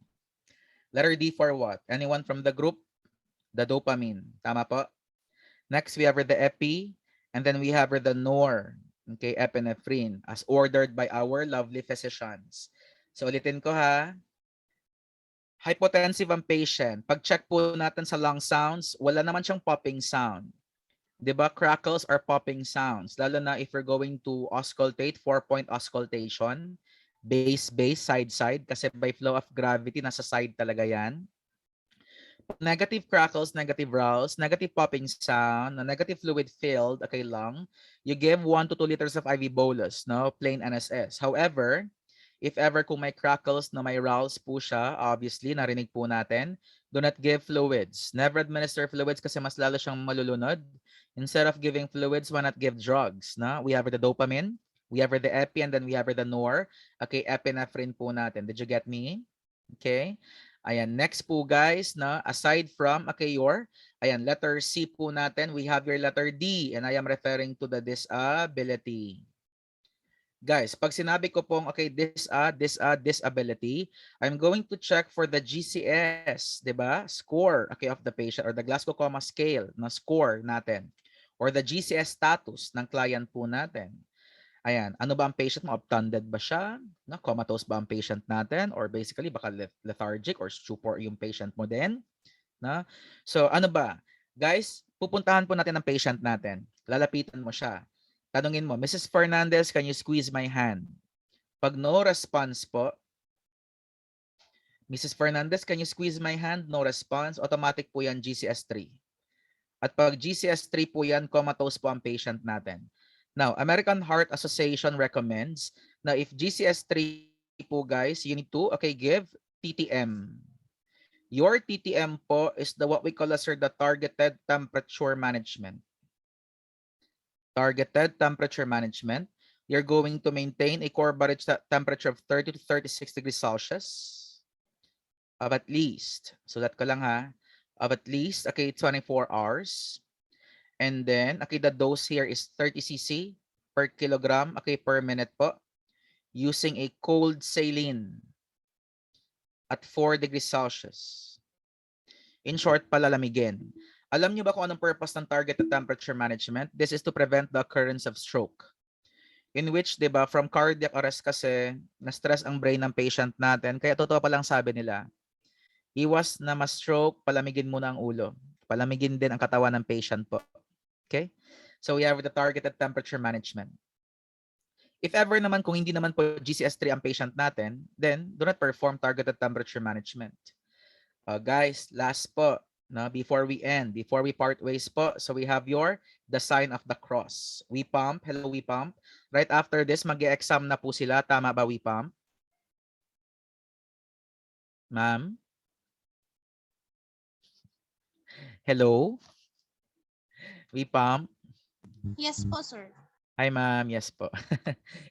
Letter D for what? Anyone from the group? The dopamine. Tama po? Next, we have the epi, and then we have the nor, okay, epinephrine, as ordered by our lovely physicians. So ulitin ko ha. Hypotensive ang patient. Pag-check po natin sa lung sounds, wala naman siyang popping sound. Diba? Crackles are popping sounds. Lalo na if you're going to auscultate, 4-point auscultation. base, side, kasi by flow of gravity, nasa side talaga yan. Negative crackles, negative rouse, negative popping sound, negative fluid filled, okay, lung, you give 1 to 2 liters of IV bolus, no, plain NSS. However, if ever kung may crackles na may rouse po siya, obviously, narinig po natin, do not give fluids. Never administer fluids kasi mas lalo siyang malulunod. Instead of giving fluids, why not give drugs? No? We have the dopamine, we have the epi, and then we have the nor. Okay, epinephrine po natin. Did you get me? Okay. Ayan, next po guys, na aside from, okay, ayan, letter C po natin, we have your letter D, and I am referring to the disability. Guys, pag sinabi ko pong, okay, disability, I'm going to check for the GCS, di ba? Score, okay, of the patient, or the Glasgow Coma Scale na score natin, or the GCS status ng client po natin. Ayan, ano ba ang patient mo? Obtunded ba siya? No, comatose ba ang patient natin? Or basically, baka lethargic or stupor yung patient mo din? No? So, ano ba? Guys, pupuntahan po natin ang patient natin. Lalapitan mo siya. Tanungin mo, Mrs. Fernandez, can you squeeze my hand? Pag no response po, Mrs. Fernandez, can you squeeze my hand? No response. Automatic po yan, GCS3. At pag GCS3 po yan, comatose po ang patient natin. Now, American Heart Association recommends na if GCS3 po guys, you need to, okay, give TTM. Your TTM po is what we call as the targeted temperature management. Targeted temperature management. You're going to maintain a core body temperature of 30 to 36 degrees Celsius of at least, so that ko lang ha, of at least, okay, 24 hours. And then, okay, the dose here is 30 cc per kilogram, okay, per minute po, using a cold saline at 4 degrees Celsius. In short, palalamigin. Alam niyo ba kung anong purpose ng targeted temperature management? This is to prevent the occurrence of stroke. In which, di ba, from cardiac arrest kasi, na-stress ang brain ng patient natin. Kaya totoo palang sabi nila, iwas na ma-stroke, palamigin muna ang ulo. Palamigin din ang katawan ng patient po. Okay? So we have the targeted temperature management. If ever naman, kung hindi naman po GCS3 ang patient natin, then do not perform targeted temperature management. Guys, last po, no, before we end, before we part ways po, so we have the sign of the cross. We pump, hello, we pump. Right after this, mag-e-exam na po sila. Tama ba, we pump? Ma'am? Hello? We pump? Yes po, sir. Hi, ma'am. Yes po.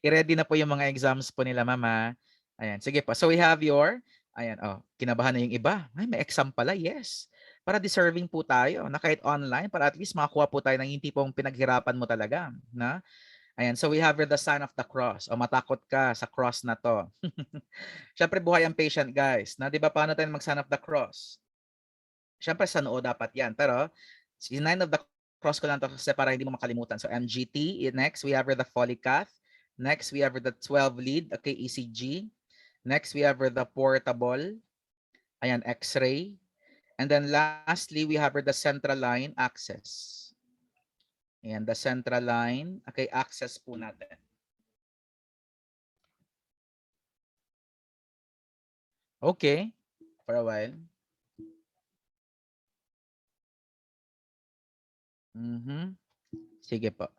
I-ready na po yung mga exams po nila, mama. Ayan, sige po. So we have ayan, kinabahan na yung iba. Ay, may exam pala. Yes. Para deserving po tayo na kahit online, para at least makakuha po tayo ng hindi pong pinaghirapan mo talaga. Na? Ayan, so we have the sign of the cross. O matakot ka sa cross na to. Siyempre, buhay ang patient, guys. Na, di ba, paano tayo mag-sign of the cross? Siyempre, sa noo dapat yan. Pero, sign of the cross ko lang to kasi para hindi mo makalimutan. So, MGT. Next, we have the Foley cath. Next, we have the 12 lead, okay, ECG. Next, we have the portable. Ayan, X-ray. And then lastly, we have the central line access. Ayan, the central line, okay, access po natin. Okay, for a while. Sige po.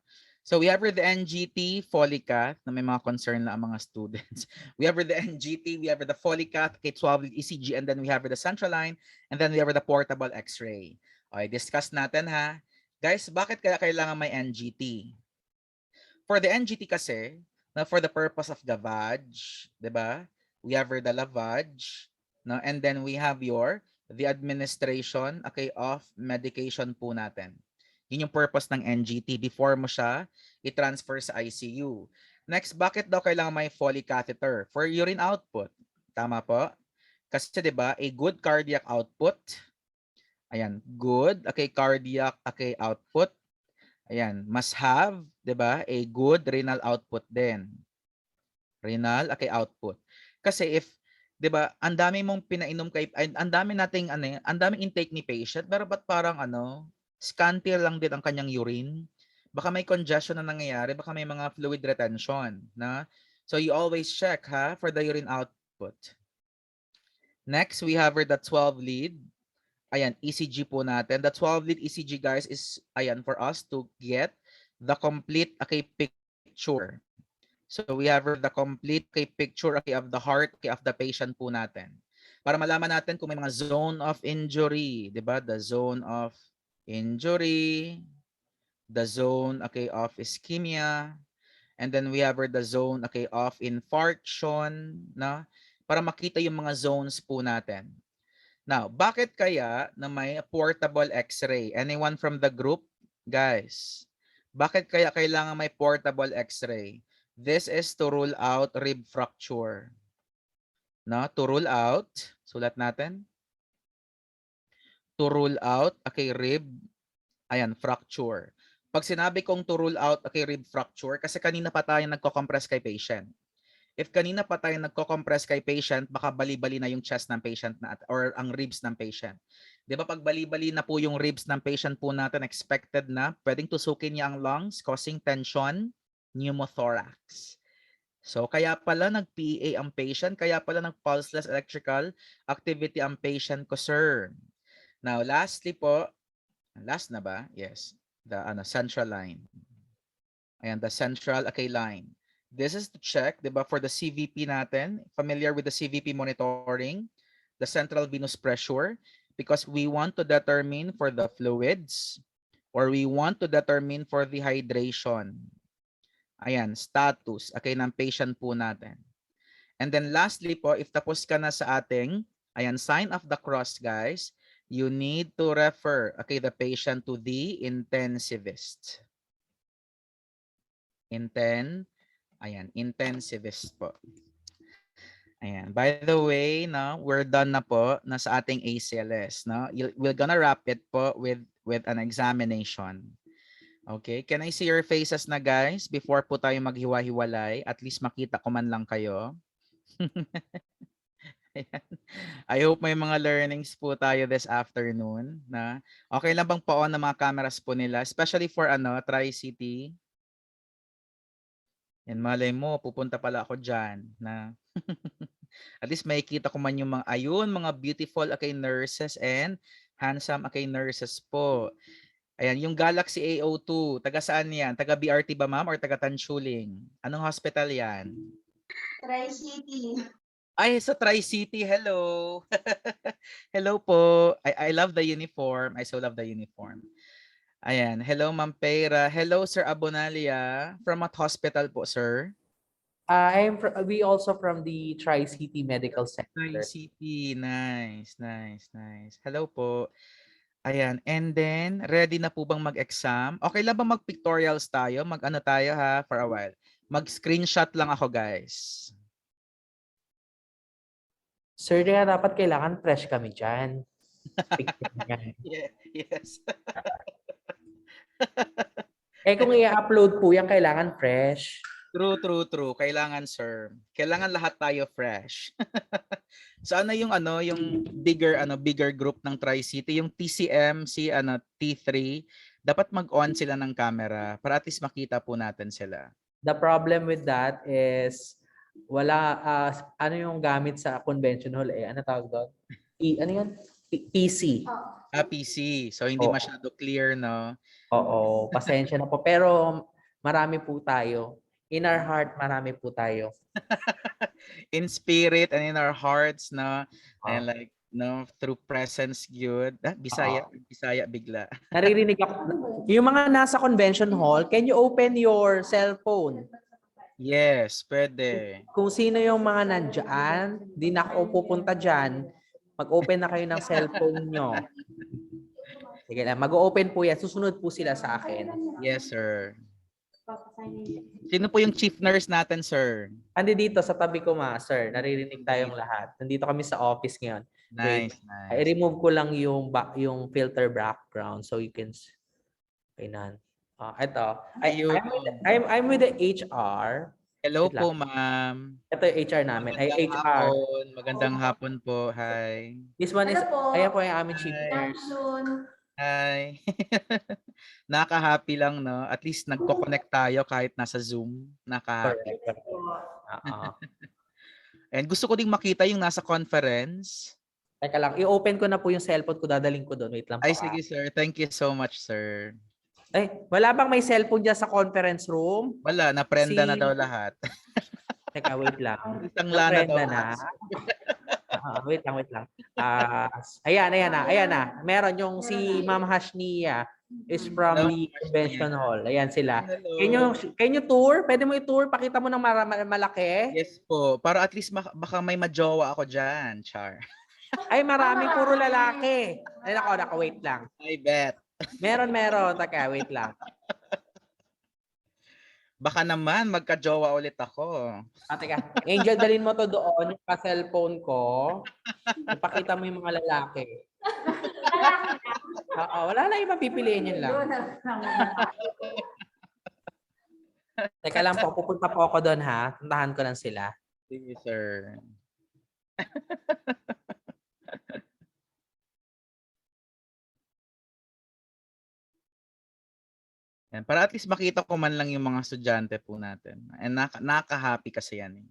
So we have the NGT, Foley cath, na may mga concern na ang mga students. We have the NGT, we have the Foley cath, K12 ECG, and then we have the central line, and then we have the portable X-ray. Okay, discuss natin ha. Guys, bakit kaya kailangan may NGT? For the NGT kasi, na for the purpose of gavage, di ba? We have the lavage, no? And then we have the administration, okay, of medication po natin. Yun yung purpose ng NGT before mo siya i-transfer sa ICU. Next, bakit daw kailangan may Foley catheter? For urine output. Tama po? Kasi 'di ba, a good cardiac output. Ayan, good, okay, cardiac, okay, output. Ayan, must have, 'di ba, a good renal output din. Renal, okay, output. Kasi if 'di ba, ang dami mong pinainom kay ang dami nating ang daming intake ni patient, pero ba't parang scanty lang din ang kanyang urine. Baka may congestion na nangyayari, baka may mga fluid retention na. So you always check for the urine output. Next, we have the 12 lead. Ayan, ECG po natin. The 12 lead ECG, guys, is ayan for us to get the complete picture. So we have the complete picture of the heart of the patient po natin. Para malaman natin kung may mga zone of injury, 'di ba? The zone of injury, the zone of ischemia, and then we have the zone of infarction, na para makita yung mga zones po natin. Now, bakit kaya na may portable x-ray? Anyone from the group? Guys, bakit kaya kailangan may portable x-ray? This is to rule out rib fracture. No? To rule out, sulat natin. To rule out, rib, ayan, fracture. Pag sinabi kong to rule out, rib fracture, kasi kanina pa tayo nagko-compress kay patient. If kanina pa tayo nagko-compress kay patient, baka bali-bali na yung chest ng patient or ang ribs ng patient. 'Di ba pag bali-bali na po yung ribs ng patient po natin, expected na pwedeng tusukin niya ang lungs, causing tension, pneumothorax. So kaya pala nag-PA ang patient, kaya pala nag-pulseless electrical activity ang patient ko, sir. Now, lastly po, last na ba? Yes, the central line. Ayan, the central line. This is to check, di ba, for the CVP natin, familiar with the CVP monitoring, the central venous pressure, because we want to determine for the fluids, or we want to determine for the hydration. Ayan, status, ng patient po natin. And then lastly po, if tapos ka na sa ating, ayan, sign of the cross, guys, you need to refer, the patient to the intensivist. Intensivist po. Ayan. By the way, no, we're done na po na sa ating ACLS, no? We're gonna wrap it po with an examination. Okay? Can I see your faces na, guys, before po tayo maghiwa-hiwalay? At least makita ko man lang kayo. Ayan. I hope may mga learnings po tayo this afternoon, na. Okay lang bang pa-on ng mga cameras po nila, especially for Tri-City? Yan, malay mo, pupunta pala ako dyan, na at least makikita ko man yung mga beautiful nurses and handsome nurses po. Ayan, yung Galaxy A02, taga saan yan? Taga BRT ba, ma'am, or taga Tanchuling? Anong hospital yan? Tri-City. Ay, sa Tri-City, hello. Hello po. I love the uniform. I so love the uniform. Ayan. Hello, Ma'am Peira. Hello, Sir Abonalia. From what hospital po, sir? We also from the Tri-City Medical Center. Tri-City. Nice. Hello po. Ayan. And then, ready na po bang mag-exam? Okay lang ba mag-pictorials tayo? Mag-ano tayo for a while? Mag-screenshot lang ako, guys. Sir, dapat kailangan fresh kami dyan. Yes. Kung i-upload po yan, kailangan fresh. True. Kailangan, sir. Kailangan lahat tayo fresh. So yung bigger group ng Tri-City, yung TCM, T3, dapat mag-on sila ng camera para at least makita po natin sila. The problem with that is wala yung gamit sa convention hall ano tawag doon? Ano yun? PC. PC. So hindi masyado clear, no? Oo, pasensya na po. Pero marami po tayo. In our heart, marami po tayo. In spirit and in our hearts, no? And through presence, good. Bisaya bigla. Naririnig ako. Yung mga nasa convention hall, can you open your cellphone? Yes, pwede. Kung sino yung mga nandyan, di na ako pupunta dyan, mag-open na kayo ng cellphone nyo. Sige lang, mag-open po yan. Susunod po sila sa akin. Yes, sir. Sino po yung chief nurse natin, sir? Andi dito sa tabi ko, sir. Naririnig tayong lahat. Nandito kami sa office ngayon. Nice. I-remove ko lang yung filter background so you can... Ito. I'm with the HR. Hello po, ma'am. Ito yung HR namin. HR. Magandang hapon po. Hi. This one is, ayan po yung aming chief nurse. Hi. Nakaka-happy lang, no? At least nagko-connect tayo kahit nasa Zoom. Nakaka-happy. Correct. Oo. And gusto ko ding makita yung nasa conference. Teka lang, i-open ko na po yung cellphone ko, dadaling ko doon. Wait lang po. Ay, sige sir. Thank you so much, sir. Wala bang may cellphone dyan sa conference room? Wala, na-prenda na daw lahat. Teka, wait lang. Isang lana daw. Na-prenda na. Wait lang. Ayan na. Meron yung si Ma'am Hashnia is from the convention hall. Ayan sila. Can you tour? Pwede mo i-tour? Pakita mo ng malaki. Yes po. Para at least baka may majowa ako dyan, Char. Ay, marami. Puro lalaki. Ay, nako, wait lang. I bet. Meron. Taka, wait lang. Baka naman magka-jowa ulit ako. Teka. Angel, dalhin mo to doon, yung ka-cellphone ko. Ipakita mo yung mga lalaki. Wala na iba, pipiliin yun lang. Teka lang po, pupunta po ako doon ha. Puntahan ko lang sila. Sige, sir. Yan, para at least makita ko man lang yung mga estudyante po natin. And nakaka-happy kasi yan.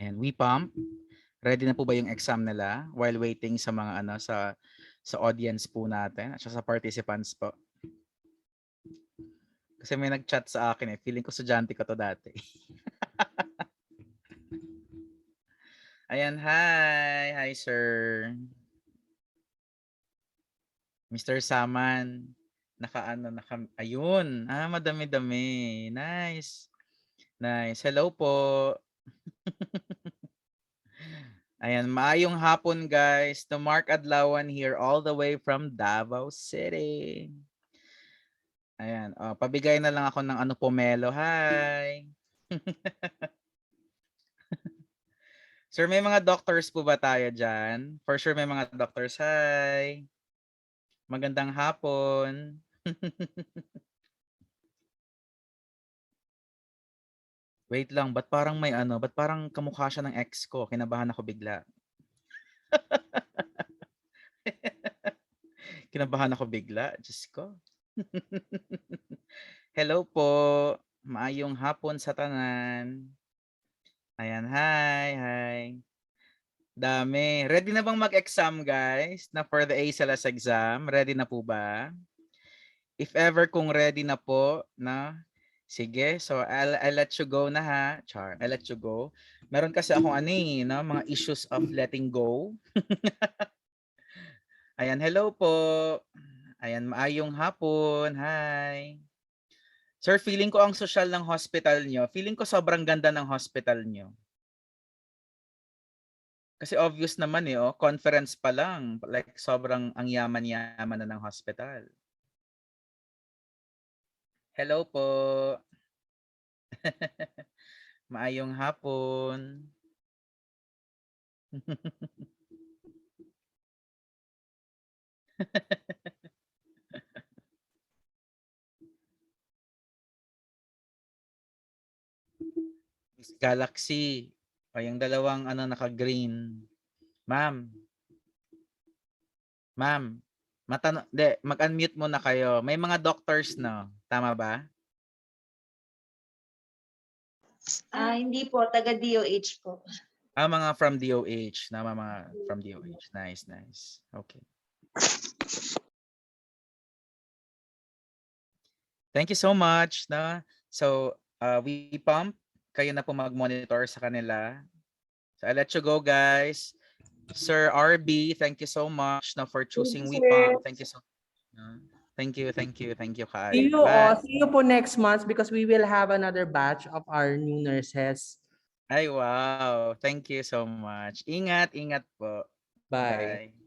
And we pump. Ready na po ba yung exam nila while waiting sa mga sa audience po natin at sa participants po? Kasi may nag-chat sa akin feeling ko estudyante ko to dati. Ayan, hi sir. Mr. Saman, ayun. Madami-dami. Nice. Hello po. Ayan, maayong hapon guys. To Mark Adlawan here all the way from Davao City. Ayan, pabigay na lang ako ng pomelo. Hi. Sir, may mga doctors po ba tayo dyan? For sure may mga doctors. Hi. Magandang hapon. Wait lang, ba't parang ba't parang kamukha siya ng ex ko? Kinabahan ako bigla. Kinabahan ako bigla, Diyos ko. Hello po, maayong hapon sa tanan. Ayan, hi. Dami. Ready na bang mag-exam guys? Na for the ACLS exam? Ready na po ba? If ever kung ready na po, sige, so I'll let you go na ha. Char, I'll let you go. Meron kasi akong mga issues of letting go. Ayan, hello po. Ayan, maayong hapon. Hi. Sir, feeling ko ang social ng hospital nyo. Feeling ko sobrang ganda ng hospital nyo. Kasi obvious naman conference pa lang. Like sobrang ang yaman-yaman na ng hospital. Hello po. Maayong hapon. Miss Galaxy. O yung dalawang naka-green. Ma'am. Mag-unmute muna kayo. May mga doctors tama ba? Hindi po, taga DOH po. Mga from DOH. Mga from DOH. Nice. Okay. Thank you so much. So, we pump. Kayo na po mag-monitor sa kanila. So, I'll let you go, guys. Sir RB, thank you so much for choosing we pump. Thank you so much. Thank you. See you po next month because we will have another batch of our new nurses. Ay, wow. Thank you so much. Ingat po. Bye.